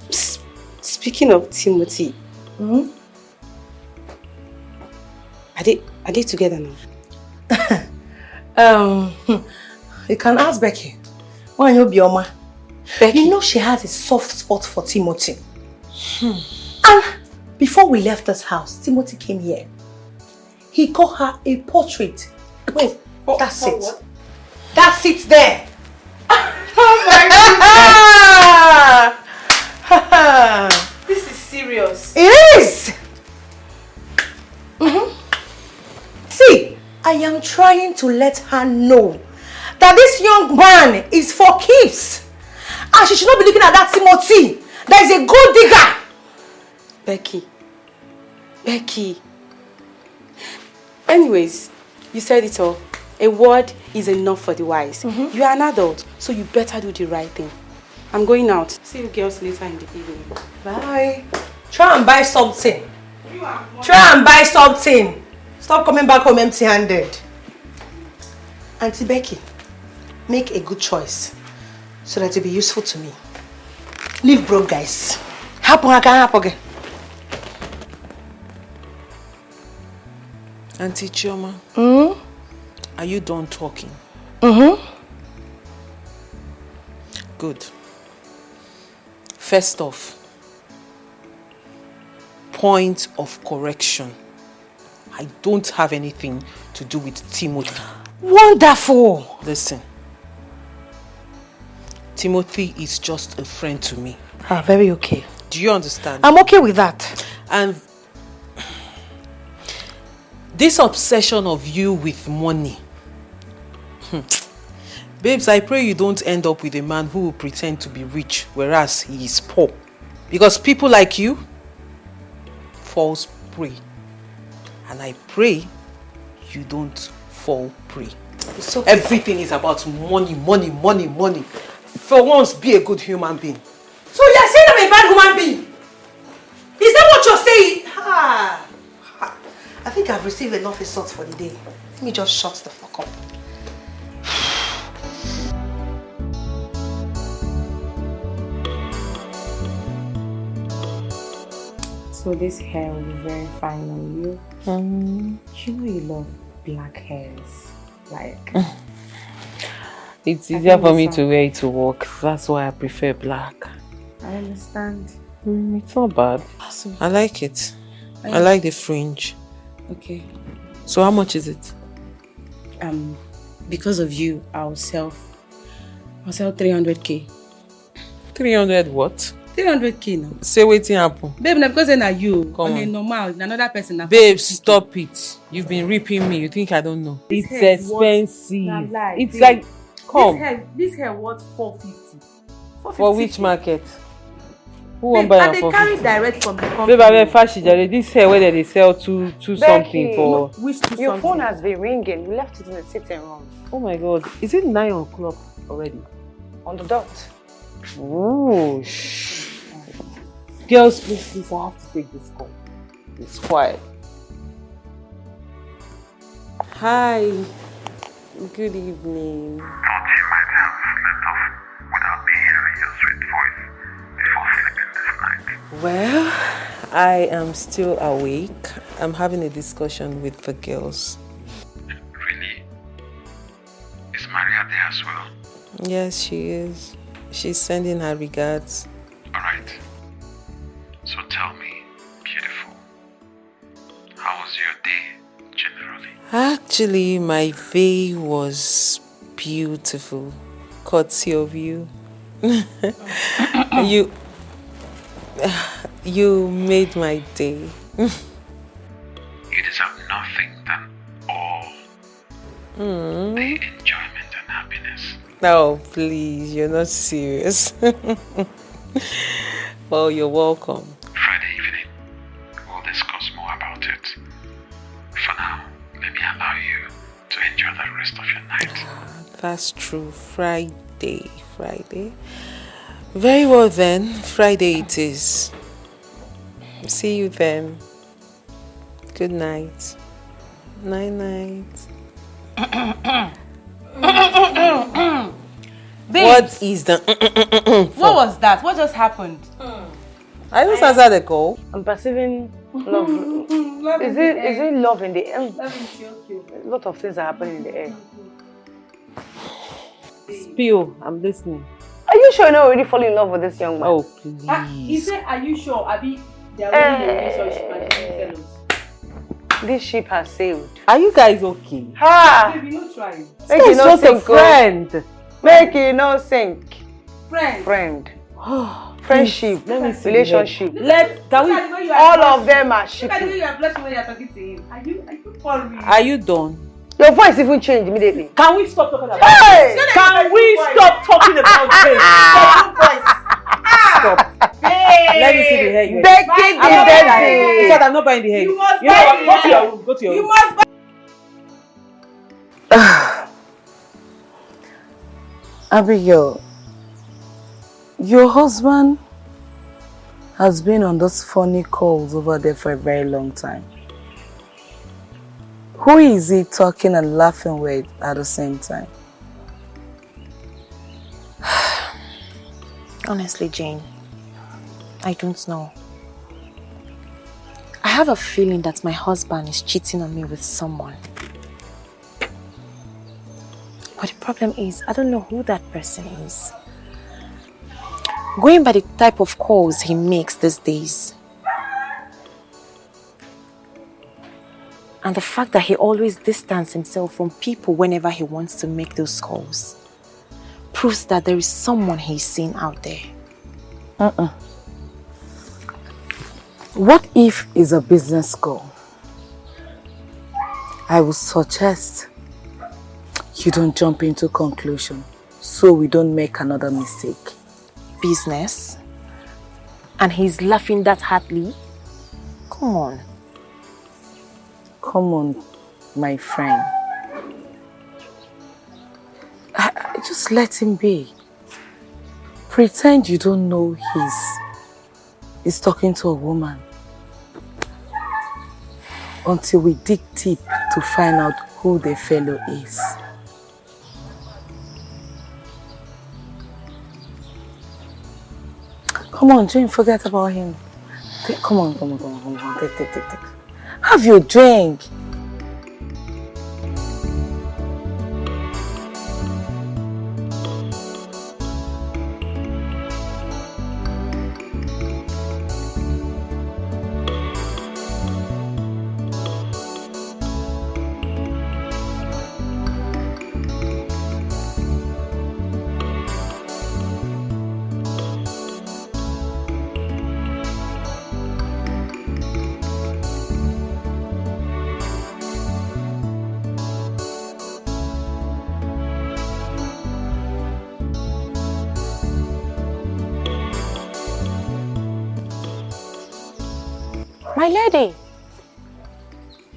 speaking of Timothy, are they together now? You can ask Becky. Why you be Oma? Becky, you know she has a soft spot for Timothy. And before we left this house, Timothy came here. He got her a portrait. Wait, that's it. What? That's it there. Oh my God! This is serious. It is. See, I am trying to let her know that this young man is for keeps. And she should not be looking at that Timothy. That is a gold digger. Becky. Anyways, you said it all. A word is enough for the wise. You are an adult, so you better do the right thing. I'm going out. See you girls later in the evening. Bye. Try and buy something. Try and buy something. Stop coming back home empty-handed. Auntie Becky, make a good choice so that it'll be useful to me. Leave broke guys. Happen again. Auntie Chioma, are you done talking? Good. First off, point of correction. I don't have anything to do with Timothy. Wonderful. Listen. Timothy is just a friend to me. Very okay. Do you understand? I'm okay with that. And this obsession of you with money. Babes, I pray you don't end up with a man who will pretend to be rich, whereas he is poor. Because people like you falls prey. And I pray you don't fall prey. It's okay. Everything is about money. For once, be a good human being. So you're saying I'm a bad human being? Is that what you're saying? I think I've received enough insults for the day. Let me just shut the fuck up. So this hair will be very fine on you. You know you love black hairs. Like It's easier for me to wear it to work. That's why I prefer black. I understand. It's not bad. I like it. I like the fringe. Okay. So how much is it? Because of you, I'll sell 300k. 300 what? 300k now. Say waiting happen. Babe, na because na you. Come on. A on. normal, another person. Babe, stop it. You've been ripping me. You think I don't know? It's expensive. It's like, come. This hair worth 450. For which market? Who Babe, won't buy and they carry direct from the company. Babe, I mean, Fashijare, this hair where they sell two something for. Which two Your something? phone has been ringing. You left it in the sitting room. Oh my God. Is it 9 o'clock already? On the dot. Oh, shh. Girls, please, I have to take this call. It's quiet. Hi. Good evening. Well, I am still awake. I'm having a discussion with the girls. Really? Is Maria there as well? Yes, she is. She's sending her regards. Alright. So tell me, beautiful, how was your day generally? Actually, my day was beautiful. Courtesy of you. You made my day. You deserve nothing than all the enjoyment and happiness. Oh, please, you're not serious. Well, you're welcome. Friday evening, we'll discuss more about it. For now, let me allow you to enjoy the rest of your night. That's true. Friday. Very well then, Friday it is. See you then. Good night. Night. What is the What was that? What just happened? I just answered the call. I'm perceiving love. Is it love in the air? A lot of things are happening in the air. Spill, I'm listening. Are you sure you're not already falling in love with this young man? Oh, please. He said, are you sure? Abi, they are already in a relationship and they're fellows. This ship has sailed. Are you guys okay? Ha! Baby, no try. Make it no just a sink. friend. Make it no sink. Friend. Friendship. Let me see. Relationship. Can we? All of them are Look at the way shipping. you are blushing when you are talking to him. Are you for real? Are you done? Your voice even changed immediately. Can we stop talking about Hey! this? Can we stop talking about this? Stop. Let me see the hair. Becky the baby. In fact, I'm not buying the hair. You must know what? buy Go to your room. Go to your room. You must buy. Abigail, your husband has been on those funny calls over there for a very long time. Who is he talking and laughing with at the same time? Honestly, Jane, I don't know. I have a feeling that my husband is cheating on me with someone. But the problem is, I don't know who that person is. Going by the type of calls he makes these days, and the fact that he always distances himself from people whenever he wants to make those calls, proves that there is someone he's seen out there. What if it's a business call? I would suggest you don't jump into conclusion so we don't make another mistake. Business? And he's laughing that hardly? Come on. Come on, my friend. Just let him be. Pretend you don't know he's talking to a woman. Until we dig deep to find out who the fellow is. Come on, Jane, forget about him. Come on. Take. Have your drink. My lady,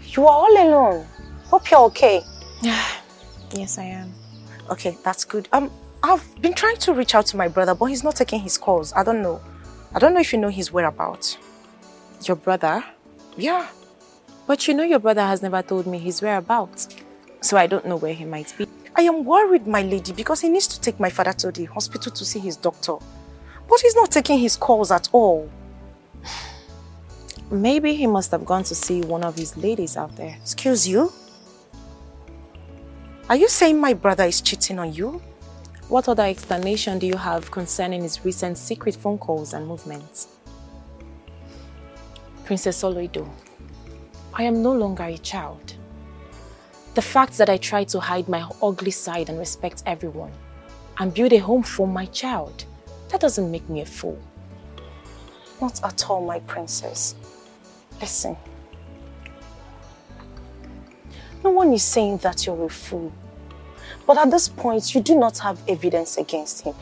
you are all alone. Hope you're okay. Yes, I am. Okay, that's good. I've been trying to reach out to my brother, but he's not taking his calls. I don't know if you know his whereabouts. Your brother? Yeah. But you know your brother has never told me his whereabouts. So I don't know where he might be. I am worried, my lady, because he needs to take my father to the hospital to see his doctor. But he's not taking his calls at all. Maybe he must have gone to see one of his ladies out there. Excuse you? Are you saying my brother is cheating on you? What other explanation do you have concerning his recent secret phone calls and movements? Princess Oloido, I am no longer a child. The fact that I try to hide my ugly side and respect everyone and build a home for my child, that doesn't make me a fool. Not at all, my princess. Listen. No one is saying that you're a fool. But at this point, you do not have evidence against him.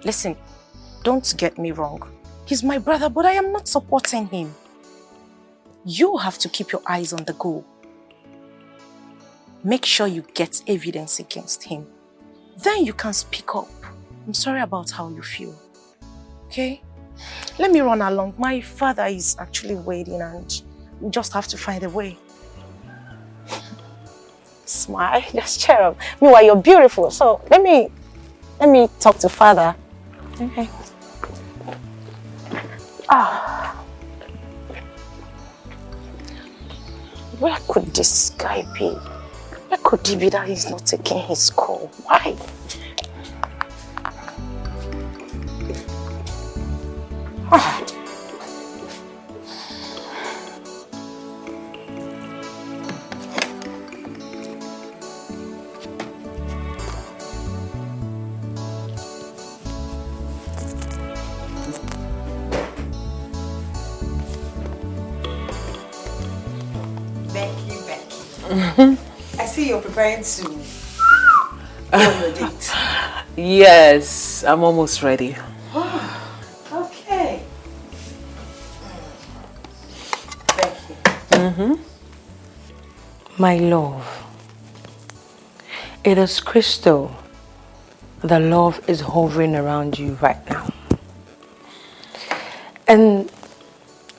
Listen, don't get me wrong. He's my brother, but I am not supporting him. You have to keep your eyes on the goal. Make sure you get evidence against him. Then you can speak up. I'm sorry about how you feel. Okay? Let me run along. My father is actually waiting and we just have to find a way. Smile, just cheer up. Meanwhile, you're beautiful. So let me talk to father. Okay. Where could this guy be? Where could he be that he's not taking his call? Why? I see you're preparing to go on your date. Yes, I'm almost ready. Okay. Mm-hmm. My love, it is crystal. The love is hovering around you right now. And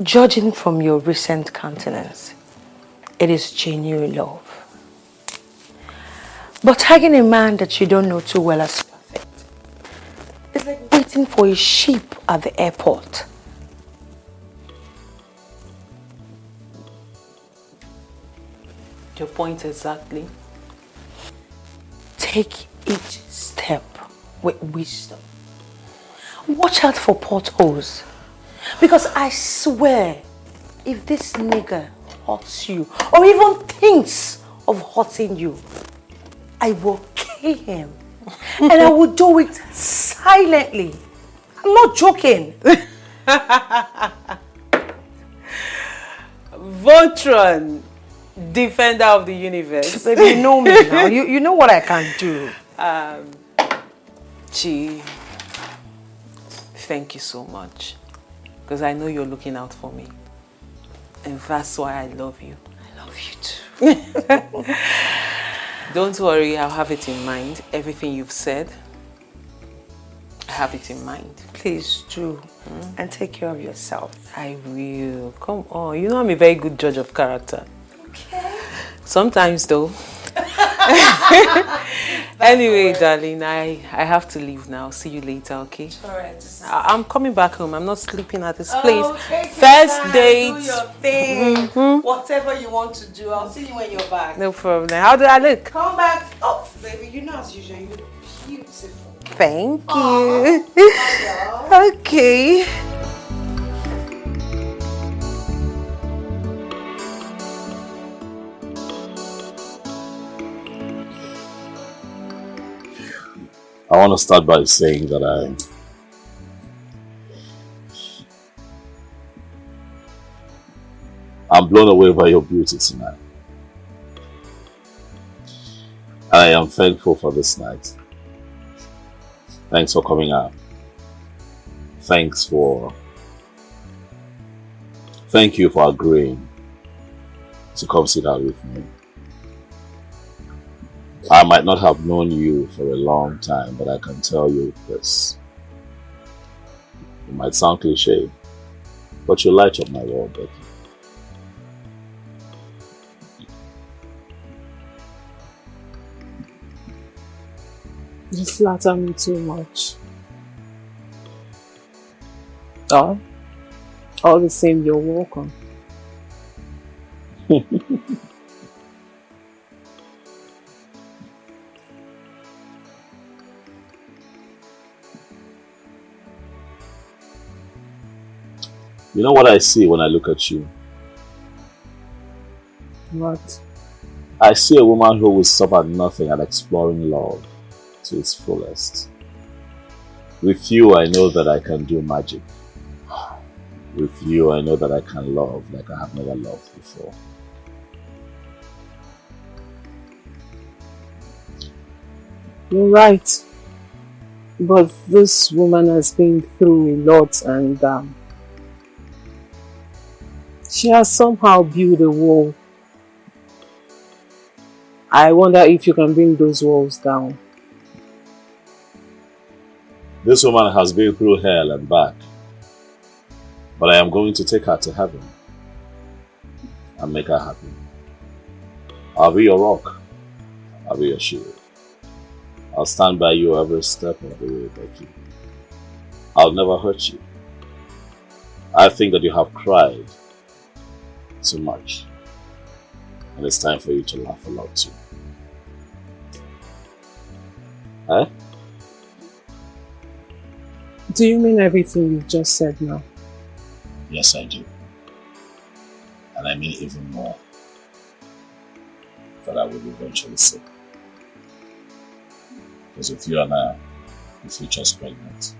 judging from your recent countenance, it is genuine love. But tagging a man that you don't know too well as perfect is like waiting for a sheep at the airport. Your point exactly. Take each step with wisdom. Watch out for potholes. Because I swear, if this nigger hurts you or even thinks of hurting you, I will kill him. And I will do it silently. I'm not joking. Voltron, defender of the universe. Baby, you know me now. You know what I can do. Chi, thank you so much. Because I know you're looking out for me. And that's why I love you. I love you too. Don't worry, I'll have it in mind. Everything you've said, I have it in mind. Please do. And take care of yourself. I will. Come on. You know I'm a very good judge of character. Okay. Sometimes though. Anyway, darling, I have to leave now. See you later, okay? Alright. I'm coming back home. I'm not sleeping at this place. Okay, First date. do your thing. Whatever you want to do. I'll see you when you're back. No problem. How do I look? Come back. Oh, baby, you know as usual, you look beautiful. Thank you. Aww. Okay. I want to start by saying that I'm blown away by your beauty tonight. I am thankful for this night. Thanks for coming out. Thanks for Thank you for agreeing to come sit down with me. I might not have known you for a long time, but I can tell you this. It might sound cliche, but you light up my world, Becky. You flatter me too much. Oh, all the same, you're welcome. You know what I see when I look at you? What? I see a woman who will stop at nothing at exploring love to its fullest. With you, I know that I can do magic. With you, I know that I can love like I have never loved before. You're right. But this woman has been through a lot, and she has somehow built a wall. I wonder if you can bring those walls down. This woman has been through hell and back. But I am going to take her to heaven and make her happy. I'll be your rock. I'll be your shield. I'll stand by you every step of the way, Becky. I'll never hurt you. I think that you have cried too much. And it's time for you to laugh a lot too. Eh? Do you mean everything you just said now? Yes, I do. And I mean even more that I will eventually say. Because with you and I, the future's pregnant.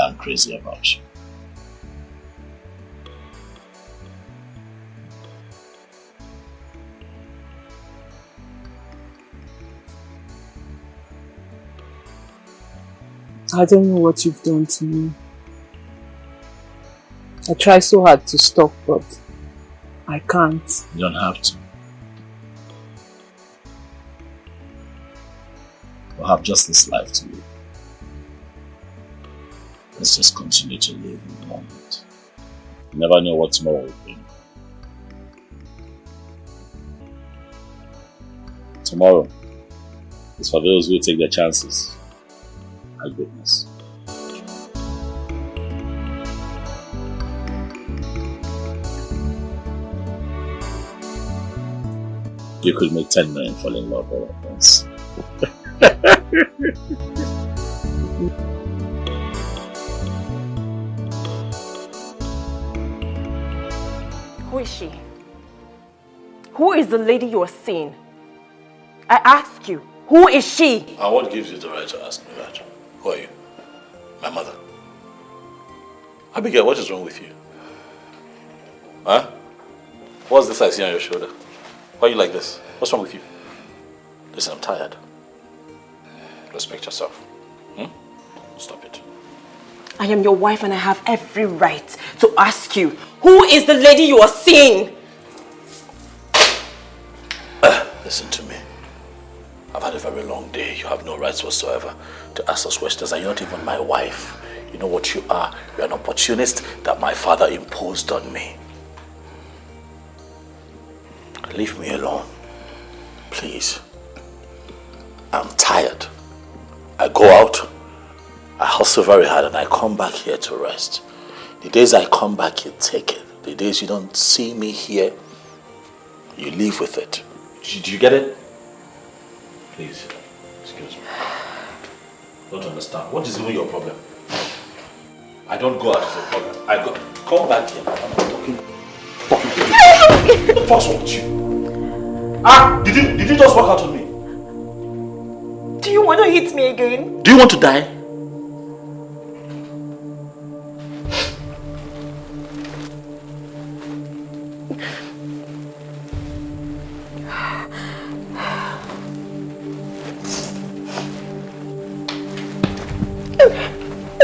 I'm crazy about you. I don't know what you've done to me. I try so hard to stop, but I can't. You don't have to. We'll have just this life to live. Let's just continue to live in the moment. You never know what tomorrow will bring. Tomorrow is for those who take their chances. My goodness. You could make 10 men fall in love all at once. Who is she? Who is the lady you are seeing? I ask you, who is she? And what gives you the right to ask me that? Who are you? My mother. Abigail, what is wrong with you? Huh? What's this I see on your shoulder? Why are you like this? What's wrong with you? Listen, I'm tired. Respect yourself. Stop it. I am your wife and I have every right to ask you, who is the lady you are seeing? Listen to me. I've had a very long day. You have no rights whatsoever to ask us questions, and you're not even my wife. You know what you are? You're an opportunist that my father imposed on me. Leave me alone. Please. I'm tired. I go out, I hustle very hard, and I come back here to rest. The days I come back, you take it. The days you don't see me here, you live with it. Do you get it? Please, excuse me. Don't understand. What is even your problem? I don't go out as a problem. I go. Come back here. I'm not talking to you. What's wrong with you? Ah! Did you just walk out on me? Do you want to hit me again? Do you want to die?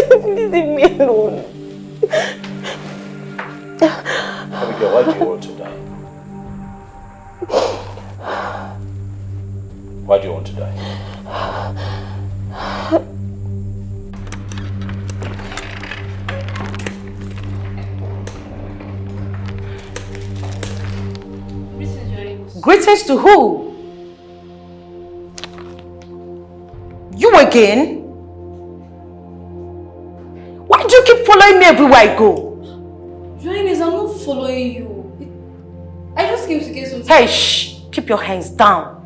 Please leave me alone. Abigail, why do you want to die? Why do you want to die? Greetings to who? You again? Why do you keep following me everywhere I go? Your Highness, I'm not following you. I just came to get something. Hey, shh! Keep your hands down.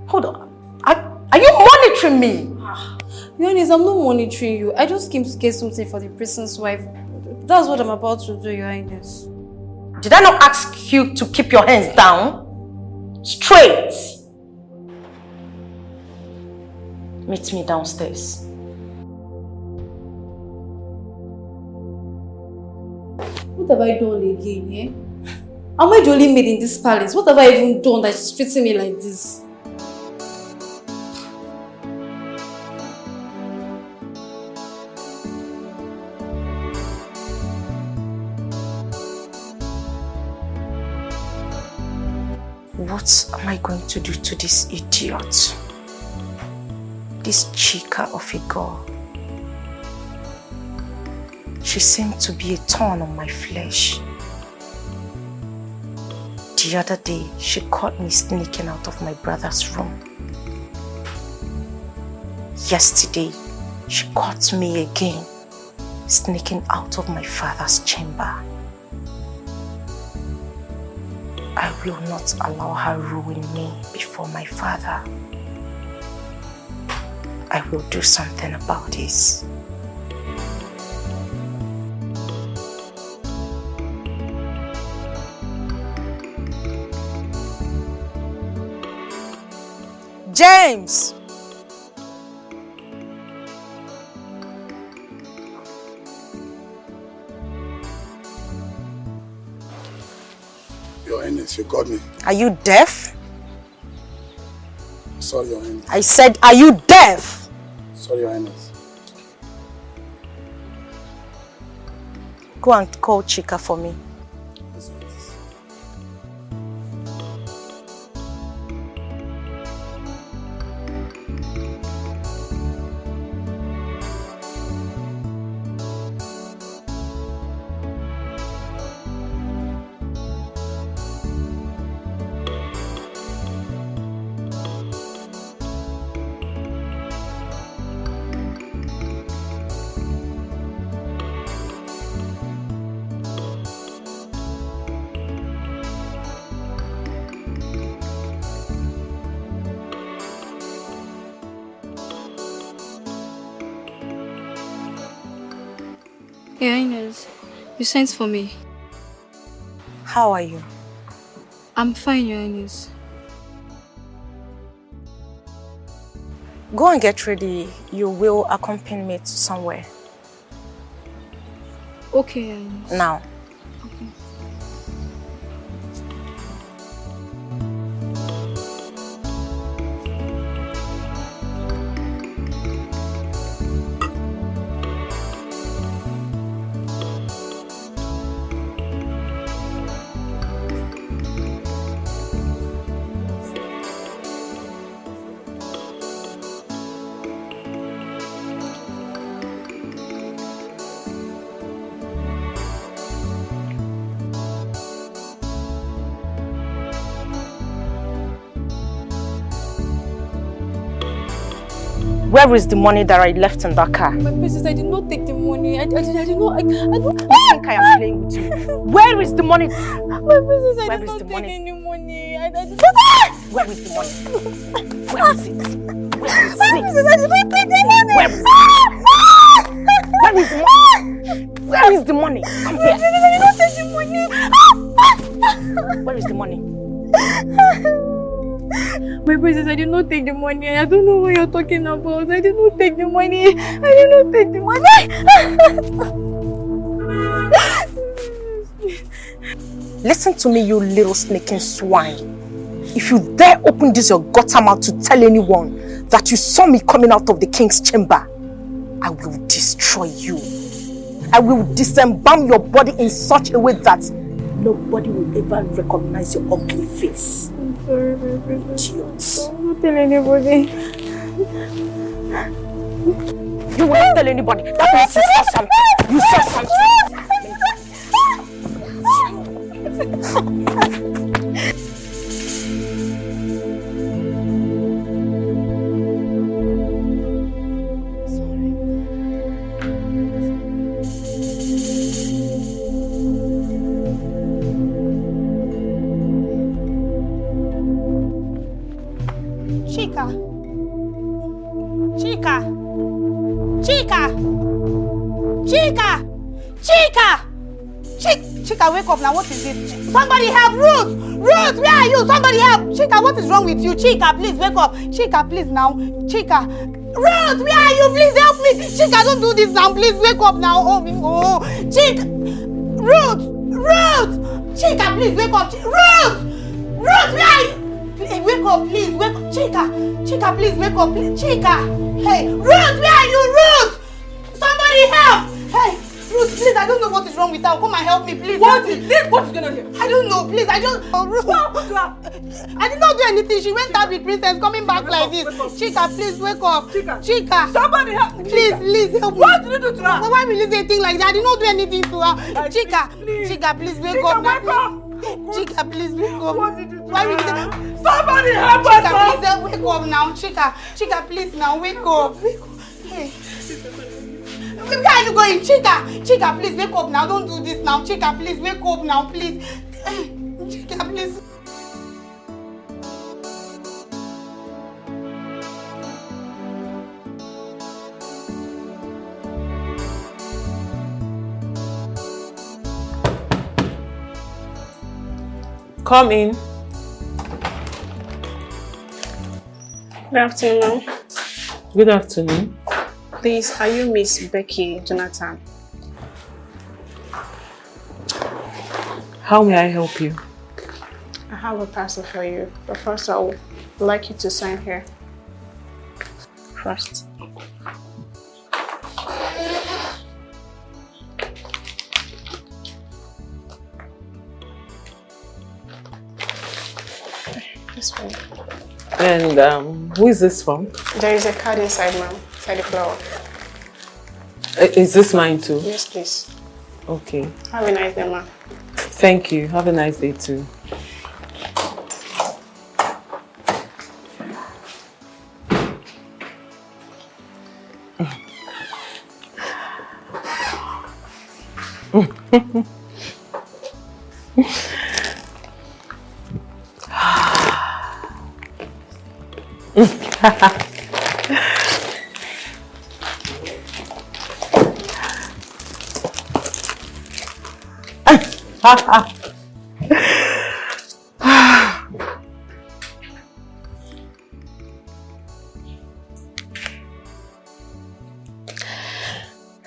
Hold on. Are you monitoring me? Your Highness, I'm not monitoring you. I just came to get something for the prisoner's wife. That's what I'm about to do, Your Highness. Did I not ask you to keep your hands down? Straight! Meet me downstairs. What have I done again, eh? Am I the only maid in this palace? What have I even done that is treating me like this? What am I going to do to this idiot? This chica of a girl. She seemed to be a thorn on my flesh. The other day, she caught me sneaking out of my brother's room. Yesterday, she caught me again, sneaking out of my father's chamber. I will not allow her ruin me before my father. I will do something about this. James! Your Highness, you called me. Are you deaf? Sorry, Your Highness. I said, are you deaf? Sorry, Your Highness. Go and call Chika for me. Your Highness, you sent for me. How are you? I'm fine, Your Highness. Go and get ready. You will accompany me to somewhere. Okay, Your Highness. Now. Okay. Where is the money that I left in that car? My princess, I did not take the money. I don't. I think I am playing with you. Where is the money? My princess, I did not take any money. Where is the money? Where is it? Where is my princess, I did not take any money. Where is the money? Where is the money? Come here. My princess, I did not take the money. Where is the money? My princess, I did not take the money. I don't know what you're talking about. I did not take the money. I did not take the money. Listen to me, you little sneaking swine. If you dare open this your gutter mouth to tell anyone that you saw me coming out of the king's chamber, I will destroy you. I will disembowel your body in such a way that nobody will ever recognize your ugly face. I'm sorry, my princess. Idiots. I won't tell anybody. You won't tell anybody. That means you saw something. You saw something. Chika! Chika! Chika! Chika! Chika! Chika, wake up now. What is it? Somebody help! Ruth! Ruth, where are you? Somebody help! Chika, what is wrong with you? Chika, please wake up. Chika, please now. Chika. Ruth, where are you? Please help me. Chika, don't do this now. Please wake up now. Oh. Chika. Ruth! Ruth! Chika, please wake up. Ruth! Ruth, where are you? Wake up, please. Wake up. Chika, please wake up. Please. Chika. Hey, Ruth, where are you? Ruth! Somebody help! Hey, Ruth, please, I don't know what is wrong with her. Come and help me, please. What is going on here? I don't know, please. Ruth. I did not do anything. She went out with Princess, coming back like this. Chika, please wake up. Chika. Somebody help me. Please help me. What did you do to her? Why will you say a thing like that? I did not do anything to her. Chika, please wake up. Chika, please wake up. What did you do? Why will you say that? Somebody help us! Chika, please wake up now. Chika, please now wake up. Hey. Where are you going? Chika, please wake up now. Don't do this now. Chika, please wake up now, please. Chika, please. Come in. Good afternoon. Good afternoon. Please, are you Miss Becky Jonathan? How may I help you? I have a parcel for you, but first I would like you to sign here. First. This one. And who is this from? There is a card inside, ma'am. Inside the flower. Is this mine too? Yes, please. Okay. Have a nice day, ma'am. Thank you. Have a nice day too.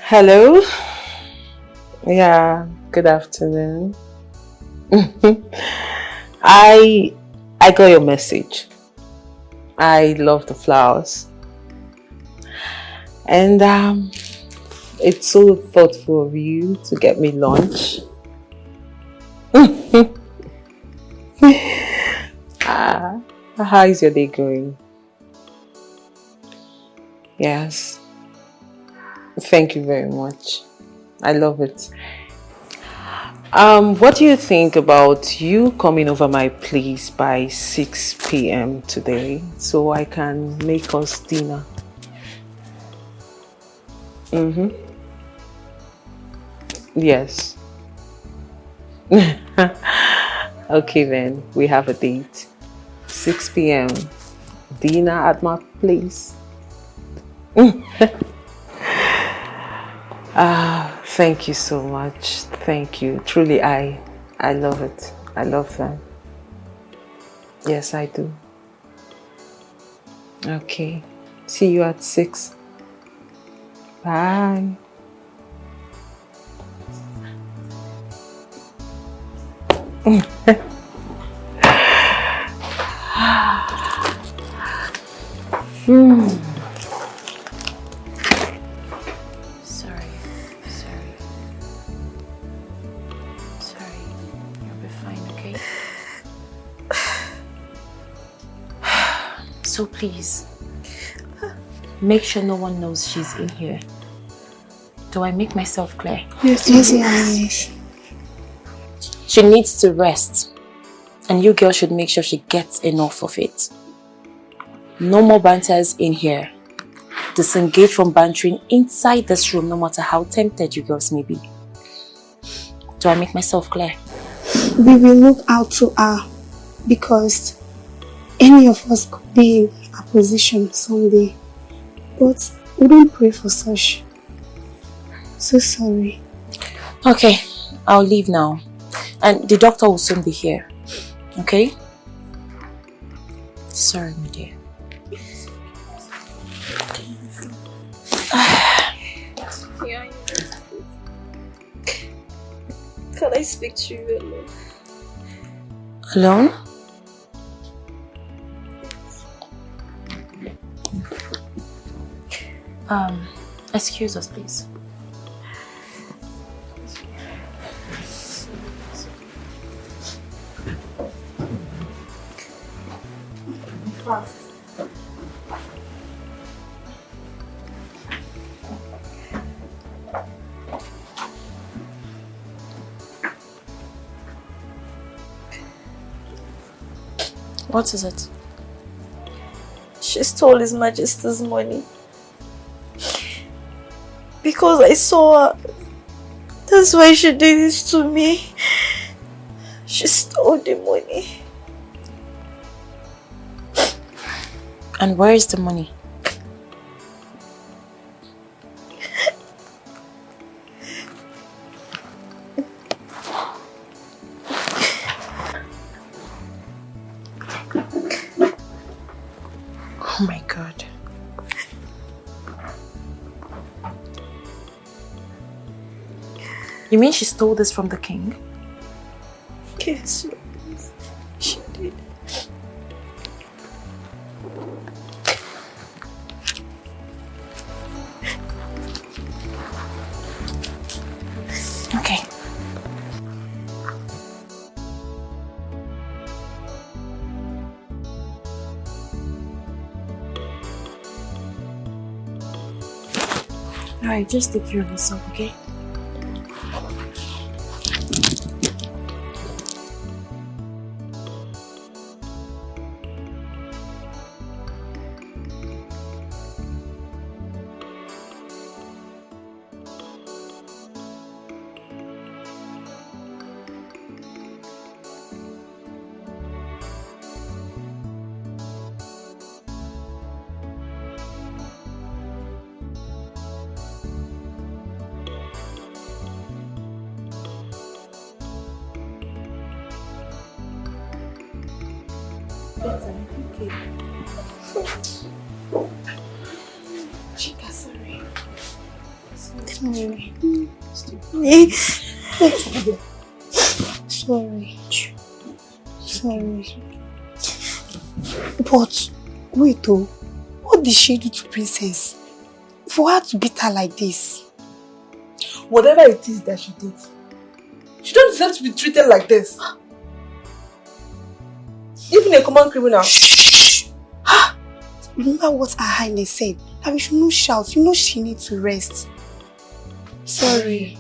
Hello. Yeah, good afternoon. I got your message. I love the flowers. And it's so thoughtful of you to get me lunch. How is your day going? Yes. Thank you very much. I love it. What do you think about you coming over my place by 6 p.m. today so I can make us dinner? Yes. Okay then, we have a date. 6 p.m. Dinner at my place. Thank you so much. Thank you. Truly, I love it. I love them. Yes, I do. Okay. See you at 6. Bye. So please, make sure no one knows she's in here. Do I make myself clear? Yes, yes. She needs to rest. And you girls should make sure she gets enough of it. No more banters in here. Disengage from bantering inside this room, no matter how tempted you girls may be. Do I make myself clear? We will look out to her because any of us could be in a position someday. But we don't pray for such. So sorry. Okay, I'll leave now. And the doctor will soon be here. Okay? Sorry, my dear. Can I speak to you alone? Alone? Excuse us, please. Fast. What is it? She stole His Majesty's money. Because I saw her. That's why she did this to me. She stole the money. And where is the money? Oh my God. You mean she stole this from the king? Yes, she did. Okay. Alright, just take care of yourself, okay? Chica, sorry. Sorry. But wait though, what did she do to Princess? For her to beat her like this? Whatever it is that she did, she don't deserve to be treated like this. Even a common criminal. Shh! Remember what Her Highness said, that we should not shout. You know she needs to rest. Sorry.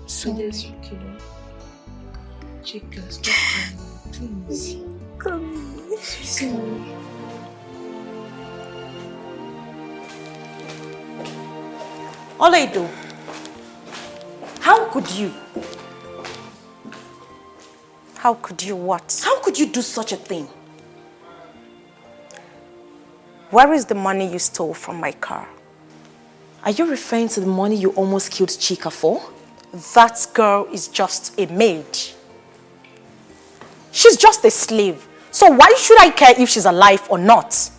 Sorry. Chica, stop crying, please. Sorry. Oledo, how could you? How could you what? How could you do such a thing? Where is the money you stole from my car? Are you referring to the money you almost killed Chika for? That girl is just a maid. She's just a slave. So why should I care if she's alive or not?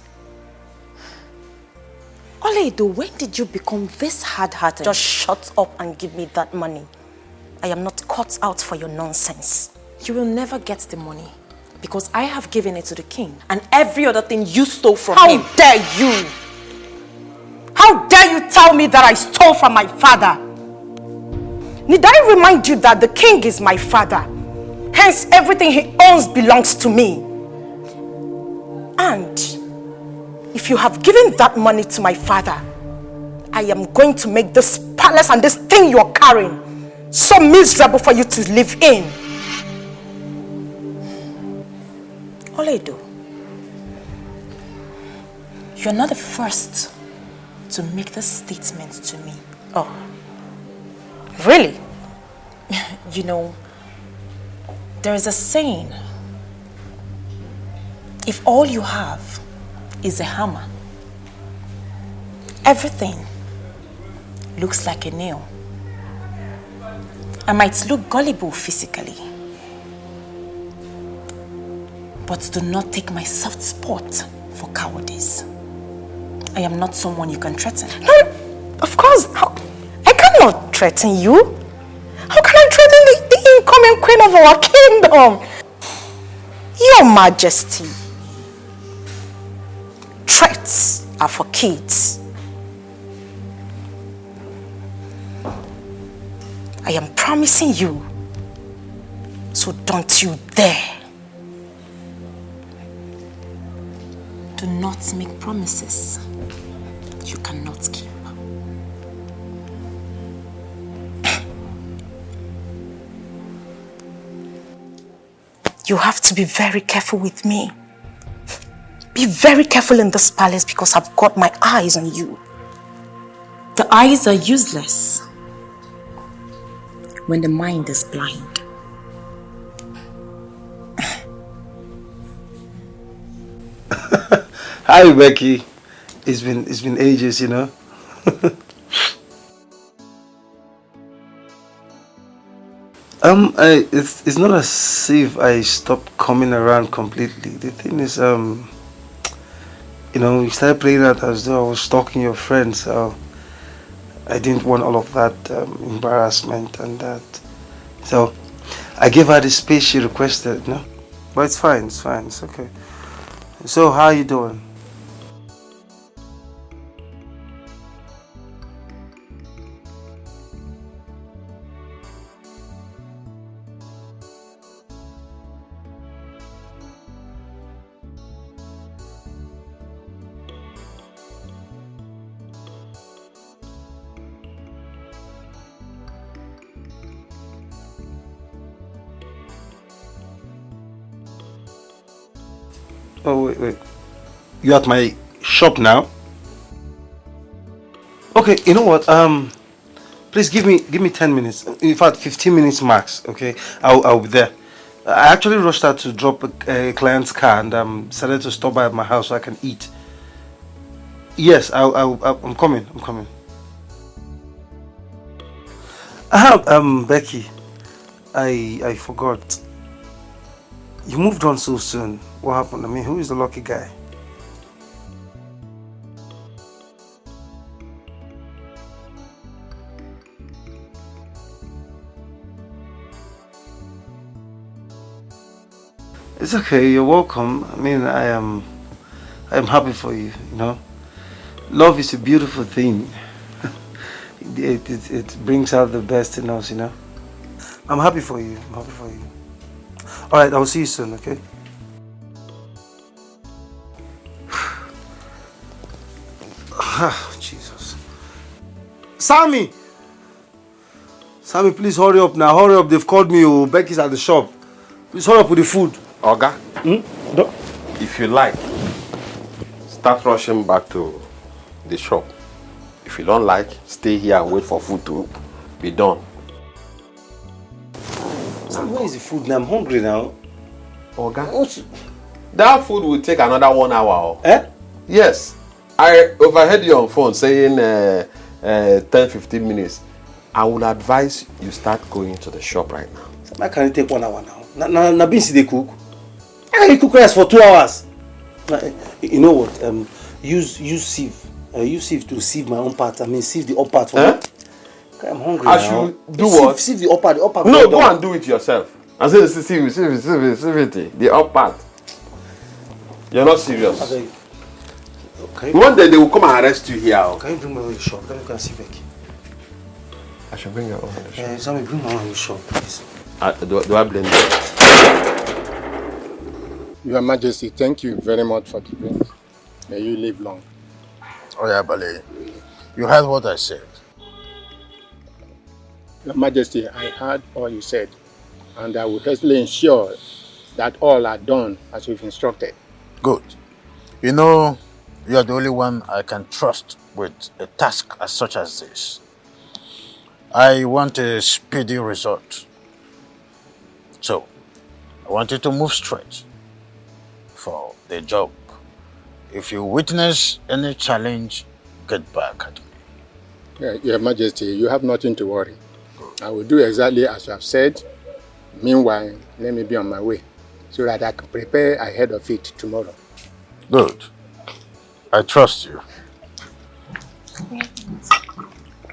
Oledo, when did you become this hard-hearted? Just shut up and give me that money. I am not cut out for your nonsense. You will never get the money because I have given it to the king and every other thing you stole from him. How dare you? How dare you tell me that I stole from my father? Need I remind you that the king is my father? Hence, everything he owns belongs to me. And if you have given that money to my father, I am going to make this palace and this thing you're carrying so miserable for you to live in. Oledo, you're not the first to make this statement to me. Oh, really? You know, there is a saying, if all you have is a hammer, everything looks like a nail. I might look gullible physically, but do not take my soft spot for cowardice. I am not someone you can threaten. No, of course. I cannot threaten you. How can I threaten the incoming queen of our kingdom? Your Majesty. Threats are for kids. I am promising you, so don't you dare. Do not make promises you cannot keep. You have to be very careful with me. Be very careful in this palace because I've got my eyes on you. The eyes are useless when the mind is blind. Hi, Becky. It's been ages, you know. It's not as if I stopped coming around completely. The thing is, you know, you started playing out as though I was stalking your friends, so I didn't want all of that embarrassment and that. So I gave her the space she requested, no? But it's fine, it's okay. So how are you doing? Oh, wait. You're at my shop now? Okay, you know what? Please give me 10 minutes. In fact, 15 minutes max, okay? I'll be there. I actually rushed out to drop a client's car and decided to stop by at my house so I can eat. Yes, I'm coming. Becky, I forgot. You moved on so soon. What happened? I mean, who is the lucky guy? It's okay. You're welcome. I mean, I am happy for you. You know, love is a beautiful thing. It brings out the best in us. You know, I'm happy for you. All right, I'll see you soon. Okay. Jesus. Sammy, please hurry up now. Hurry up. They've called me. Oh, Becky's at the shop. Please hurry up with the food. Oga, No. if you like, start rushing back to the shop. If you don't like, stay here and wait for food to be done. Sam, where is the food now? I'm hungry now. Oga, that food will take another 1 hour. Eh? Yes. I overheard you on phone saying 10-15 minutes. I would advise you start going to the shop right now. Why can it take 1 hour now? Na beans they cook. How can you cook rice for 2 hours? You know what? Use sieve. Use sieve to sieve my own part. I mean, sieve the upper part for me. I'm hungry I now. should do what? Sieve the upper. The upper. No, go and do it yourself. I say sieve it. The upper part. You're not serious. Okay. One day they will come and arrest you here. Can you bring my own in the shop? Let me go and see Becky. I should bring your own in the shop. Sammy, bring my own in the shop, please. Do I blame you? Your Majesty, thank you very much for the drinks. May you live long. Oh yeah, Bale. You heard what I said. Your Majesty, I heard all you said, and I will hastily ensure that all are done as we've instructed. Good. You know, you are the only one I can trust with a task as such as this. I want a speedy result. So, I want you to move straight for the job. If you witness any challenge, get back at me. Your Majesty, you have nothing to worry. I will do exactly as you have said. Meanwhile, let me be on my way so that I can prepare ahead of it tomorrow. Good. I trust you.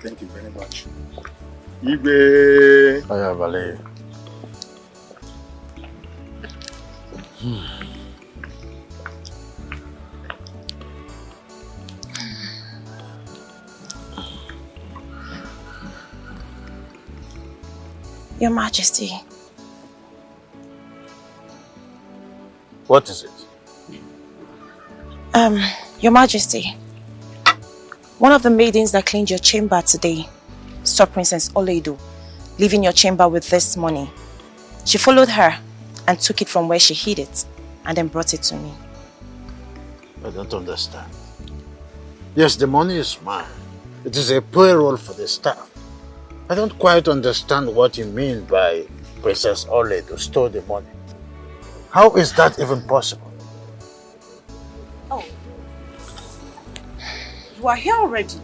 Thank you very much. Igwe. Aya Bale. Your Majesty. What is it? Your Majesty. One of the maidens that cleaned your chamber today saw Princess Oledo leaving your chamber with this money. She followed her and took it from where she hid it and then brought it to me. I don't understand. Yes, the money is mine. It is a payroll for the staff. I don't quite understand what you mean by Princess Oledo stole the money. How is that even possible? Oh. You are here already.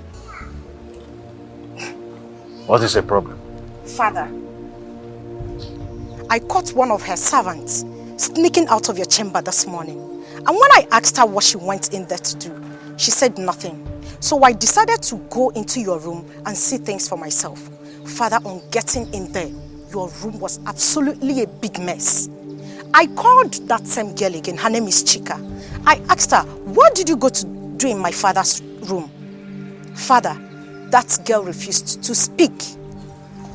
What is the problem? Father, I caught one of her servants sneaking out of your chamber this morning. And when I asked her what she went in there to do, she said nothing. So I decided to go into your room and see things for myself. Father, on getting in there, your room was absolutely a big mess. I called that same girl again. Her name is Chika. I asked her, what did you go to do in my father's room? Father, that girl refused to speak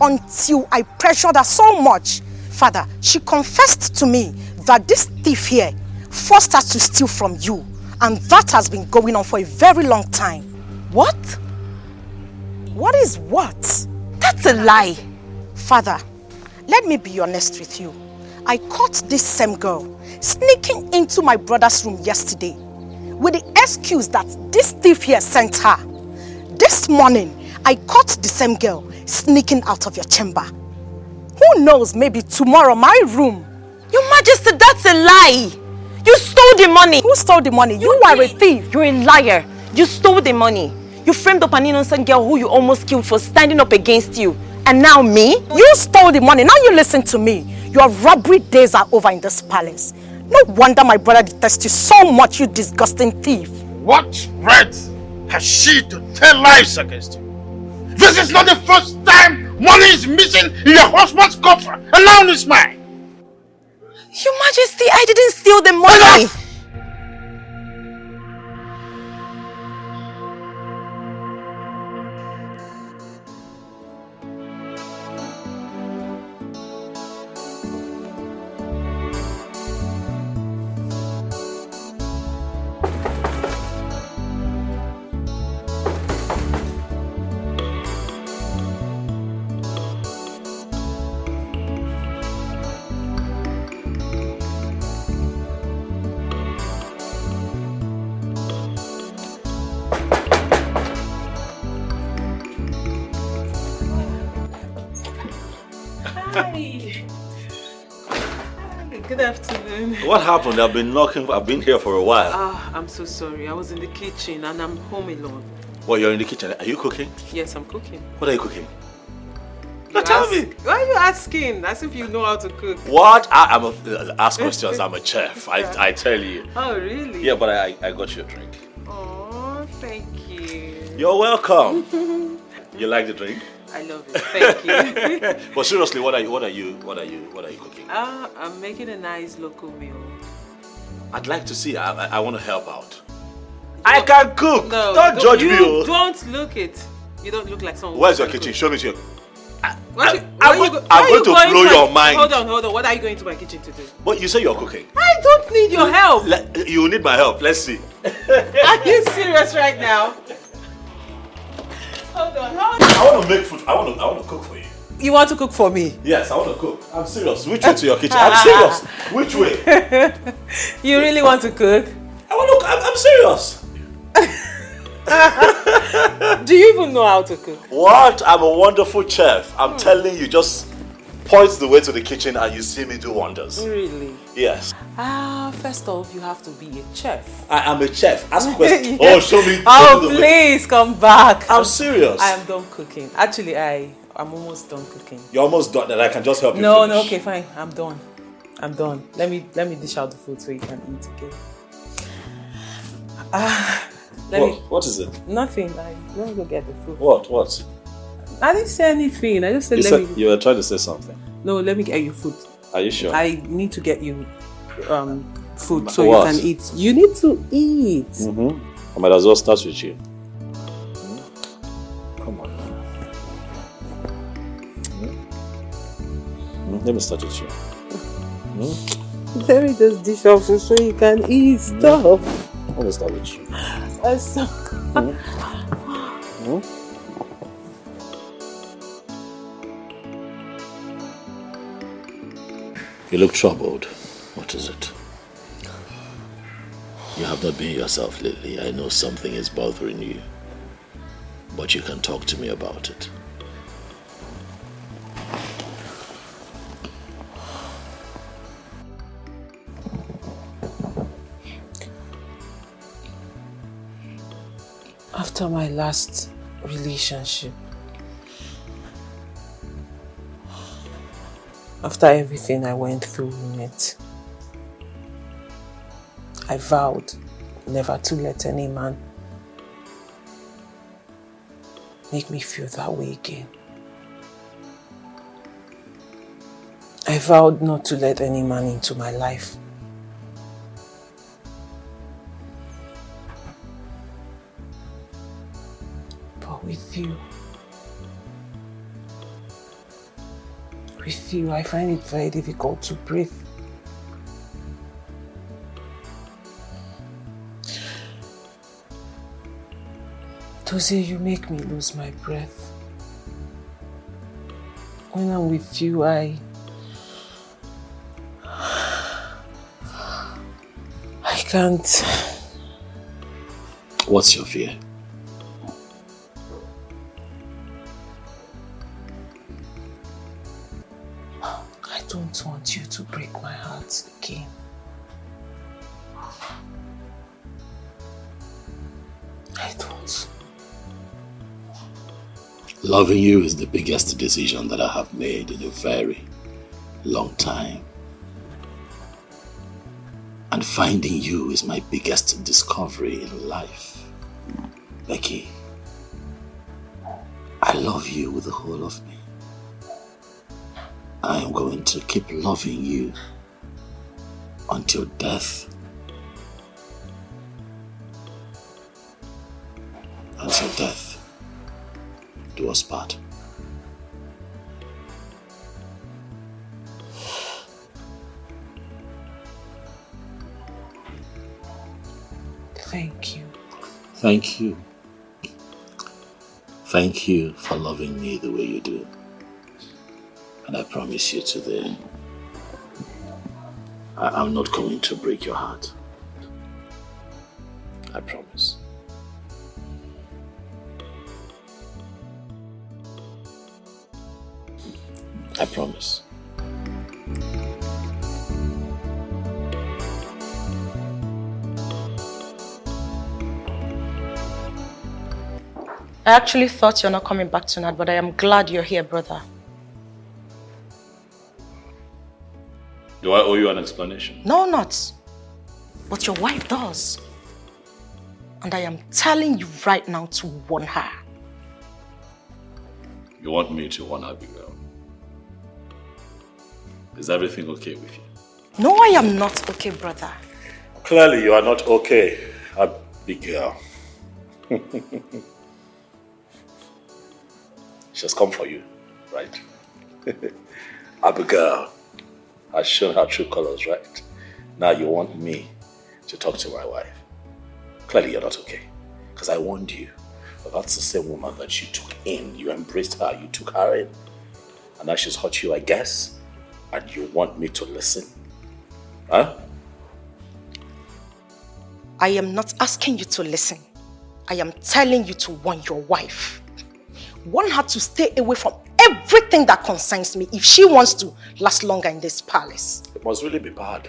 until I pressured her so much. Father, she confessed to me that this thief here forced her to steal from you. And that has been going on for a very long time. What? What is what? That's a lie. Father, let me be honest with you. I caught this same girl sneaking into my brother's room yesterday with the excuse that this thief here sent her. This morning, I caught the same girl sneaking out of your chamber. Who knows, maybe tomorrow my room. Your Majesty, that's a lie. You stole the money. Who stole the money? You are a thief. You're a liar. You stole the money. You framed up an innocent girl who you almost killed for standing up against you. And now me? You stole the money. Now you listen to me. Your robbery days are over in this palace. No wonder my brother detests you so much, you disgusting thief. What right has she to tell lies against you? This is not the first time money is missing in your husband's coffer, and now it's mine. Your Majesty, I didn't steal the money. Enough! Good afternoon. What happened? I've been knocking. I've been here for a while. I'm so sorry. I was in the kitchen and I'm home alone. Well, you're in the kitchen. Are you cooking? Yes, I'm cooking. What are you cooking? Tell me. Why are you asking? As if you know how to cook. What? Ask questions. I'm a chef. I tell you. Oh, really? Yeah, but I got you a drink. Oh, thank you. You're welcome. You like the drink? I love it. Thank you. But seriously, what are you cooking? I'm making a nice local meal. I'd like to see. I want to help out. I can cook. No, don't judge me. You don't look it. You don't look like someone. Where's your kitchen? Show me your. I'm going to blow your mind. Hold on. What are you going to my kitchen to do? But you say you're cooking. I don't need your help. You need my help. Let's see. Are you serious right now? Hold on. I want to make food. I want to cook for you. You want to cook for me? Yes, I want to cook. I'm serious. Which way to your kitchen? I'm serious. Which way? You really want to cook? I want to. I'm serious. Do you even know how to cook? What? I'm a wonderful chef. I'm telling you, just point the way to the kitchen and you see me do wonders. Really? Yes. First off, you have to be a chef. I am a chef. Ask questions. Yes. Oh, show me. Oh, please come back. I'm serious. I am done cooking. Actually, I'm almost done cooking. You're almost done, and I can just help you. No, finish. okay, fine. I'm done. Let me dish out the food so you can eat, okay? What is it? Nothing. Let me go get the food. What? I didn't say anything. I just said You were trying to say something. No, let me get you food. Are you sure? I need to get you food so What? you can eat. You need to eat. I might as well start with you. Come on. Let me start with you. Let me just dish out food so you can eat. Stop. Let me start with you. That's so You look troubled. What is it? You have not been yourself lately. I know something is bothering you. But you can talk to me about it. After my last relationship, after everything I went through in it, I vowed never to let any man make me feel that way again. I vowed not to let any man into my life. But with you, I find it very difficult to breathe. Tozie, you make me lose my breath. When I'm with you, I can't. What's your fear? I don't want you to break my heart again. I don't. Loving you is the biggest decision that I have made in a very long time. And finding you is my biggest discovery in life. Becky, I love you with the whole of me. I am going to keep loving you until death. Until death do us part. Thank you. Thank you. Thank you for loving me the way you do. And I promise you today, I'm not going to break your heart. I promise. I promise. I actually thought you're not coming back tonight, but I am glad you're here, brother. Do I owe you an explanation? No, not. But your wife does. And I am telling you right now to warn her. You want me to warn Abigail? Is everything okay with you? No, I am not okay, brother. Clearly you are not okay, Abigail. She has come for you, right? Abigail has shown her true colors, right? Now you want me to talk to my wife. Clearly you're not okay. Because I warned you. But that's the same woman that you took in. You embraced her, you took her in. And now she's hurt you, I guess. And you want me to listen. Huh? I am not asking you to listen. I am telling you to warn your wife. Warn her to stay away from everything that concerns me if she wants to last longer in this palace. It must really be bad.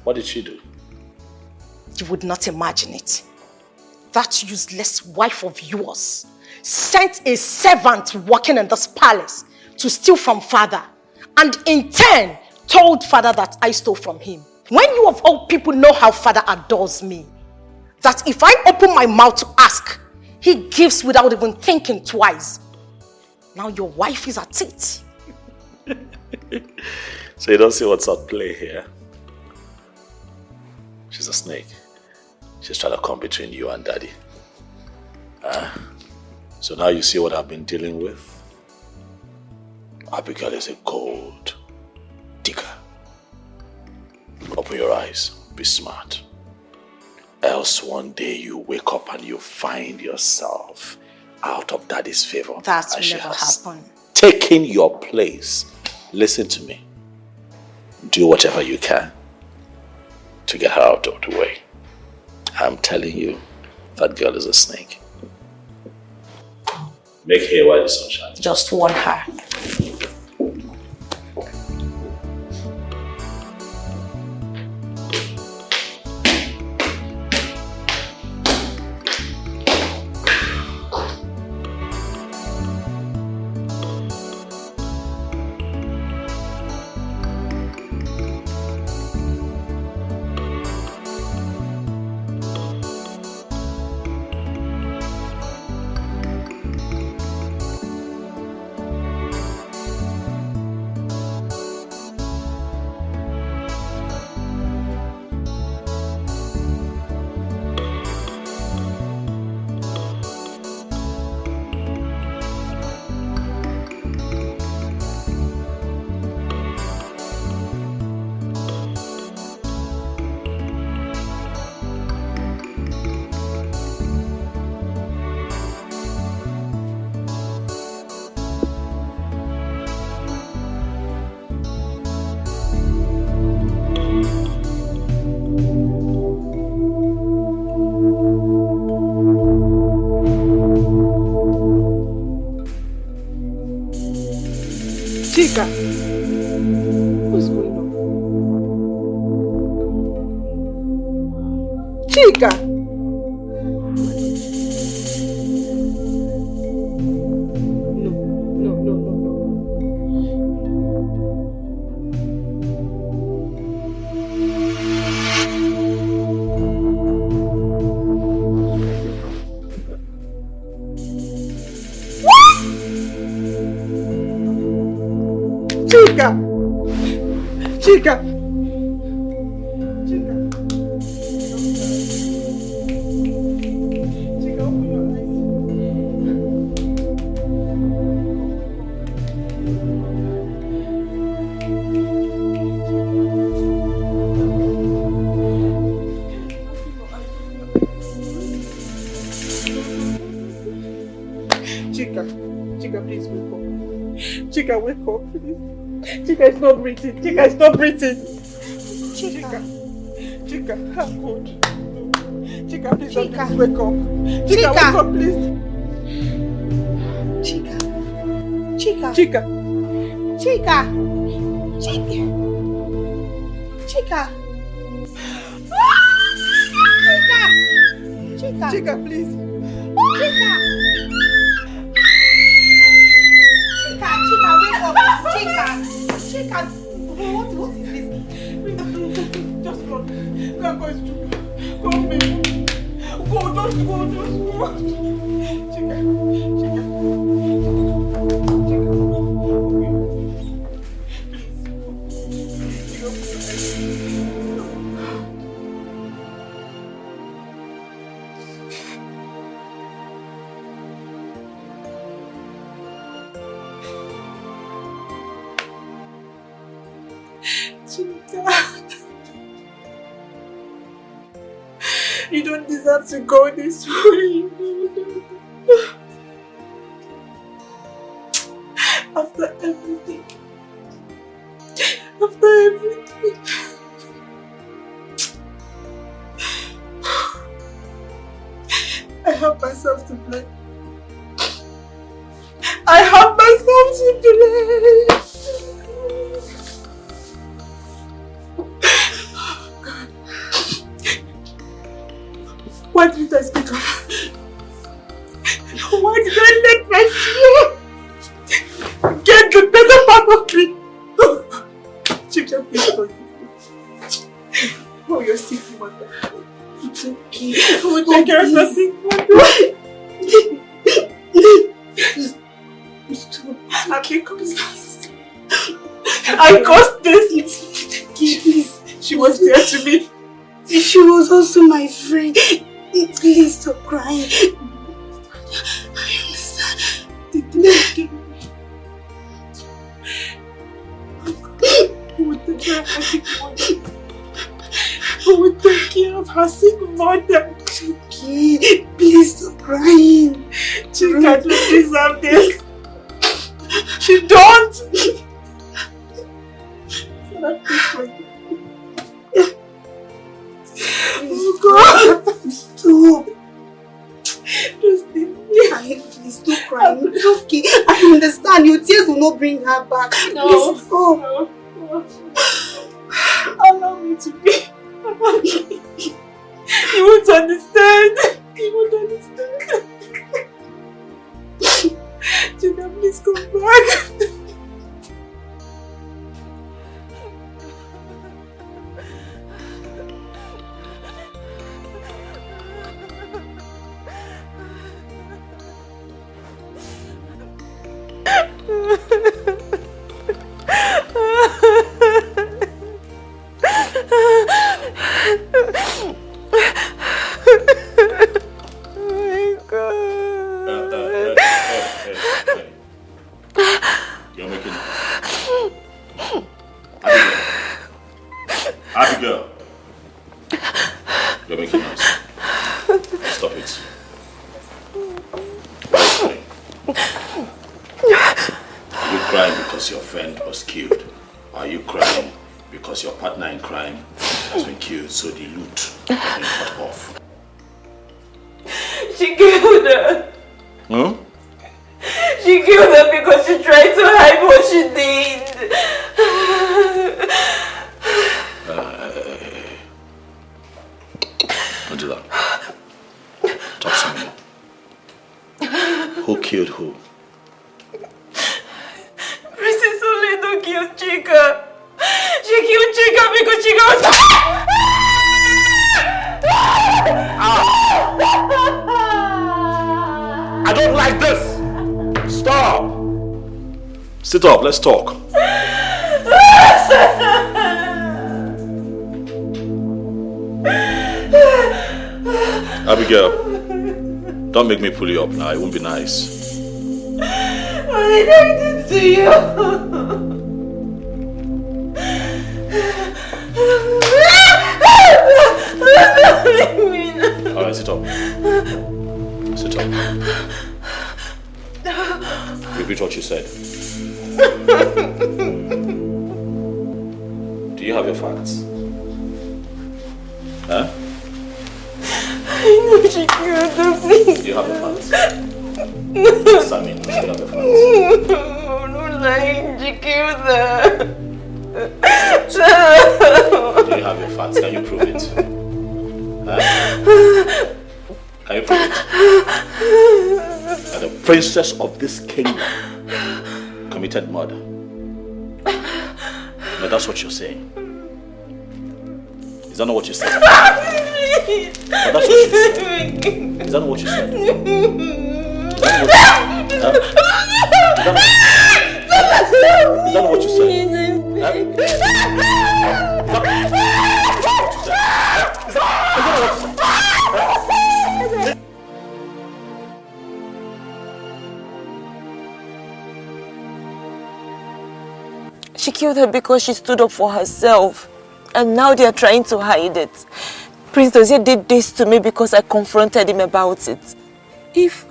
What did she do? You would not imagine it. That useless wife of yours sent a servant working in this palace to steal from father, and in turn told father that I stole from him. When you of all people know how father adores me, that if I open my mouth to ask, he gives without even thinking twice. Now your wife is at it. So you don't see what's at play here? She's a snake. She's trying to come between you and daddy. So now you see what I've been dealing with? Abigail is a gold digger. Open your eyes, be smart. Else one day you wake up and you find yourself out of daddy's favor. That will never happen. Taking your place. Listen to me. Do whatever you can to get her out of the way. I'm telling you, that girl is a snake. Make hay while the sun shines. Just warn her. Chika, what's going on? Chika! Chika! Chika! Chika! Chika, open your eyes. Chika, Chika, please wake up. Chika, wake up, please. Chika is not breathing. Chika is not breathing. Chika. Chika, I'm good. Chika, please, please wake up. Chika, wake up, please. Chika. Chika. Chika. Chika. Chika. Chika. Chika. Chika. Chika, please. Chika. Chika, Chika, wake up. Chika. Chika. What is this? Just run. Go and go. Go, baby. Go, just go. Chika. Chika. You don't deserve to go this way. After everything. I have myself to blame. I have myself to blame. Oh God. Why didn't I speak up? Why did I let my fear get the better part of me? Chika, please forgive me. Oh, you're sick, mother. It's okay. Oh, take care of your sick mother. Stop. I can't come this. I caused this. Please. She was there to me. She was also my friend. Please stop crying. I understand. Who would take care of her sick mother? Who would take care of her sick mother? Okay, please stop crying. Chika don't deserve this. She don't. Oh God. Stop. Just leave me. Please stop crying. It's okay. I understand. Your tears will not bring her back. No. Please stop. No. Allow me to be. You won't understand. You won't understand. Chika, please come back. You're making Abigail. You're making noise. Stop it. Are you crying because your friend was killed? Or are you crying because your partner in crime has been killed, so the loot has been cut off? She killed her. Hmm? She killed her because she tried to hide what she did. Angela, talk to me. Who killed who? Princess Oledo killed Chika. She killed Chika because Chika was... I don't like this! Stop! Sit up, let's talk. Abigail, don't make me pull you up now, it won't be nice. What did I do to you? Alright, sit up. Sit up. Repeat what you said. Do you have your facts? Huh? I know she killed her. Do you have your facts? Sammy, do you have your facts? No, don't lie. She killed her. Do you have your facts? Can you prove it? Huh? Can you prove it? That the princess of this kingdom committed murder. No, that's what you're saying. Is that not what you said? But that's what you said. Is that not what you said? Is that not what you said? She killed her because she stood up for herself. And now they are trying to hide it. Prince Dozie did this to me because I confronted him about it. If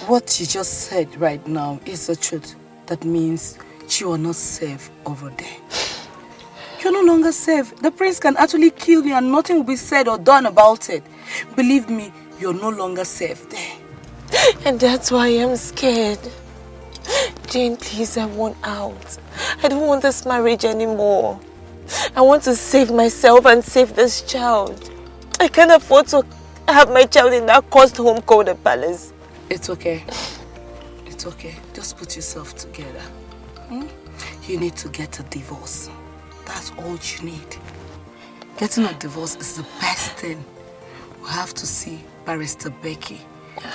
what you just said right now is the truth, that means you are not safe over there. You're no longer safe. The prince can actually kill you and nothing will be said or done about it. Believe me, you're no longer safe there. And that's why I'm scared. Jane, please, I want out. I don't want this marriage anymore. I want to save myself and save this child. I can't afford to have my child in that cursed home called a palace. It's okay. It's okay. Just put yourself together. You need to get a divorce. That's all you need. Getting a divorce is the best thing. We have to see Barrister Becky.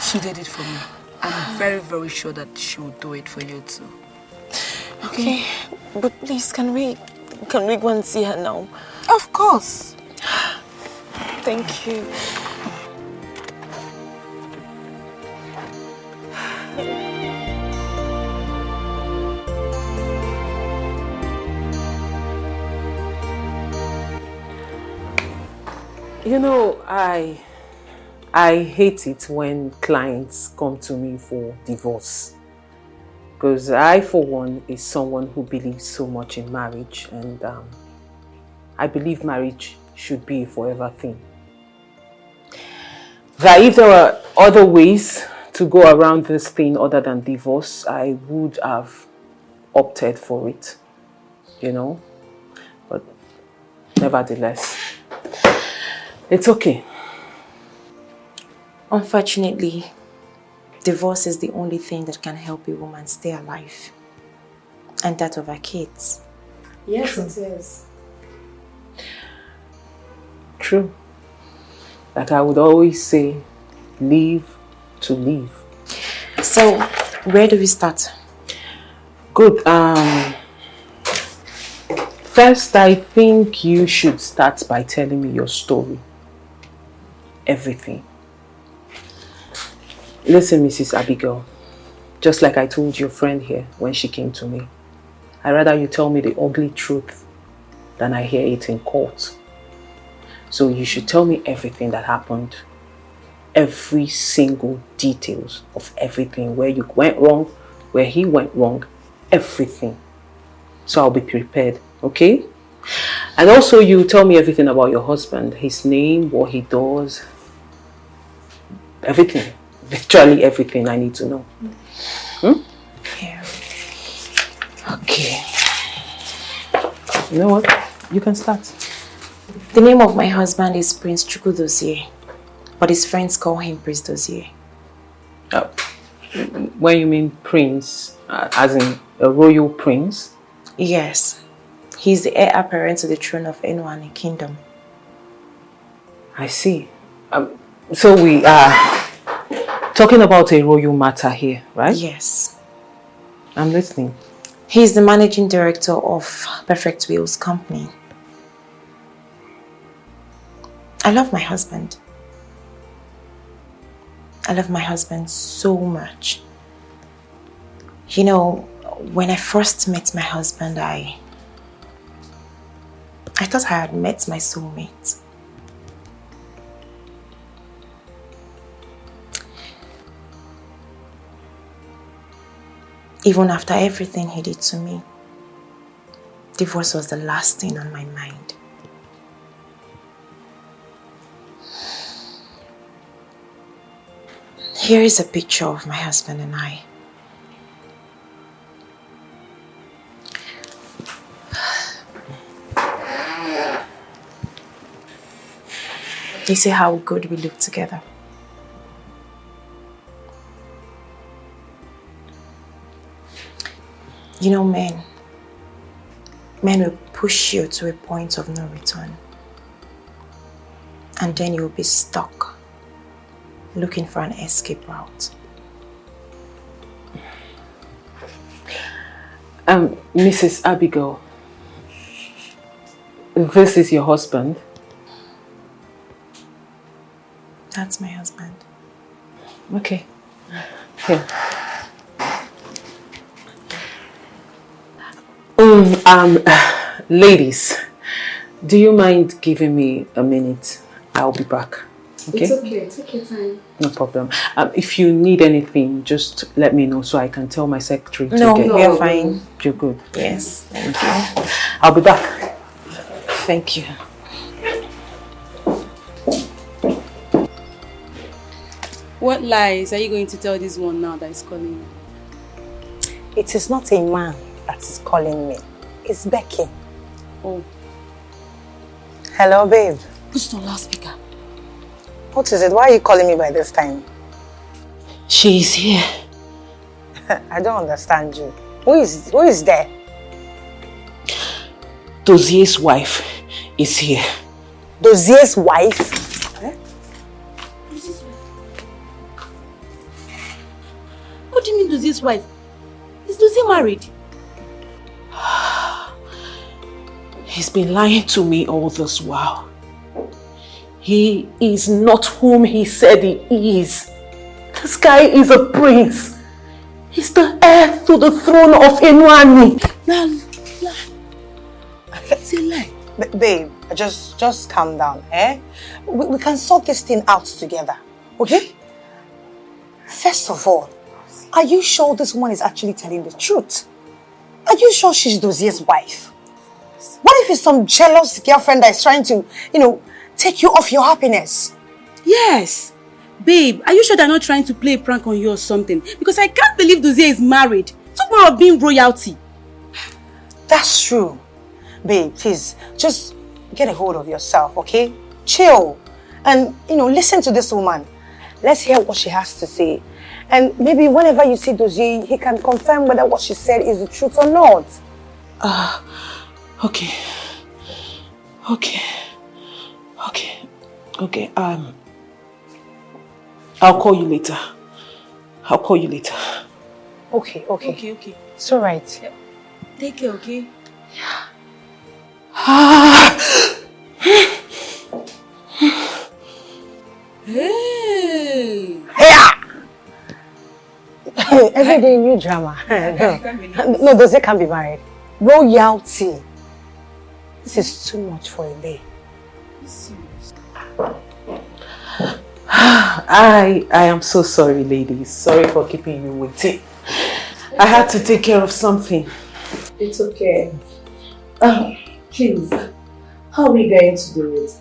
She did it for me. I'm very, very sure that she will do it for you too. Okay, but please, can we go and see her now? Of course. Thank you. You know, I hate it when clients come to me for divorce. Because I, for one, is someone who believes so much in marriage, and I believe marriage should be a forever thing. That if there were other ways to go around this thing other than divorce, I would have opted for it, you know. But nevertheless, it's okay. Unfortunately, divorce is the only thing that can help a woman stay alive. And that of her kids. Yes, True. It is. True. Like I would always say, live to live. So, where do we start? Good. First, I think you should start by telling me your story. Everything. Listen, Mrs. Abigail, just like I told your friend here when she came to me, I'd rather you tell me the ugly truth than I hear it in court. So you should tell me everything that happened, every single details of everything, where you went wrong, where he went wrong, everything. So I'll be prepared, okay? And also you tell me everything about your husband, his name, what he does, everything. Literally everything I need to know. Yeah. Okay. You know what? You can start. The name of my husband is Prince Chukwudozie, but his friends call him Prince Dozie. When you mean prince, as in a royal prince? Yes. He's the heir apparent to the throne of Enuani Kingdom. I see. So we are talking about a royal matter here, right? Yes. I'm listening. He's the managing director of Perfect Wheels Company. I love my husband. I love my husband so much. You know, when I first met my husband, I thought I had met my soulmate. Even after everything he did to me, divorce was the last thing on my mind. Here is a picture of my husband and I. You see how good we look together. You know, men will push you to a point of no return. And then you'll be stuck, looking for an escape route. Mrs. Abigail, this is your husband? That's my husband. Okay. Here. Ladies, do you mind giving me a minute? I'll be back. Okay? It's okay. Take your time. No problem. If you need anything, just let me know so I can tell my secretary to No, get we are fine. You're good. Yes, thank you. I'll be back. Thank you. What lies are you going to tell this one now that is calling you? It is not a man that is calling me. It's Becky. Oh. Hello, babe. Put on loudspeaker. What is it? Why are you calling me by this time? She is here. I don't understand you. Who is there? Dozier's wife is here. Dozier's wife? Eh? What do you mean Dozier's wife? Is Dozier married? He's been lying to me all this while. He is not whom he said he is. This guy is a prince. He's the heir to the throne of Enwani. It's a lie. Babe, just calm down, eh? We can sort this thing out together, okay? First of all, are you sure this woman is actually telling the truth? Are you sure she's Dozier's wife? What if it's some jealous girlfriend that is trying to, take you off your happiness? Yes. Babe, are you sure they're not trying to play a prank on you or something? Because I can't believe Dozier is married. Talk more of being royalty. That's true. Babe, please, just get a hold of yourself, okay? Chill. And, listen to this woman. Let's hear what she has to say. And maybe whenever you see Dozier, he can confirm whether what she said is the truth or not. Okay. I'll call you later. Okay. Okay. It's all right. Yeah. Take care, okay? Hey! Every day new drama. No, Dozier can't be married. Royalty. This is too much for a day. I am so sorry, ladies. Sorry for keeping you waiting. I had to take care of something. It's okay. Please, how are we going to do it?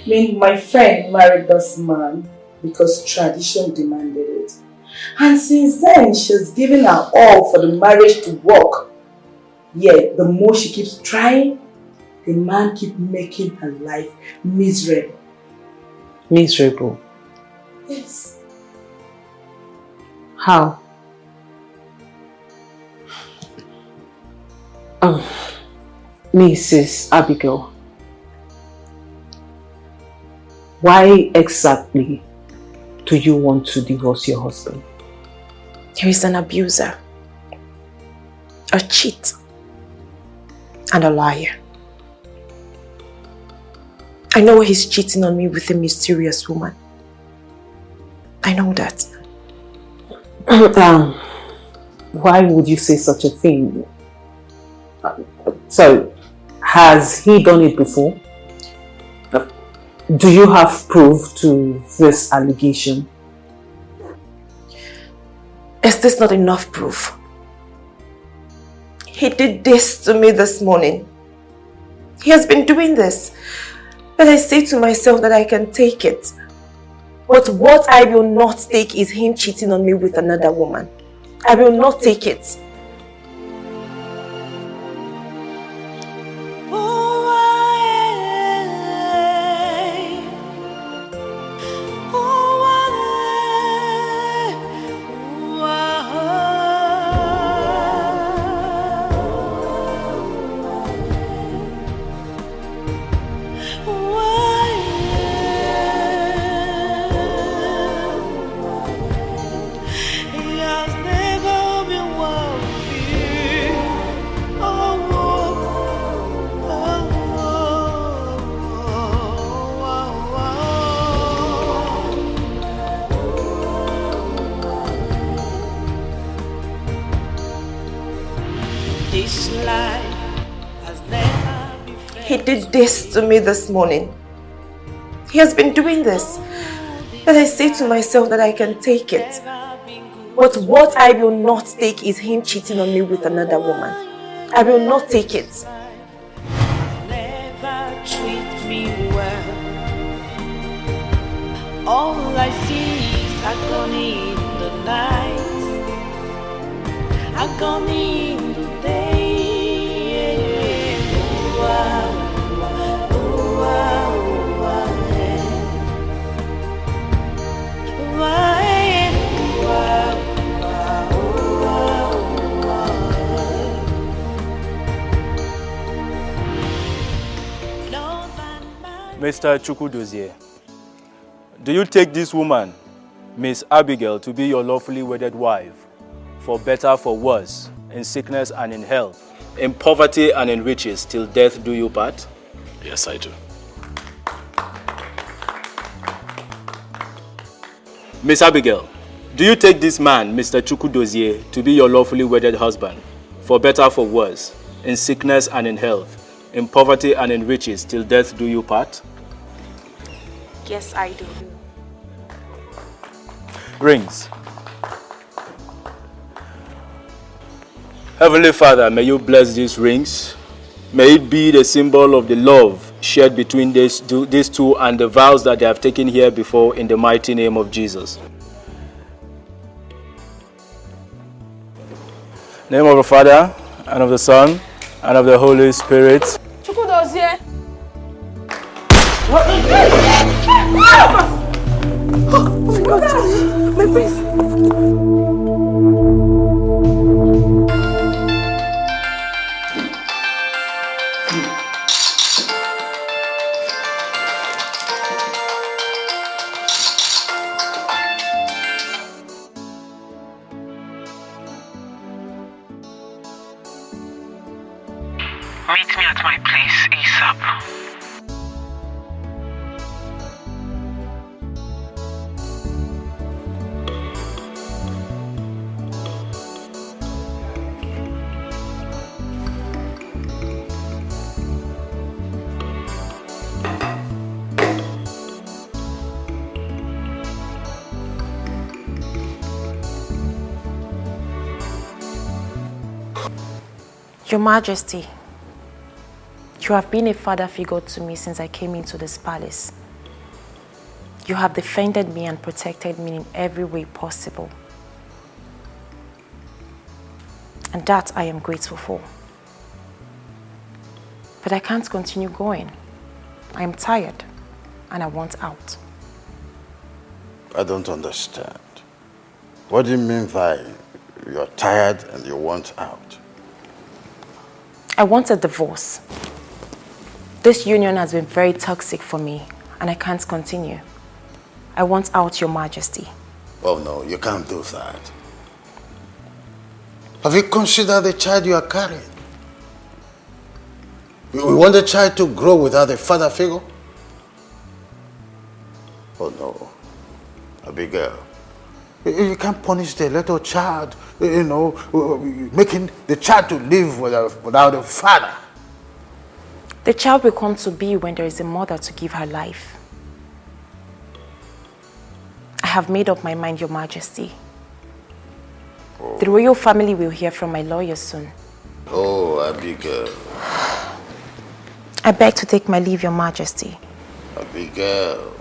I mean, my friend married this man because tradition demanded it. And since then, she's given her all for the marriage to work. Yet, the more she keeps trying, the man keeps making her life miserable. Miserable? Yes. How? Mrs. Abigail, why exactly do you want to divorce your husband? He is an abuser, a cheat, and a liar. I know he's cheating on me with a mysterious woman. I know that. Why would you say such a thing? So, has he done it before? Do you have proof to this allegation? Is this not enough proof? He did this to me this morning. He has been doing this. But I say to myself that I can take it. But what I will not take is him cheating on me with another woman. I will not take it. He did this to me this morning. He has been doing this. And I say to myself that I can take it. But what I will not take is him cheating on me with another woman. I will not take it. Never treat me well. All I see is agony in the night, agony in the day. Oh, ah, oh, ah, oh, ah, eh. Oh, ah, eh. Oh, ah, oh, ah, oh, ah, eh. Mr. Chukwudozie, do you take this woman, Miss Abigail, to be your lawfully wedded wife, for better, for worse, in sickness and in health, in poverty and in riches, till death do you part? Yes, I do. Miss Abigail, do you take this man, Mr. Chukwudozie, to be your lawfully wedded husband, for better, for worse, in sickness and in health, in poverty and in riches, till death do you part? Yes, I do. Rings. Heavenly Father, may you bless these rings. May it be the symbol of the love shared between these two and the vows that they have taken here before, in the mighty name of Jesus. In the name of the Father, and of the Son, and of the Holy Spirit. Chukwudozie. Oh my God, my face. Meet me at my place ASAP. Your Majesty, you have been a father figure to me since I came into this palace. You have defended me and protected me in every way possible. And that I am grateful for. But I can't continue going. I am tired and I want out. I don't understand. What do you mean by you're tired and you want out? I want a divorce. This union has been very toxic for me and I can't continue. I want out, Your Majesty. Oh no, you can't do that. Have you considered the child you are carrying? We want the child to grow without a father figure? Oh no, Abigail. You can't punish the little child, making the child to live without a father. The child will come to be when there is a mother to give her life. I have made up my mind, Your Majesty. Oh. The royal family will hear from my lawyer soon. Oh, Abigail. I beg to take my leave, Your Majesty. Abigail.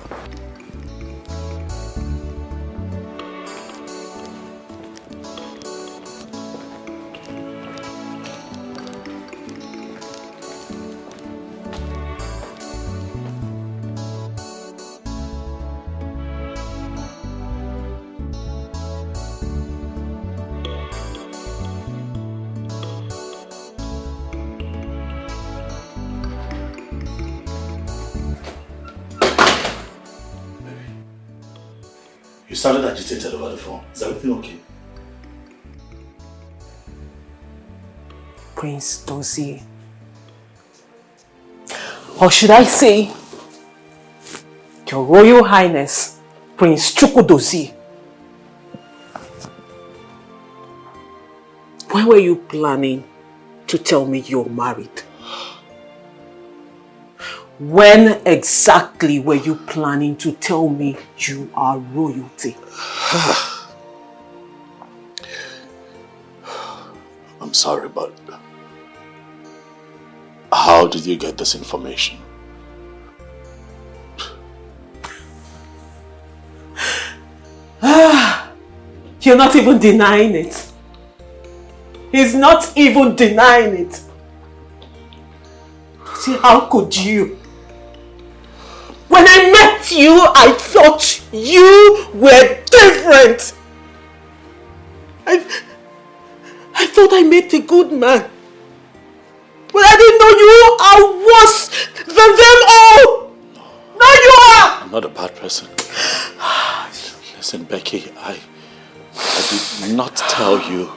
You sounded agitated over the phone. Is everything okay? Prince Dozie. Or should I say, Your Royal Highness, Prince Chukwudozie. When were you planning to tell me you're married? When exactly were you planning to tell me you are royalty? I'm sorry, but how did you get this information? You're not even denying it. He's not even denying it. See, how could you? When I met you, I thought you were different. I thought I met a good man. But I didn't know you are worse than them all. Now you are. I'm not a bad person. Listen, Becky, I did not tell you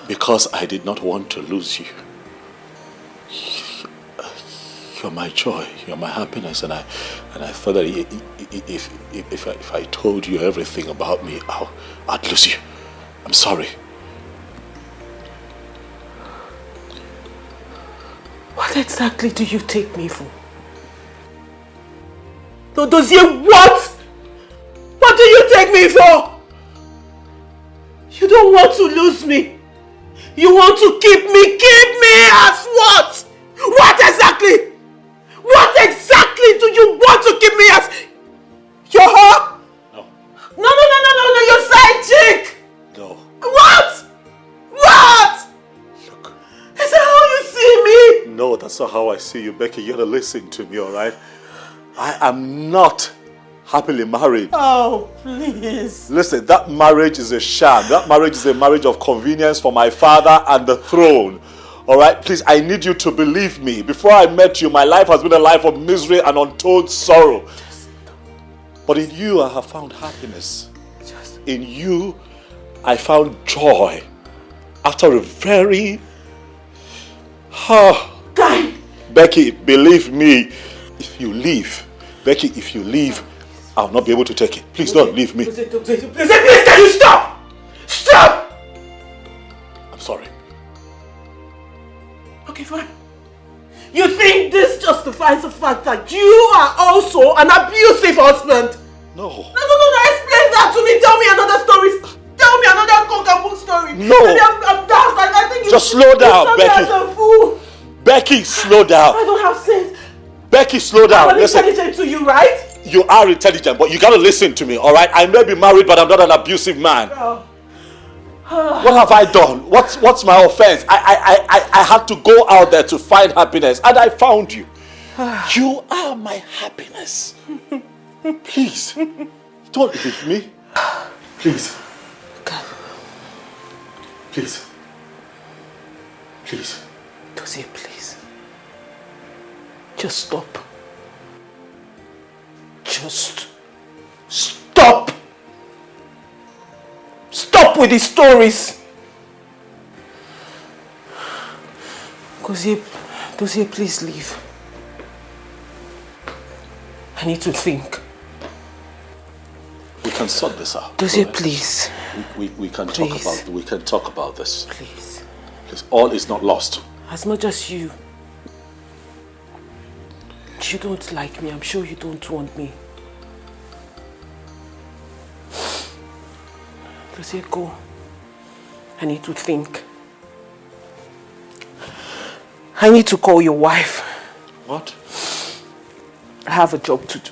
because I did not want to lose you. You're my joy, you're my happiness, and I thought that if I told you everything about me, I'd lose you. I'm sorry. What exactly do you take me for? Dozie, what? What do you take me for? You don't want to lose me. You want to keep me as what? What exactly? What exactly do you want to keep me as? Your her? No, your side chick! No. What? What? Look. Is that how you see me? No, that's not how I see you, Becky. You gotta listen to me, alright? I am not happily married. Oh, please. Listen, that marriage is a sham. That marriage is a marriage of convenience for my father and the throne. Alright, please, I need you to believe me. Before I met you, my life has been a life of misery and untold sorrow. But in you, I have found happiness. In you, I found joy. After a very... Becky, believe me, if you leave, Becky, if you leave, I'll not be able to take it. Please don't leave me. Please, can you stop? Stop! I'm sorry. Okay, fine. You think this justifies the fact that you are also an abusive husband? No. No, explain that to me. Tell me another story. Tell me another cock and book story. No. Maybe I'm daft. I think you just slow down, Becky. As a fool. Becky, slow down. I don't have sense. Becky, slow down. I'm intelligent to you, right? You are intelligent, but you gotta listen to me, alright? I may be married, but I'm not an abusive man. What have I done? What's my offense? I had to go out there to find happiness, and I found you. You are my happiness. Please, don't leave me. Please. God. Please. Please. Dozie, please. Just stop. Just stop. Stop with the stories. Dozie, please leave. I need to think. We can sort this out. Dozie, please. We can Please. talk about this. Please. All is not lost. As much as you don't like me, I'm sure you don't want me. Dozie, go. I need to think. I need to call your wife. What? I have a job to do.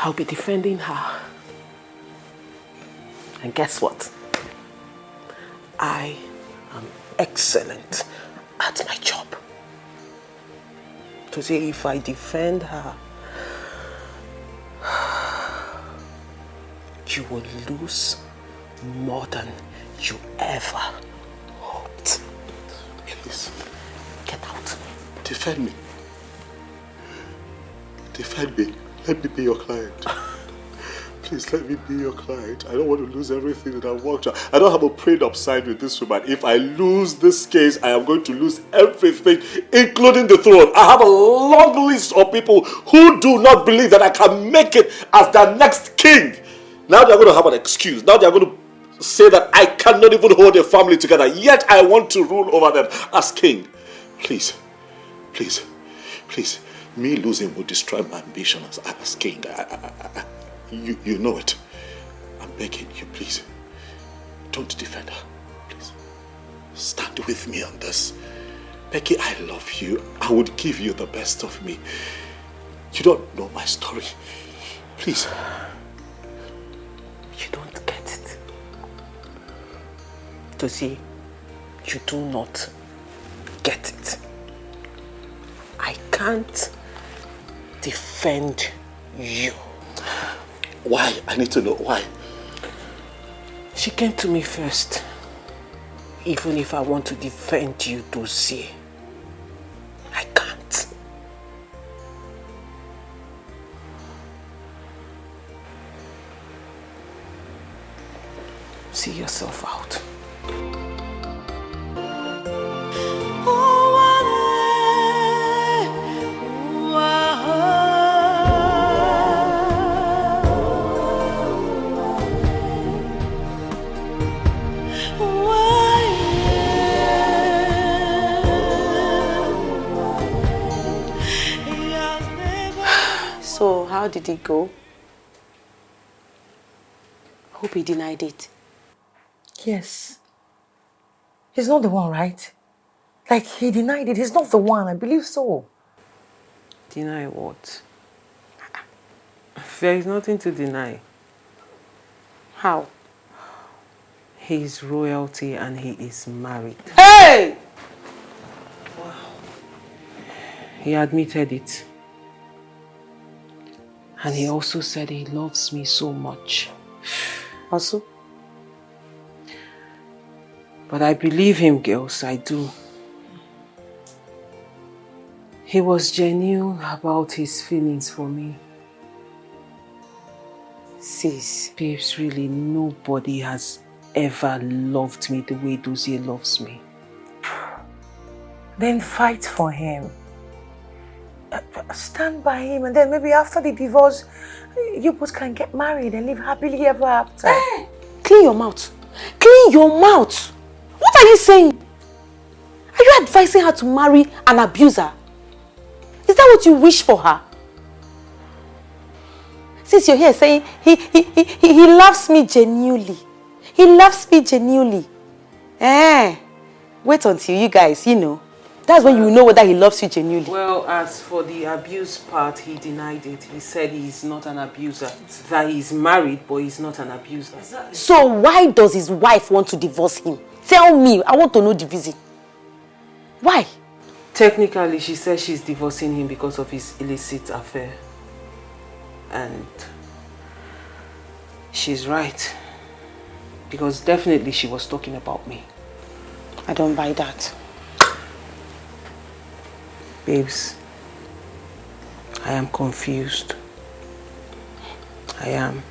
I'll be defending her. And guess what? I am excellent at my job. To say if I defend her, you will lose more than you ever hoped. Please. Get out. Defend me. Defend me. Let me be your client. Please let me be your client. I don't want to lose everything that I've worked on. I don't have a prenup signed with this woman. If I lose this case, I am going to lose everything, including the throne. I have a long list of people who do not believe that I can make it as the next king. Now they're going to have an excuse. Now they're going to say that I cannot even hold a family together. Yet I want to rule over them as king. Please, please, please. Me losing would destroy my ambition as king. You know it. I'm begging you, please. Don't defend her. Please. Stand with me on this. Becky, I love you. I would give you the best of me. You don't know my story. Please. You don't get it. Tosi, you do not get it. I can't defend you. Why? I need to know why. She came to me first. Even if I want to defend you, Tosi, I can't. See yourself out. So, how did it go? Hope he denied it. Yes. He's not the one, right? Like, he denied it. He's not the one. I believe so. Deny what? There is nothing to deny. How? He is royalty and he is married. Hey! Wow. He admitted it. And he also said he loves me so much. Also? But I believe him, girls, I do. He was genuine about his feelings for me. Sis. Babes, really, nobody has ever loved me the way Dozie loves me. Then fight for him. Stand by him, and then maybe after the divorce, you both can get married and live happily ever after. Hey, clean your mouth. Clean your mouth. What are you saying? Are you advising her to marry an abuser? Is that what you wish for her? Since you're here saying he loves me genuinely. He loves me genuinely. Wait until you guys, that's when you know whether he loves you genuinely. Well, as for the abuse part, he denied it. He said he's not an abuser. That he's married, but he's not an abuser. Exactly. So why does his wife want to divorce him? Tell me, I want to know the reason. Why? Technically, she says she's divorcing him because of his illicit affair. And she's right. Because definitely she was talking about me. I don't buy that. Babes, I am confused. I am.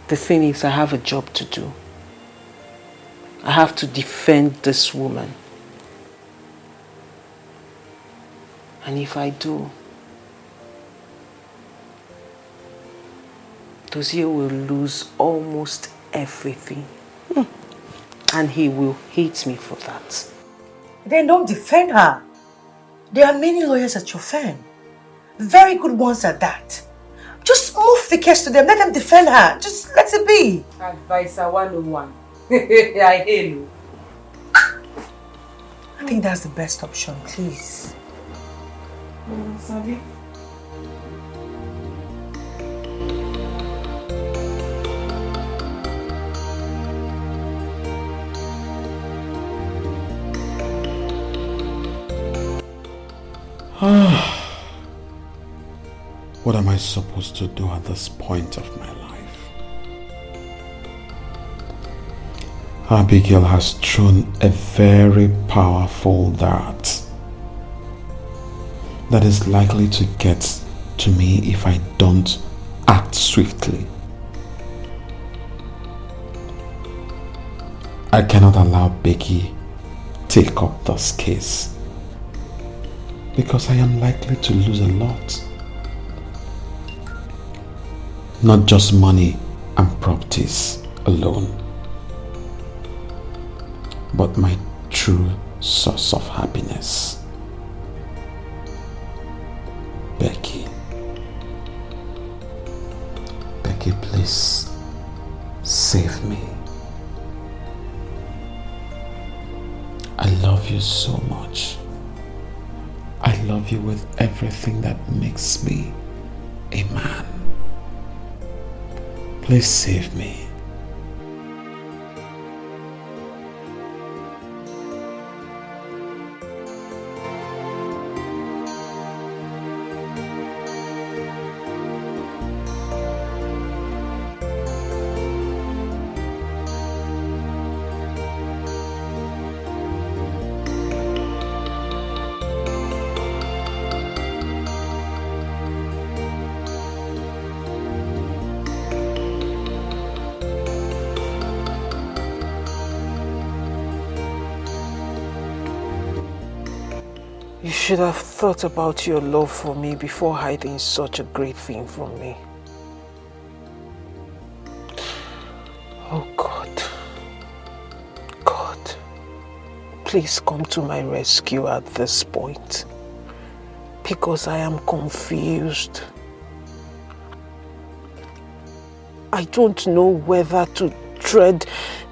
The thing is, I have a job to do. I have to defend this woman. And if I do, Dozie will lose almost everything. And he will hate me for that. Then don't defend her. There are many lawyers at your firm. Very good ones at that. Just move the case to them. Let them defend her. Just let it be. Advisor 101. I hear you. I think that's the best option, please. Sabi? What am I supposed to do at this point of my life? Abigail has thrown a very powerful dart that is likely to get to me if I don't act swiftly. I cannot allow Becky take up this case because I am likely to lose a lot. Not just money and properties alone, but my true source of happiness. Becky. Becky, please save me. I love you so much. I love you with everything that makes me a man. Please save me. You should have thought about your love for me before hiding such a great thing from me. Oh God. God, please come to my rescue at this point, because I am confused. I don't know whether to tread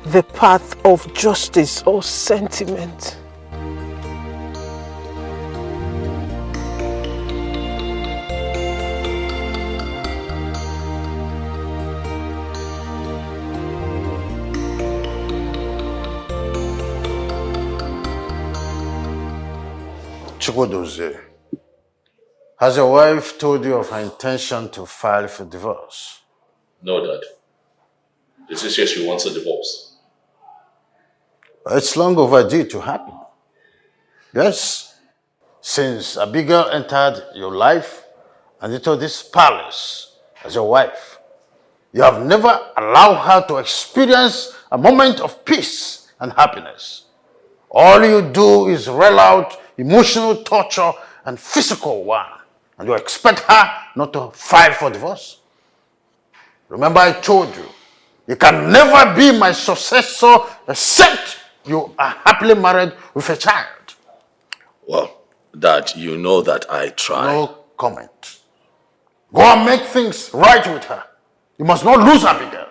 the path of justice or sentiment. Chukwudozie, has your wife told you of her intention to file for divorce? No, Dad. This is she wants a divorce. It's long overdue to happen. Yes, since Abigail entered your life and into this palace as your wife, you have never allowed her to experience a moment of peace and happiness. All you do is roll out emotional torture and physical one, and you expect her not to file for divorce? Remember, I told you, you can never be my successor except you are happily married with a child. Well, Dad, you know that I try. No comment. Go and make things right with her. You must not lose Abigail.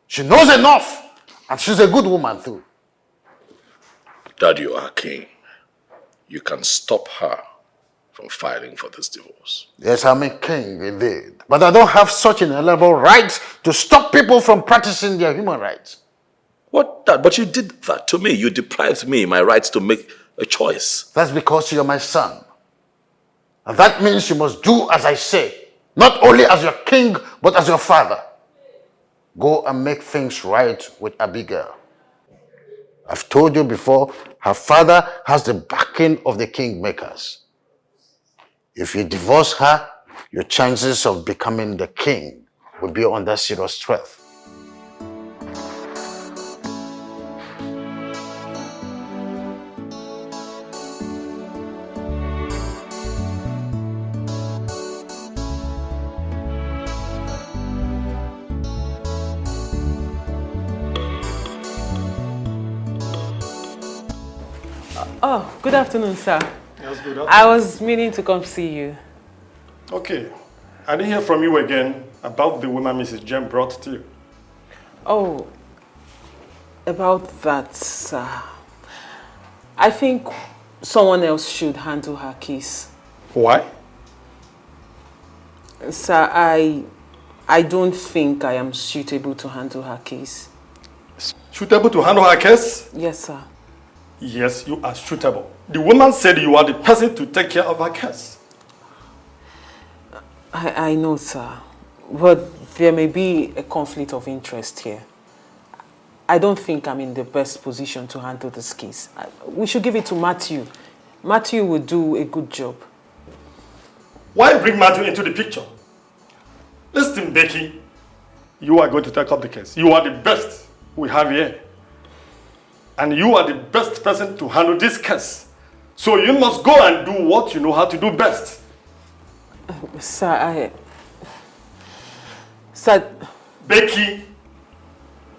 She knows enough, and she's a good woman too. Dad, you are king. You can stop her from filing for this divorce. Yes, I'm a king indeed. But I don't have such inalienable rights to stop people from practicing their human rights. What, Dad? But you did that to me. You deprived me my rights to make a choice. That's because you're my son. And that means you must do as I say. Not only as your king, but as your father. Go and make things right with Abigail. I've told you before, her father has the backing of the kingmakers. If you divorce her, your chances of becoming the king will be under serious threat. Oh, good afternoon, sir. Yes, good afternoon. I was meaning to come see you. Okay. I didn't hear from you again about the woman Mrs. Jem brought to you. Oh, about that, sir. I think someone else should handle her case. Why? Sir, I don't think I am suitable to handle her case. Suitable to handle her case? Yes, sir. Yes, you are suitable. The woman said you are the person to take care of her case. I know, sir. But there may be a conflict of interest here. I don't think I'm in the best position to handle this case. We should give it to Matthew. Matthew will do a good job. Why bring Matthew into the picture? Listen, Becky, you are going to take up the case. You are the best we have here. And you are the best person to handle this case. So you must go and do what you know how to do best. Sir, Becky,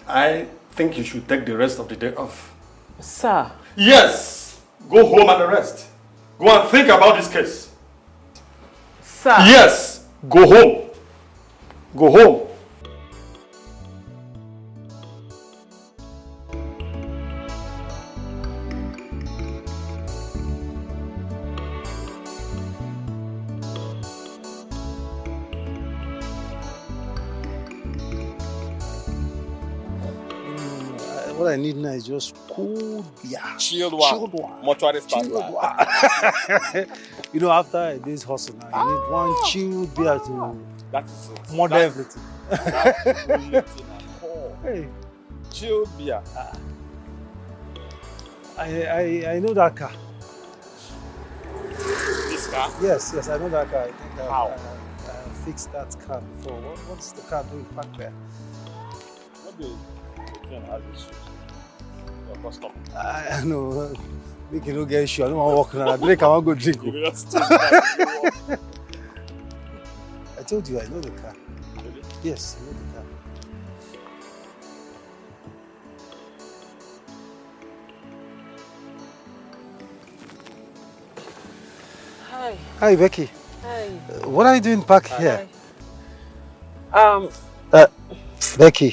I think you should take the rest of the day off. Sir. Yes. Go home and rest. Go and think about this case. Sir. Yes. Go home. Go home. What I need now is just cool beer. Chilled one. Mortuary standard. You know, after a day's hustle now, you need one chilled beer to that is it. murder everything. Hey. Chilled beer. I know that car. This car? Yes, I know that car. I think How? I fixed that car before. What's the car doing parked there? Maybe the train has issue. Your customer. I know. Make you no get issue. I don't want to walk around. I drink, I want to go drink. You just take that. I told you, I know the car. Really? Yes, I know the car. Hi. Hi, Becky. Hi. What are you doing back here? Becky,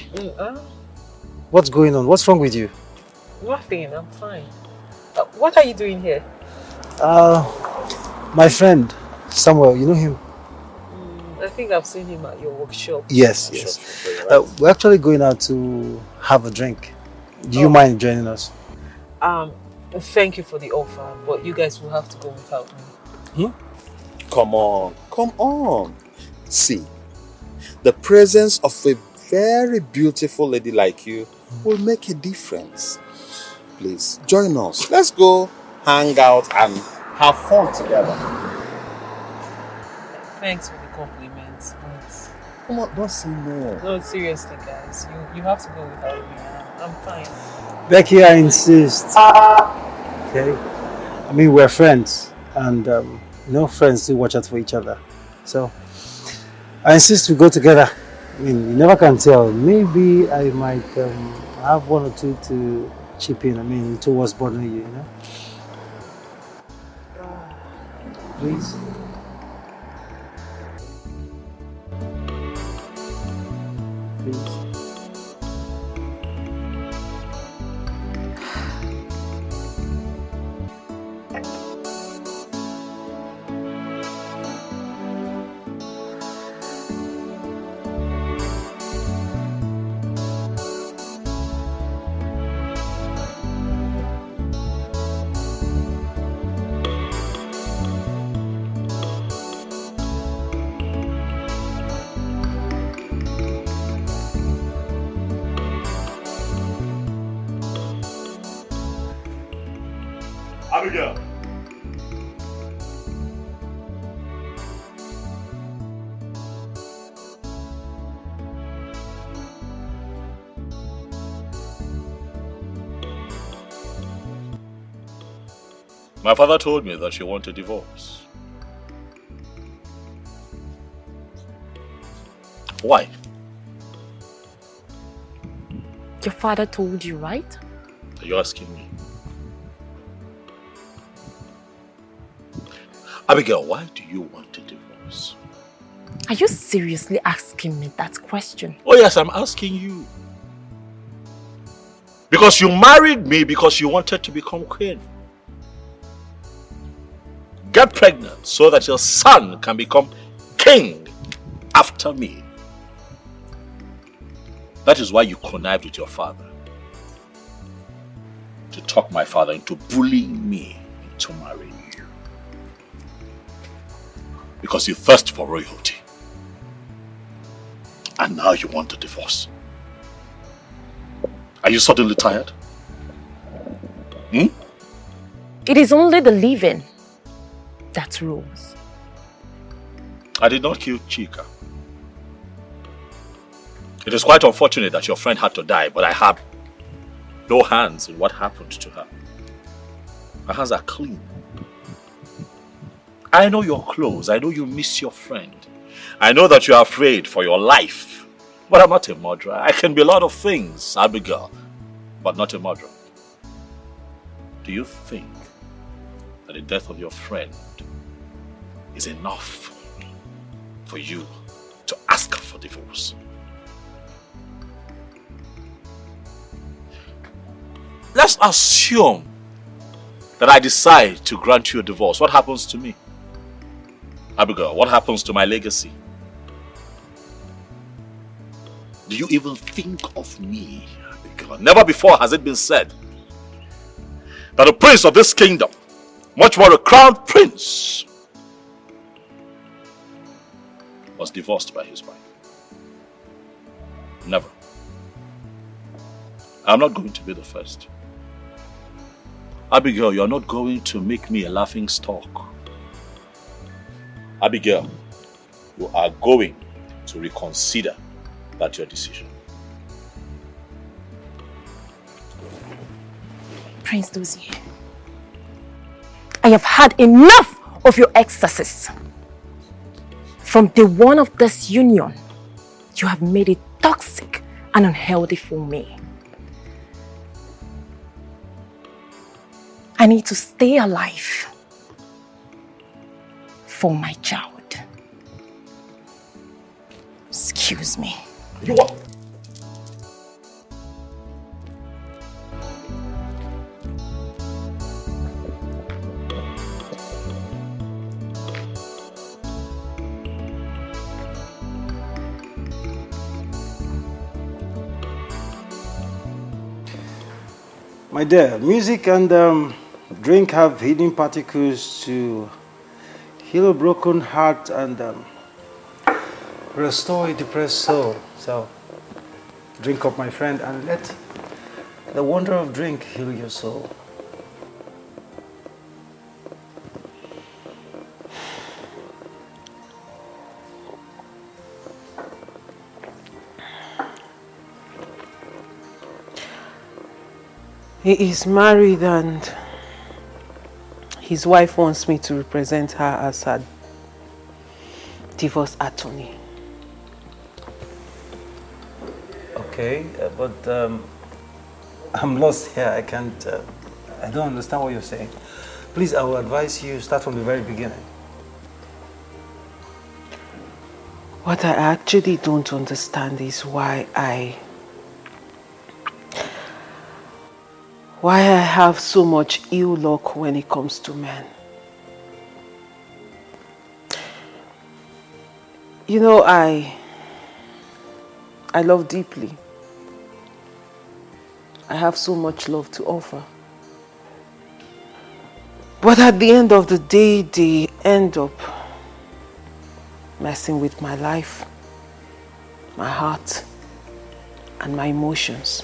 what's going on? What's wrong with you? Nothing, I'm fine. What are you doing here? My friend, Samuel, you know him? I think I've seen him at your workshop. Yes. We're actually going out to have a drink. Do you mind joining us? Thank you for the offer, but you guys will have to go without me. Come on. See, the presence of a very beautiful lady like you will make a difference. Please, join us. Let's go hang out and have fun together. Thanks for the compliments, but... Come on, don't say no. No, seriously, guys. You have to go without me. I'm fine. Becky, I insist. Okay? I mean, we're friends, and friends do watch out for each other. So, I insist we go together. I mean, you never can tell. Maybe I might have one or two to chip in. I mean, towards bothering you, you know? Please. Please. Abigail. My father told me that you want a divorce. Why? Your father told you, right? Are you asking me? Abigail, why do you want a divorce? Are you seriously asking me that question? Oh yes, I'm asking you. Because you married me because you wanted to become queen. Get pregnant so that your son can become king after me. That is why you connived with your father. To talk my father into bullying me into marrying you. Because you thirst for royalty. And now you want a divorce. Are you suddenly tired? It is only the living that rules. I did not kill Chika. It is quite unfortunate that your friend had to die, but I have no hands in what happened to her. My hands are clean. I know you're close. I know you miss your friend. I know that you're afraid for your life. But I'm not a murderer. I can be a lot of things, Abigail, but not a murderer. Do you think that the death of your friend is enough for you to ask for divorce? Let's assume that I decide to grant you a divorce. What happens to me? Abigail, what happens to my legacy? Do you even think of me, Abigail? Never before has it been said that the prince of this kingdom, much more a crown prince, was divorced by his wife. Never. I'm not going to be the first. Abigail, you're not going to make me a laughing stock. Abigail, you are going to reconsider that your decision. Prince Dozie, I have had enough of your ecstasies. From day one of this union, you have made it toxic and unhealthy for me. I need to stay alive for my child. Excuse me. You what? My dear, music and drink have healing particles to heal a broken heart and restore a depressed soul. So, drink up, my friend, and let the wonder of drink heal your soul. He is married and his wife wants me to represent her as her divorce attorney. Okay, but I'm lost here. I can't, I don't understand what you're saying. Please, I will advise you start from the very beginning. What I actually don't understand is why I have so much ill luck when it comes to men. You know, I love deeply. I have so much love to offer. But at the end of the day, they end up messing with my life, my heart, and my emotions.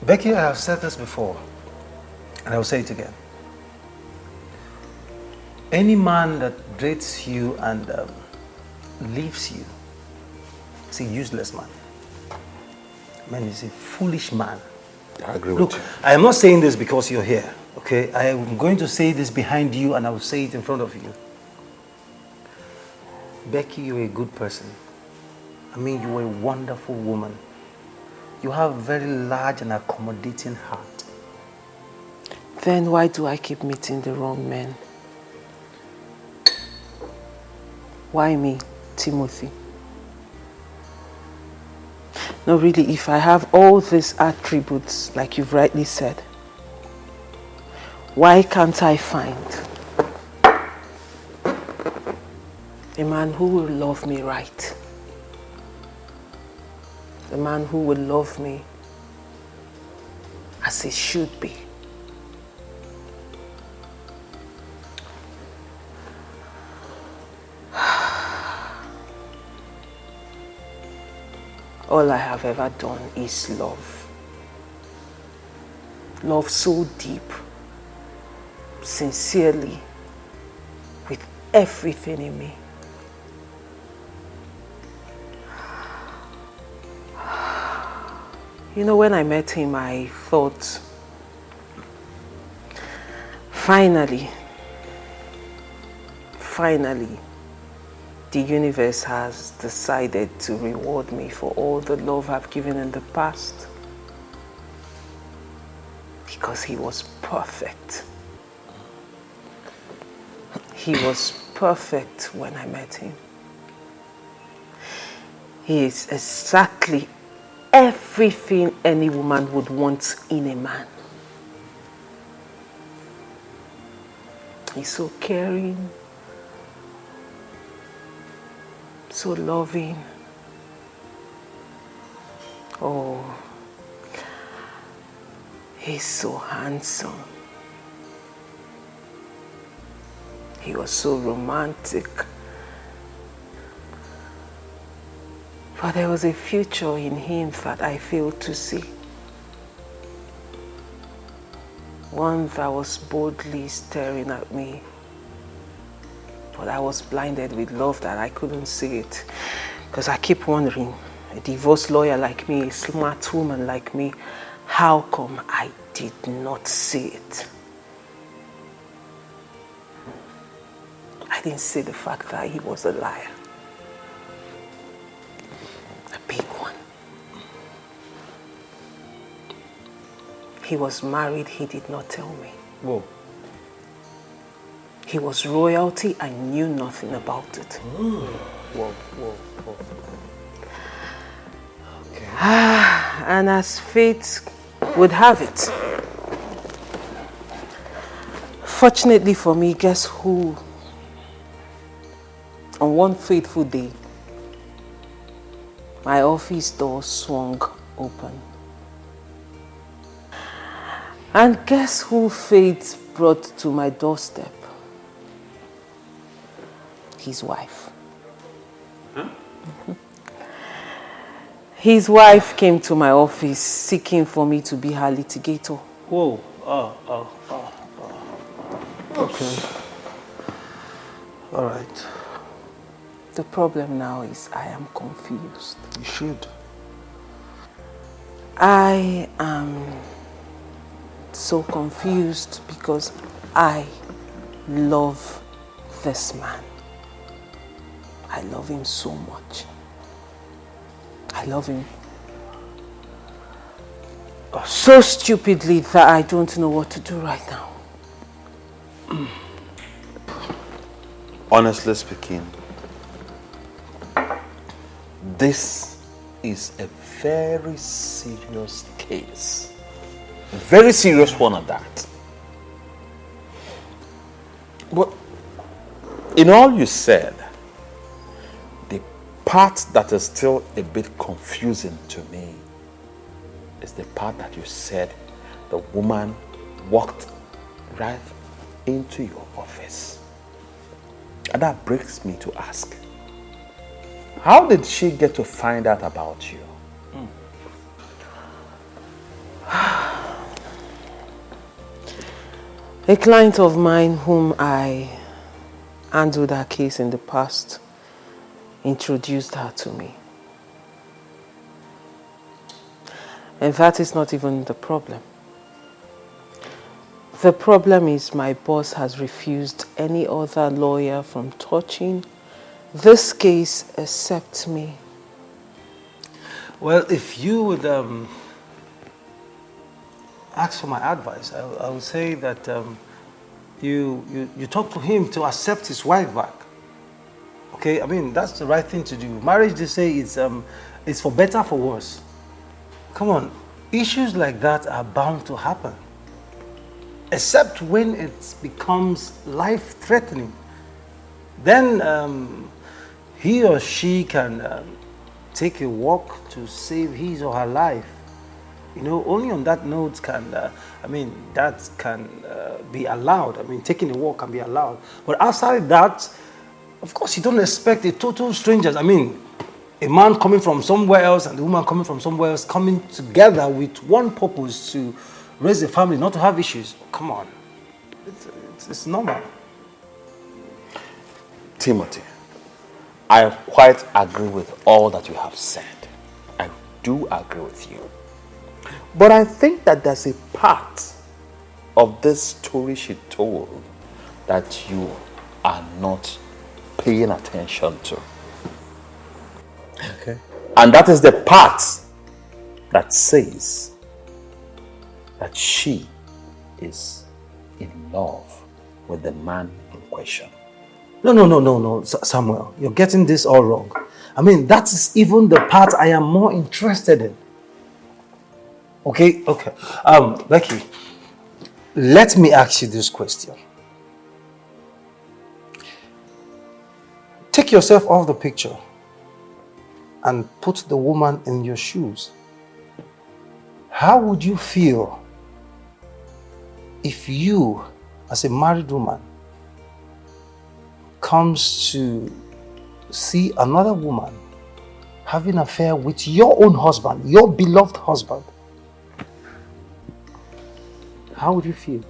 Becky, I have said this before, and I will say it again. Any man that dates you and leaves you is a useless man. Man is a foolish man. I agree Look, with you. I am not saying this because you're here, okay? I am going to say this behind you and I will say it in front of you. Becky, you're a good person. I mean, you're a wonderful woman. You have a very large and accommodating heart. Then why do I keep meeting the wrong men? Why me, Timothy? No, really, if I have all these attributes, like you've rightly said, why can't I find a man who will love me right? A man who will love me as he should be. All I have ever done is love. Love so deep, sincerely, with everything in me. You know, when I met him, I thought, finally, the universe has decided to reward me for all the love I've given in the past. The because he was perfect. He was perfect when I met him. He is exactly everything any woman would want in a man. He's so caring, so loving. Oh, he's so handsome. He was so romantic. But there was a future in him that I failed to see. One that was boldly staring at me. But I was blinded with love that I couldn't see it. Because I keep wondering, a divorced lawyer like me, a smart woman like me, how come I did not see it? I didn't see the fact that he was a liar. A big one. He was married, he did not tell me. Whoa. He was royalty, I knew nothing about it. Whoa. Okay. And as fate would have it, fortunately for me, guess who? On one fateful day, my office door swung open. And guess who fate brought to my doorstep? His wife. Huh? His wife came to my office seeking for me to be her litigator. Whoa. Okay. All right. The problem now is I am confused. You should. I am so confused because I love this man. I love him so much. I love him so stupidly that I don't know what to do right now. Honestly speaking, this is a very serious case. A very serious one at that. But in all you said, the part that is still a bit confusing to me is the part that you said the woman walked right into your office. And that brings me to ask, how did she get to find out about you? A client of mine whom I handled her case in the past introduced her to me. And that is not even the problem. The problem is my boss has refused any other lawyer from touching this case except me. Well, if you would ask for my advice, I would say that you talk to him to accept his wife back. Okay, I mean, that's the right thing to do. Marriage, they say, it's for better, for worse. Come on, issues like that are bound to happen. Except when it becomes life-threatening. Then he or she can take a walk to save his or her life. You know, only on that note can, that can be allowed. I mean, taking a walk can be allowed. But outside that, of course, you don't expect a total strangers. I mean, a man coming from somewhere else and a woman coming from somewhere else coming together with one purpose to raise a family, not to have issues. Come on. It's normal. Timothy, I quite agree with all that you have said. I do agree with you. But I think that there's a part of this story she told that you are not paying attention to. Okay. And that is the part that says that she is in love with the man in question. No, Samuel. You're getting this all wrong. I mean, that is even the part I am more interested in. Okay. Becky, let me ask you this question. Take yourself off the picture and put the woman in your shoes. How would you feel if you, as a married woman, comes to see another woman having an affair with your own husband, your beloved husband? How would you feel?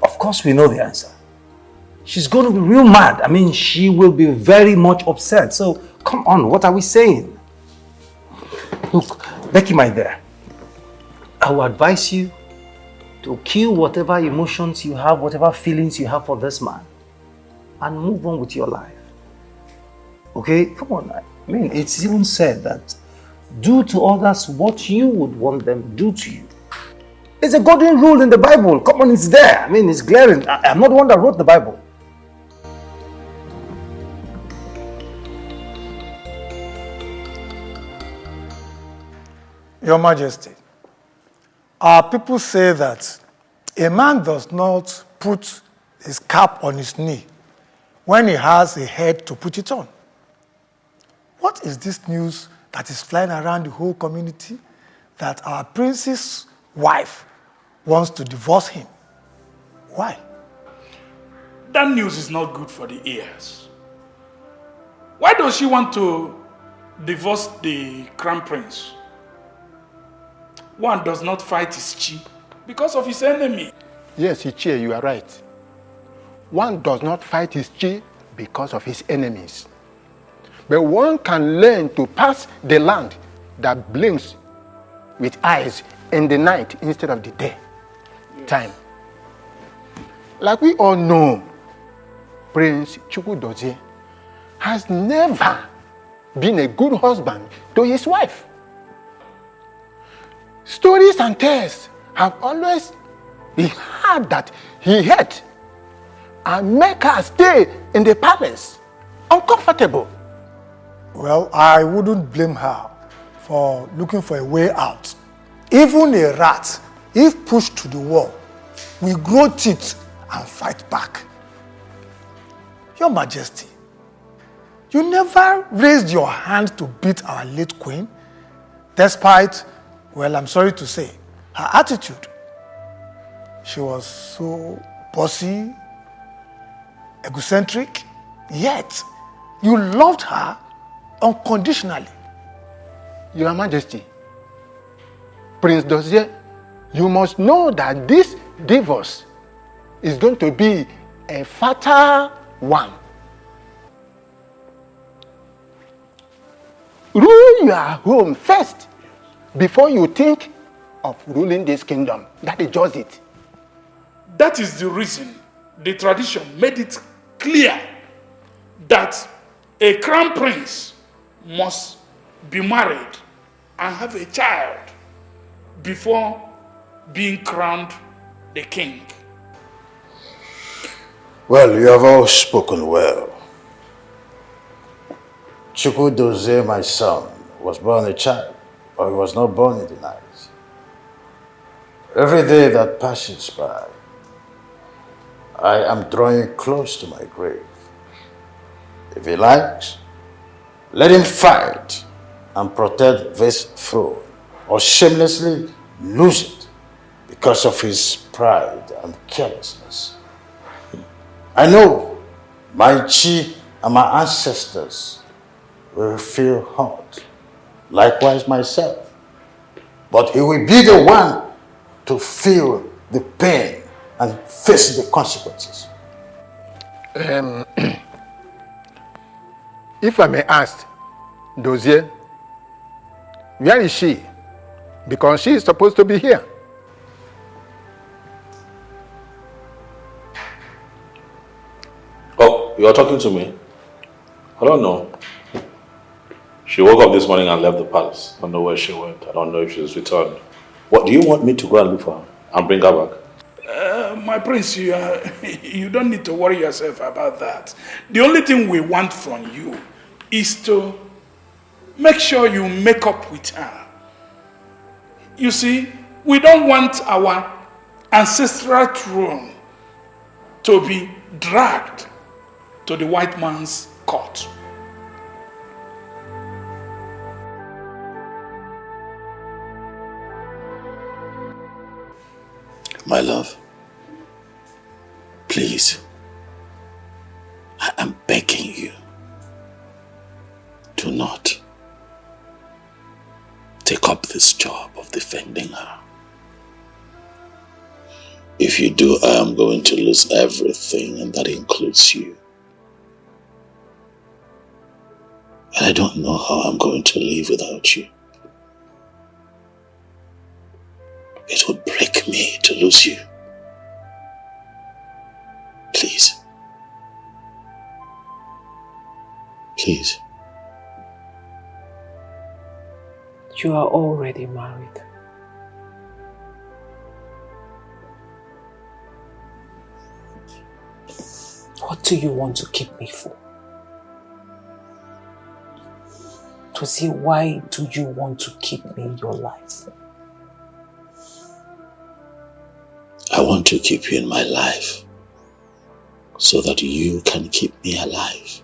Of course we know the answer. She's going to be real mad. I mean, she will be very much upset. So, come on, what are we saying? Look, Becky, my dear, I will advise you to kill whatever emotions you have, whatever feelings you have for this man, and move on with your life. Okay? Come on. I mean, it's even said that do to others what you would want them to do to you. It's a golden rule in the Bible. Come on, it's there. I mean, it's glaring. I'm not the one that wrote the Bible. Your Majesty, our people say that a man does not put his cap on his knee when he has a head to put it on. What is this news that is flying around the whole community that our prince's wife wants to divorce him? Why? That news is not good for the ears. Why does she want to divorce the crown prince? One does not fight his chi because of his enemy. Yes, Ichie, you are right. One does not fight his chi because of his enemies. But one can learn to pass the land that blinks with eyes in the night instead of the day time. Like we all know, Prince Chukwudozie has never been a good husband to his wife. Stories and tales have always been heard that he had and make her stay in the palace uncomfortable. Well, I wouldn't blame her for looking for a way out. Even a rat, if pushed to the wall, will grow teeth and fight back. Your Majesty, you never raised your hand to beat our late queen, despite, well, I'm sorry to say, her attitude. She was so bossy, egocentric, yet you loved her unconditionally. Your Majesty, Prince Dozie, you must know that this divorce is going to be a fatal one. Rule your home first before you think of ruling this kingdom. That is just it. That is the reason the tradition made it clear that a crown prince must be married and have a child before being crowned the king. Well, you have all spoken well. Chukwudozie, my son, was born a child, or he was not born in the night. Every day that passes by, I am drawing close to my grave. If he likes, let him fight and protect this throne, or shamelessly lose it because of his pride and carelessness. I know my chi and my ancestors will feel hurt, likewise myself. But he will be the one to feel the pain and face the consequences. If I may ask, Dozie, where is she? Because she is supposed to be here. Oh, you are talking to me? I don't know. She woke up this morning and left the palace. I don't know where she went. I don't know if she's returned. What do you want me to go and look for her and bring her back? My prince, you don't need to worry yourself about that. The only thing we want from you is to make sure you make up with her. You see, we don't want our ancestral throne to be dragged to the white man's court. My love, please, I am begging you, do not take up this job of defending her. If you do, I am going to lose everything, and that includes you. And I don't know how I'm going to live without you. It would break me to lose you. Please. Please. You are already married. What do you want to keep me for? To see, why do you want to keep me in your life? I want to keep you in my life so that you can keep me alive.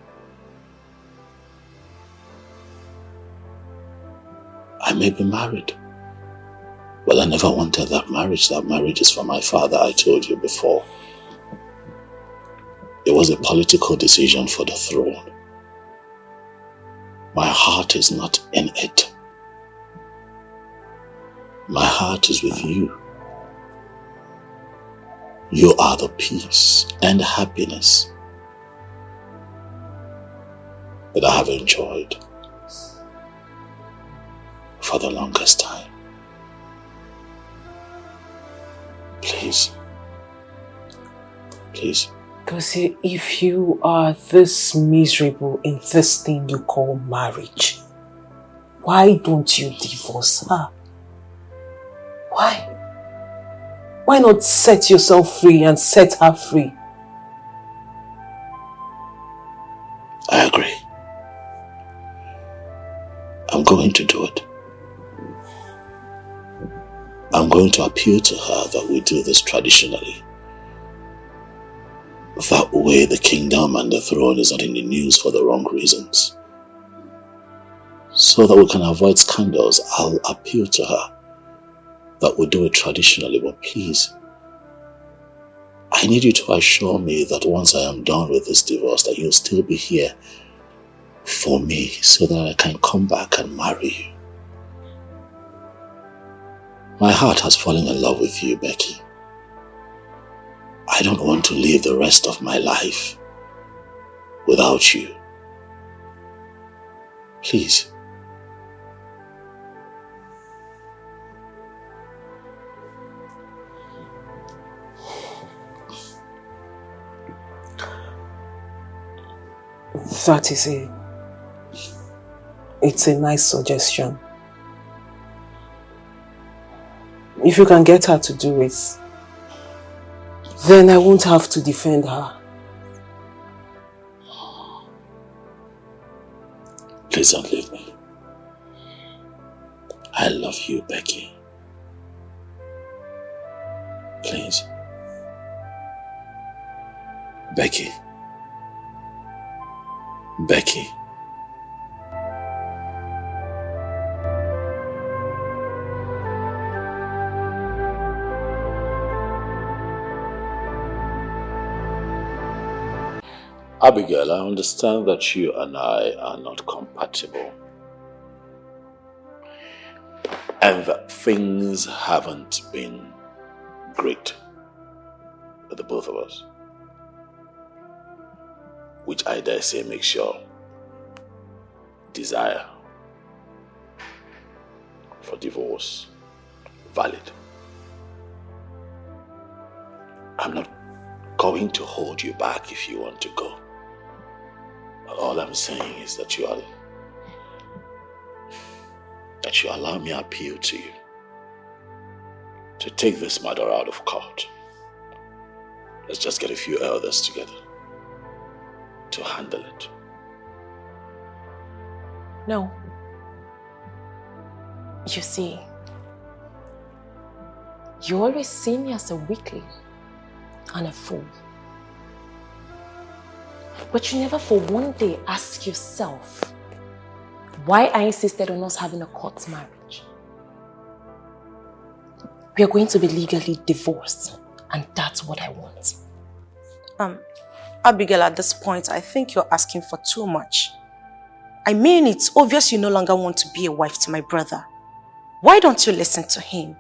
I may be married, but I never wanted that marriage. That marriage is for my father, I told you before. It was a political decision for the throne. My heart is not in it. My heart is with you. You are the peace and happiness that I have enjoyed for the longest time. Please. Please. Because if you are this miserable in this thing you call marriage, why don't you divorce her? Why? Why not set yourself free and set her free? I agree. I'm going to do it. I'm going to appeal to her that we do this traditionally. That way the kingdom and the throne is not in the news for the wrong reasons. So that we can avoid scandals, I'll appeal to her that we do it traditionally, but please, I need you to assure me that once I am done with this divorce, that you'll still be here for me so that I can come back and marry you. My heart has fallen in love with you, Becky. I don't want to live the rest of my life without you. Please. That is it's a nice suggestion. If you can get her to do it, then I won't have to defend her. Please don't leave me. I love you, Becky. Please. Becky. Becky. Abigail, I understand that you and I are not compatible. And that things haven't been great with the both of us. Which I dare say makes your desire for divorce valid. I'm not going to hold you back if you want to go. All I'm saying is that you allow me to appeal to you. to take this matter out of court. Let's just get a few elders together to handle it. No. You see, you always see me as a weakling and a fool. But you never for one day ask yourself why I insisted on us having a court marriage. We are going to be legally divorced, and that's what I want. Abigail, at this point, I think you're asking for too much. I mean, it's obvious you no longer want to be a wife to my brother. Why don't you listen to him?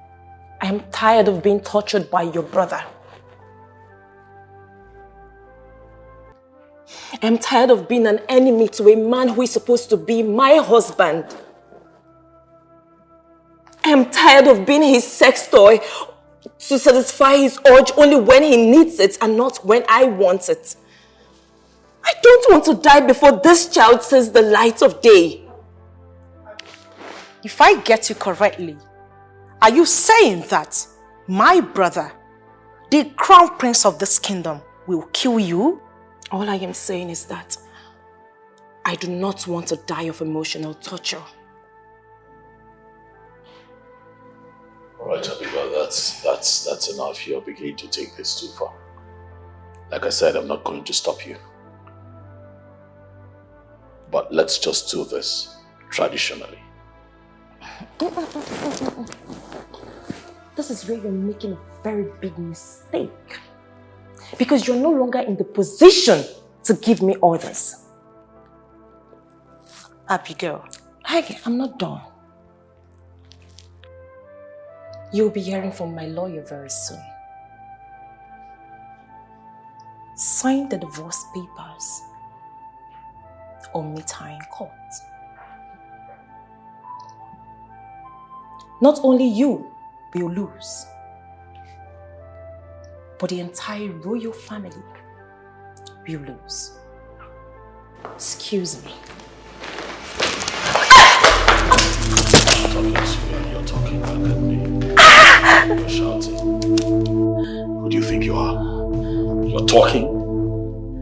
I'm tired of being tortured by your brother. I'm tired of being an enemy to a man who is supposed to be my husband. I'm tired of being his sex toy to satisfy his urge only when he needs it and not when I want it. I don't want to die before this child sees the light of day. If I get you correctly, are you saying that my brother, the crown prince of this kingdom, will kill you? All I am saying is that I do not want to die of emotional torture. Alright, Abigail, that's enough. You're beginning to take this too far. Like I said, I'm not going to stop you. But let's just do this traditionally. This is where you're making a very big mistake. Because you're no longer in the position to give me orders. Abigail. I'm not done. You'll be hearing from my lawyer very soon. Sign the divorce papers or meet her in court. Not only you will lose, but the entire royal family will lose. Excuse me. You're talking back at me. You're shouting. Who do you think you are? You're talking.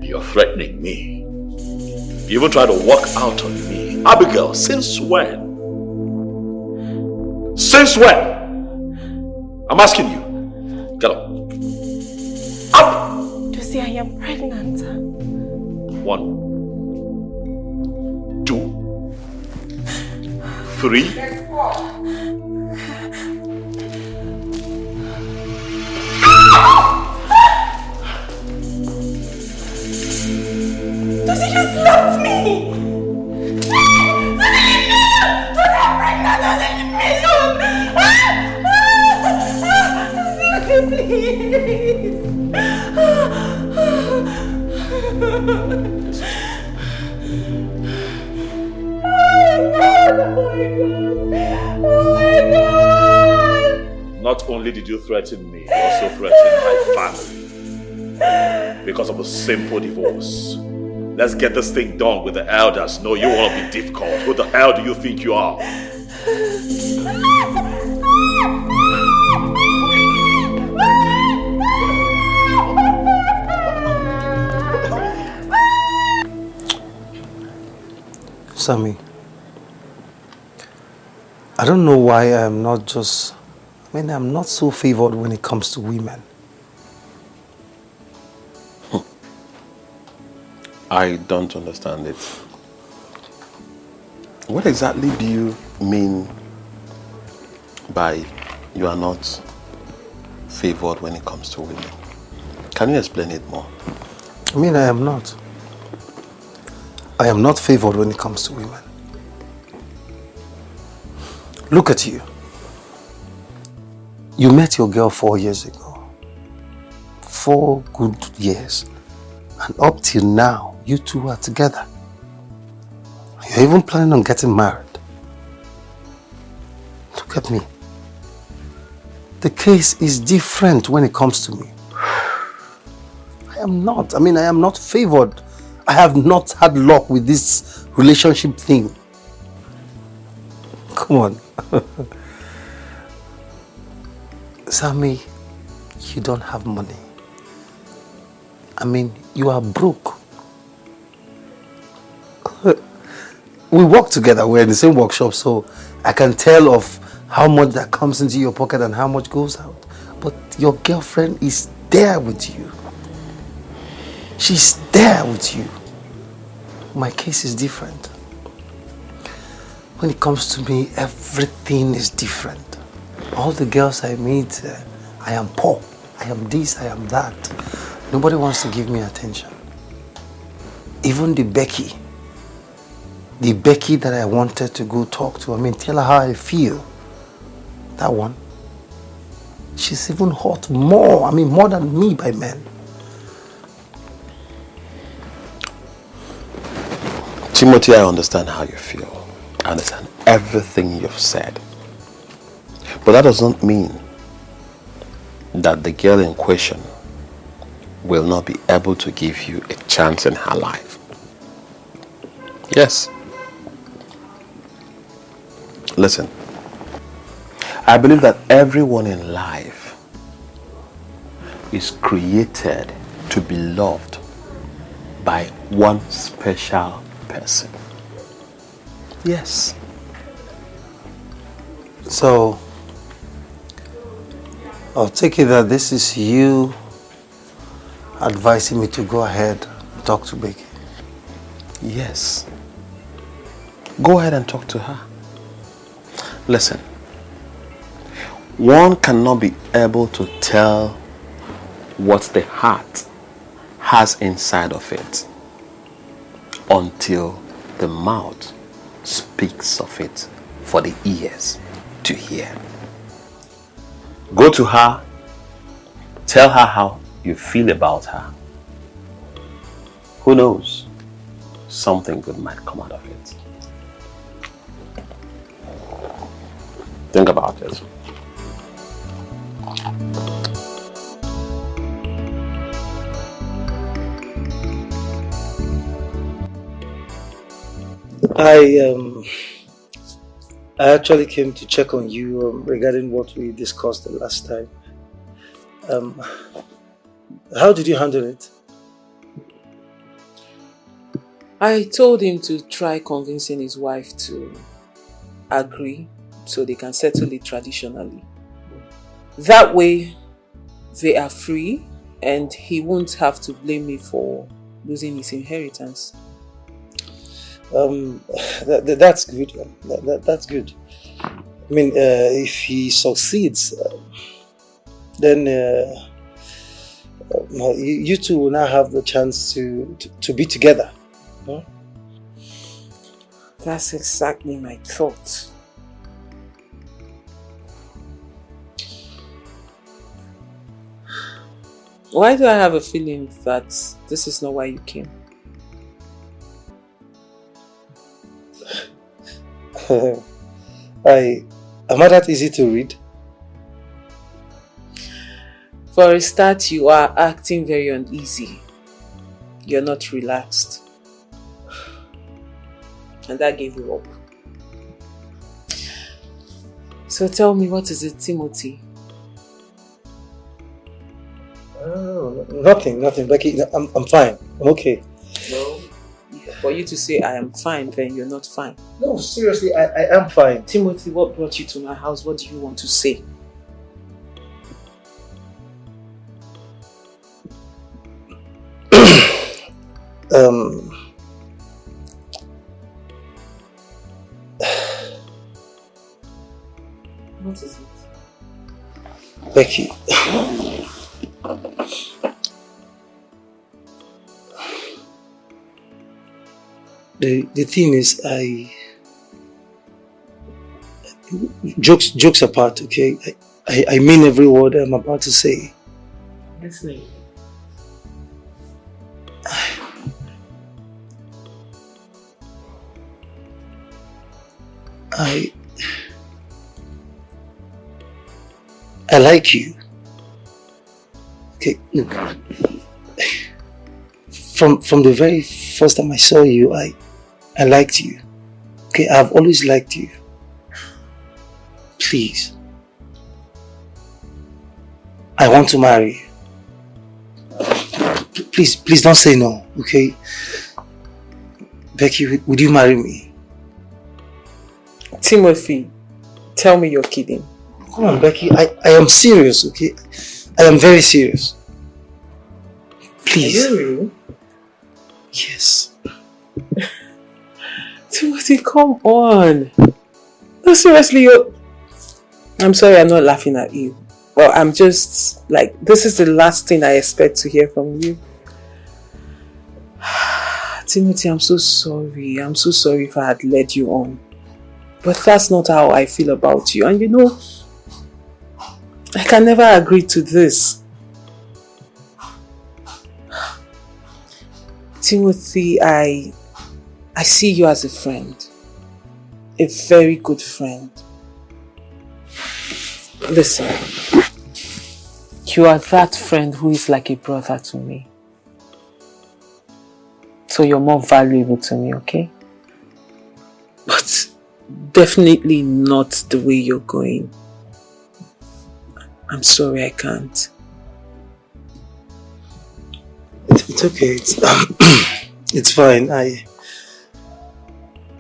You're threatening me. You even try to walk out on me. Abigail, since when? Since when? I'm asking you. Get up. Up! To see I am pregnant. 1, 2, 3. Does he just slapped me? I'm pregnant, doesn't leave me alone. Please. Oh my God! Not only did you threaten me, you also threatened my family. Because of a simple divorce. Let's get this thing done with the elders. No, you want to be difficult. Who the hell do you think you are? Sammy, I don't know why I'm not so favored when it comes to women. I don't understand it. What exactly do you mean by you are not favored when it comes to women? Can you explain it more? I mean, I am not. I am not favored when it comes to women. Look at you. You met your girl 4 years ago. 4 good years. And up till now, you two are together. You're even planning on getting married. Look at me. The case is different when it comes to me. I am not favored. I have not had luck with this relationship thing. Come on. Sammy, you don't have money. I mean, you are broke. We work together, we're in the same workshop, so I can tell of how much that comes into your pocket and how much goes out. But your girlfriend is there with you. She's there with you. My case is different. When it comes to me, everything is different. All the girls I meet, I am poor, I am this, I am that. Nobody wants to give me attention. Even the Becky that I wanted to go talk to, I mean, tell her how I feel. That one, she's even hot more, I mean, more than me by men. Timothy, I understand how you feel. I understand everything you've said. But that does not mean that the girl in question will not be able to give you a chance in her life. Yes. Listen, I believe that everyone in life is created to be loved by one special person. Yes. So, I'll take it that this is you advising me to go ahead and talk to Becky. Yes. Go ahead and talk to her. Listen, one cannot be able to tell what the heart has inside of it until the mouth speaks of it for the ears to hear. Go to her, tell her how you feel about her. Who knows? Something good might come out of it. Think about it. I actually came to check on you regarding what we discussed the last time. How did you handle it? I told him to try convincing his wife to agree so they can settle it traditionally. That way, they are free and he won't have to blame me for losing his inheritance. That's good. That's good. I mean, if he succeeds, then you two will now have the chance to be together. Huh? That's exactly my thought. Why do I have a feeling that this is not why you came? Am I that easy to read? For a start, you are acting very uneasy. You're not relaxed. And that gave you up. So tell me, what is it, Timothy? Oh, nothing, Becky. I'm fine. I'm okay. No. For you to say I am fine, then you're not fine. No, seriously, I am fine. Timothy, what brought you to my house? What do you want to say? What is it? Becky. The thing is, jokes apart, okay? I mean every word I'm about to say. Listening. I like you. Okay, look. From the very first time I saw you, I liked you. Okay, I've always liked you. Please. I want to marry. Please don't say no, okay? Becky, would you marry me? Timothy, tell me you're kidding. Come on, Becky, I am serious, okay? I am very serious. Please. Are you real? Yes. Timothy, come on. No, seriously, I'm sorry I'm not laughing at you. Well, I'm just like, this is the last thing I expect to hear from you. Timothy, I'm so sorry. I'm so sorry if I had led you on. But that's not how I feel about you. And you know, I can never agree to this. Timothy, I see you as a friend. A very good friend. Listen, you are that friend who is like a brother to me. So you're more valuable to me, okay? But definitely not the way you're going. I'm sorry, I can't. It's okay. It's fine.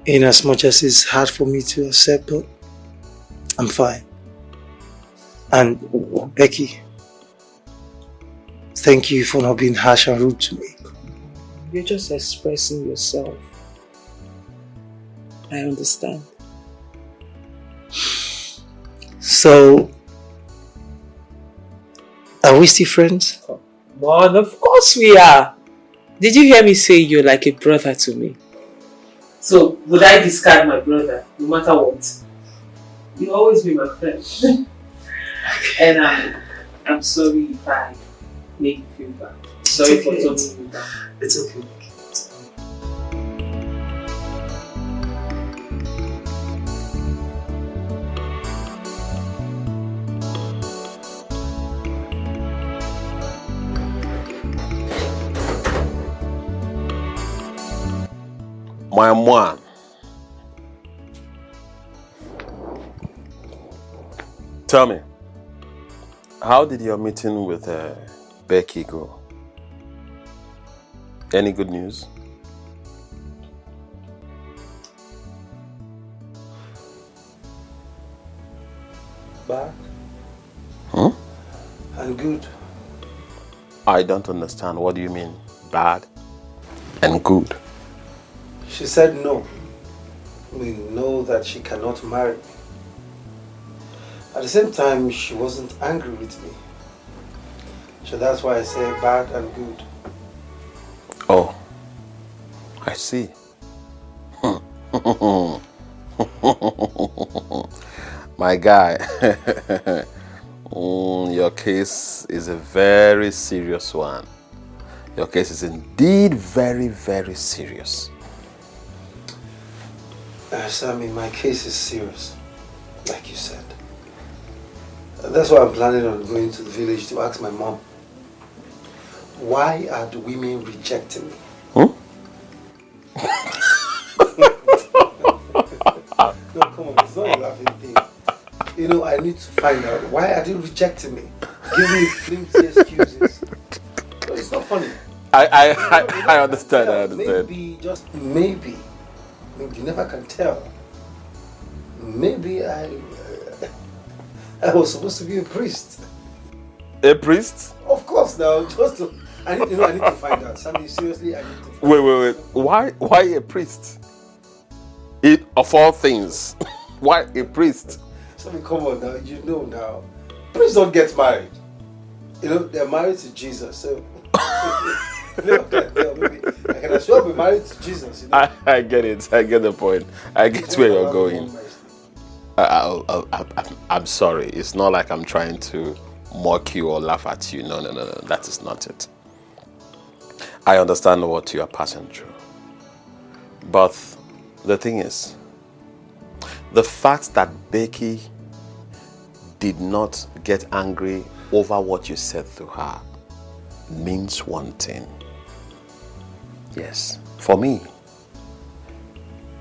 In as much as it's hard for me to accept, but I'm fine. And Becky, thank you for not being harsh and rude to me. You're just expressing yourself. I understand. So, are we still friends? Well, of course we are. Did you hear me say you're like a brother to me? So, would I discard my brother, no matter what? You'll always be my friend. And I'm sorry if I make you feel bad. Sorry for talking you down. It's okay. My mom. Tell me, how did your meeting with Becky go? Any good news? Bad Huh? and good. I don't understand. What do you mean, bad and good? She said no. We know that she cannot marry me. At the same time, she wasn't angry with me. So that's why I say bad and good. Oh, I see. My guy, your case is a very serious one. Your case is indeed very, very serious. Sammy, my case is serious, like you said. That's why I'm planning on going to the village to ask my mom, why are the women rejecting me? Huh? No, come on, it's not a laughing thing. You know, I need to find out, why are they rejecting me? Give me flimsy excuses. No, it's not funny. I understand, I understand. Maybe, just maybe, you never can tell. Maybe I was supposed to be a priest. A priest? Of course, now, just to, I need to find out. Sammy, seriously, I need to find Wait. Why a priest? Of all things, why a priest? Sammy, come on now, you know now. Priests don't get married. You know, they're married to Jesus, so maybe I can as well be married to Jesus. You know? I get it. I get the point. I get where you're going. I'm sorry. It's not like I'm trying to mock you or laugh at you. No. That is not it. I understand what you are passing through. But the thing is, the fact that Becky did not get angry over what you said to her means one thing. Yes, for me,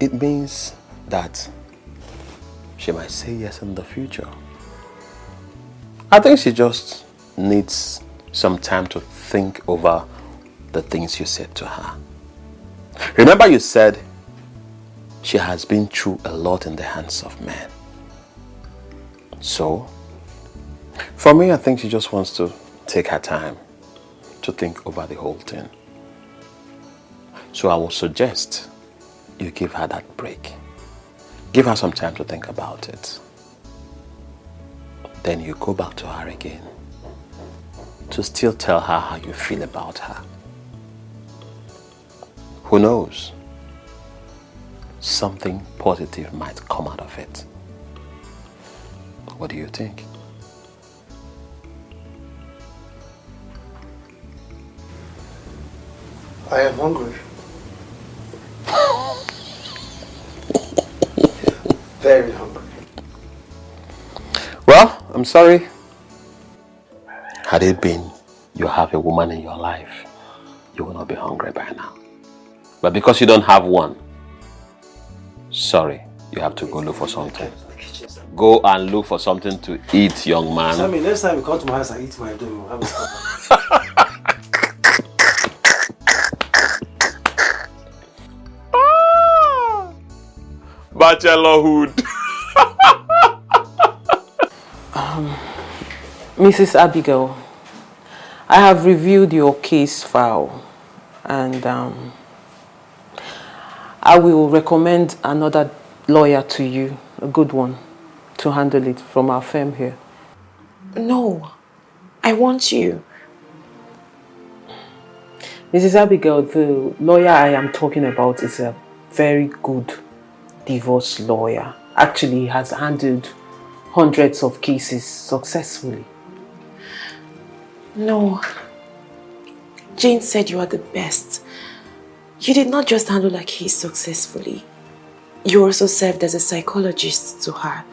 it means that she might say yes in the future. I think she just needs some time to think over the things you said to her. Remember you said she has been through a lot in the hands of men. So, for me, I think she just wants to take her time to think over the whole thing. So I will suggest you give her that break. Give her some time to think about it. Then you go back to her again to still tell her how you feel about her. Who knows? Something positive might come out of it. What do you think? I am hungry. Very hungry. Well, I'm sorry. Had it been you have a woman in your life, you will not be hungry by now. But because you don't have one, sorry, you have to go look for something. Go and look for something to eat, young man. Sammy, next time you come to my house and eat my dough, you'll have a Bachelorhood. Mrs. Abigail, I have reviewed your case file and I will recommend another lawyer to you, a good one, to handle it from our firm here. No, I want you. Mrs. Abigail, the lawyer I am talking about is a very good divorce lawyer. Actually, he has handled hundreds of cases successfully. No. Jane said you are the best. You did not just handle a case successfully. You also served as a psychologist to her.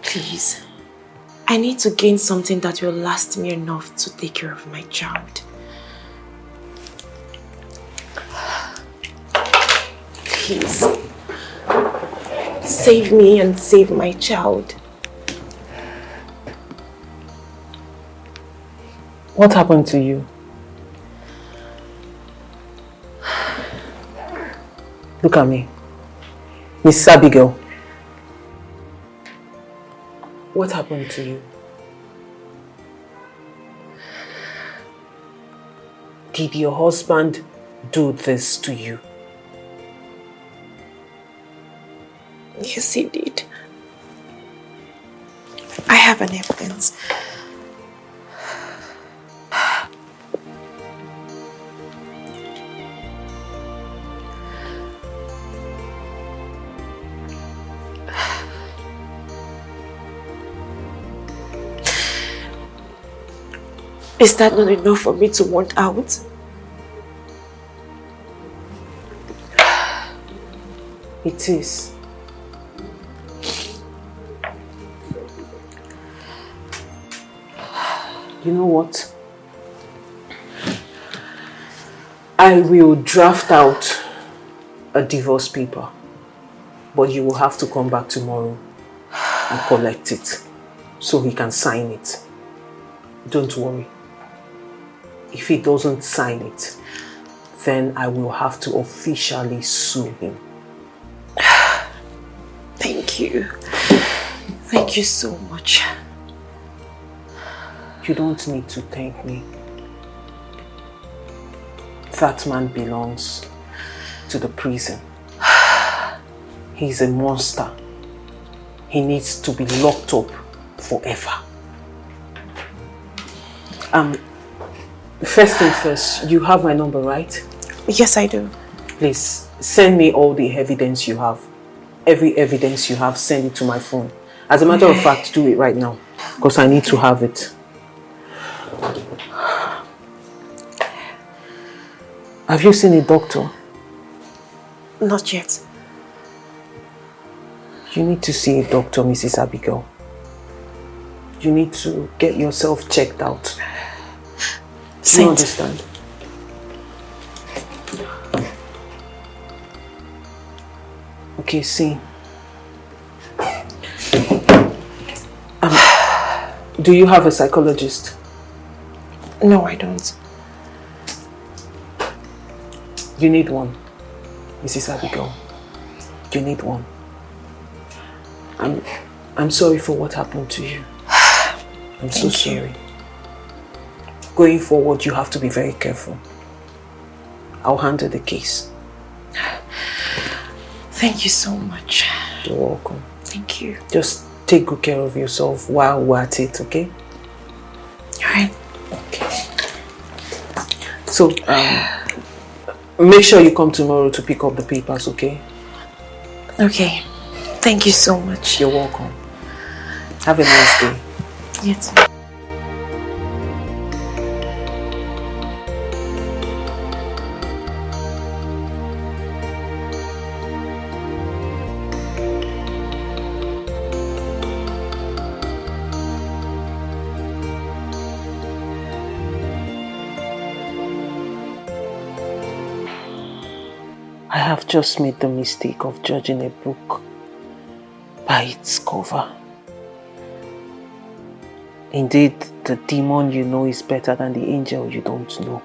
Please, I need to gain something that will last me enough to take care of my child. Please, save me and save my child. What happened to you? Look at me. Miss Abigail. What happened to you? Did your husband do this to you? Yes, he did. I have an evidence. Is that not enough for me to want out? It is. You know what? I will draft out a divorce paper, but you will have to come back tomorrow and collect it so he can sign it. Don't worry. If he doesn't sign it, then I will have to officially sue him. Thank you. Thank you so much. You don't need to thank me. That man belongs to the prison. He's a monster. He needs to be locked up forever. First thing first, you have my number, right? Yes, I do. Please, send me all the evidence you have. Every evidence you have, send it to my phone. As a matter of fact, do it right now, because I need to have it. Have you seen a doctor? Not yet. You need to see a doctor, Mrs. Abigail. You need to get yourself checked out. Do you understand? Okay, see. Do you have a psychologist? No, I don't. You need one, Mrs. Abigail. You need one. I'm sorry for what happened to you. I'm so sorry. Going forward, you have to be very careful. I'll handle the case. Thank you so much. You're welcome. Thank you. Just take good care of yourself while we're at it, okay? Alright. Okay. So, make sure you come tomorrow to pick up the papers, okay? Okay. Thank you so much. You're welcome. Have a nice day. You too. I have just made the mistake of judging a book by its cover. Indeed, the demon you know is better than the angel you don't know.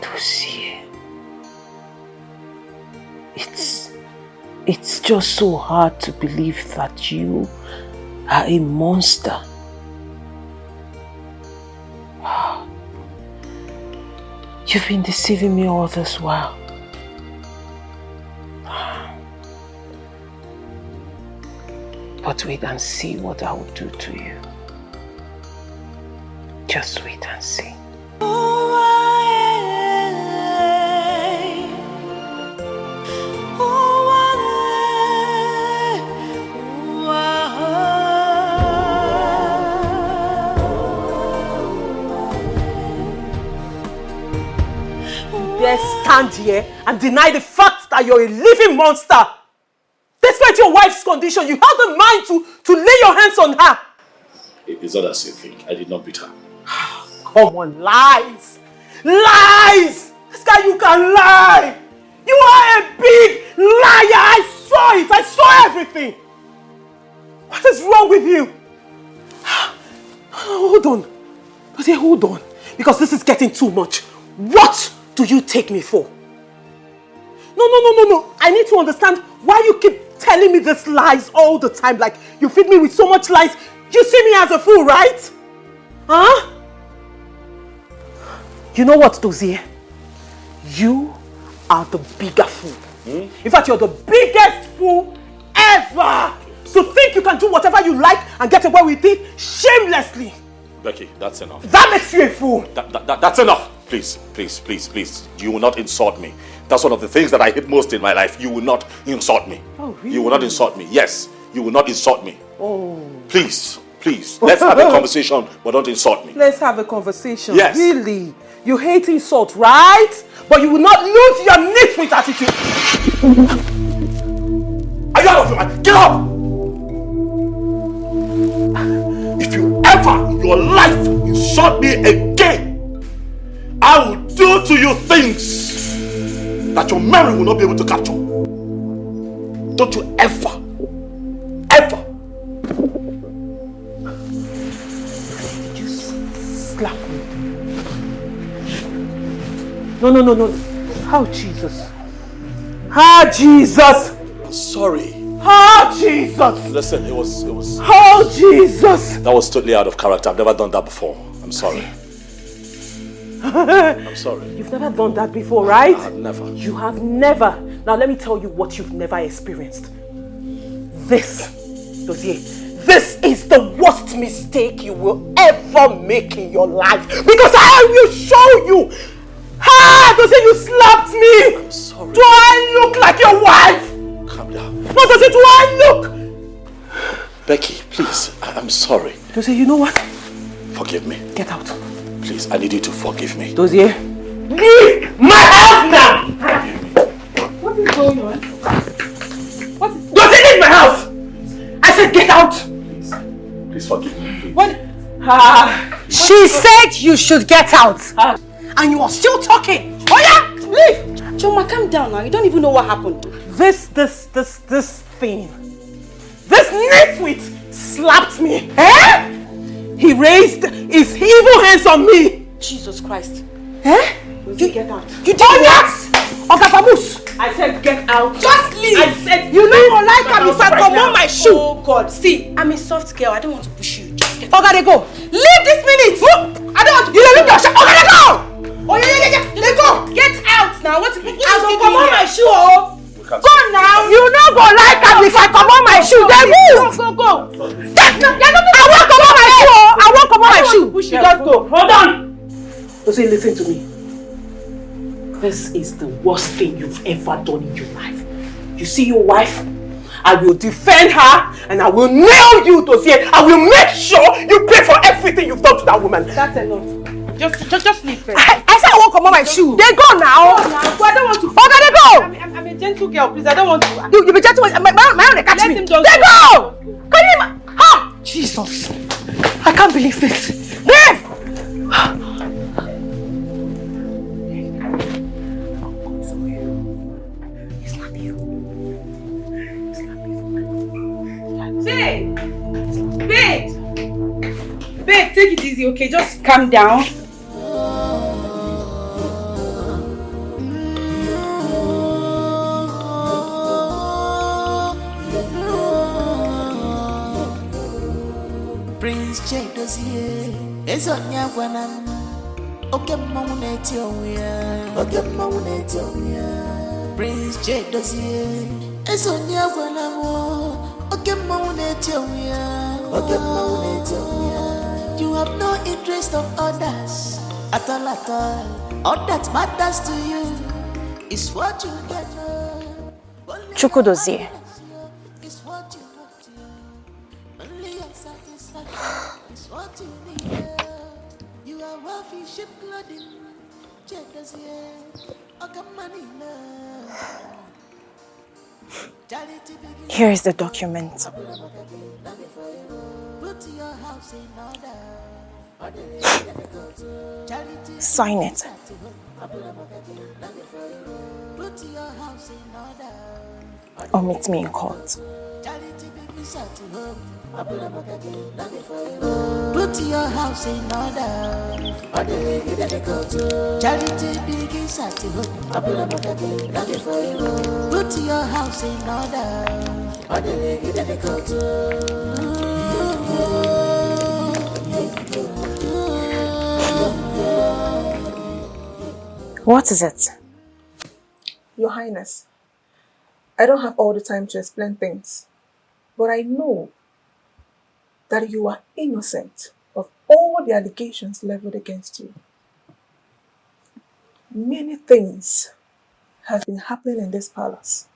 Dossier. It's just so hard to believe that you are a monster. You've been deceiving me all this while. But wait and see what I will do to you. Just wait and see. Stand here and deny the fact that you're a living monster. Despite your wife's condition, you had the mind to lay your hands on her. It's not as you think. I did not beat her. Come on, lies! Lies! This guy, you can lie! You are a big liar! I saw it! I saw everything! What is wrong with you? Hold on. Hold on. Because this is getting too much. What do you take me for? No. I need to understand why you keep telling me these lies all the time. Like, you feed me with so much lies. You see me as a fool, right? Huh? You know what, Dozier? You are the bigger fool. In fact, you're the biggest fool ever. So think you can do whatever you like and get away with it shamelessly. Becky, that's enough. That makes you a fool. That's enough. Please. You will not insult me. That's one of the things that I hate most in my life. You will not insult me. Oh, really? You will not insult me. Yes, you will not insult me. Oh. Please. Let's have a conversation, but don't insult me. Let's have a conversation. Yes. Really? You hate insult, right? But you will not lose your nitwit attitude. Are you out of your mind? Get up! If you ever in your life insult me again, I will do to you things that your memory will not be able to capture. Don't you ever slap me. No. How Jesus? How Jesus? I'm sorry. How Jesus? Listen, it was. How Jesus? That was totally out of character. I've never done that before. I'm sorry. I'm sorry. You've never done that before, right? I've never. You have never. Now let me tell you what you've never experienced. This, Dozier, this is the worst mistake you will ever make in your life. Because I will show you. Dozier, you slapped me. I'm sorry. Do I look like your wife? Calm down. No, Dozier, do I look? Becky, please. I'm sorry. Dozier, you know what? Forgive me. Get out. Please, I need you to forgive me. Dozier, leave my house now! What is going on? Dozier, leave my house! I said get out! Please forgive me. Please. What? She said you should get out. And you are still talking. Oh yeah, leave! Choma, calm down now. You don't even know what happened. This thing. This nitwit slapped me. Eh? he raised his evil hands on me. Jesus Christ. Eh? You get out. You did what? Okay, Famus. I said get out. Just leave. I said you don't like him if I come on my shoe. Oh God, see, I'm a soft girl. I don't want to push you. Just get Okay, they go. Leave this minute. I don't want to. You don't leave your shop. Okay, they go. Oh yeah. They go. Get out now. What is I will come on my shoe. Oh. Go now. You not go like him if I come on my shoe. They move. Go. I won't come on my shoe. I won't come on my shoe. Push you. Just go. Hold on. Jose, listen to me. This is the worst thing you've ever done in your life. You see your wife? I will defend her and I will nail you to see it. I will make sure you pay for everything you've done to that woman. That's enough. Just leave first. I said I won't come on my shoe. They go now. Go now. I don't want to. Okay, they go. I'm a gentle girl, please. I don't want to. You be gentle. My own they catch me. They go. Can you? Ha! Jesus. I can't believe this. There. Babe, take it easy, okay? Just calm down. Prince J dozie ezonya gwanam oke mmanwu na-eti onwe ya Prince J dozie ezonya gwanam oke mmanwu na-eti onwe ya You have no interest of others at all. All that matters to you is what you get. Chukwudozie. You are wealthy, ship clothing, Here is the document. Sign it. Or meet me in court. Put your house in order. Charity begins at home. Put your house in order. What is it? Your Highness, I don't have all the time to explain things, but I know that you are innocent of all the allegations leveled against you. Many things have been happening in this palace.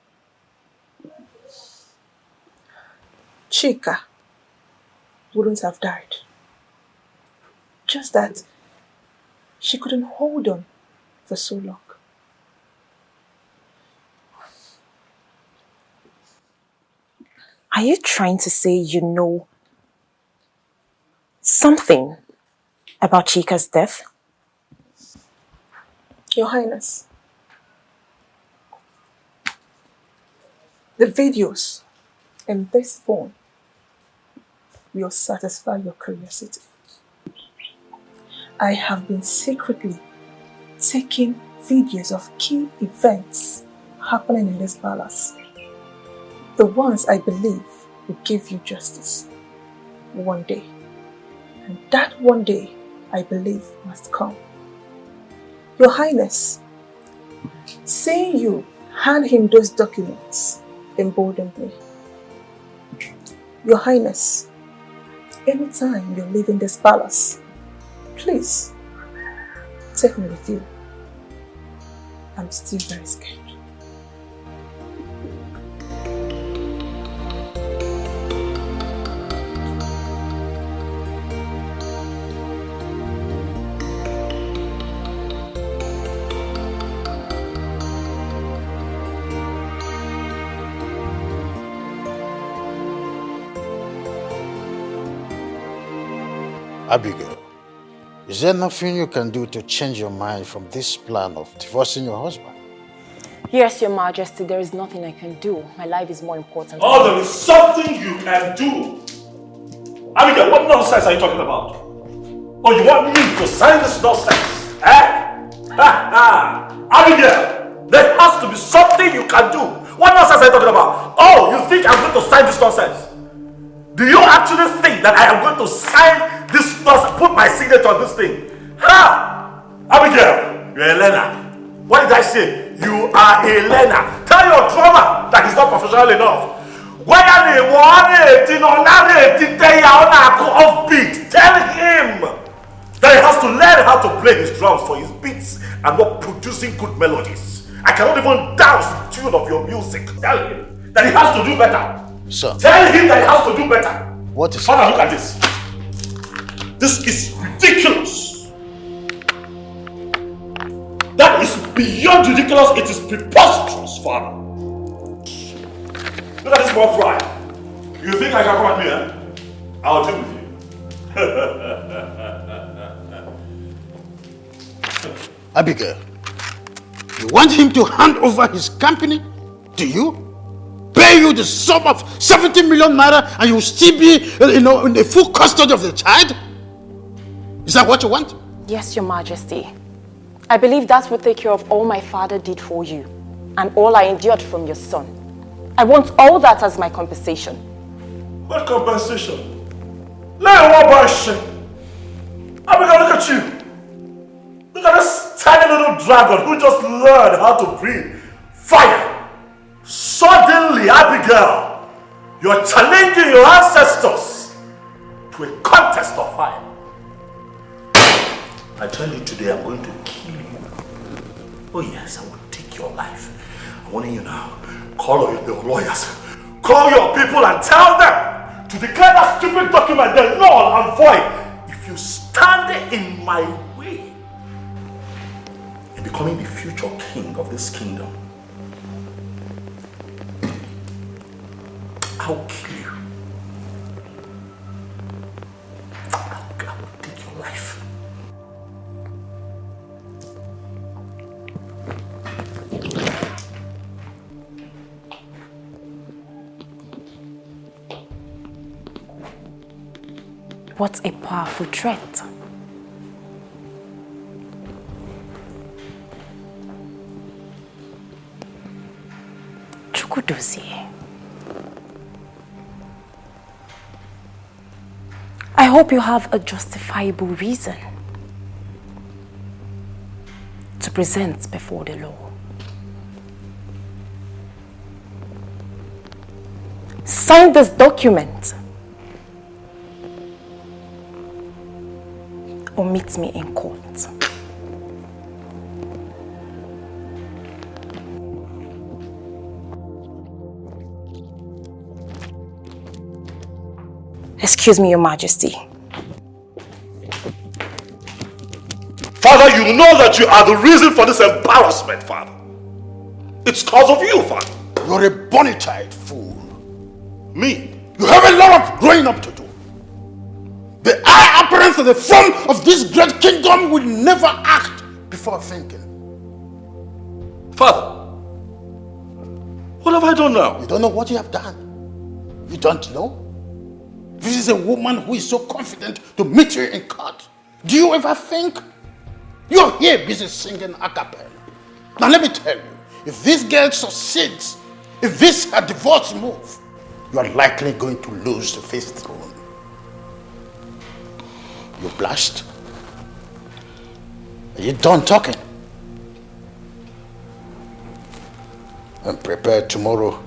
Chika wouldn't have died. Just that she couldn't hold on for so long. Are you trying to say you know something about Chika's death? Your Highness, the videos in this phone will satisfy your curiosity. I have been secretly taking videos of key events happening in this palace. The ones I believe will give you justice one day. And that one day, I believe, must come. Your Highness, seeing you hand him those documents emboldened me. Your Highness, anytime you're leaving this palace, please take me with you. I'm still very scared. Abigail, is there nothing you can do to change your mind from this plan of divorcing your husband? Yes, Your Majesty, there is nothing I can do. My life is more important. Oh, there is something you can do. Abigail, what nonsense are you talking about? Oh, you want me to sign this nonsense? Abigail, there has to be something you can do. What nonsense are you talking about? Oh, you think I'm going to sign this nonsense? Do you actually think that I am going to sign this nonsense, put my signature on this thing? Abigail, you're a learner. What did I say? You are a learner. Tell your drummer that he's not professional enough. Tell him that he has to learn how to play his drums for his beats and not producing good melodies. I cannot even dance the tune of your music. Tell him that he has to do better. Sir. Tell him that he has to do better. What is Father, look at this. This is ridiculous. That is beyond ridiculous. It is preposterous, Father. Look at this small fry. You think I can come at me, eh? I'll deal with you. Abigail, you want him to hand over his company to you? Pay you the sum of 70 million naira and you will still be, in the full custody of the child? Is that what you want? Yes, Your Majesty. I believe that will take care of all my father did for you and all I endured from your son. I want all that as my compensation. What compensation? Let one boy shit. Abigail, look at you. Look at this tiny little dragon who just learned how to breathe fire. Suddenly, Abigail, you're challenging your ancestors to a contest of fire. I tell you today, I'm going to kill you. Oh yes, I will take your life. I'm warning you now. Call your lawyers. Call your people and tell them to declare that stupid document then null and void. If you stand in my way in becoming the future king of this kingdom, I'll kill you. I will take your life. What a powerful threat. Chukwudozie. I hope you have a justifiable reason to present before the law. Sign this document or meet me in court. Excuse me, Your Majesty. Father, you know that you are the reason for this embarrassment, Father. It's because of you, Father. You're a bona fide fool. Me? You have a lot of growing up to do. The eye appearance of the front of this great kingdom will never act before thinking. Father, what have I done now? You don't know what you have done. You don't know? This is a woman who is so confident to meet you in court. Do you ever think? You're here busy singing a cappella. Now let me tell you, if this girl succeeds, if this is a divorce move, you are likely going to lose the first throne. You blushed? Are you done talking? And prepare tomorrow.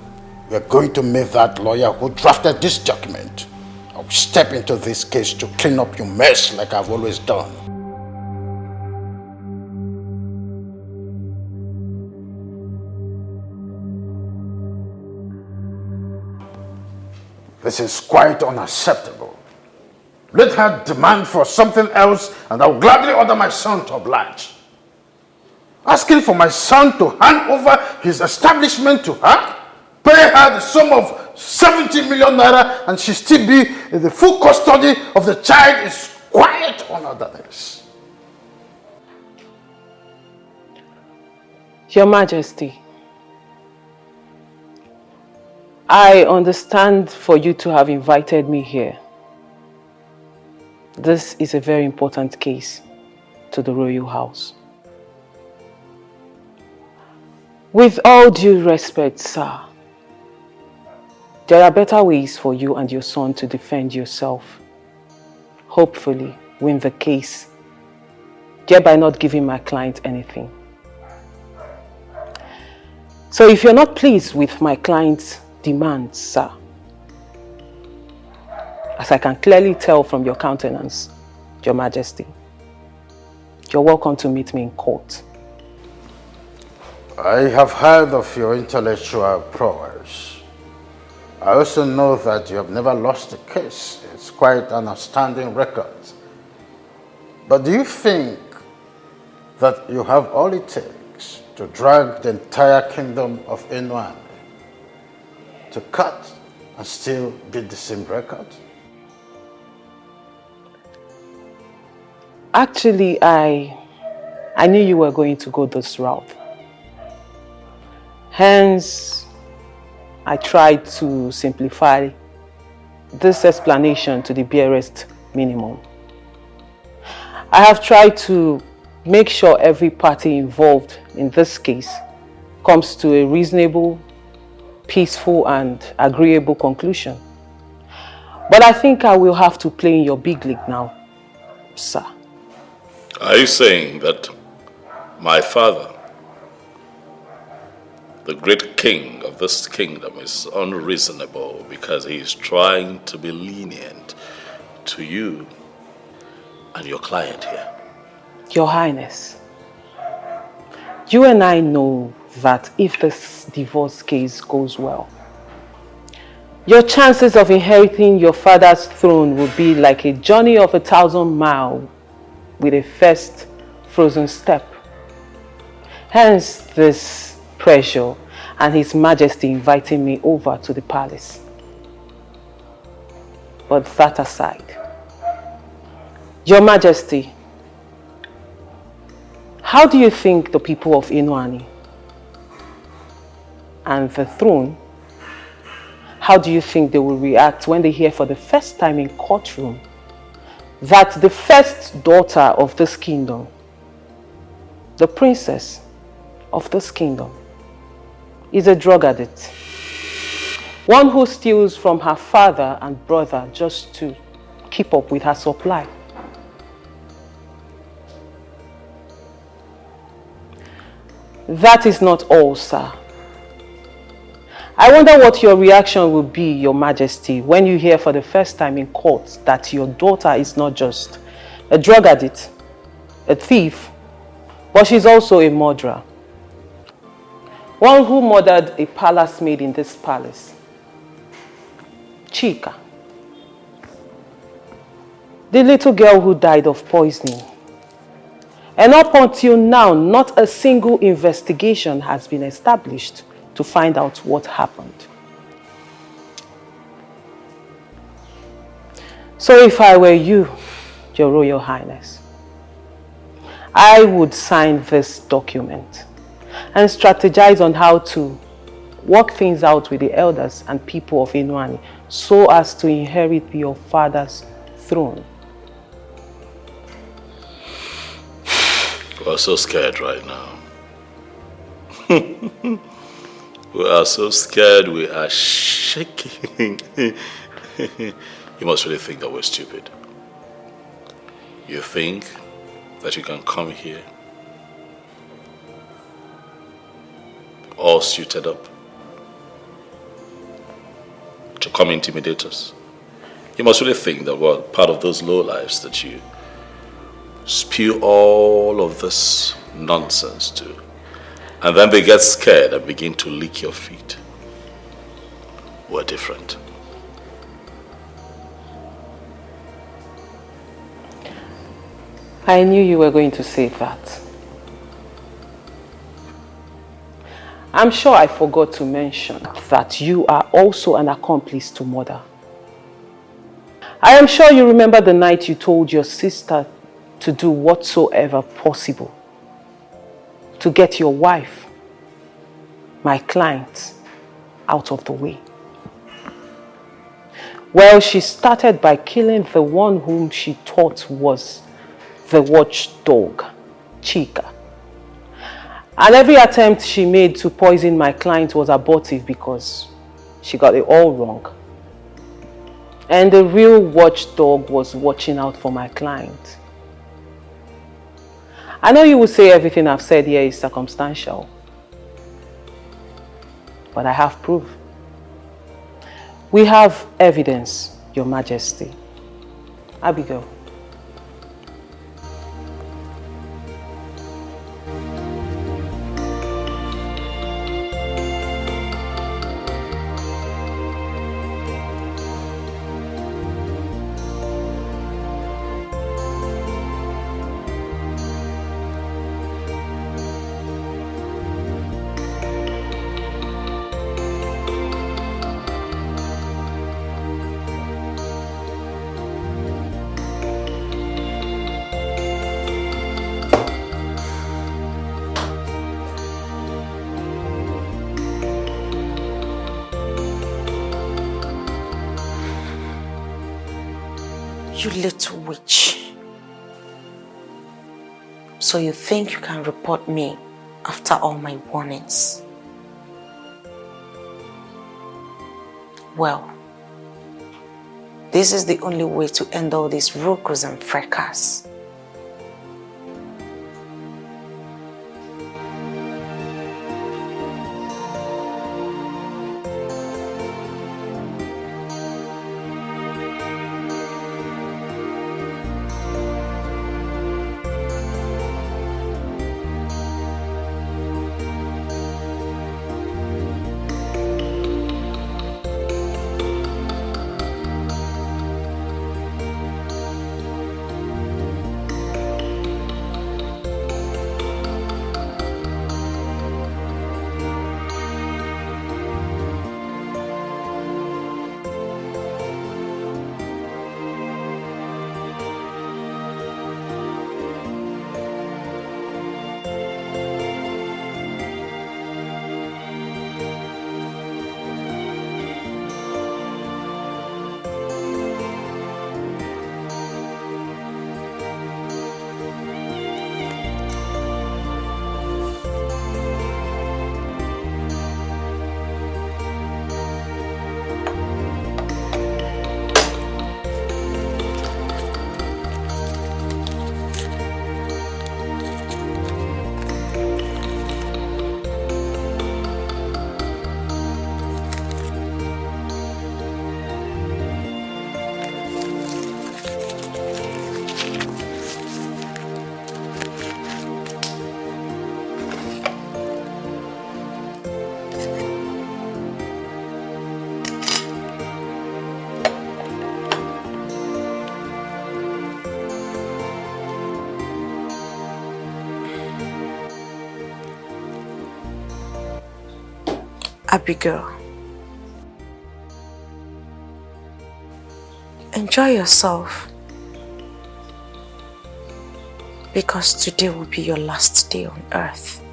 We are going to meet that lawyer who drafted this document. I will step into this case to clean up your mess like I've always done. This is quite unacceptable. Let her demand for something else and I will gladly order my son to oblige. Asking for my son to hand over his establishment to her, pay her the sum of 70 million naira and she still be in the full custody of the child is quite unorthodox. Your Majesty, I understand for you to have invited me here. This is a very important case to the royal house. With all due respect, sir, there are better ways for you and your son to defend yourself. Hopefully, win the case, thereby not giving my client anything. So if you're not pleased with my client's demands, sir, as I can clearly tell from your countenance, Your Majesty, you're welcome to meet me in court. I have heard of your intellectual prowess. I also know that you have never lost a case. It's quite an outstanding record. But do you think that you have all it takes to drag the entire kingdom of Inwan to cut and still beat the same record? Actually, I knew you were going to go this route. Hence, I tried to simplify this explanation to the barest minimum. I have tried to make sure every party involved in this case comes to a reasonable, peaceful and agreeable conclusion. But I think I will have to play in your big league now, sir. Are you saying that my father, the great king of this kingdom, is unreasonable because he is trying to be lenient to you and your client here? Your Highness, you and I know that if this divorce case goes well, your chances of inheriting your father's throne will be like a journey of 1,000 miles with a first frozen step. Hence this pressure and His Majesty inviting me over to the palace. But that aside, Your Majesty, how do you think the people of Inuani and the throne, how do you think they will react when they hear for the first time in courtroom that the first daughter of this kingdom, the princess of this kingdom, is a drug addict? One who steals from her father and brother just to keep up with her supply. That is not all, sir. I wonder what your reaction will be, Your Majesty, when you hear for the first time in court that your daughter is not just a drug addict, a thief, but she's also a murderer. One who murdered a palace maid in this palace, Chika. The little girl who died of poisoning. And up until now, not a single investigation has been established to find out what happened. So if I were you, Your Royal Highness, I would sign this document and strategize on how to work things out with the elders and people of Inuani so as to inherit your father's throne. We're so scared right now. We are so scared, we are shaking. You must really think that we're stupid. You think that you can come here all suited up to come intimidate us? You must really think that we're part of those low lives that you spew all of this nonsense to, and then they get scared and begin to lick your feet. We're different. I knew you were going to say that. I'm sure I forgot to mention that you are also an accomplice to murder. I am sure you remember the night you told your sister to do whatsoever possible to get your wife, my client, out of the way. Well, she started by killing the one whom she thought was the watchdog, Chika. And every attempt she made to poison my client was abortive because she got it all wrong. And the real watchdog was watching out for my client. I know you will say everything I've said here is circumstantial, but I have proof. We have evidence, Your Majesty. Abigail. You little witch. So you think you can report me after all my warnings? Well, this is the only way to end all these ruckus and fracas. Abigail, enjoy yourself, because today will be your last day on earth.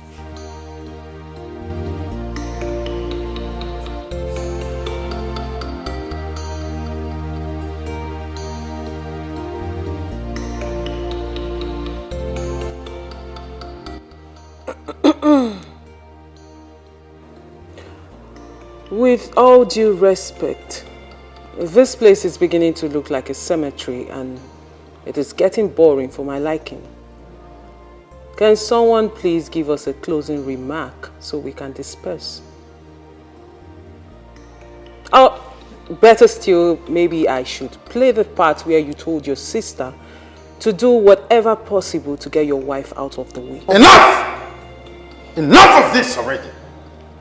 With all due respect, this place is beginning to look like a cemetery and it is getting boring for my liking. Can someone please give us a closing remark so we can disperse? Oh, better still, maybe I should play the part where you told your sister to do whatever possible to get your wife out of the way. Enough! Enough of this already!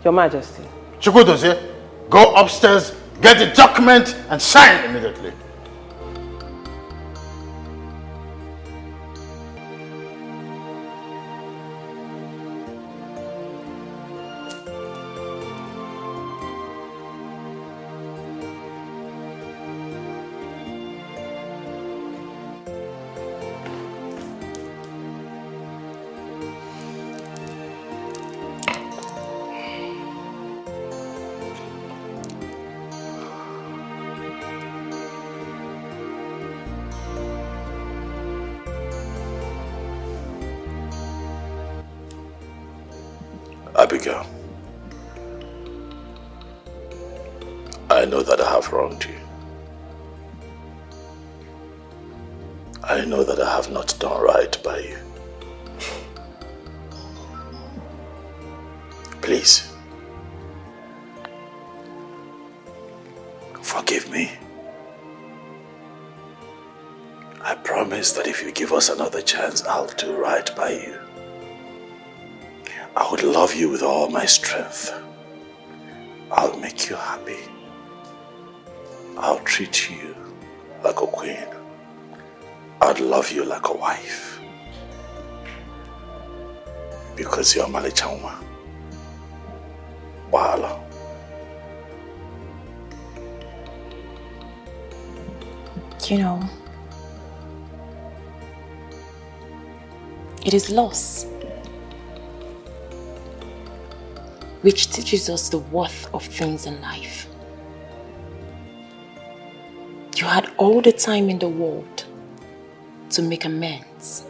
Your Majesty. Chukwudozie, go upstairs, get the document and sign immediately. Abigail, I know that I have wronged you. I know that I have not done right by you. Please, forgive me. I promise that if you give us another chance, I'll do right by you. I would love you with all my strength. I'll make you happy. I'll treat you like a queen. I'd love you like a wife. Because you're Malichanwa. Wahala. You know, it is loss which teaches us the worth of things in life. You had all the time in the world to make amends,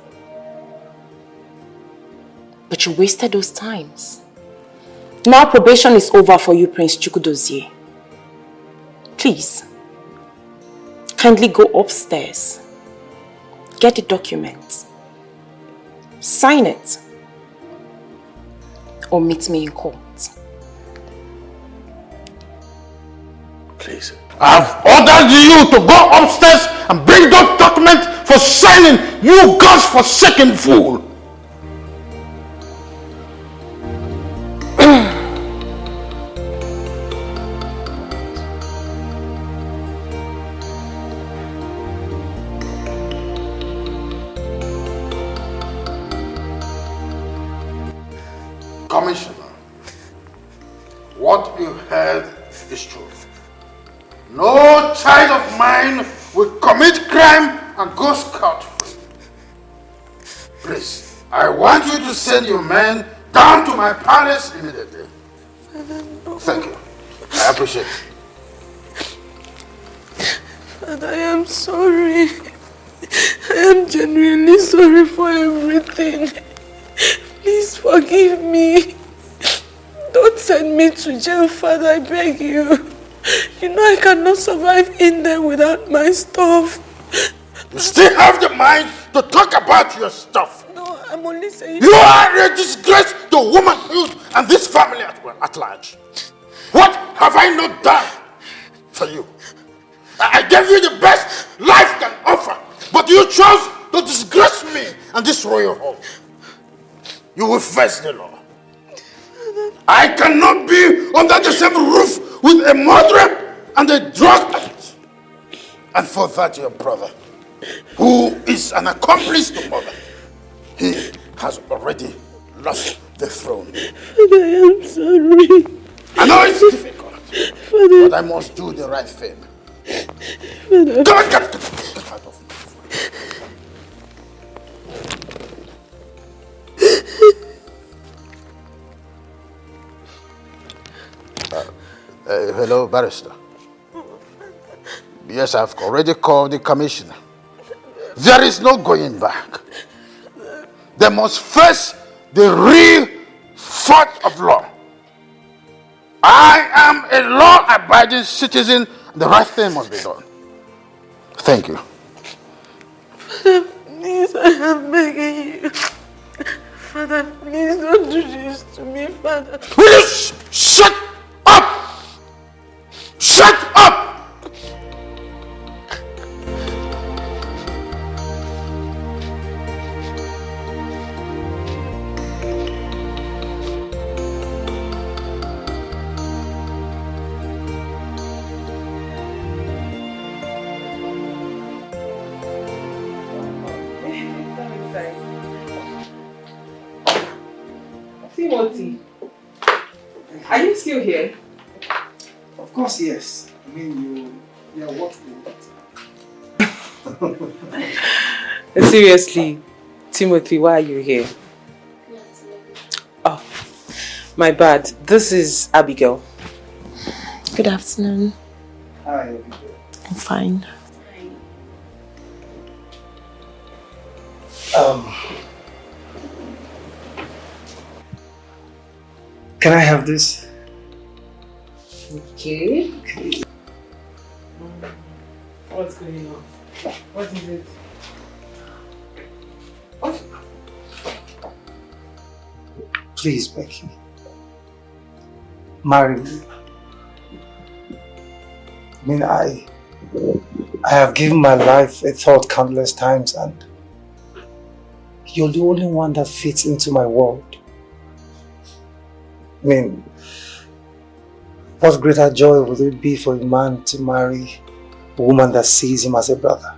but you wasted those times. Now probation is over for you, Prince Chukwudozie. Please, kindly go upstairs, get the documents, sign it, or meet me in court. Please. I've ordered you to go upstairs and bring those documents for signing, you God's-forsaken fool! Commissioner, what you heard is true. No child of mine will commit crime and go scot-free. Please, I want you to send your men down to my palace immediately. Thank you. I appreciate it. Father, I am sorry. I am genuinely sorry for everything. Please forgive me. Don't send me to jail, Father, I beg you. You know I cannot survive in there without my stuff. You still have the mind to talk about your stuff. No, I'm only saying... You are a disgrace to womanhood and this family at large. What have I not done for you? I gave you the best life can offer, but you chose to disgrace me and this royal home. You will face the law. I cannot be under the same roof with a murderer and a drug addict. And for that, your brother, who is an accomplice to murder, he has already lost the throne. Father, I am sorry. I know it's difficult, Father. but I must do the right thing. Father. Come on, get out of me. Hello, barrister. Yes, I've already called the commissioner. There is no going back. They must face the real fault of law. I am a law-abiding citizen. The right thing must be done. Thank you. Father, please, I am begging you. Father, please don't do this to me, Father. Will you shut up? Shut up! Timothy, are you still here? Of course, yes. I mean, you're what we want. Seriously, Timothy, why are you here? Oh, my bad. This is Abigail. Good afternoon. Hi, Abigail. I'm fine. Can I have this? Okay. What's going on? What is it? Please, Becky. Marry me. I mean, I have given my life a thought countless times, and you're the only one that fits into my world. I mean, what greater joy would it be for a man to marry a woman that sees him as a brother?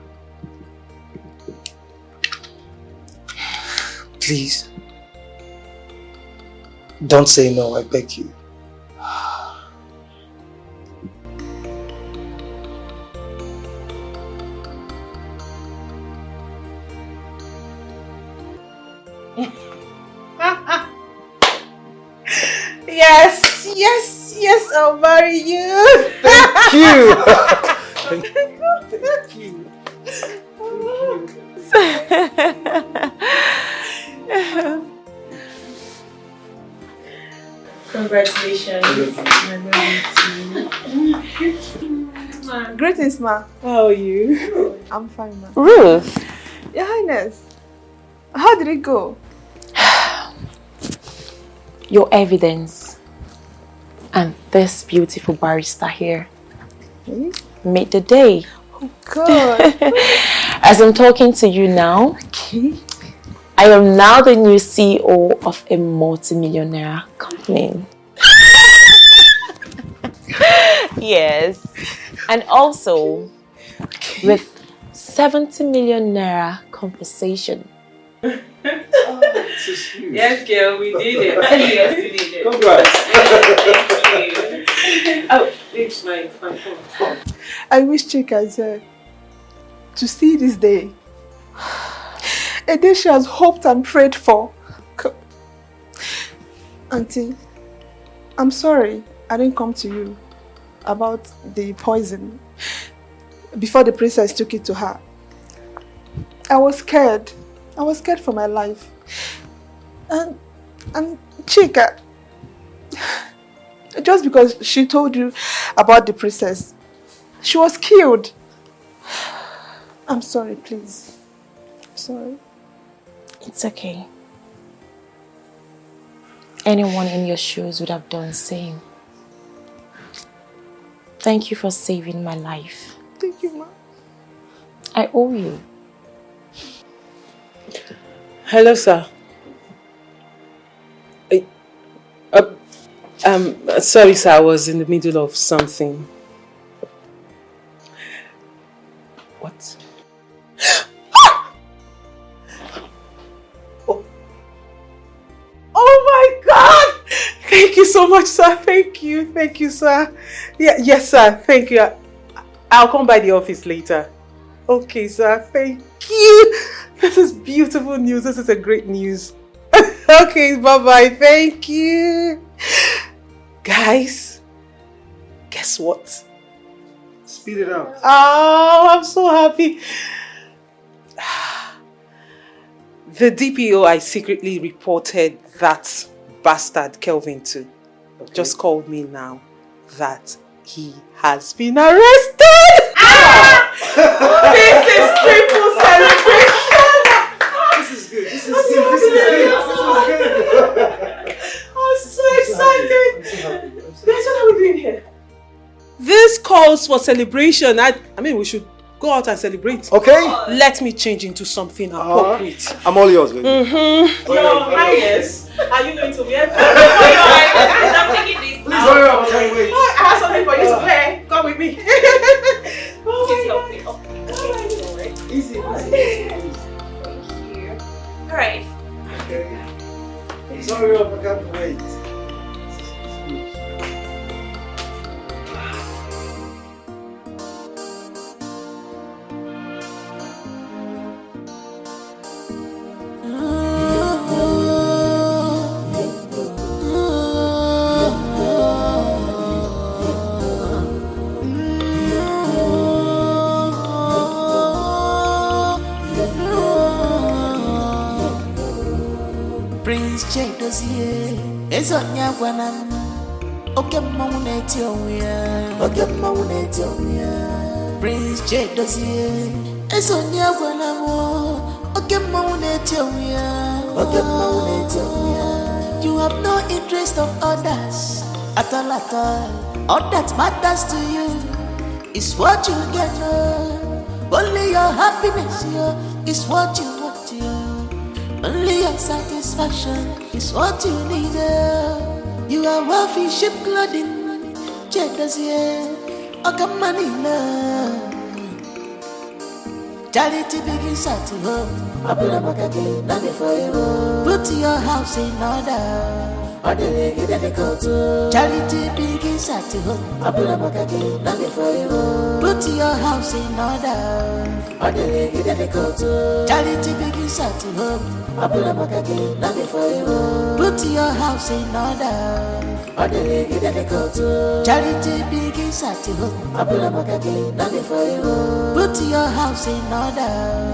Please, don't say no, I beg you. Yes, yes, yes, I'll marry you. Thank you. Thank you. Congratulations. Greetings, ma. How are you? I'm fine, ma. Ruth. Your Highness, how did it go? Your evidence and this beautiful barrister here made the day. Oh, God. As I'm talking to you now, I am now the new CEO of a multi-millionaire company. Yes. And also with 70 million naira compensation. Yes, girl, we did it. Yes, we did it. Congrats. Thank you. Oh, it's my phone. I wish Chika is here to see this day. A day she has hoped and prayed for. Auntie, I'm sorry I didn't come to you about the poison before the princess took it to her. I was scared. I was scared for my life. And Chika, just because she told you about the princess, she was killed. I'm sorry, please. I'm sorry. It's okay. Anyone in your shoes would have done the same. Thank you for saving my life. Thank you, ma. I owe you. Hello, sir. Sorry, sir. I was in the middle of something. What? Oh my God! Thank you so much, sir. Thank you, sir. Yeah, yes, sir. Thank you. I'll come by the office later. Okay, sir. Thank you. This is beautiful news. This is a great news. Okay, bye-bye. Thank you. Guys, guess what? Speed it up. Oh, I'm so happy. The DPO I secretly reported that bastard Kelvin to just called me now that he has been arrested. This is triple celebration. This is good. This is good. I'm so excited. Guys, what are we doing here? This calls for celebration. I mean, we should go out and celebrate. Okay. Let me change into something appropriate. I'm all yours, baby. Mm-hmm. Your Highness, are you going to wear? I'm taking this. Please hurry up, I can't wait. I have something for you to wear. Come with me. Please help me. Easy. Thank you. Alright. Okay. Please hurry up, I can't wait. Prince check dossier, Ezonya wanam. Okay, Mamuneti Prince J. Dozier. Ezonya wanamo. Okay, Mamuneti You have no interest of others at all. All that matters to you is what you get. Only your happiness is what you want. Only your satisfaction is what you need. You are wealthy, ship clothing, checkers here, Okamanila. Charity begins at home. Put your house in order. Charity begins at home. Put your house in order. Charity begins at home. Put your house in order. Charity begins at home. Put your house in order.